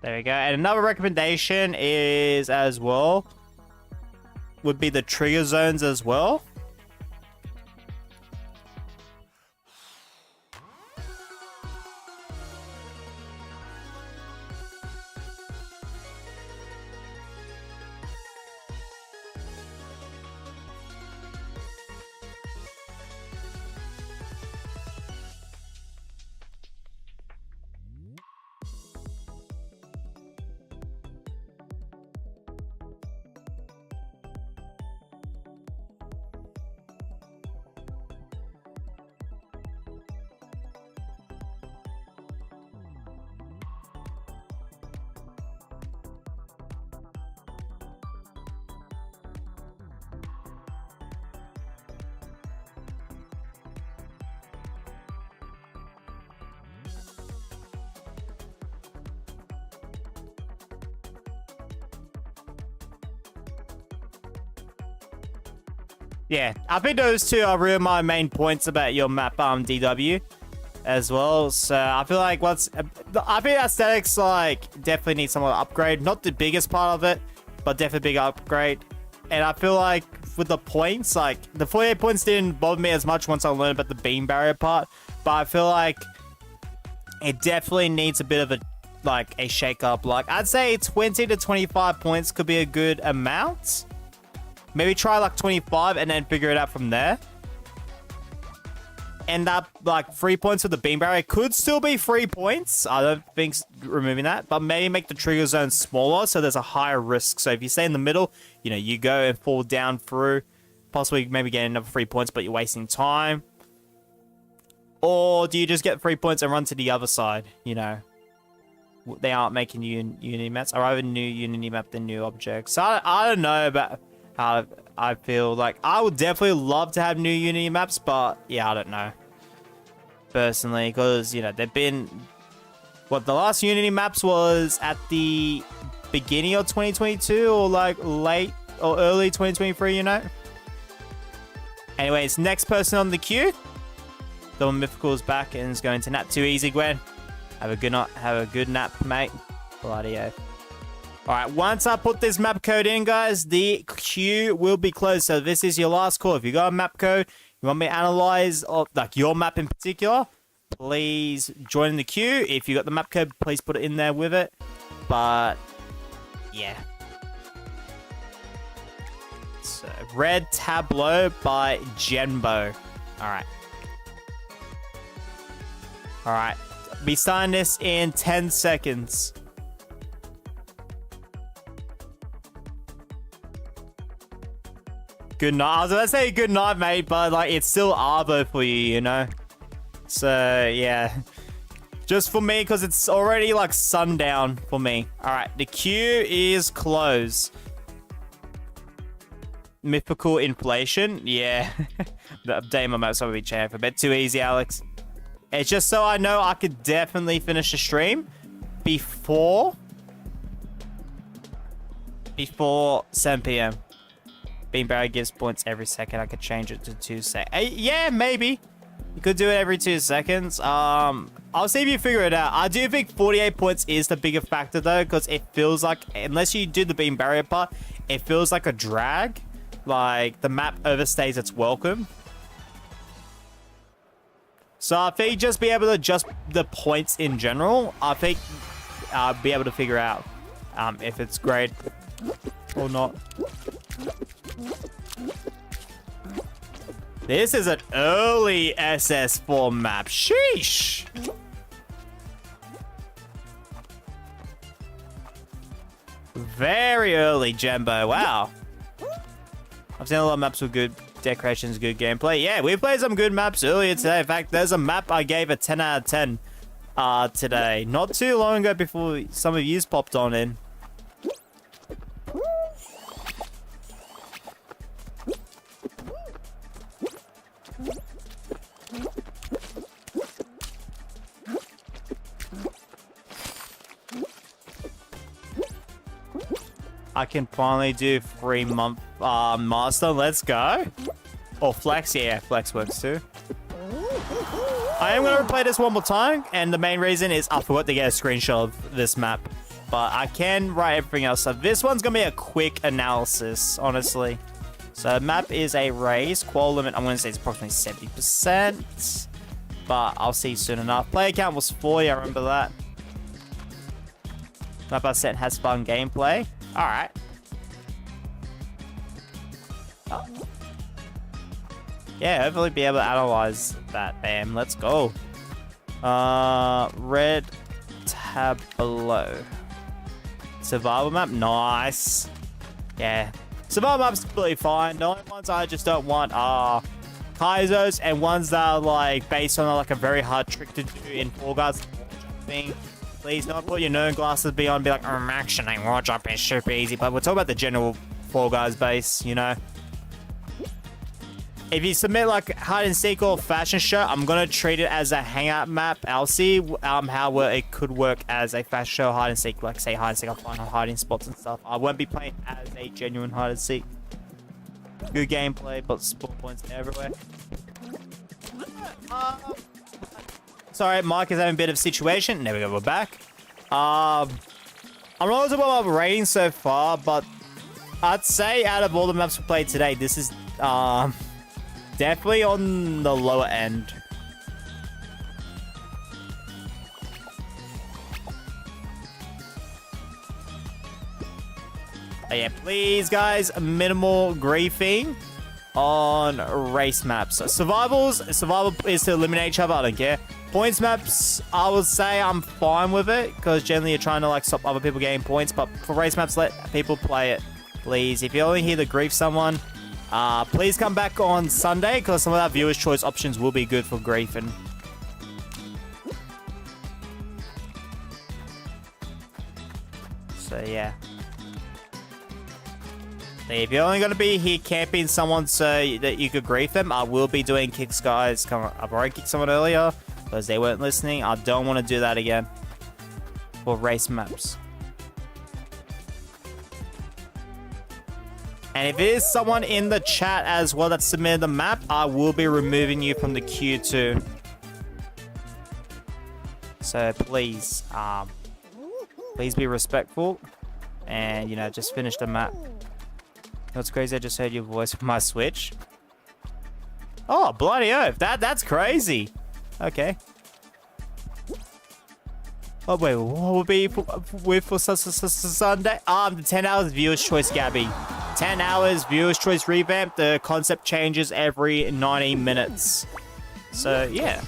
There we go. And another recommendation is as well, would be the trigger zones as well. Yeah, I think those two are really my main points about your map, DW, as well. So I feel like I think aesthetics like definitely need some upgrade. Not the biggest part of it, but definitely big upgrade. And I feel like with the points, like the 48 points didn't bother me as much once I learned about the beam barrier part. But I feel like it definitely needs a bit of a shake up. Like I'd say 20 to 25 points could be a good amount. Maybe try like 25 and then figure it out from there. End up like 3 points with the beam barrier. Could still be 3 points. I don't think removing that. But maybe make the trigger zone smaller so there's a higher risk. So if you stay in the middle, you know, you go and fall down through. Possibly maybe get another 3 points, but you're wasting time. Or do you just get 3 points and run to the other side? You know, they aren't making Unity maps. Or either new Unity map than new objects. So I don't know about how I feel. Like I would definitely love to have new Unity maps, but yeah, I don't know personally, because you know they've been the last Unity maps was at the beginning of 2022 or like late or early 2023, you know. Anyways, next person on the queue, the Mythical is back and is going to nap. Too easy, Gwen. Have a good night. Have a good nap, mate. Bloody oath. Alright, once I put this map code in, guys, the queue will be closed. So this is your last call. If you got a map code, you want me to analyze like your map in particular, please join the queue. If you got the map code, please put it in there with it. But yeah. So Red Tableau by Genbo. Alright. Alright. Be starting this in 10 seconds. Good night. I was going to say good night, mate, but like it's still Arvo for you, you know? So, yeah. Just for me, because it's already like sundown for me. Alright, the queue is closed. Mythical inflation? Yeah. The update my maps will be changed. A bit too easy, Alex. It's just so I know I could definitely finish the stream before 7 p.m. Beam barrier gives points every second. I could change it to 2 seconds. Yeah, maybe. You could do it every 2 seconds. I'll see if you figure it out. I do think 48 points is the bigger factor, though, because it feels like, unless you do the beam barrier part, it feels like a drag. Like, the map overstays its welcome. So I think just be able to adjust the points in general. I think I'll be able to figure out if it's great or not. This is an early SS4 map. Sheesh. Very early, Jembo. Wow. I've seen a lot of maps with good decorations, good gameplay. Yeah, we played some good maps earlier today. In fact, there's a map I gave a 10 out of 10 today. Not too long ago before some of yous popped on in. I can finally do 3-month master. Let's go. Or flex. Yeah, flex works too. I am going to replay this one more time, and the main reason is I forgot to get a screenshot of this map. But I can write everything else. So this one's going to be a quick analysis, honestly. So map is a race. Qual limit, I'm going to say it's approximately 70%. But I'll see soon enough. Player count was 40, I remember that. Map I set has fun gameplay. Alright. Oh. Yeah, hopefully be able to analyze that. Bam, let's go. Red tab below. Survival map, nice. Yeah. Survival map's completely fine. The only ones I just don't want are Kaizos and ones that are like based on like a very hard trick to do in Fall Guys thing. Please don't put your nerd glasses be on and be like, actually, wall jump is super easy. But we're talking about the general Fall Guys base, you know. If you submit like hide and seek or fashion show, I'm gonna treat it as a hangout map. I'll see how well it could work as a fashion show hide and seek. Like say hide and seek, I'll find hiding spots and stuff. I won't be playing as a genuine hide and seek. Good gameplay, but spawn points everywhere. Sorry, Mike is having a bit of situation. There we go, we're back. I'm not sure about my rating so far, but I'd say out of all the maps we played today, this is definitely on the lower end. But yeah, please, guys, minimal griefing on race maps. Survival is to eliminate each other. I don't care. Points maps, I would say I'm fine with it because generally you're trying to like stop other people getting points. But for race maps, let people play it, please. If you're only here to grief someone, please come back on Sunday because some of that viewers' choice options will be good for griefing. So yeah. If you're only going to be here camping someone so that you could grief them, I will be doing kicks, guys. I've already kicked someone earlier because they weren't listening. I don't want to do that again for race maps. And if it is someone in the chat as well that submitted the map, I will be removing you from the queue too. So please, please be respectful and, you know, just finish the map. What's crazy, I just heard your voice from my Switch. Oh, bloody oath. That's crazy. Okay. Oh, wait, what would be for Sunday? The 10 hours viewer's choice, Gabby. 10 hours viewer's choice revamp. The concept changes every 90 minutes. So, yeah.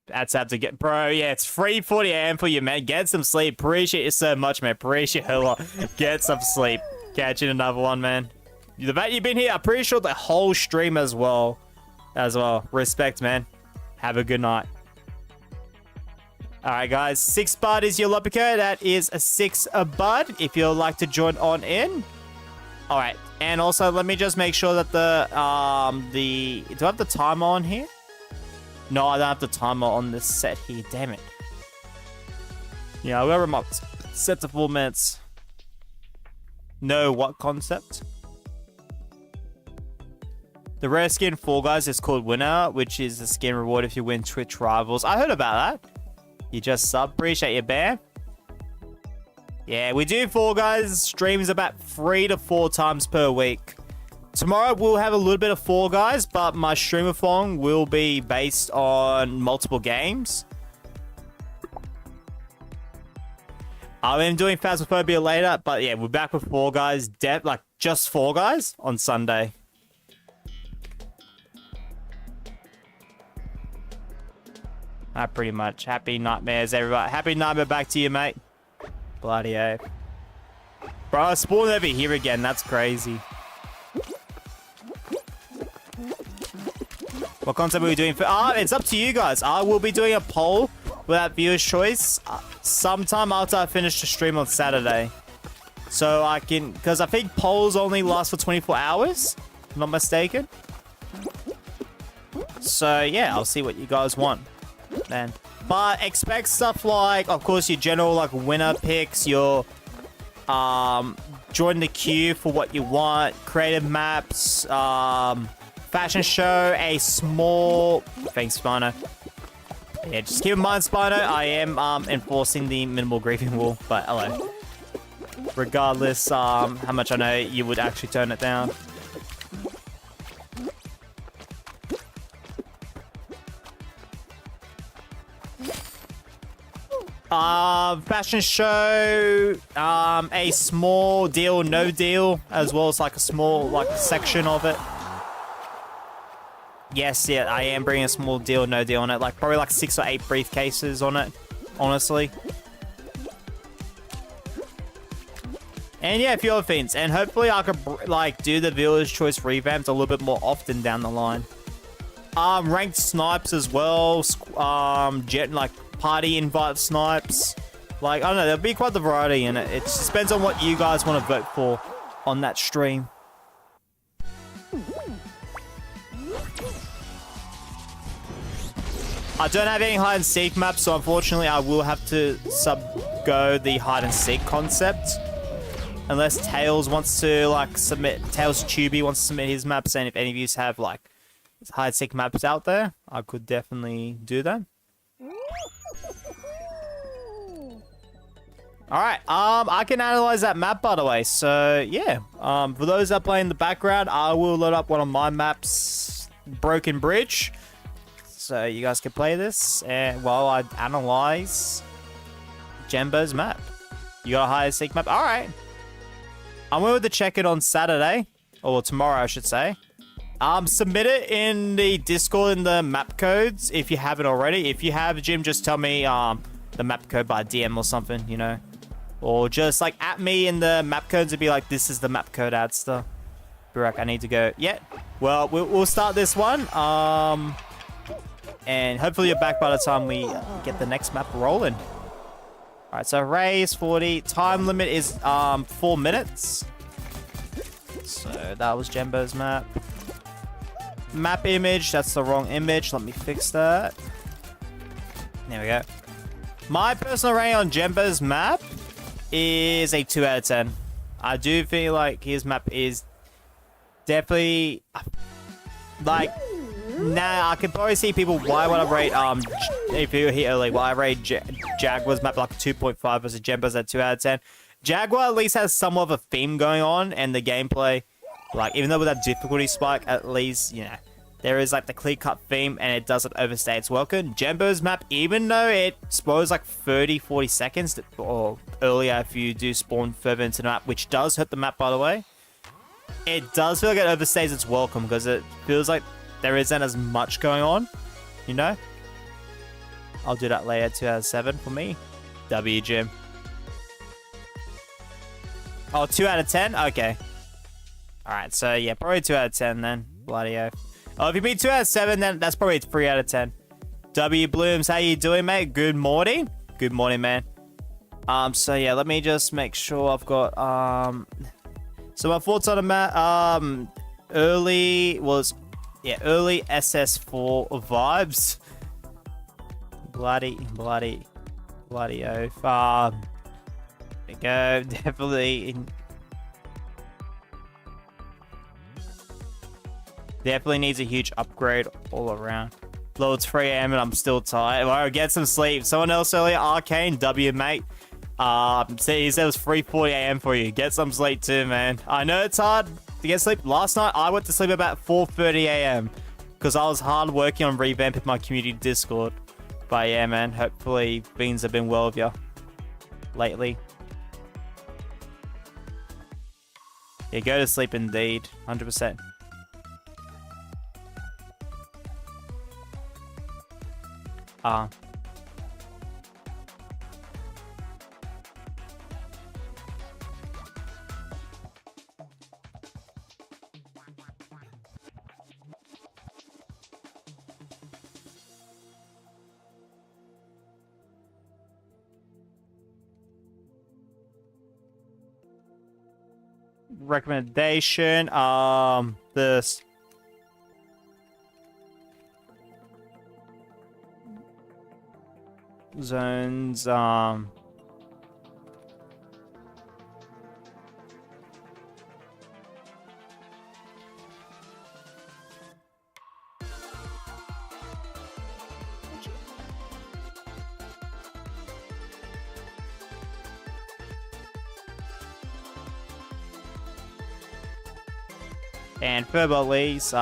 That's out to get, bro. Yeah, it's 3:40 AM for you, man. Get some sleep. Appreciate you so much, man. Appreciate a lot. Get some sleep. Catch you in another one, man. The fact you've been here, I'm pretty sure the whole stream as well. Respect, man. Have a good night. All right, guys. 6 bud is your lobby code. That is a 6 bud. If you'd like to join on in. All right, and also let me just make sure that do I have the timer on here? No, I don't have the timer on this set here. Damn it. Yeah, I'll remove set to 4 minutes. No, what concept? The rare skin Fall Guys is called Winner, which is the skin reward if you win Twitch Rivals. I heard about that. You just sub. Appreciate your bear. Yeah, we do Fall Guys streams about 3 to 4 times per week. Tomorrow we'll have a little bit of Fall Guys, but my streamathon will be based on multiple games. I'm doing Phasmophobia later, but yeah, we're back with Fall Guys. Like just Fall Guys on Sunday. Pretty much. Happy nightmares, everybody. Happy nightmare back to you, mate. Bloody A. Bro, I spawned over here again. That's crazy. What concept are we doing for? It's up to you guys. I will be doing a poll without viewer's choice sometime after I finish the stream on Saturday. So I can, because I think polls only last for 24 hours, if I'm not mistaken. So yeah, I'll see what you guys want then. But expect stuff like, of course, your general like winner picks, your join the queue for what you want, creative maps, fashion show, a small... Thanks, Spino. Yeah, just keep in mind, Spino, I am enforcing the minimal griefing rule, but hello. Regardless, how much I know you would actually turn it down. Fashion show, a small deal, no deal, as well as like a small like section of it. Yes, yeah, I am bringing a small deal, no deal on it. Like probably like 6 or 8 briefcases on it, honestly. And yeah, a few other things. And hopefully I could like do the viewer's choice revamped a little bit more often down the line. Ranked snipes as well. Like party invite snipes. Like, I don't know, there'll be quite the variety in it. It just depends on what you guys want to vote for on that stream. I don't have any hide and seek maps, so unfortunately I will have to go the hide and seek concept. Unless Tails wants to like submit, Tails Tubey wants to submit his maps, and if any of you have like hide and seek maps out there, I could definitely do that. Alright, I can analyze that map, by the way, so yeah. For those that play in the background, I will load up one of my maps, Broken Bridge, so you guys can play this, and while I analyze Jembo's map. You got a hide and seek map? Alright. I'm going to check it on Saturday, or tomorrow, I should say. Submit it in the Discord in the map codes, if you haven't already. If you have, Jim, just tell me, the map code by DM or something, you know. Or just like at me in the map codes and be like, this is the map code ad stuff. Be like, I need to go. Yeah. Well, we'll start this one. And hopefully you're back by the time we get the next map rolling. Alright, so race 40. Time limit is 4 minutes. So that was Jembo's map. Map image, that's the wrong image. Let me fix that. There we go. My personal rating on Jembo's map is a 2 out of 10. I do feel like his map is definitely like, nah, I can probably see people why would I rate if you were here early, why I rate Jaguar's map like 2.5 versus Jembo's at 2 out of 10. Jaguar at least has somewhat of a theme going on, and the gameplay, like even though with that difficulty spike, at least, you know, there is like the clear-cut theme and it doesn't overstay its welcome. Jembo's map, even though it spawns like 30-40 seconds or earlier if you do spawn further into the map, which does hurt the map, by the way, it does feel like it overstays its welcome because it feels like there isn't as much going on, you know? I'll do that later, 2 out of 7 for me. W, Jim. Oh, 2 out of 10? Okay. Alright, so yeah, probably 2 out of 10 then. Bloody oath. Oh, if you beat 2 out of 7, then that's probably 3 out of 10. W Blooms, how you doing, mate? Good morning. Good morning, man. So yeah, let me just make sure I've got, so my thoughts on the map, early SS4 vibes. Bloody oath. There we go, definitely needs a huge upgrade all around. Though it's 3 AM and I'm still tired. Well, get some sleep. Someone else earlier, Arcane, W, mate. He said it was 3:40 AM for you. Get some sleep too, man. I know it's hard to get sleep. Last night, I went to sleep about 4:30 AM because I was hard working on revamping my community Discord. But yeah, man, hopefully things have been well with you lately. Yeah, go to sleep indeed. 100%. Recommendation, this zones, And Furbolese,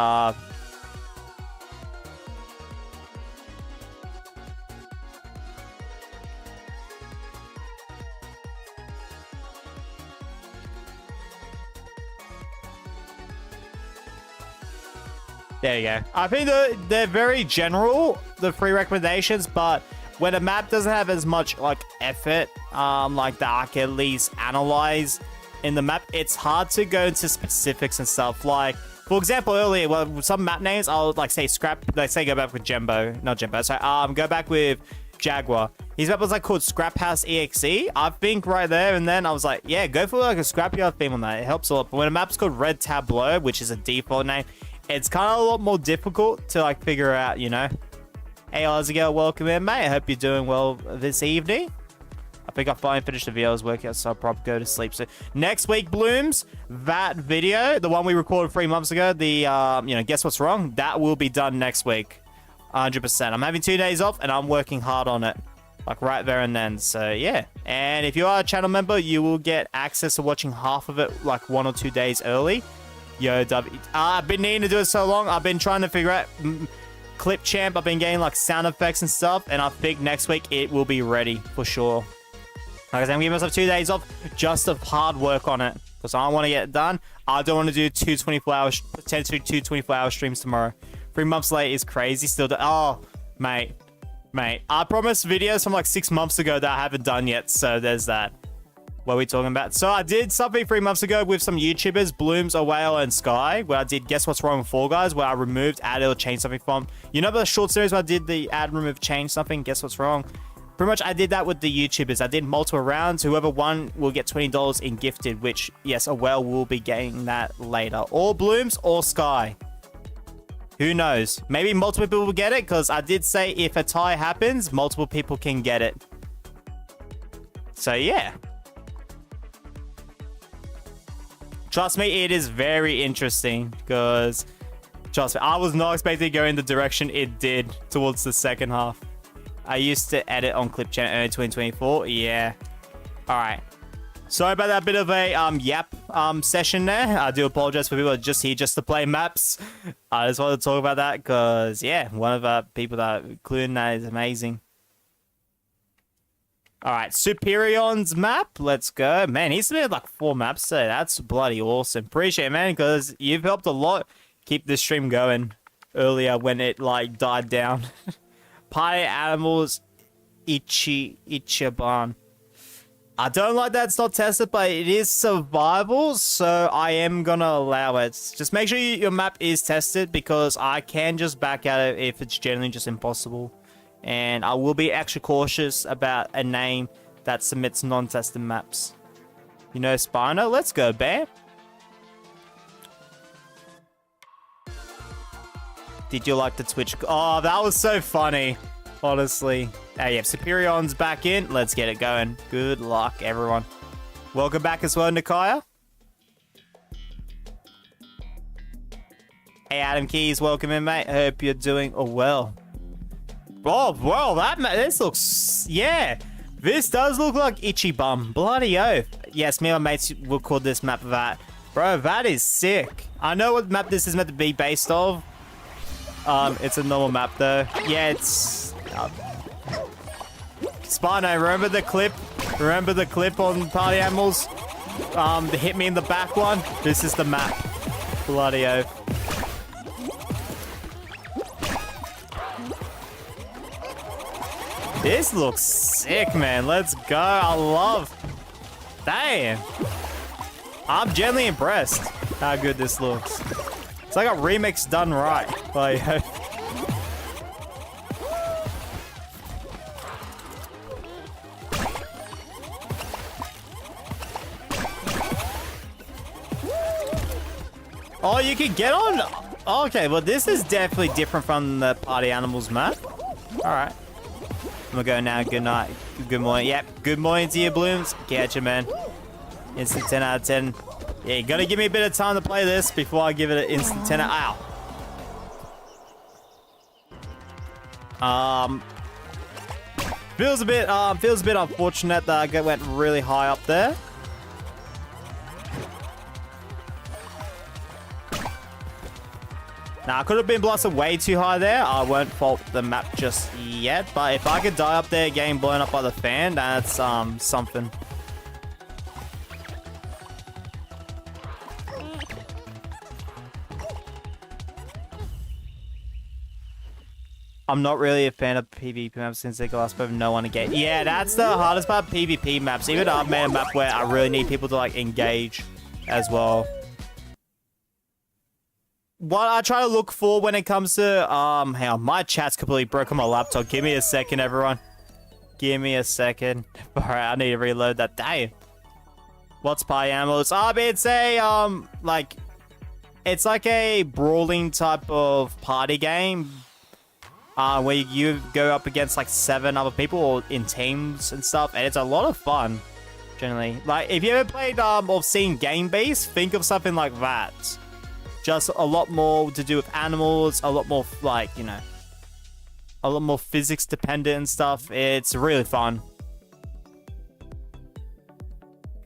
there you go. I think they're very general, the free recommendations, but when a map doesn't have as much like effort, like that I can at least analyze in the map, it's hard to go into specifics and stuff. Like, for example, earlier, well, some map names, I'll like say scrap, like say go back with not Jembo, sorry, go back with Jaguar. His map was like called Scrap House EXE. I think right there and then I was like, yeah, go for like a scrapyard theme on that. It helps a lot. But when a map's called Red Tableau, which is a default name, it's kind of a lot more difficult to like figure out, you know. Hey, how's it going? Welcome in, mate. I hope you're doing well this evening. I think I finally finished the video. I was working out, so I'll probably go to sleep. So next week, Blooms, that video, the one we recorded 3 months ago, the, you know, guess what's wrong? That will be done next week. 100%. I'm having 2 days off, and I'm working hard on it. Like, right there and then. So, yeah. And if you are a channel member, you will get access to watching half of it, like, 1 or 2 days early. Yo, W. I've been needing to do it so long. I've been trying to figure out Clip Champ. I've been getting, like, sound effects and stuff, and I think next week it will be ready for sure. Like I said, I'm giving myself 2 days off just of hard work on it because I want to get it done. I don't want to do 2 potentially 2 24-hour streams tomorrow. 3 months late is crazy. Still, oh, mate. I promised videos from like 6 months ago that I haven't done yet. So there's that. What are we talking about? So I did something 3 months ago with some YouTubers, Blooms, Whale, and Sky, where I did Guess What's Wrong with Fall Guys, where I removed, added, or changed something from. You know the short series where I did the add, remove, change something, guess what's wrong? Pretty much, I did that with the YouTubers. I did multiple rounds. Whoever won will get $20 in gifted, which, yes, a whale will be getting that later. Or Blooms or Sky. Who knows? Maybe multiple people will get it, because I did say if a tie happens, multiple people can get it. So, yeah. Trust me, it is very interesting, because, trust me, I was not expecting to go in the direction it did towards the second half. I used to edit on Clip Channel early 2024. Yeah. All right. Sorry about that bit of a yap session there. I do apologize for people that are just here just to play maps. I just wanted to talk about that because, yeah, one of the people that including that is amazing. All right, Superion's map. Let's go. Man, he's submitted like 4 maps today. That's bloody awesome. Appreciate it, man, because you've helped a lot keep this stream going earlier when it, like, died down. Party Animals Ichiban. I don't like that it's not tested, but it is survival, so I am gonna allow it. Just make sure your map is tested, because I can just back out it if it's generally just impossible. And I will be extra cautious about a name that submits non-tested maps. You know, Spino? Let's go, Bam. Did you like the Twitch? Oh, that was so funny. Honestly. Hey, yeah, Superion's back in. Let's get it going. Good luck, everyone. Welcome back as well, Nikaya. Hey, Adam Keys. Welcome in, mate. Hope you're doing well. Oh, well, this looks... Yeah. This does look like Ichibum. Bloody oath. Yes, me and my mates will call this map that. Bro, that is sick. I know what map this is meant to be based off. It's a normal map though. Yeah, it's Spino, remember the clip? Remember the clip on Party Animals? The hit me in the back one? This is the map. Bloody oath. This looks sick, man. Let's go. I love. Damn. I'm genuinely impressed how good this looks. It's like a remix done right. Like, oh, you can get on? Okay, well, this is definitely different from the Party Animals map. All right. I'm gonna go now. Good night. Good morning. Yep. Good morning to you, Blooms. Catch you, man. Instant 10 out of 10. Yeah, you gotta give me a bit of time to play this before I give it an instant 10 out. Ow. Feels a bit unfortunate that I went really high up there. Now, I could have been blasted way too high there. I won't fault the map just yet. But if I could die up there getting blown up by the fan, that's something. I'm not really a fan of PvP maps since they last have no one to get. Yeah, that's the hardest part of PvP maps. Even I've made a map where I really need people to like engage as well. What I try to look for when it comes to hang on, my chat's completely broke on my laptop. Give me a second, everyone. Give me a second. Alright, I need to reload that. Damn. What's Pyamos? It's a like it's like a brawling type of party game. Where you go up against like 7 other people or in teams and stuff, and it's a lot of fun. Generally, like if you ever played or seen Game Base, think of something like that. Just a lot more to do with animals, a lot more like, you know, a lot more physics dependent and stuff. It's really fun.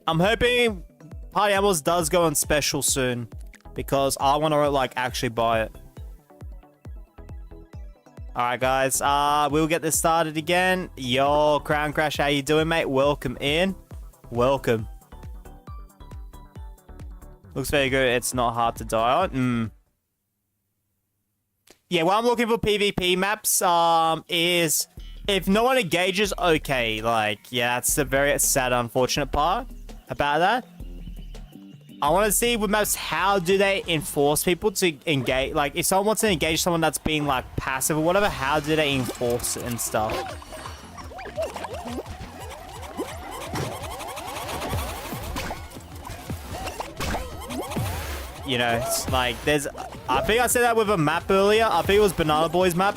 I'm hoping Party Animals does go on special soon because I want to like actually buy it. Alright guys, we'll get this started again. Yo, Crown Crash, how you doing, mate? Welcome in. Welcome. Looks very good. It's not hard to die on. Yeah, what I'm looking for PvP maps is if no one engages, okay. Like, yeah, that's the very sad, unfortunate part about that. I want to see with maps, how do they enforce people to engage? Like, if someone wants to engage someone that's being, like, passive or whatever, how do they enforce it and stuff? You know, it's like, there's... I think I said that with a map earlier. I think it was Banana Boy's map.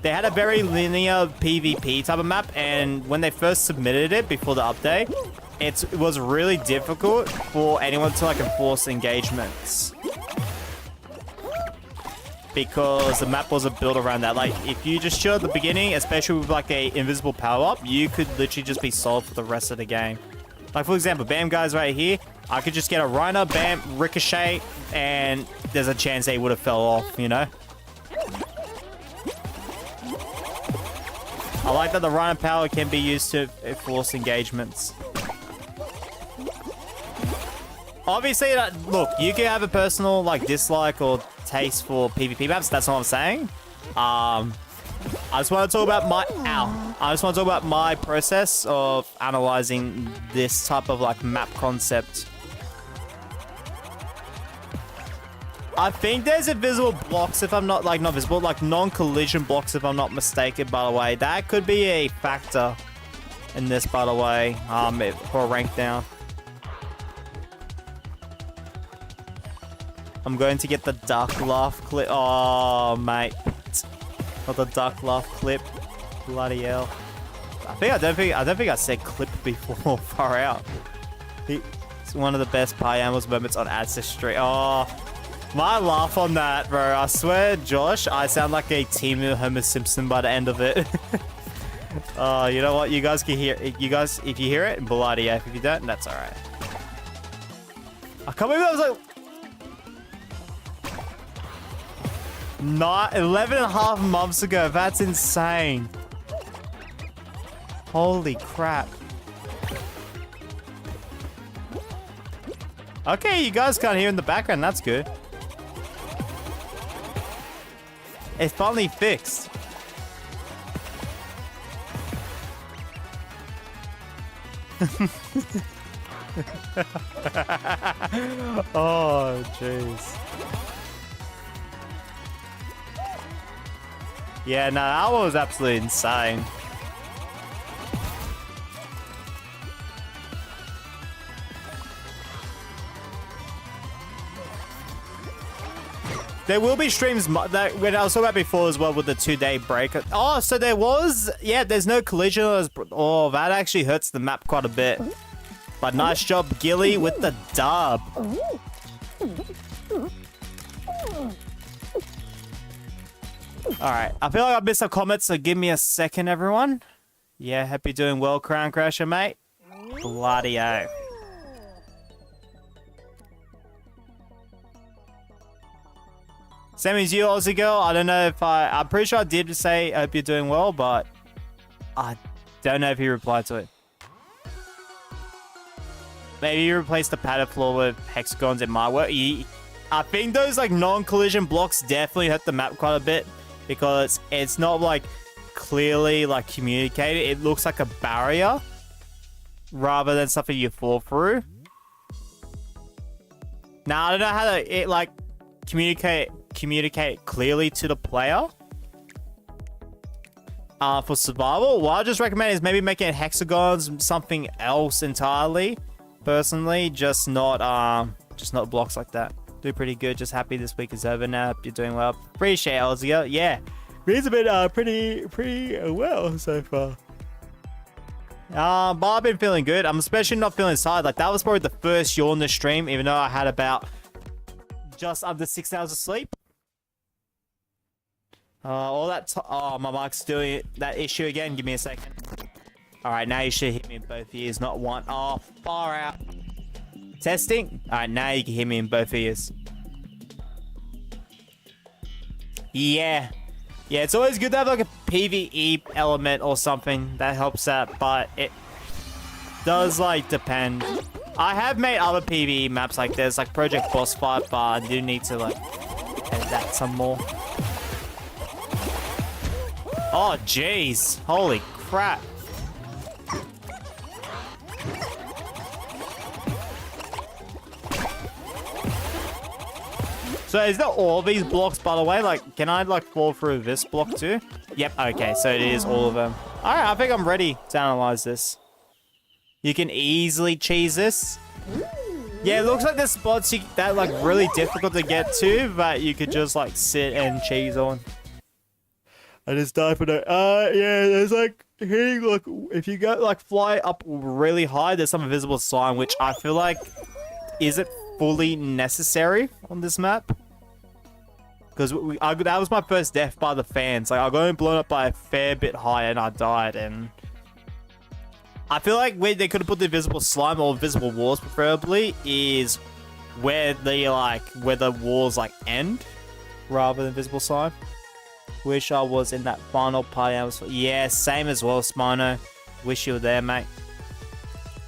They had a very linear PvP type of map, and when they first submitted it before the update, it was really difficult for anyone to like enforce engagements because the map wasn't built around that. Like, if you just chill at the beginning, especially with like a invisible power-up, you could literally just be solved for the rest of the game. Like, for example, bam guys right here, I could just get a Rhino, bam, ricochet, and there's a chance they would have fell off, you know? I like that the Rhino power can be used to enforce engagements. Obviously, look, you can have a personal like dislike or taste for PvP maps. That's not what I'm saying. I just want to talk about my process of analyzing this type of like map concept. I think there's invisible blocks, if I'm not like not visible, like non-collision blocks, if I'm not mistaken. By the way, that could be a factor in this. By the way, for a rank down. I'm going to get the duck laugh clip. Oh, mate. Not the duck laugh clip. Bloody hell. I don't think I said clip before. Far out. It's one of the best Pie Animals moments on Ancestry. Oh, my laugh on that, bro. I swear, Josh, I sound like a Timu Homer Simpson by the end of it. Oh, you know what? You guys can hear it. You guys, if you hear it, bloody F. If you don't, that's alright. I can't believe I was like... 11 and a half months ago. That's insane. Holy crap. Okay, you guys can't hear in the background. That's good. It's finally fixed. Oh, jeez. Yeah, no, that one was absolutely insane. There will be streams that when I was talking about before as well with the 2-day break. Oh, so there was, yeah, there's no collision. Oh, that actually hurts the map quite a bit. But nice job, Gilly, with the dub. Alright, I feel like I missed some comments, so give me a second, everyone. Yeah, hope you're doing well, Crown Crasher, mate. Bloody O. Same as you, Aussie girl. I don't know if I'm pretty sure I did say, I hope you're doing well, but I don't know if you replied to it. Maybe you replaced the pattern floor with hexagons. It might work. I think those like non-collision blocks definitely hurt the map quite a bit because it's not like clearly like communicated. It looks like a barrier rather than something you fall through. Now I don't know how to like communicate clearly to the player. For survival, what I just recommend is maybe making it hexagons, something else entirely. Personally, just not blocks like that. Do pretty good. Just happy this week is over now. Hope you're doing well. Appreciate it, Ozzy. Yeah, Reed's been pretty well so far. But I've been feeling good. I'm especially not feeling tired. Like that was probably the first yawn in the stream, even though I had about just under 6 hours of sleep. All that. Oh, my mic's doing that issue again. Give me a second. All right, now you should hit me in both ears, not one. Oh, far out. Testing. All right, now you can hear me in both ears. Yeah. Yeah, it's always good to have like a PvE element or something that helps that, but it does like depend. I have made other PvE maps like this, like Project Boss Fight, but I do need to like edit that some more. Oh, jeez. Holy crap. So is that all of these blocks, by the way? Like, can I like fall through this block too? Yep, okay, so it is all of them. All right, I think I'm ready to analyze this. You can easily cheese this. Yeah, it looks like there's spots that like really difficult to get to, but you could just like sit and cheese on. I just died for that. Yeah, there's like hitting, look, if you go like fly up really high, there's some invisible sign, which I feel like isn't fully necessary on this map. Because that was my first death by the fans. Like, I got blown up by a fair bit higher and I died. And I feel like where they could have put the invisible slime or invisible walls, preferably, is where the walls like end rather than invisible slime. Wish I was in that final party. Yeah, same as well, Smino. Wish you were there, mate.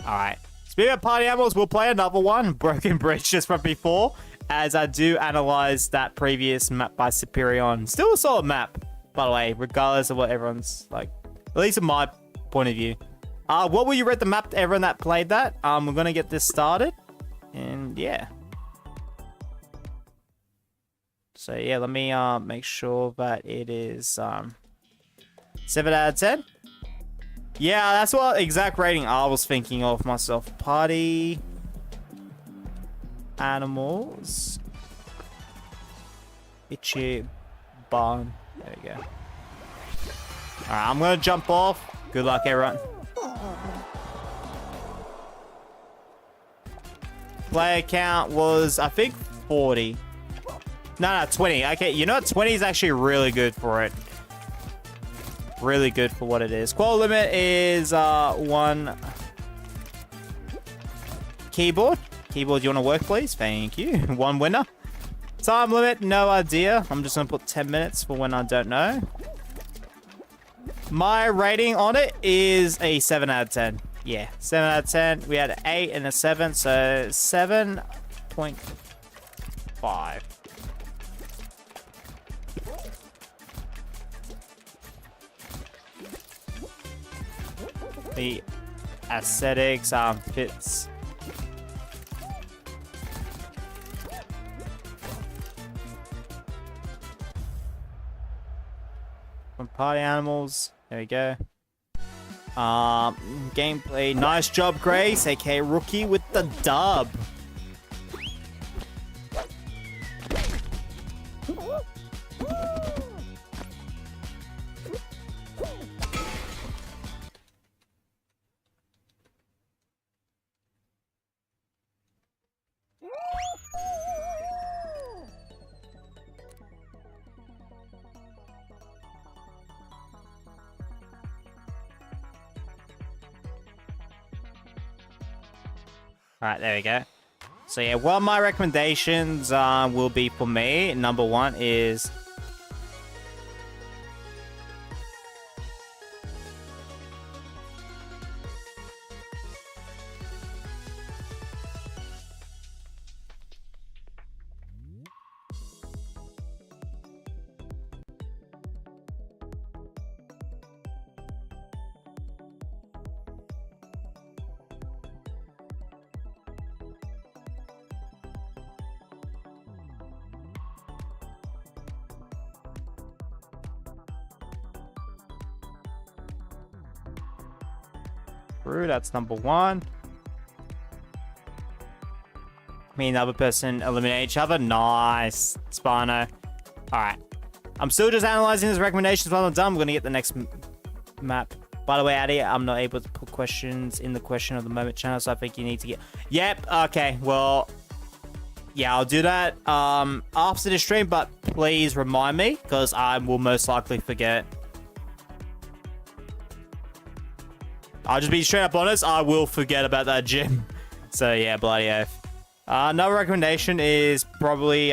Alright. Speaking of party animals, we'll play another one. Broken Bridge just from before. As I do analyze that previous map by Superion. Still a solid map, by the way, regardless of what everyone's like. At least in my point of view. What will you rate the map to everyone that played that? We're going to get this started. And yeah. So yeah, let me make sure that it is 7 out of 10. Yeah, that's what exact rating I was thinking of myself. Party animals. Itchy barn. There we go. Alright, I'm gonna jump off. Good luck, everyone. Player count was, I think, 40. No, 20. Okay, you know what? 20 is actually really good for it. Really good for what it is. Qual limit is 1 keyboard. Keyboard, you want to work, please? Thank you. 1 winner. Time limit, no idea. I'm just going to put 10 minutes for when I don't know. My rating on it is a 7 out of 10. Yeah, 7 out of 10. We had an 8 and a 7, so 7.5. The aesthetics fits. From party animals, there we go. Gameplay, nice job, Grace, aka Rookie with the dub. Alright, there we go. So yeah, what my recommendations will be for me. Number one is... That's number one. Me and the other person eliminate each other. Nice. Spino. Alright. I'm still just analyzing his recommendations while I'm done. I'm going to get the next map. By the way, Addy, I'm not able to put questions in the question of the moment channel, so I think you need to get... Yep. Okay. Well, yeah, I'll do that after the stream, but please remind me, because I will most likely forget. I'll just be straight up honest, I will forget about that gym. So yeah, bloody oath. Another recommendation is probably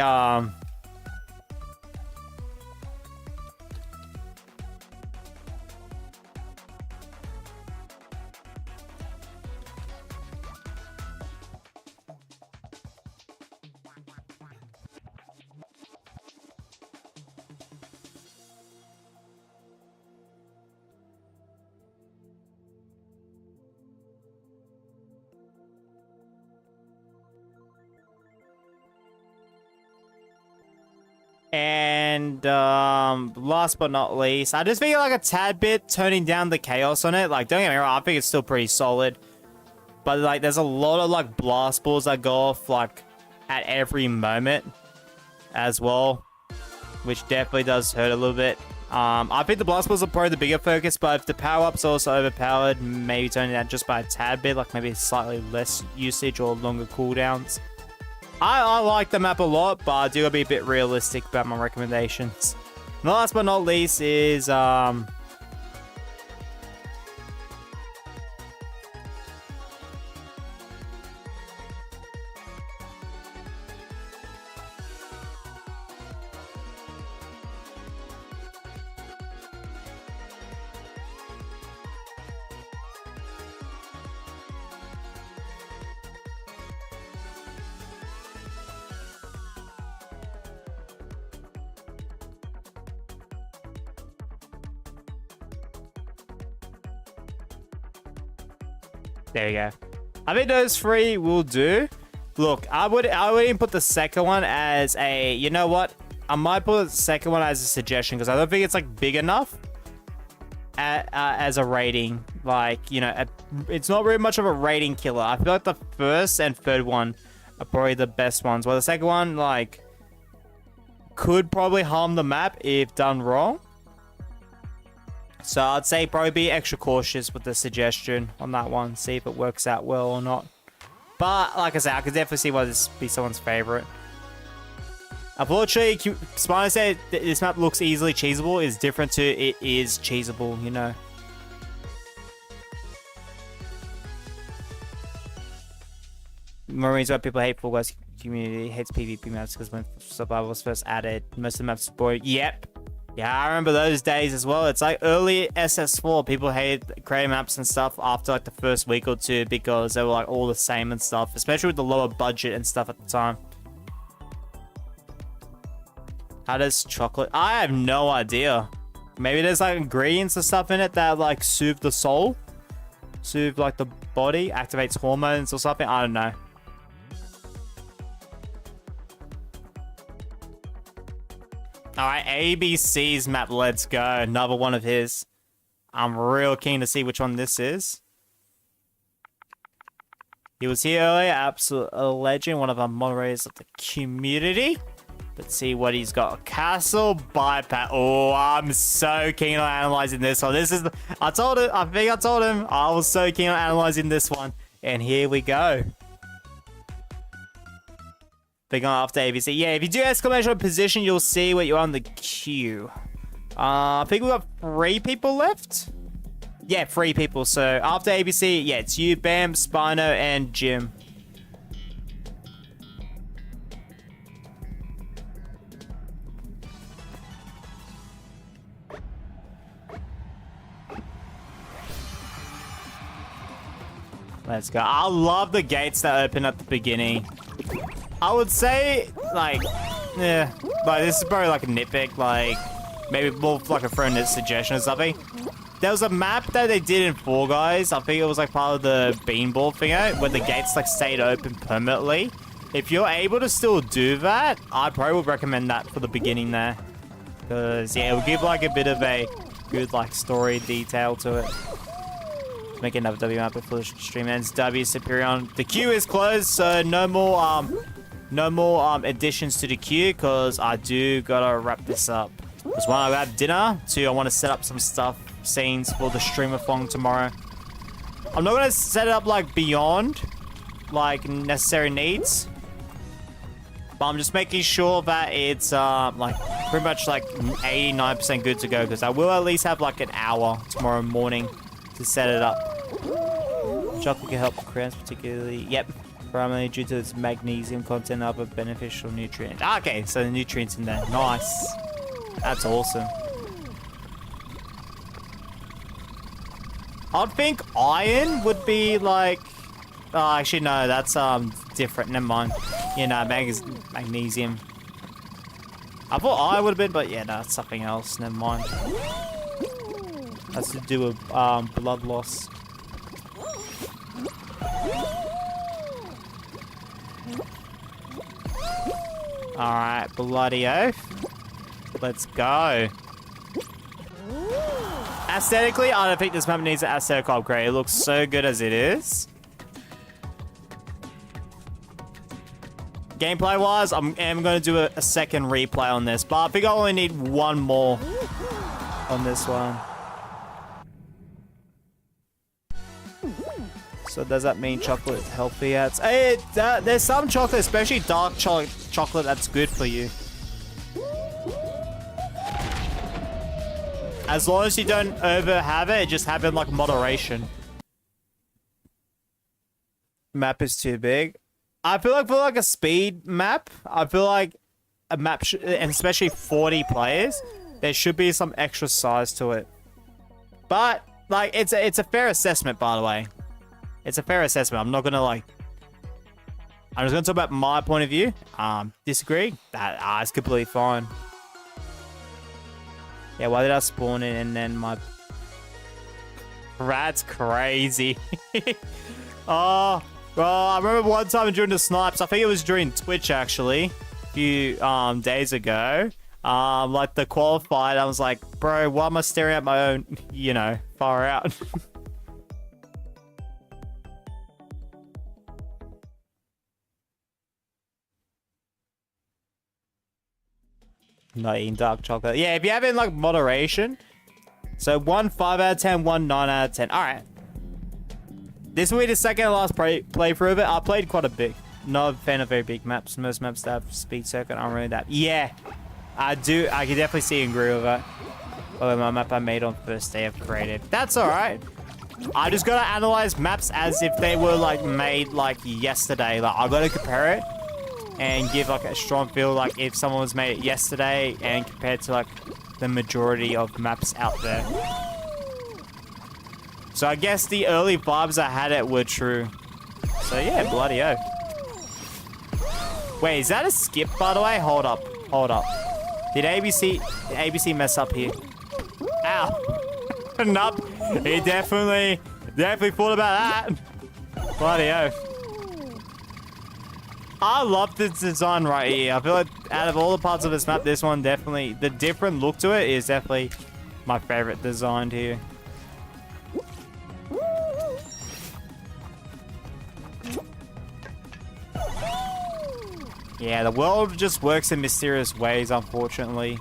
and last but not least, I just feel like a tad bit turning down the chaos on it. Like, don't get me wrong, I think it's still pretty solid, but like there's a lot of like blast balls that go off like at every moment as well, which definitely does hurt a little bit. I think the blast balls are probably the bigger focus, but if the power-up's also overpowered, maybe turning that just by a tad bit, like maybe slightly less usage or longer cooldowns. I like the map a lot, but I do gotta be a bit realistic about my recommendations. And last but not least is there you go. I think those three will do. Look, I would even put the second one as a, you know what? I might put the second one as a suggestion because I don't think it's like big enough as a rating. Like, you know, it's not really much of a rating killer. I feel like the first and third one are probably the best ones. Well, the second one, like, could probably harm the map if done wrong. So I'd say probably be extra cautious with the suggestion on that one. See if it works out well or not. But like I said, I could definitely see why this be someone's favorite. Unfortunately, Spino said this map looks easily cheesable is different to it is cheesable, you know. Marines where people hate Fall Guys community hates PvP maps because when survival was first added, most of the maps were... Yep. Yeah, I remember those days as well. It's like early SS4, people hated creating maps and stuff after like the first week or two because they were like all the same and stuff, especially with the lower budget and stuff at the time. How does chocolate... I have no idea. Maybe there's like ingredients and stuff in it that like soothe the soul, soothe like the body, activates hormones or something. I don't know. Alright, ABC's map, let's go. Another one of his. I'm real keen to see which one this is. He was here earlier, absolute legend, one of our moderators of the community. Let's see what he's got. Castle bypass. Oh, I'm so keen on analyzing this one. This is the... I told him, I think I told him, I was so keen on analyzing this one. And here we go. Big on after ABC. Yeah, if you do exclamation position, you'll see what you're on the queue. I think we've got 3 people left. Yeah, 3 people. So after ABC, yeah, it's you, Bam, Spino, and Jim. Let's go. I love the gates that open at the beginning. I would say, like, yeah, like this is probably like a nitpick, like maybe more like a friend suggestion or something. There was a map that they did in Fall Guys. I think it was like part of the beanball thing, where the gates like stayed open permanently. If you're able to still do that, I probably would recommend that for the beginning there. Because, yeah, it will give like a bit of a good like story detail to it. Make another W map before the stream ends. W superior on. The queue is closed, so no more additions to the queue, because I do gotta wrap this up. Because one, I have dinner. Two, I want to set up some scenes for the streamathon tomorrow. I'm not gonna set it up like beyond like necessary needs, but I'm just making sure that it's like pretty much like 89% good to go, because I will at least have like an hour tomorrow morning to set it up. Chocolate can help cramps, particularly, yep, primarily due to its magnesium content of a beneficial nutrient. Okay, so the nutrients in there. Nice. That's awesome. I'd think iron would be like... Oh, actually, no, that's different. Never mind. Yeah, no, magnesium. I thought iron would have been, but yeah, no, it's something else. Never mind. Has to do with blood loss. Alright, bloody oath. Let's go. Aesthetically, I don't think this map needs an aesthetic upgrade. It looks so good as it is. Gameplay-wise, I am going to do a second replay on this, but I think I only need one more on this one. So does that mean chocolate healthy? There's some chocolate, especially dark chocolate, that's good for you. As long as you don't over have it, just have it in like moderation. Map is too big. I feel like for like a speed map, I feel like a map, and especially 40 players, there should be some extra size to it. But like, it's a fair assessment, by the way. It's a fair assessment. I'm not gonna like. I'm just gonna talk about my point of view. Disagree? It's completely fine. Yeah, why did I spawn in and then my... That's crazy. Oh, well, I remember one time during the snipes, I think it was during Twitch actually, a few days ago. Like the qualified, I was like, bro, why am I staring at my own, you know, far out? Not eating dark chocolate. Yeah, if you have it in like moderation. So 1 5 out of 10, 1 9 out of 10. Alright. This will be the second and last playthrough of it. I played quite a bit. Not a fan of very big maps. Most maps that have speed circuit aren't really that. Yeah. I do. I can definitely see and agree with that. Oh, my map I made on first day of creative. That's alright. I just gotta analyze maps as if they were like made like yesterday. Like I gotta compare it and give like a strong feel, like if someone was made it yesterday and compared to like the majority of maps out there. So I guess the early vibes I had it were true. So yeah, bloody oath. Wait, is that a skip, by the way? Hold up. Did ABC mess up here? Ow. Nope. He definitely thought about that. Bloody oath. I love this design right here. I feel like out of all the parts of this map, this one definitely, the different look to it is definitely my favorite design here. Yeah, the world just works in mysterious ways, unfortunately.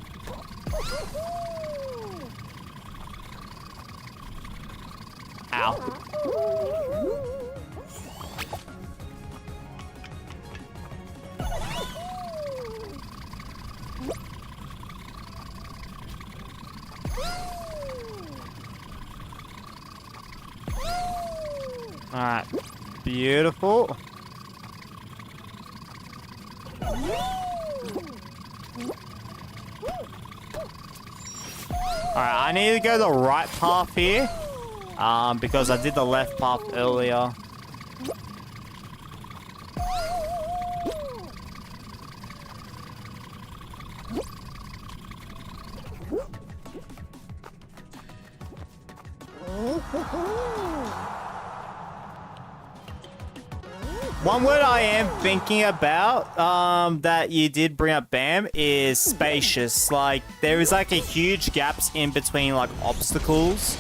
Ow. Alright, beautiful. Alright, I need to go the right path here. Because I did the left path earlier. One word I am thinking about that you did bring up, Bam, is spacious. Like, there is like a huge gaps in between like obstacles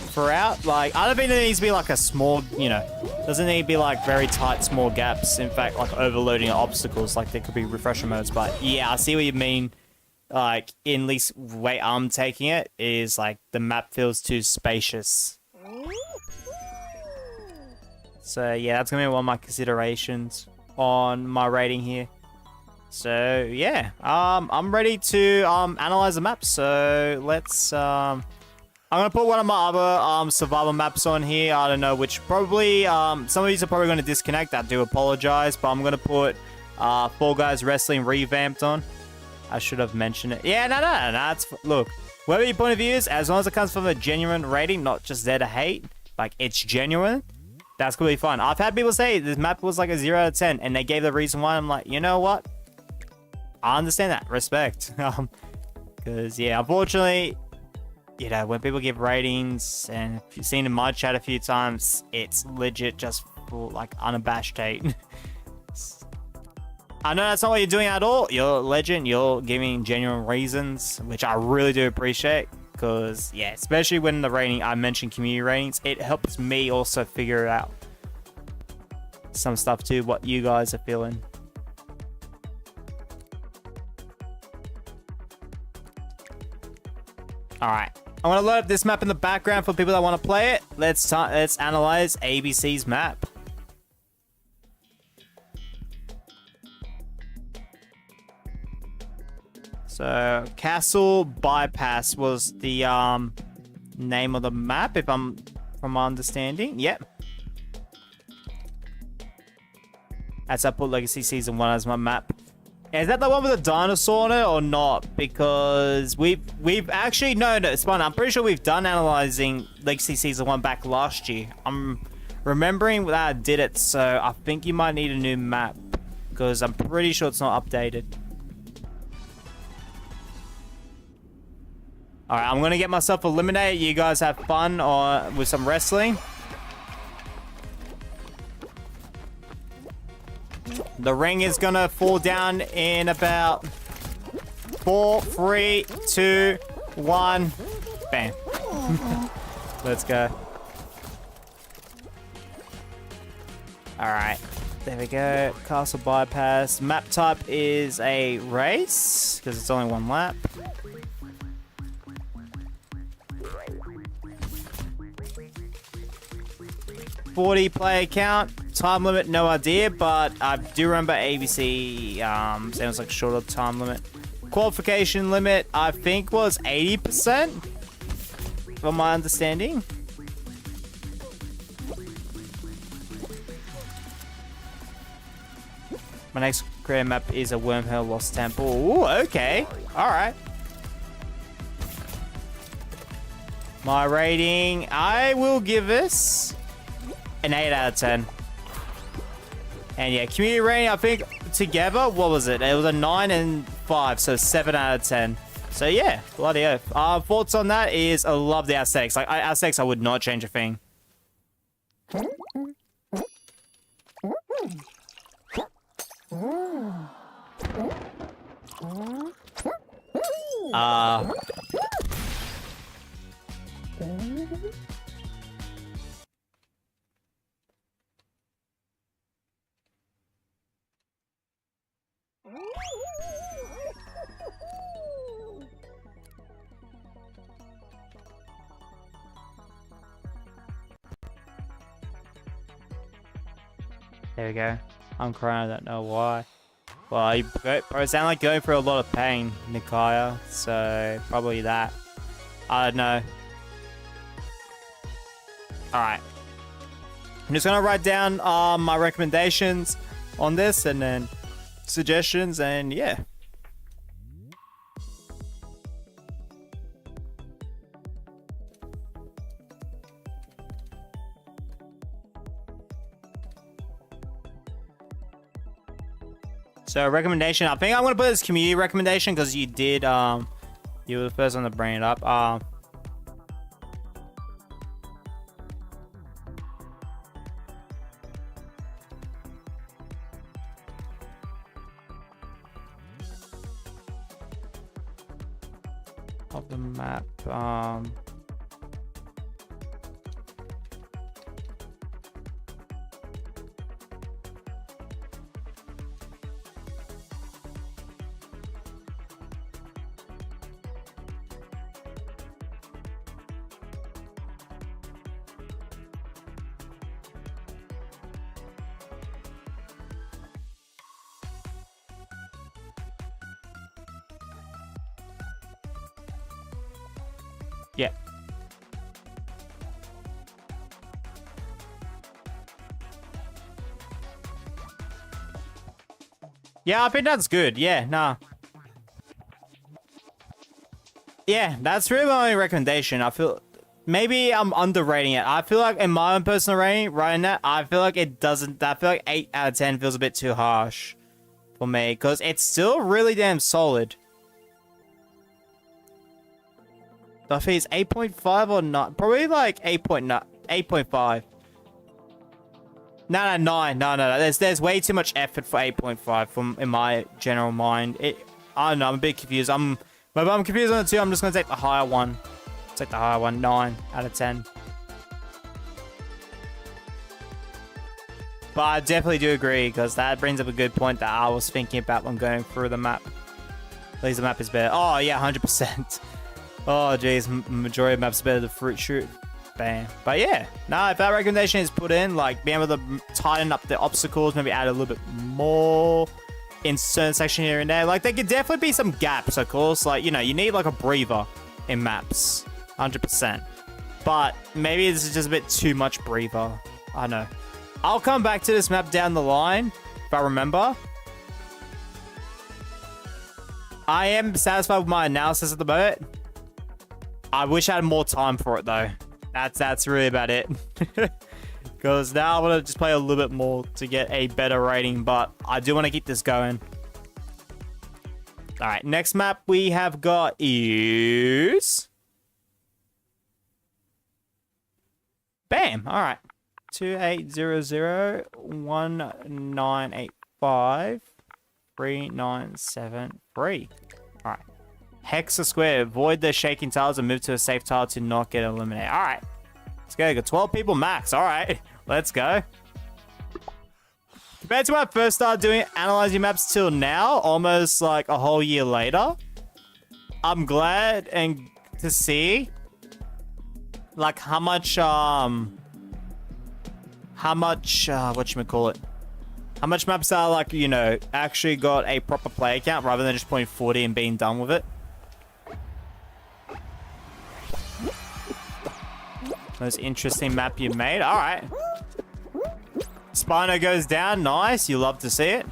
throughout. Like, I don't think there needs to be like a small, you know, doesn't need to be like very tight small gaps. In fact, like overloading obstacles, like there could be refresher modes. But yeah, I see what you mean. Like, in least way I'm taking it is like the map feels too spacious. So yeah, that's gonna be one of my considerations on my rating here. So yeah, I'm ready to analyze the map. So let's I'm gonna put one of my other survival maps on here. I don't know which. Probably some of these are probably gonna disconnect. I do apologize, but I'm gonna put Fall Guys Wrestling Revamped on. I should have mentioned it. Yeah, no. It's, look, whatever your point of view is, as long as it comes from a genuine rating, not just there to hate. Like, it's genuine. That's gonna be fun. I've had people say this map was like a 0 out of 10, and they gave the reason why. I'm like, you know what? I understand that. Respect. Because yeah, unfortunately, you know, when people give ratings, and if you've seen in my chat a few times, it's legit just for like unabashed hate. I know that's not what you're doing at all. You're a legend. You're giving genuine reasons, which I really do appreciate. Because, yeah, especially when the rating, I mentioned community ratings, it helps me also figure out some stuff too, what you guys are feeling. Alright, I'm going to load up this map in the background for people that want to play it. Let's analyze ABC's map. So, Castle Bypass was the name of the map, if I'm from my understanding. Yep. That's I put Legacy Season 1 as my map. Is that the one with the dinosaur on it or not? Because we've actually no, it's fine. I'm pretty sure we've done analyzing Legacy Season 1 back last year. I'm remembering that I did it, so I think you might need a new map because I'm pretty sure it's not updated. Alright, I'm gonna get myself eliminated. You guys have fun with some wrestling. The ring is gonna fall down in about 4, 3, 2, 1. Bam. Let's go. Alright, there we go. Castle Bypass. Map type is a race, because it's only one lap. 40 player count. Time limit, no idea, but I do remember ABC sounds like a shorter time limit. Qualification limit, I think, was 80%, from my understanding. My next career map is a Wormhole Lost Temple. Ooh, okay. Alright. My rating, I will give this an 8 out of 10. And yeah, community rating, I think together, what was it? It was a 9 and 5, so 7 out of 10. So yeah, bloody oath. Thoughts on that is I love the aesthetics. Like, aesthetics, I would not change a thing. There we go. I'm crying, I don't know why. Well, you sound like going through a lot of pain, Nikaya, so probably that. I don't know. Alright. I'm just gonna write down my recommendations on this and then suggestions, and yeah. So recommendation, I think I'm gonna put this community recommendation because you did you were the first one to bring it up. of the map. Yeah. Yeah, I think that's good. Yeah, nah. Yeah, that's really my only recommendation. I feel maybe I'm underrating it. I feel like in my own personal rating, right now, I feel like it doesn't. I feel like 8 out of 10 feels a bit too harsh for me because it's still really damn solid. I think it's 8.5 or not. Probably like 8.5. No, 9. No. There's way too much effort for 8.5 from in my general mind. I don't know. I'm a bit confused. I'm confused on the two. I'm just gonna take the higher one. Take the higher one. 9 out of 10. But I definitely do agree because that brings up a good point that I was thinking about when going through the map. At least the map is better. Oh yeah, 100%. Oh jeez, majority of maps better than Fruit Shoot. Bam. But yeah, if that recommendation is put in, like being able to tighten up the obstacles, maybe add a little bit more in certain section here and there. Like there could definitely be some gaps, of course. Like, you know, you need like a breather in maps. 100%. But maybe this is just a bit too much breather. I know. I'll come back to this map down the line if I remember. I am satisfied with my analysis at the moment. I wish I had more time for it though. That's really about it. Because now I want to just play a little bit more to get a better rating, but I do want to keep this going. All right, next map we have got is... Bam, all right. 280019853973. All right. Hex a square. Avoid the shaking tiles and move to a safe tile to not get eliminated. All right. Let's go. Got 12 people max. All right. Let's go. Compared to when I first started doing analyzing maps till now, almost like a whole year later, I'm glad and to see like how much whatchamacallit, how much maps are like, you know, actually got a proper player count rather than just putting 40 and being done with it. Most interesting map you made. All right. Spino goes down. Nice. You love to see it.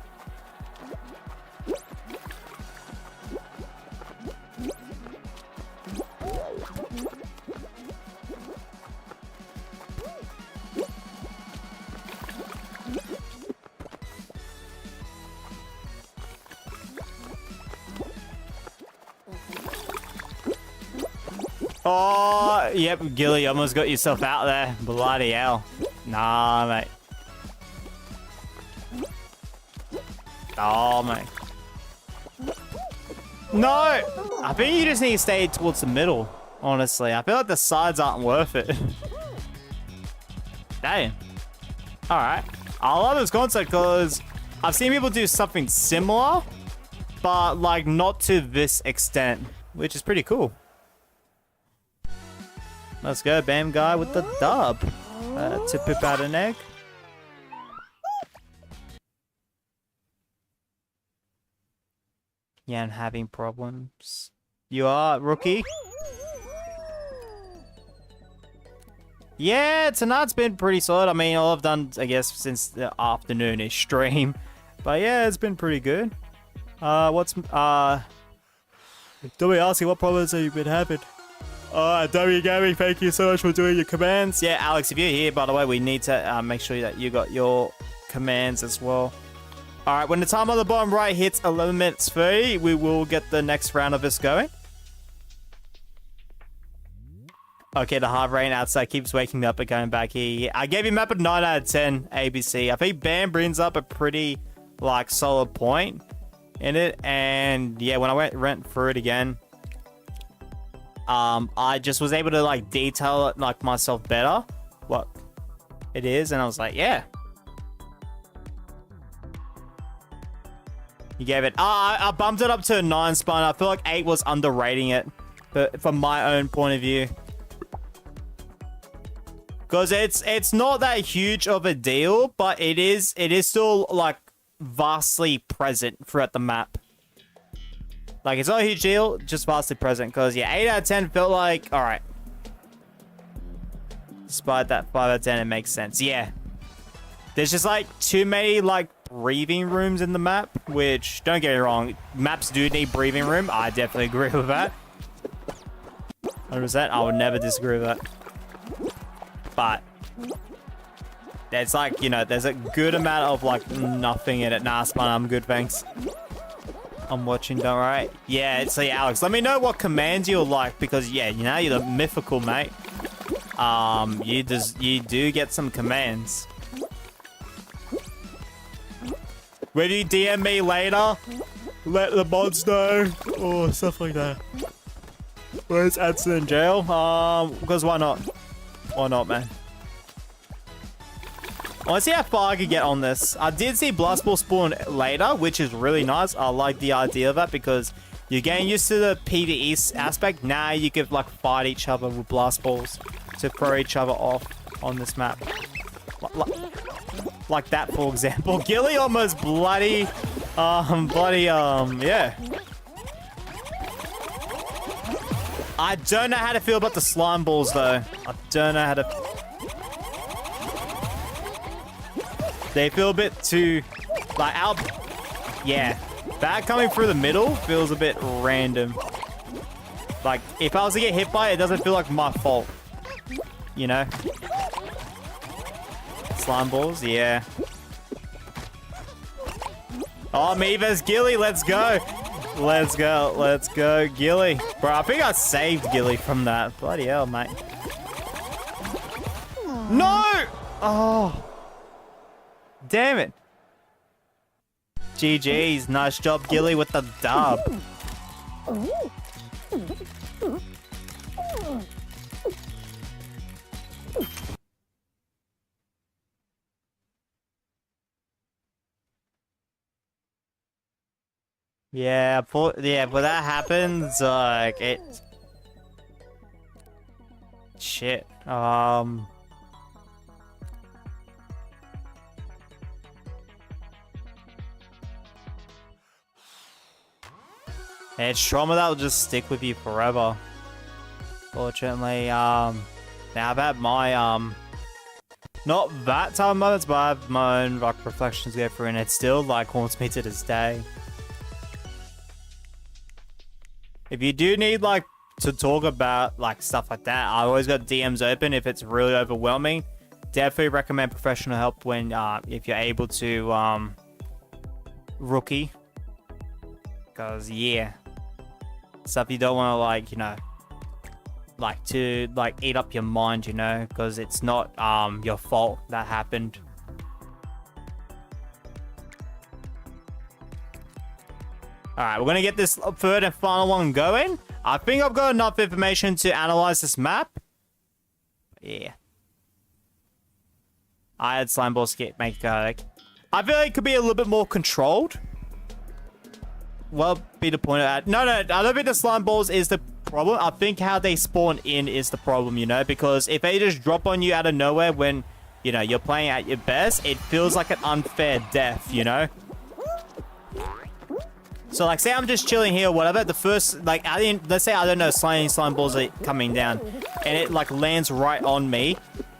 Oh, yep, Gilly, almost got yourself out there. Bloody hell. Nah, mate. Oh, mate. No! I think you just need to stay towards the middle, honestly. I feel like the sides aren't worth it. Damn. Alright. I love this concept because I've seen people do something similar, but like not to this extent, which is pretty cool. Let's go, Bam guy with the dub. To poop out an egg. Yeah, I'm having problems. You are, rookie? Yeah, tonight's been pretty solid. I mean, all I've done, I guess, since the afternoon-ish stream. But yeah, it's been pretty good. Don't be asking what problems have you been having? W Gaming, thank you so much for doing your commands. Yeah, Alex, if you're here, by the way, we need to make sure that you got your commands as well. Alright, when the time on the bottom right hits 11 minutes 30, we will get the next round of this going. Okay, the hard rain outside keeps waking me up and going back here. I gave you map a 9 out of 10 ABC. I think Bam brings up a pretty, like, solid point in it. And, yeah, when I went through it again, I just was able to like detail it like myself better, what it is, and I was like, yeah. You gave it, I bumped it up to a 9 spine. I feel like 8 was underrating it, but from my own point of view. Because it's not that huge of a deal, but it is still like vastly present throughout the map. Like, it's not a huge deal, just vastly present. Because yeah, 8 out of 10 felt like, all right. Despite that 5 out of 10, it makes sense. Yeah, there's just like too many like breathing rooms in the map, which, don't get me wrong, maps do need breathing room. I definitely agree with that. 100%. I would never disagree with that. But there's like, you know, there's a good amount of like nothing in it. Nah, Spun, I'm good, thanks. I'm watching, don't worry. Yeah, so yeah, Alex, let me know what commands you'll like, because yeah, you know, you're the mythical, mate. You do get some commands. Will you DM me later? Let the mods know. Or stuff like that. Where's Adson in jail? Because why not? Why not, man? I want to see how far I can get on this. I did see Blast Ball spawn later, which is really nice. I like the idea of that because you're getting used to the PvE aspect. Now you can like fight each other with Blast Balls to throw each other off on this map. Like that, for example. Gilly almost bloody, yeah. I don't know how to feel about the slime balls, though. I don't know how to... They feel a bit too... Like, out... Yeah. That coming through the middle feels a bit random. Like, if I was to get hit by it, it doesn't feel like my fault. You know? Slime balls, yeah. Oh, me versus Gilly, let's go. Let's go, let's go, Gilly. Bro, I think I saved Gilly from that. Bloody hell, mate. No! Oh. Damn it. GG's, nice job, Gilly, with the dub. Yeah, but that happens, like, it... Shit, It's trauma that will just stick with you forever. Fortunately, now I've had my, not that type of moments, but I have my own, like, reflections go through, and it still, like, haunts me to this day. If you do need, like, to talk about, like, stuff like that, I always got DMs open if it's really overwhelming. Definitely recommend professional help when, if you're able to, rookie. Because, yeah. Stuff you don't want to, like, you know, like, to, like, eat up your mind, you know, because it's not, your fault that happened. Alright, we're going to get this third and final one going. I think I've got enough information to analyze this map. Yeah. I had slime balls make chaotic. I feel like it could be a little bit more controlled. Well, be the point of that. No, I don't think the slime balls is the problem. I think how they spawn in is the problem, you know, because if they just drop on you out of nowhere when, you know, you're playing at your best, it feels like an unfair death, you know? So, like, say I'm just chilling here or whatever, the first, like, let's say, I don't know, slime balls are coming down, and it, like, lands right on me,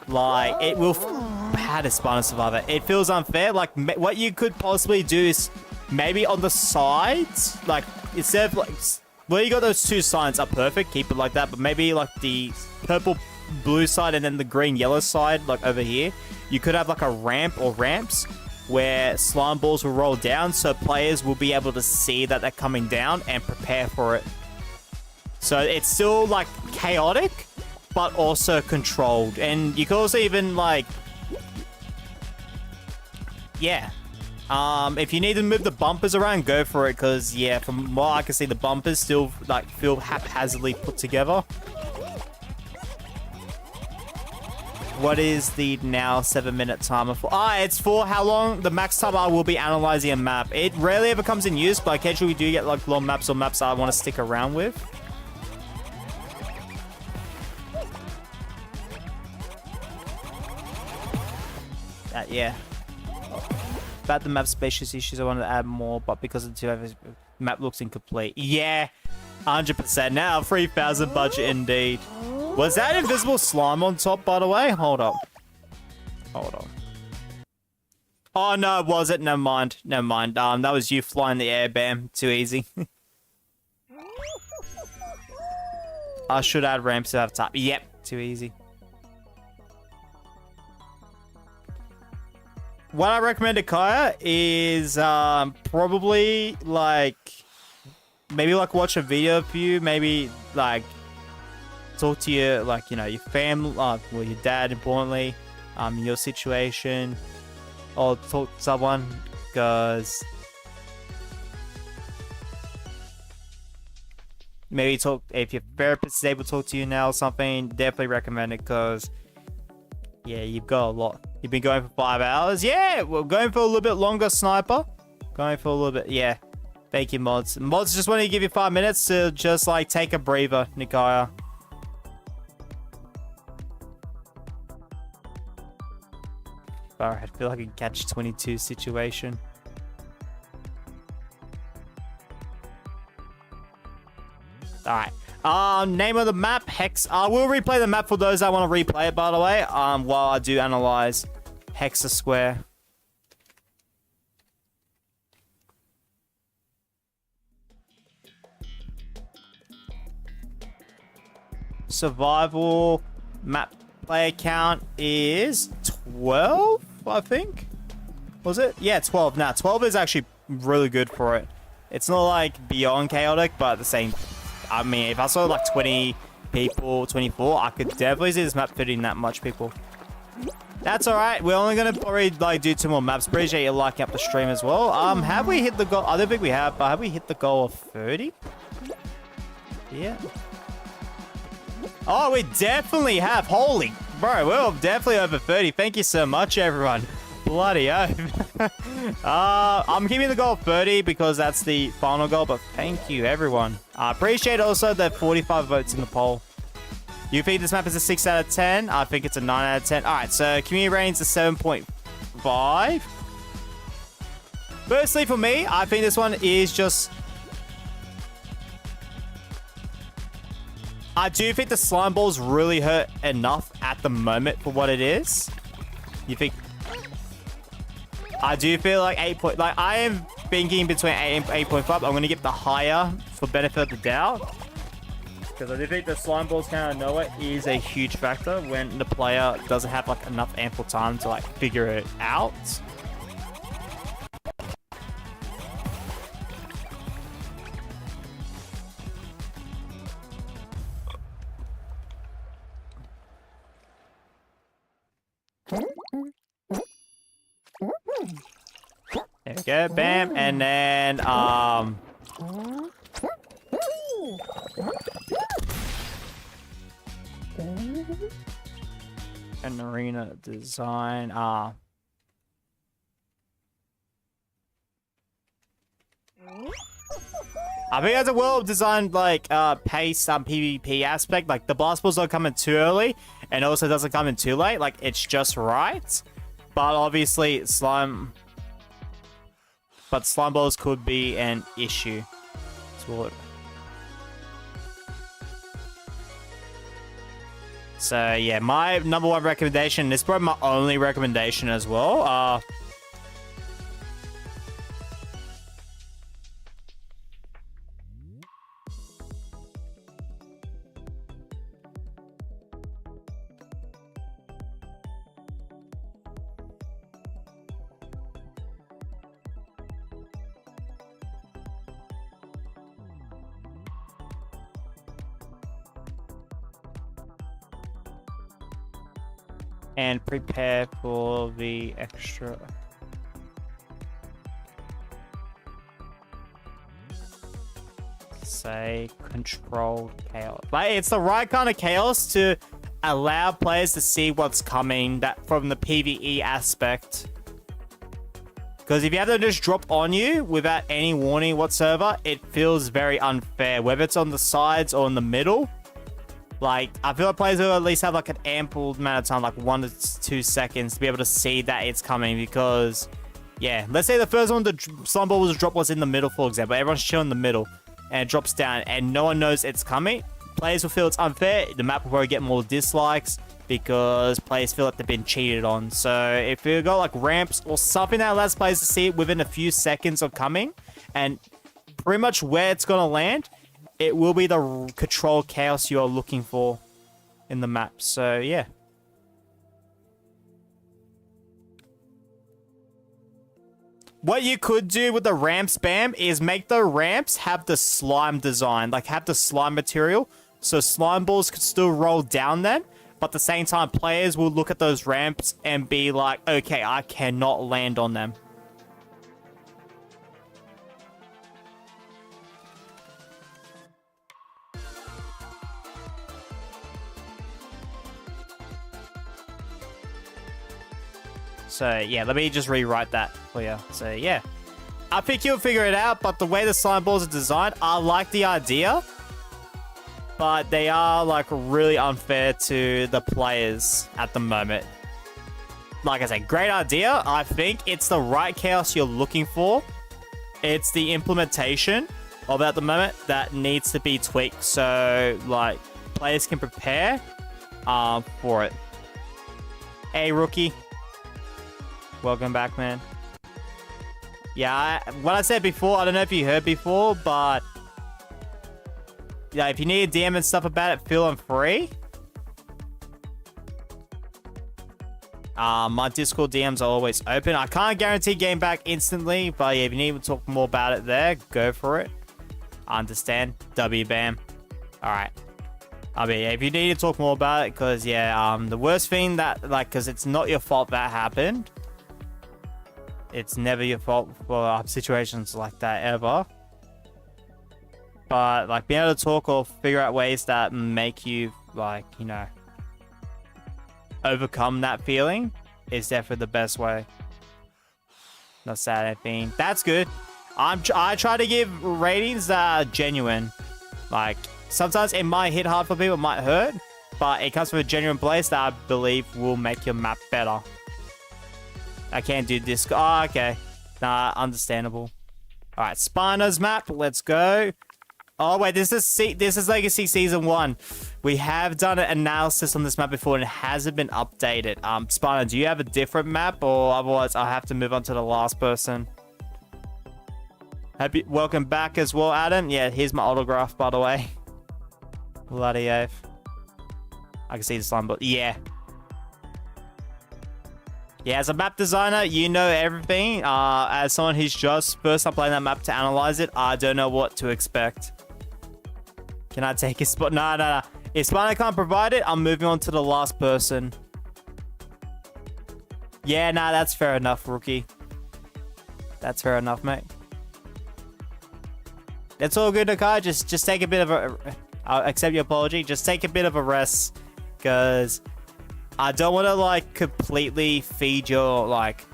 like, it will, how to spawn a survivor? It feels unfair. Like, what you could possibly do is maybe on the sides, like, instead of, like, where you got those two signs are perfect, keep it like that, but maybe, like, the purple, blue side and then the green, yellow side, like, over here, you could have, like, a ramp or ramps, where slime balls will roll down, so players will be able to see that they're coming down and prepare for it. So it's still, like, chaotic, but also controlled. And you can also even, like... Yeah. If you need to move the bumpers around, go for it, because, yeah, from what I can see, the bumpers still, like, feel haphazardly put together. What is the now 7-minute timer for? It's for how long the max time I will be analyzing a map. It rarely ever comes in use, but occasionally we do get, like, long maps or maps I want to stick around with. Yeah. About the map spacious issues, I wanted to add more, but because of the map looks incomplete. Yeah, 100%. Now 3,000 budget indeed. Was that invisible slime on top, by the way? Hold up. Hold on. Oh no, was it? Never mind. Never mind. That was you flying the air, bam. Too easy. I should add ramps to have top. Yep, too easy. What I recommend to Kaya is probably like maybe like watch a video of you, maybe like talk to your like your family, well your dad importantly, your situation, or talk to someone because maybe talk if your therapist is able to talk to you now or something. Definitely recommend it because yeah, you've got a lot. You've been going for 5 hours. Yeah, we're going for a little bit longer, Sniper. Going for a little bit. Yeah. Thank you, Mods. Mods just wanted to give you 5 minutes to just, like, take a breather, Nikaya. Alright, I feel like a catch-22 situation. Alright. Name of the map, Hex. I will replay the map for those that want to replay it, by the way. While I do analyze Hexa Square. Survival map player count is 12, I think. Was it? Yeah, 12. Now, 12 is actually really good for it. It's not like beyond chaotic, but at the same I mean, if I saw like 20 people, 24, I could definitely see this map fitting that much people. That's alright. We're only going to probably like do 2 more maps. Appreciate you liking up the stream as well. Have we hit the goal? I don't think we have, but have we hit the goal of 30? Yeah. Oh, we definitely have. Holy, bro, we're definitely over 30. Thank you so much, everyone. Bloody oath. I'm keeping the goal of 30 because that's the final goal, but thank you, everyone. I appreciate also the 45 votes in the poll. You think this map is a 6 out of 10? I think it's a 9 out of 10. All right, so community rating's a 7.5. Firstly, for me, I think this one is just... I do think the slime balls really hurt enough at the moment for what it is. You think... I do feel like 8 point... Like, I am thinking between 8 and 8.5. I'm going to give the higher for benefit of the doubt. Because I do think the slime balls kind of know it is a huge factor when the player doesn't have, like, enough ample time to, like, figure it out. There we go, bam, and then, an arena design, I think as a well-designed, like, pace, PvP aspect, like, the blast balls don't come in too early, and also doesn't come in too late, like, it's just right, but obviously, slime balls could be an issue. So, yeah, my number 1 recommendation, this is probably my only recommendation as well, and prepare for the extra. say controlled chaos. Like, it's the right kind of chaos to allow players to see what's coming that from the PvE aspect. Because if you have them just drop on you without any warning whatsoever, it feels very unfair. Whether it's on the sides or in the middle. Like, I feel like players will at least have like an ample amount of time, like 1 to 2 seconds, to be able to see that it's coming. Because, yeah, let's say the first one, the slime ball was dropped was in the middle, for example. Everyone's chilling in the middle, and it drops down, and no one knows it's coming. Players will feel it's unfair. The map will probably get more dislikes because players feel like they've been cheated on. So if you got like ramps or something that allows players to see it within a few seconds of coming, and pretty much where it's going to land, it will be the control chaos you're looking for in the map. So yeah. What you could do with the ramp spam is make the ramps have the slime design, like have the slime material, so slime balls could still roll down them, but at the same time players will look at those ramps and be like, okay, I cannot land on them. So, yeah, let me just rewrite that for you. So, yeah. I think you'll figure it out, but the way the slime balls are designed, I like the idea. But they are, like, really unfair to the players at the moment. Like I said, great idea. I think it's the right chaos you're looking for. It's the implementation of it at the moment that needs to be tweaked. So, like, players can prepare for it. Hey, rookie. Welcome back, man. Yeah, what I said before, I don't know if you heard before, but yeah, if you need a DM and stuff about it, feel free. My Discord DMs are always open. I can't guarantee game back instantly, but yeah, if you need to talk more about it there, go for it. I understand. WBAM. Alright. I mean, if you need to talk more about it, because yeah, the worst thing that, like, because it's not your fault that happened. It's never your fault for situations like that ever. But, like, being able to talk or figure out ways that make you, like, you know, overcome that feeling is definitely the best way. Not sad anything. That's good. I try to give ratings that are genuine. Like, sometimes it might hit hard for people, it might hurt, but it comes from a genuine place that I believe will make your map better. I can't do this. Oh, okay. Nah, understandable. Alright, Spina's map. Let's go. Oh, wait. This is Legacy Season 1. We have done an analysis on this map before, and it hasn't been updated. Spina, do you have a different map? Or otherwise, I'll have to move on to the last person. Welcome back as well, Adam. Yeah, here's my autograph, by the way. Bloody oath. I can see the slime, but yeah. Yeah, as a map designer, you know everything. As someone who's just first time playing that map to analyze it, I don't know what to expect. Can I take a spot? No. If Spina can't provide it, I'm moving on to the last person. Yeah, nah, that's fair enough, rookie. That's fair enough, mate. It's all good, Nakai. Just take a bit of a... I'll accept your apology. Just take a bit of a rest, because I don't want to, like, completely feed your, like,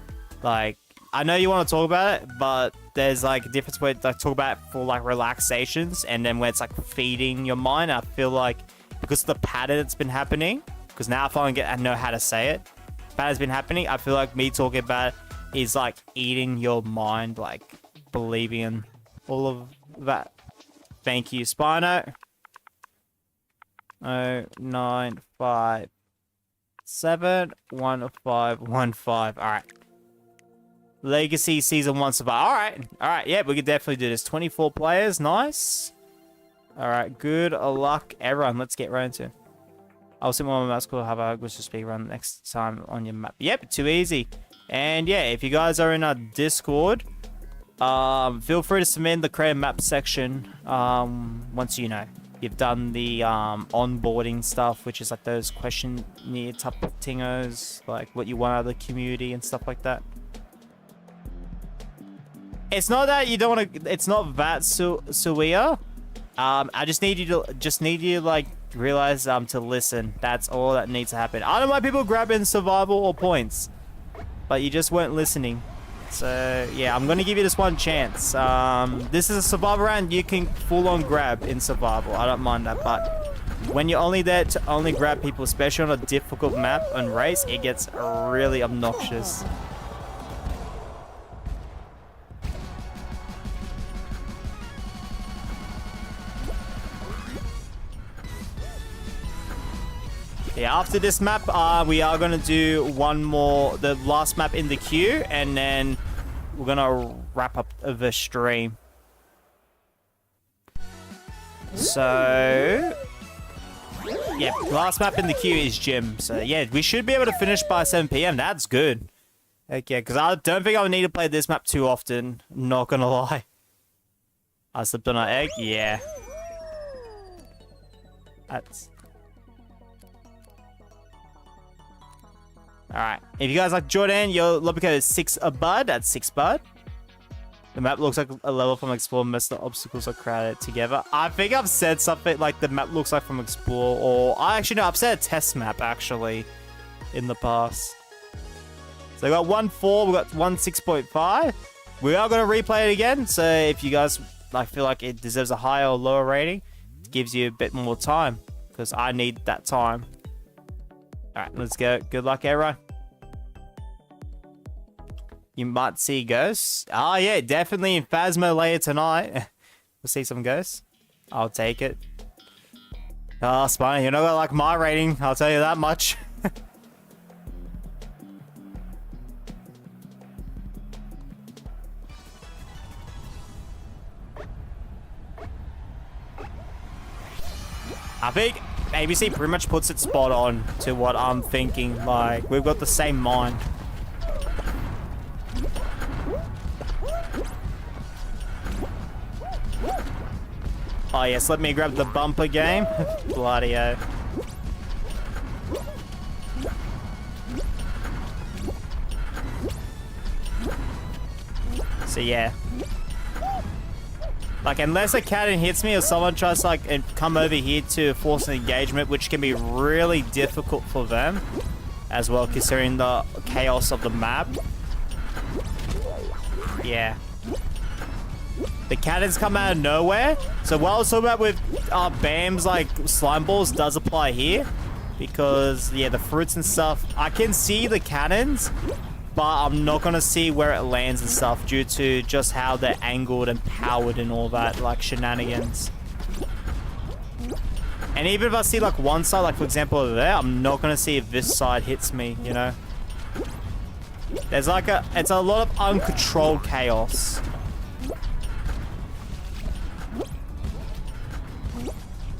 I know you want to talk about it, but there's, like, a difference where, like, talk about it for, like, relaxations, and then when it's, like, feeding your mind. I feel like, because of the pattern that's been happening, because now I finally I know how to say it, pattern's been happening, I feel like me talking about it is, like, eating your mind, like, believing in all of that. Thank you, Spino. 09571515. All right. Legacy Season 1 survival. All right. Yeah, we could definitely do this. 24 players. Nice. All right. Good luck, everyone. Let's get right into it. I'll see more on my school. Have a good speed run next time on your map. Yep, too easy. And yeah, if you guys are in our Discord, feel free to submit in the create a map section once you know you've done the onboarding stuff, which is like those questionnaire type of tingos, like what you want out of the community and stuff like that. It's not that you don't want to, it's not that Suia, I just need you to like realize to listen. That's all that needs to happen. I don't mind people grabbing survival or points, but you just weren't listening. So yeah, I'm gonna give you this one chance. This is a survival round. You can full on grab in survival. I don't mind that, but when you're only there to only grab people, especially on a difficult map and race, it gets really obnoxious. Yeah, after this map, we are going to do one more, the last map in the queue, and then we're going to wrap up the stream. So, yeah, last map in the queue is gym. So, yeah, we should be able to finish by 7 PM. That's good. Okay, because I don't think I'll need to play this map too often. Not going to lie. I slipped on an egg? Yeah. That's... Alright, if you guys like Jordan, your lobby code is 6bud. That's 6bud. The map looks like a level from Explore. Most of the obstacles are crowded together. I think I've said something like the map looks like from Explore, or I actually know I've said a test map actually in the past. So we got 1.4, we got 1.6.5. We are going to replay it again. So if you guys like feel like it deserves a higher or lower rating, it gives you a bit more time because I need that time. Alright, let's go. Good luck, everyone. You might see ghosts. Oh, yeah, definitely in Phasmo later tonight. We'll see some ghosts. I'll take it. Oh, Spiny, you're not gonna like my rating. I'll tell you that much. I think ABC pretty much puts it spot on to what I'm thinking. Like, we've got the same mind. Oh yes, let me grab the bumper game. Bloody-o. So yeah. Like, unless a cannon hits me or someone tries to, like, come over here to force an engagement, which can be really difficult for them as well, considering the chaos of the map. Yeah. The cannons come out of nowhere. So what I was talking about with BAM's, like, slime balls does apply here. Because, yeah, the fruits and stuff, I can see the cannons, but I'm not going to see where it lands and stuff due to just how they're angled and powered and all that, like, shenanigans. And even if I see, like, one side, like, for example, over there, I'm not going to see if this side hits me, you know? There's, like, it's a lot of uncontrolled chaos.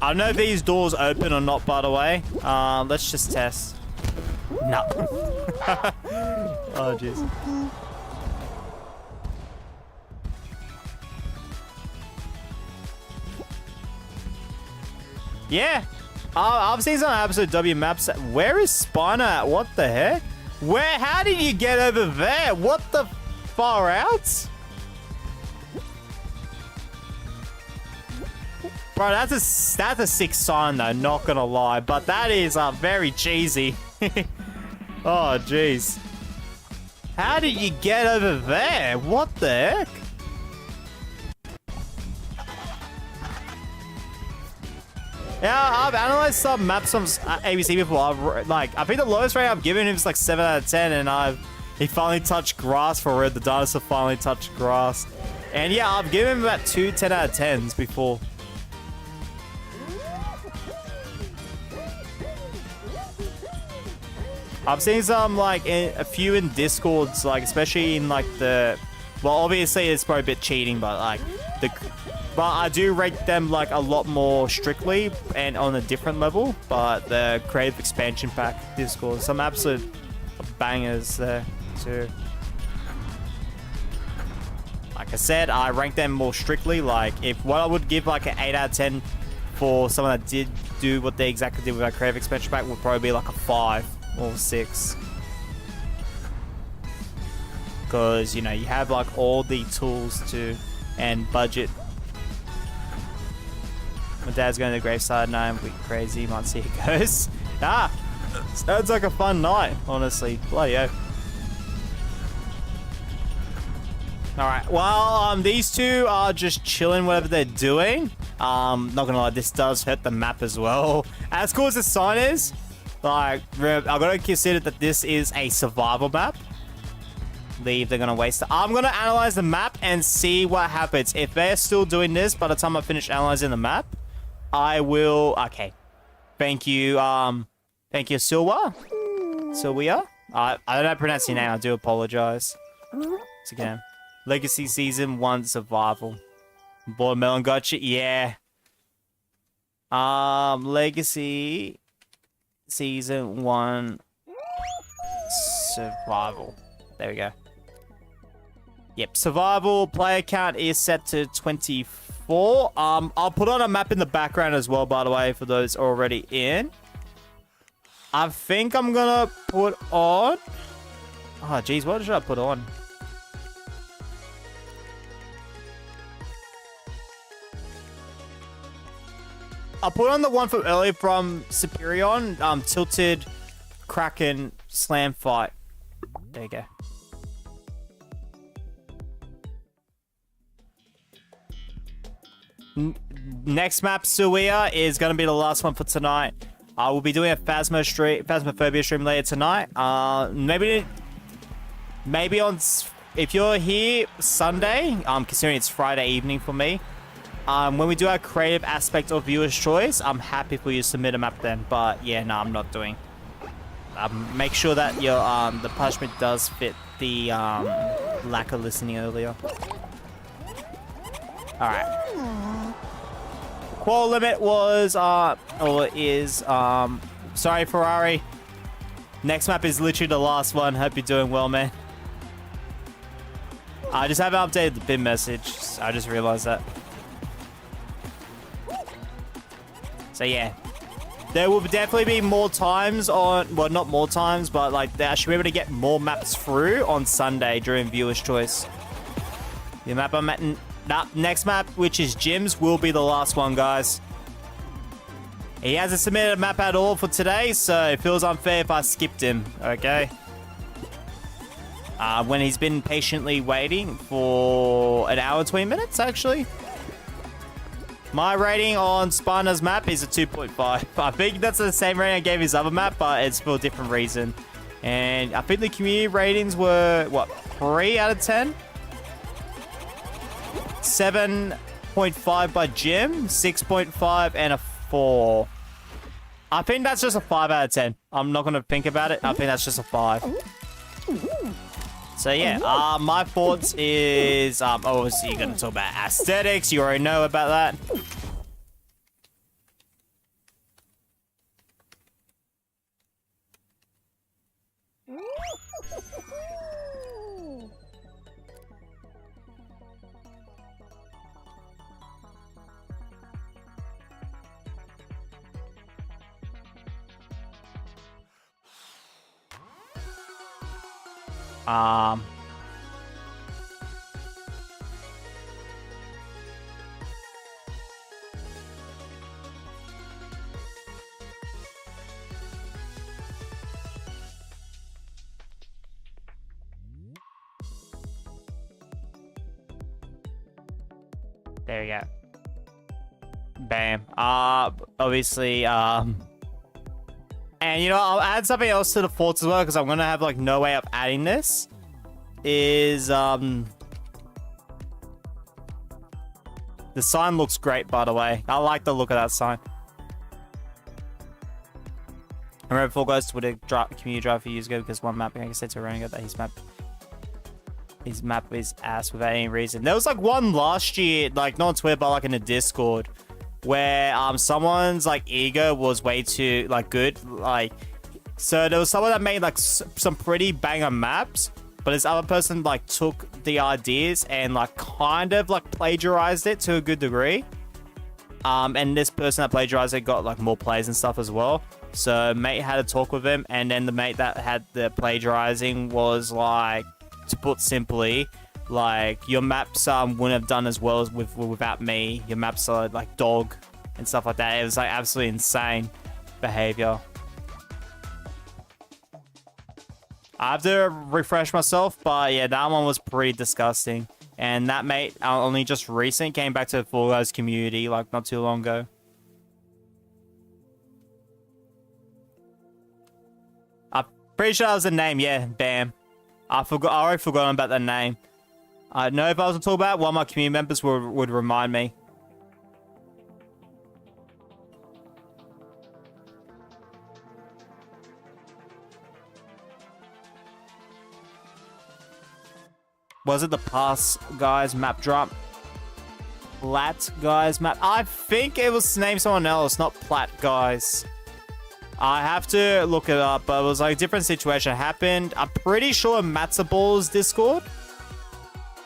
I don't know if these doors open or not, by the way. Let's just test. No. Oh, jeez. Yeah. I've seen some episode W maps. Where is Spiner at? What the heck? Where? How did you get over there? What the far out? Bro, that's a sick sign though, not gonna lie. But that is very cheesy. Oh, jeez. How did you get over there? What the heck? Yeah, I've analyzed some maps from ABC before. I think the lowest rate I've given him is like 7 out of 10, and he finally touched grass for Red. The dinosaur finally touched grass. And yeah, I've given him about 2 10 out of 10s before. I've seen some, like, a few in Discords, like, especially in, like, the... Well, obviously, it's probably a bit cheating, but, like, but I do rate them, like, a lot more strictly and on a different level. But the Creative Expansion Pack Discord, some absolute bangers there, too. Like I said, I rank them more strictly. Like, if what I would give, like, an 8 out of 10 for someone that did do what they exactly did with our Creative Expansion Pack would probably be, like, a 5. Or 6. Because, you know, you have like all the tools to and budget. My dad's going to the graveside. No, I'm crazy. Might see it goes. Ah, sounds like a fun night, honestly. Bloody hell. Alright, well, these two are just chilling whatever they're doing. Not gonna lie, this does hurt the map as well. As cool as the sign is, like, I've got to consider that this is a survival map. Leave, they're gonna waste it. I'm gonna analyze the map and see what happens. If they're still doing this by the time I finish analyzing the map, I will... Okay. Thank you, Silwa? Silwia? I don't know how to pronounce your name, I do apologize. Once again. Legacy Season 1 Survival. Watermelon gotcha, yeah. Legacy Season 1 Survival. There we go. Yep, survival player count is set to 24. I'll put on a map in the background as well, by the way, for those already in. I think I'm gonna put on... Oh, geez, what should I put on? I'll put on the one from earlier from Superion, Tilted Kraken Slam Fight. There you go. Next map, Suia, is going to be the last one for tonight. We'll be doing a Phasmophobia stream later tonight. Maybe on... If you're here Sunday, considering it's Friday evening for me, when we do our creative aspect of viewer's choice, I'm happy for you to submit a map then. But yeah, no, I'm not doing. Make sure that your the punishment does fit the lack of listening earlier. All right. Qual limit was or is sorry Ferrari. Next map is literally the last one. Hope you're doing well, man. I just haven't updated the bin message. I just realized that. So yeah, there will definitely be more times on, well, not more times, but like I should be able to get more maps through on Sunday during viewer's choice. The map I'm at, next map, which is Jim's, will be the last one, guys. He hasn't submitted a map at all for today, so it feels unfair if I skipped him, okay? When he's been patiently waiting for an hour and 20 minutes, actually. My rating on Spina's map is a 2.5. I think that's the same rating I gave his other map, but it's for a different reason. And I think the community ratings were, what, 3 out of 10? 7.5 by Jim, 6.5, and a 4. I think that's just a 5 out of 10. I'm not going to think about it. I think that's just a 5. So yeah, my thoughts is, obviously you're going to talk about aesthetics. You already know about that. There we go. Bam. Obviously, and you know, I'll add something else to the thoughts as well, because I'm gonna have like no way of adding this. Is the sign looks great, by the way. I like the look of that sign. I remember Fall Guys Twitter community drive a few years ago because one map, like I said to Roningo, that his map is ass without any reason. There was like one last year, like not on Twitter, but like in a Discord, where someone's like ego was way too like good. Like, so there was someone that made like some pretty banger maps, but this other person like took the ideas and like kind of like plagiarized it to a good degree. And this person that plagiarized it got like more plays and stuff as well. So mate had a talk with him, and then the mate that had the plagiarizing was like, to put simply, like, your maps wouldn't have done as well as without me. Your maps are like dog. and stuff like that. It was like absolutely insane behavior. I have to refresh myself, but yeah, that one was pretty disgusting. And that mate only just recent came back to the Fall Guys community like not too long ago. I'm pretty sure that was the name, yeah, Bam. I already forgotten about the name. I know if I was to talk about it, one of my community members would remind me. Was it the Pass Guys map drop? Plat Guys map? I think it was named someone else, not Plat Guys. I have to look it up, but it was like a different situation happened. I'm pretty sure Matzabal's Discord,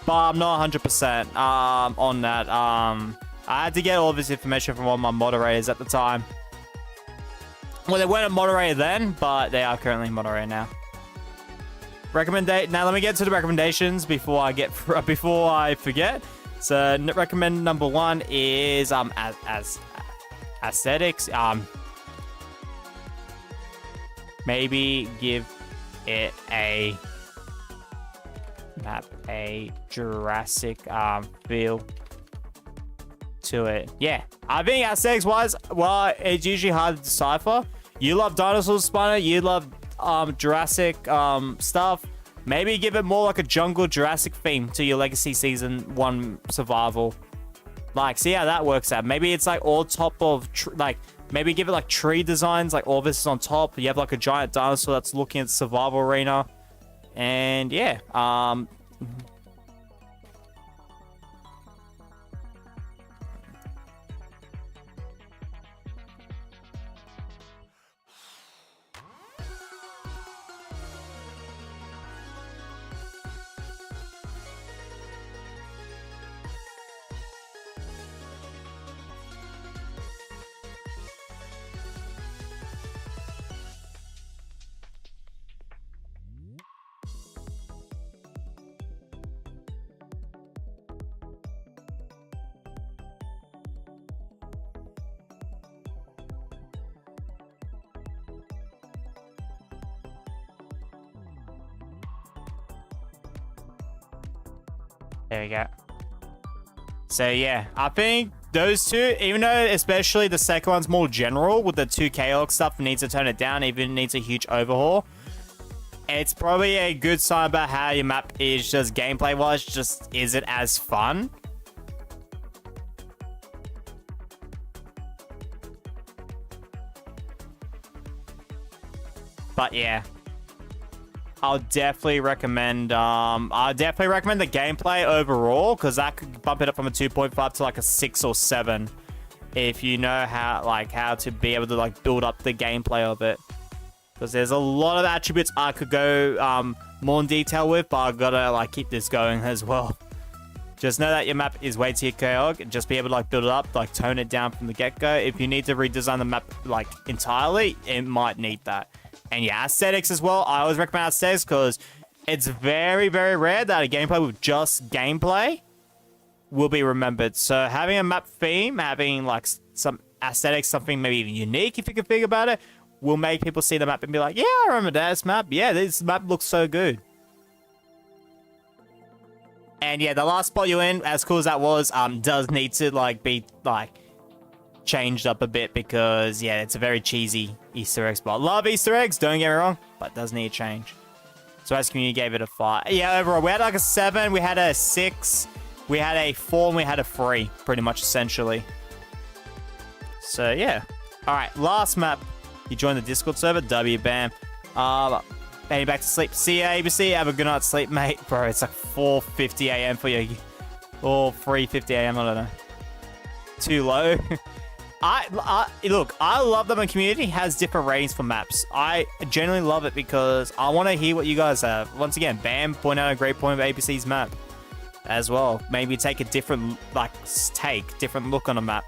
but I'm not 100% on that. I had to get all this information from one of my moderators at the time. Well, they weren't a moderator then, but they are currently a moderator now. Now let me get to the recommendations before I forget. So recommend number 1 is as aesthetics. Maybe give it a Jurassic feel to it. Yeah, I think aesthetics wise, well, it's usually hard to decipher. You love dinosaurs, Spiner. You love Jurassic stuff. Maybe give it more like a jungle Jurassic theme to your Legacy Season 1 survival. Like, see how that works out. Maybe it's like all top of maybe give it like tree designs, like all this is on top. You have like a giant dinosaur that's looking at the survival arena. And yeah, there we go. So yeah, I think those two, even though especially the second one's more general with the 2K org stuff, needs to tone it down, even needs a huge overhaul. It's probably a good sign about how your map is just gameplay wise, just isn't as fun. But yeah, I'll definitely recommend the gameplay overall, because that could bump it up from a 2.5 to like a 6 or 7 if you know how to be able to like build up the gameplay of it. Because there's a lot of attributes I could go more in detail with, but I've got to like keep this going as well. Just know that your map is way too chaotic, and just be able to like build it up, like tone it down from the get-go. If you need to redesign the map like entirely, it might need that. And yeah, aesthetics as well. I always recommend aesthetics because it's very, very rare that a gameplay with just gameplay will be remembered. So having a map theme, having like some aesthetics, something maybe even unique if you can think about it, will make people see the map and be like, yeah, I remember this map. Yeah, this map looks so good. And yeah, the last spot you're in, as cool as that was, does need to like be like changed up a bit, because yeah, it's a very cheesy Easter egg spot. Love Easter eggs, don't get me wrong, but does need a change. So as community gave it a 5. Yeah, overall we had like a 7, we had a 6, we had a 4, and we had a 3, pretty much essentially. So yeah. Alright, last map. You joined the Discord server, WBAM. Heading back to sleep. See ya, ABC. Have a good night's sleep, mate. Bro, it's like 4:50 a.m. for you. Or 3:50 a.m. I don't know. Too low. Look, I love that my community has different ratings for maps. I genuinely love it because I want to hear what you guys have. Once again, Bam, point out a great point of ABC's map as well. Maybe take a different, different look on a map.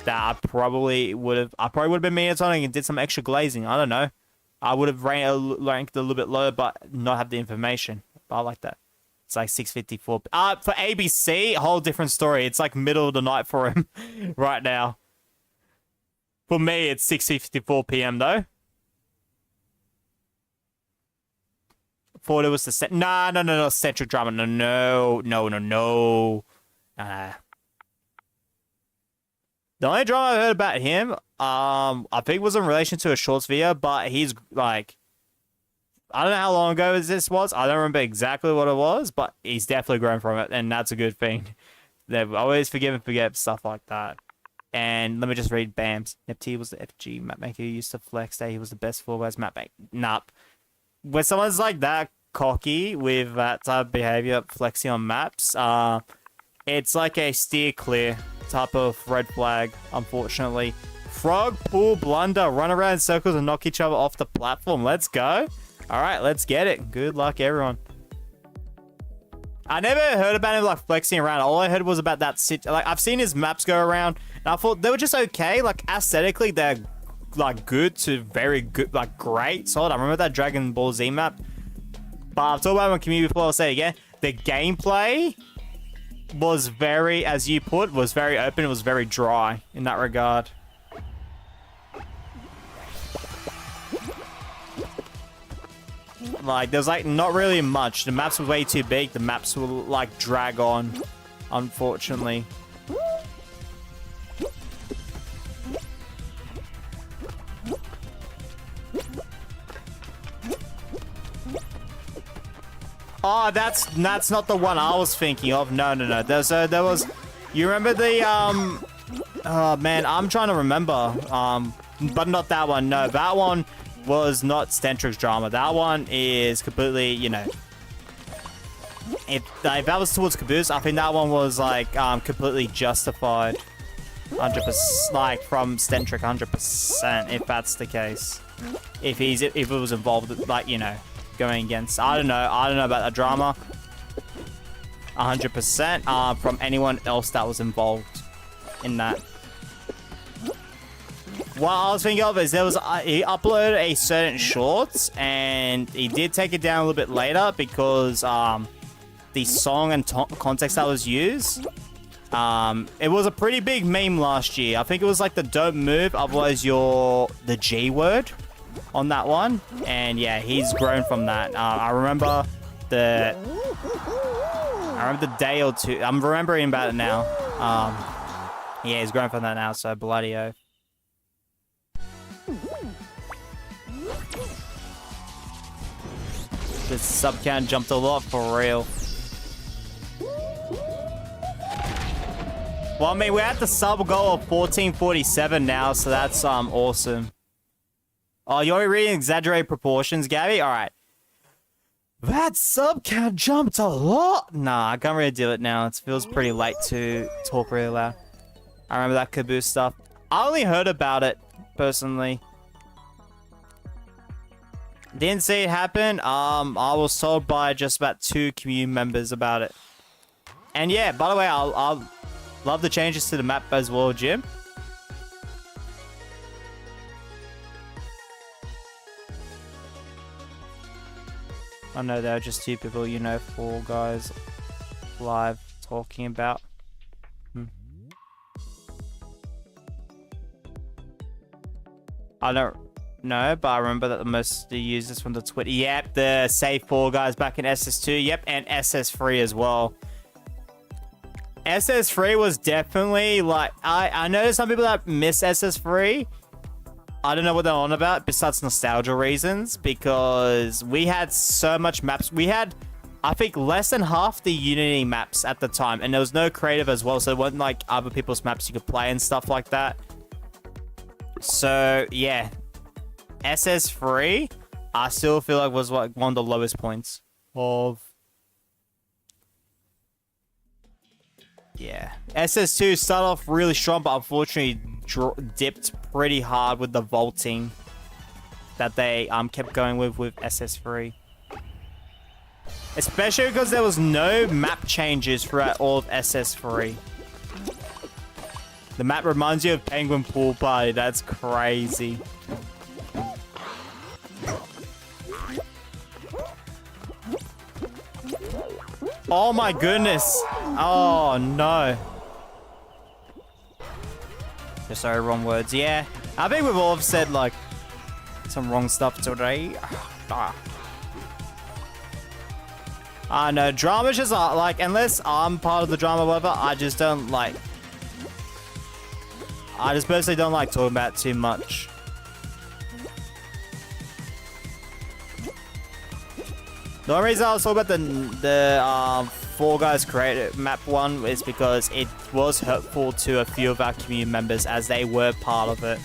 That I probably would have been monotonic and did some extra glazing. I don't know. I would have ranked a little bit lower, but not have the information. But I like that. It's like 654. For ABC, a whole different story. It's like middle of the night for him right now. For me, it's 6:54 p.m. though. Thought it was the no, centric drama. No. The only drama I heard about him, I think it was in relation to a shorts video, but he's like, I don't know how long ago this was. I don't remember exactly what it was, but he's definitely grown from it, and that's a good thing. They always forgive and forget stuff like that. And let me just read Bams. Nepti was the FG mapmaker who used to flex that he was the best Fall Guys mapmaker. Nah. When someone's like that cocky with that type of behavior, flexing on maps, it's like a steer clear type of red flag, unfortunately. Frog, pool, blunder, run around in circles and knock each other off the platform. Let's go. All right, let's get it. Good luck, everyone. I never heard about him like flexing around. All I heard was about that like I've seen his maps go around, and I thought they were just okay. Like aesthetically, they're like good to very good, like great, solid. I remember that Dragon Ball Z map. But I've talked about it on community before. I'll say it again. The gameplay was very, as you put, was very open. It was very dry in that regard. Like, there's like not really much. The maps were way too big. The maps will like drag on, unfortunately. Oh, that's not the one I was thinking of. No. There was. You remember the Oh man, I'm trying to remember. But not that one. No, that one was not Stentrix drama. That one is completely, you know. If that was towards Caboose, I think that one was like completely justified. 100%, like from Stentric, 100%. If that's the case, if it was involved, like, you know, going against, I don't know about that drama. 100% from anyone else that was involved in that. What I was thinking of is he uploaded a certain shorts and he did take it down a little bit later because the song and context that was used, it was a pretty big meme last year. I think it was like the don't move, otherwise you're the G word on that one. And yeah, he's grown from that. I remember the day or two. I'm remembering about it now. Yeah, he's grown from that now, so bloody oath. This sub count jumped a lot for real. Well, I mean, we're at the sub goal of 1447 now, so that's awesome. Oh, you're reading exaggerated proportions, Gabby? All right. That sub count jumped a lot. Nah, I can't really do it now. It feels pretty late to talk really loud. I remember that Caboose stuff. I only heard about it, personally. Didn't see it happen. I was told by just about 2 community members about it. And yeah, by the way, I'll love the changes to the map as well, Jim. I know there are just 2 people, you know, 4 guys live talking about. I don't know, but I remember that the most users from the Twitter. Yep, the Save 4 guys back in SS2. Yep, and SS3 as well. SS3 was definitely like, I know there's some people that miss SS3. I don't know what they're on about besides nostalgia reasons, because we had so much maps. We had, I think, less than half the Unity maps at the time, and there was no creative as well, so it wasn't like other people's maps you could play and stuff like that. So yeah, SS3 I still feel like was like one of the lowest points of. Yeah, SS2 started off really strong, but unfortunately dipped pretty hard with the vaulting that they kept going with SS3. Especially because there was no map changes throughout all of SS3. The map reminds you of Penguin Pool Party. That's crazy. Oh my goodness. Oh no. Sorry, wrong words. Yeah. I think we've all said, like, some wrong stuff today. No, drama's just, like, unless I'm part of the drama, whatever, I just don't, like... I just personally don't like talking about it too much. The only reason I was talking about the Fall Guys created map one is because it was hurtful to a few of our community members as they were part of it.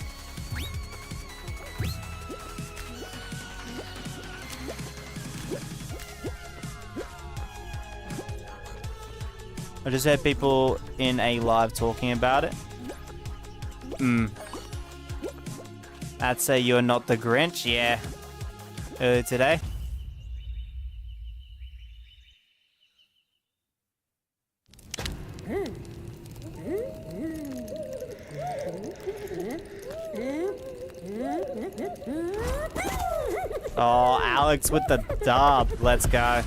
I just heard people in a live talking about it. I'd say you're not the Grinch, yeah. Earlier today. Oh, Alex with the dub. Let's go.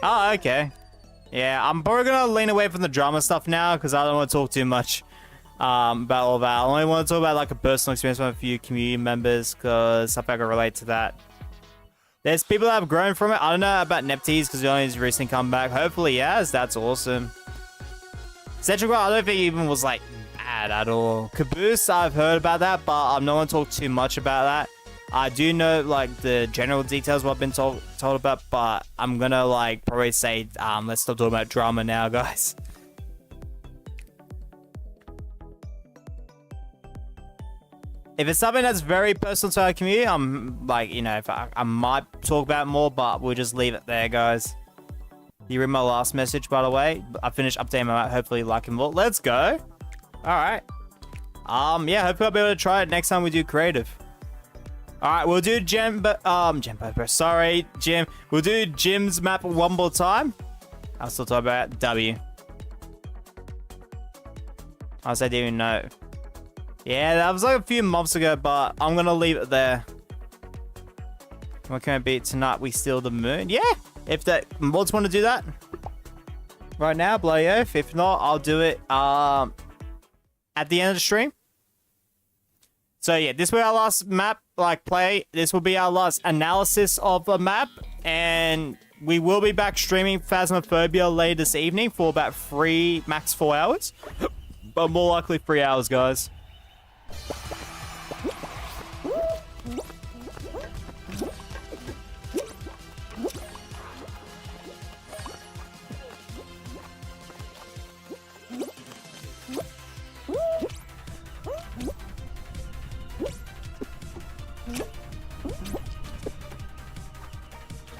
Oh, okay. Yeah, I'm probably gonna lean away from the drama stuff now because I don't want to talk too much about all that. I only want to talk about like a personal experience with a few community members because I think I can relate to that. There's people that have grown from it. I don't know about Neptese because he only has recently come back. Hopefully he has. That's awesome. Central, I don't think he even was like bad at all. Caboose, I've heard about that, but I'm not gonna talk too much about that. I do know like the general details what I've been told about, but I'm gonna like probably say let's stop talking about drama now, guys. If it's something that's very personal to our community, I'm like, you know, if I might talk about it more, but we'll just leave it there, guys. You read my last message, by the way. I finished updating my map. Hopefully you like it more. Let's go. All right. Yeah, hopefully I'll be able to try it next time we do creative. All right, we'll do sorry, Jim. We'll do Jim's map one more time. I'll still talk about W. I didn't even know. Yeah, that was like a few months ago, but I'm gonna leave it there. What can it be tonight? We steal the moon. Yeah, if the mods want to do that right now, bloody oath. If not, I'll do it at the end of the stream. So yeah, this will be our last map play. This will be our last analysis of the map, and we will be back streaming Phasmophobia later this evening for about max 4 hours, but more likely 3 hours, guys.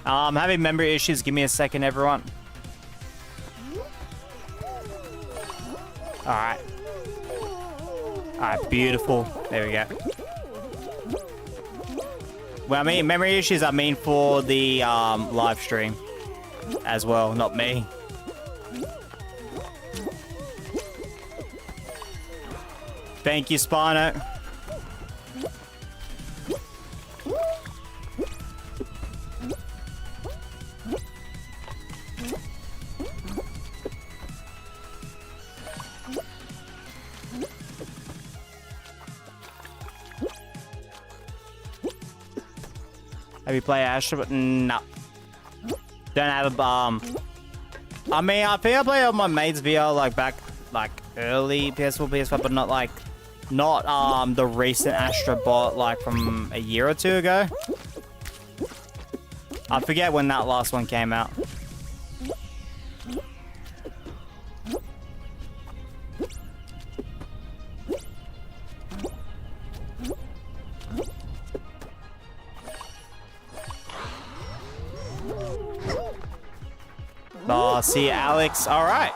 I'm having memory issues. Give me a second, everyone. Alright. Alright, beautiful. There we go. Well, I mean, memory issues I mean for the live stream as well, not me. Thank you, Spino. Have you played Astra? No. Don't have a I mean, I think I played on my mate's VR like back early PS4, PS5, but not the recent Astra bot like from a year or two ago. I forget when that last one came out. Oh, see Alex. All right.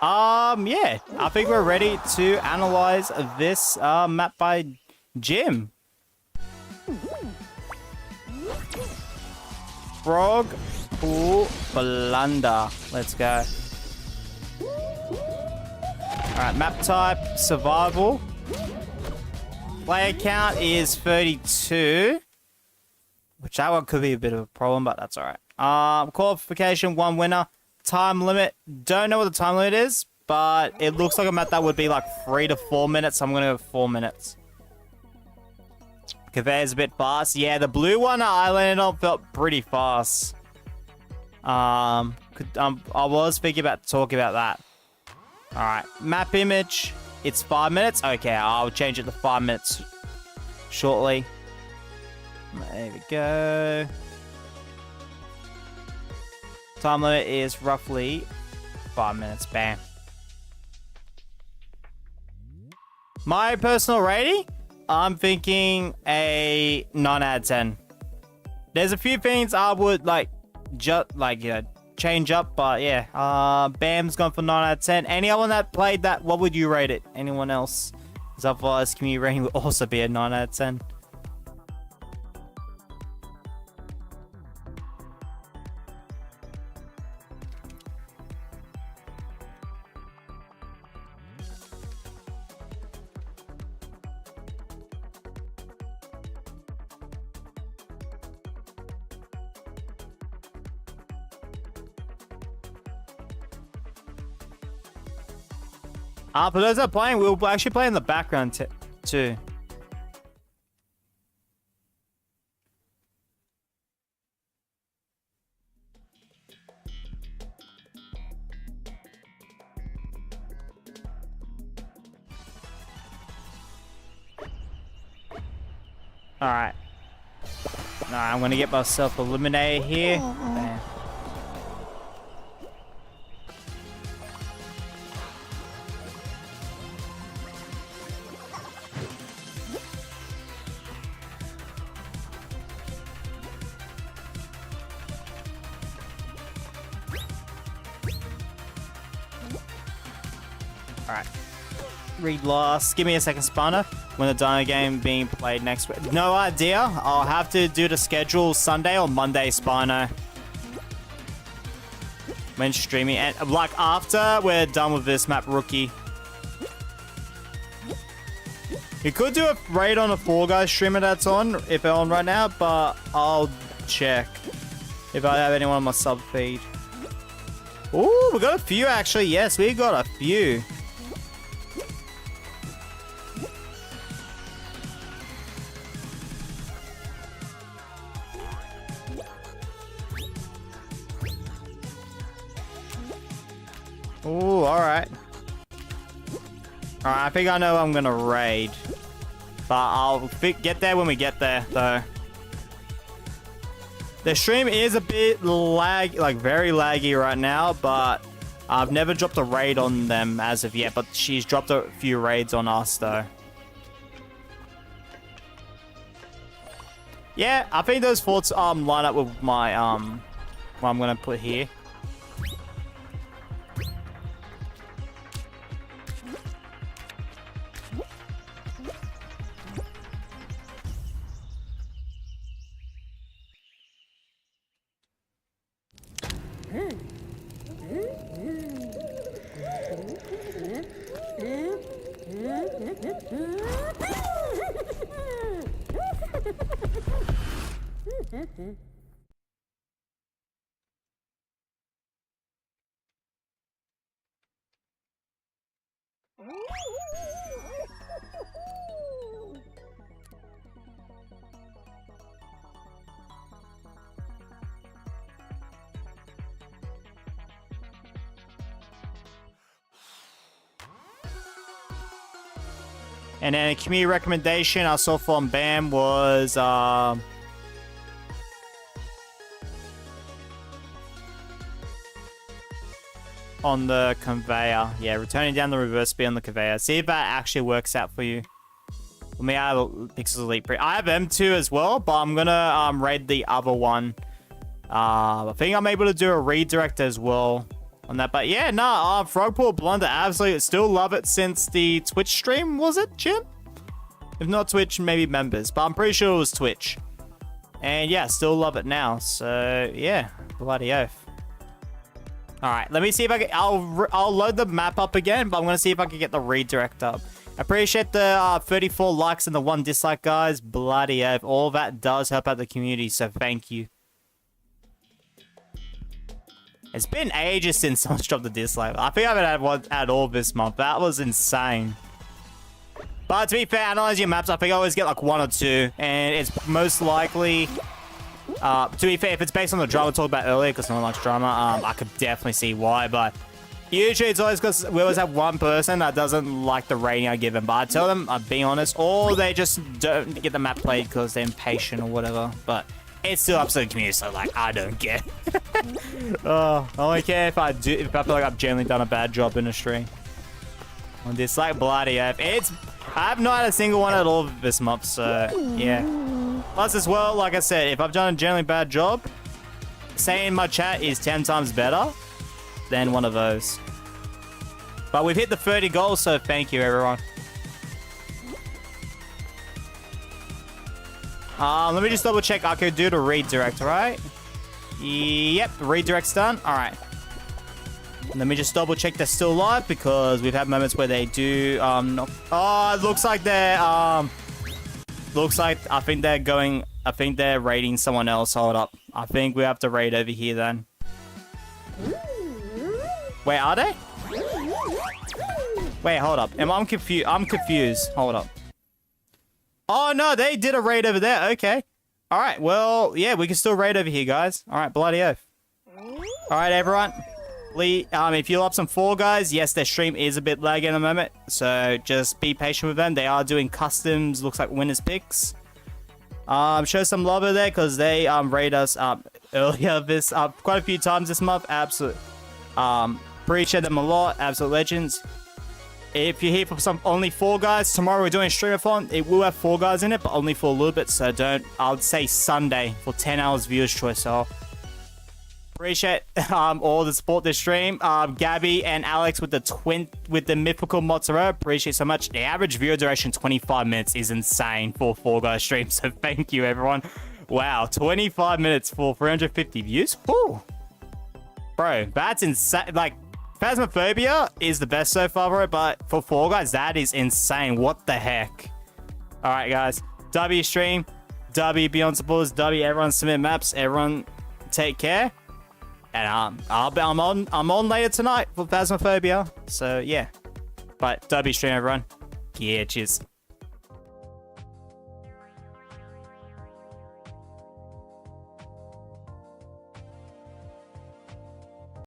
Yeah. I think we're ready to analyze this map by Jim. Frog Pool Blunder. Let's go. All right. Map type survival. Player count is 32. Which that one could be a bit of a problem, but that's alright. Qualification, 1 winner. Time limit. Don't know what the time limit is, but it looks like a map that would be like 3 to 4 minutes. I'm gonna go 4 minutes. Conveyor's a bit fast. Yeah, the blue one I landed on felt pretty fast. I was thinking about talking about that. Alright, map image. It's 5 minutes. Okay, I'll change it to 5 minutes shortly. There we go. Time limit is roughly 5 minutes. Bam. My personal rating? I'm thinking a 9 out of 10. There's a few things I would change up, but yeah. Bam's gone for 9 out of 10. Anyone that played that, what would you rate it? Anyone else? Because otherwise, community rating would also be a 9 out of 10. For those that are playing, we'll actually play in the background too. Alright. I'm gonna get myself eliminated here. Bam. Alright. Read lost. Give me a second, spawner. When the Dino game being played next week. No idea. I'll have to do the schedule Sunday or Monday, spawner. When streaming. And like after we're done with this map, rookie. You could do a raid on a Fall Guys streamer that's on, if they're on right now, but I'll check if I have anyone on my sub feed. Ooh, we got a few actually. Yes, we got a few. Ooh, alright. Alright, I think I know I'm gonna raid. But I'll get there when we get there, though. The stream is a bit very laggy right now, but I've never dropped a raid on them as of yet, but she's dropped a few raids on us, though. Yeah, I think those forts line up with my what I'm gonna put here. And then a community recommendation I saw from Bam was on the conveyor. Yeah, returning down the reverse speed on the conveyor. See if that actually works out for you. Let me have Pixels Elite Pre. I have M2 as well, but I'm gonna raid the other one. I think I'm able to do a redirect as well on that. But yeah, no, Frogpool Blunder, absolutely still love it since the Twitch stream, was it, Jim? If not Twitch, maybe members, but I'm pretty sure it was Twitch. And yeah, still love it now. So yeah, bloody oath. All right, let me see if I can. I'll load the map up again, but I'm gonna see if I can get the redirect up. Appreciate the 34 likes and the 1 dislike, guys. Bloody oath. All that does help out the community, so thank you. It's been ages since someone's dropped a dislike. I think I haven't had one at all this month. That was insane. But to be fair, analyzing your maps, I think I always get like 1 or 2. And it's most likely... to be fair, if it's based on the drama I talked about earlier, because no one likes drama, I could definitely see why. But usually it's always because we always have one person that doesn't like the rating I give them. But I tell them, I'm being honest, or they just don't get the map played because they're impatient or whatever. But it's still up to the community, so like, I don't care. Oh, I only care if I feel like I've generally done a bad job in a stream. On this, like, bloody oath. I have not had a single one at all this month, so yeah. Plus as well, like I said, if I've done a generally bad job, saying in my chat is 10 times better than one of those. But we've hit the 30 goals, so thank you, everyone. Let me just double check. I could do the redirect, right? Yep, redirect's done. All right. Let me just double check they're still live because we've had moments where they do not... Oh, it looks like they're looks like I think they're raiding someone else. Hold up. I think we have to raid over here then. Wait, are they? Wait, hold up. I'm confused. I'm confused. Hold up. Oh no, they did a raid over there. Okay. All right. Well, yeah, we can still raid over here, guys. All right, bloody oath. All right, everyone. If you love some Fall Guys, yes, their stream is a bit laggy in the moment, so just be patient with them. They are doing customs, looks like winners picks. Show some love over there because they raided us earlier this quite a few times this month. Absolute appreciate them a lot. Absolute legends. If you're here for some only Fall Guys, tomorrow we're doing a streamathon. It will have Fall Guys in it, but only for a little bit, so don't. I'll say Sunday for 10 hours viewers choice. So appreciate all the support this stream. Gabby and Alex with the mythical mozzarella. Appreciate so much. The average viewer duration 25 minutes is insane for Fall Guys stream. So thank you, everyone. Wow, 25 minutes for 350 views. Whew. Bro, that's insane. Like, Phasmophobia is the best so far, bro, but for Fall Guys, that is insane. What the heck? All right, guys. W stream. W beyond supporters. W everyone submit maps. Everyone take care. And I'm on later tonight for Phasmophobia. So yeah. But W stream, everyone. Yeah, cheers.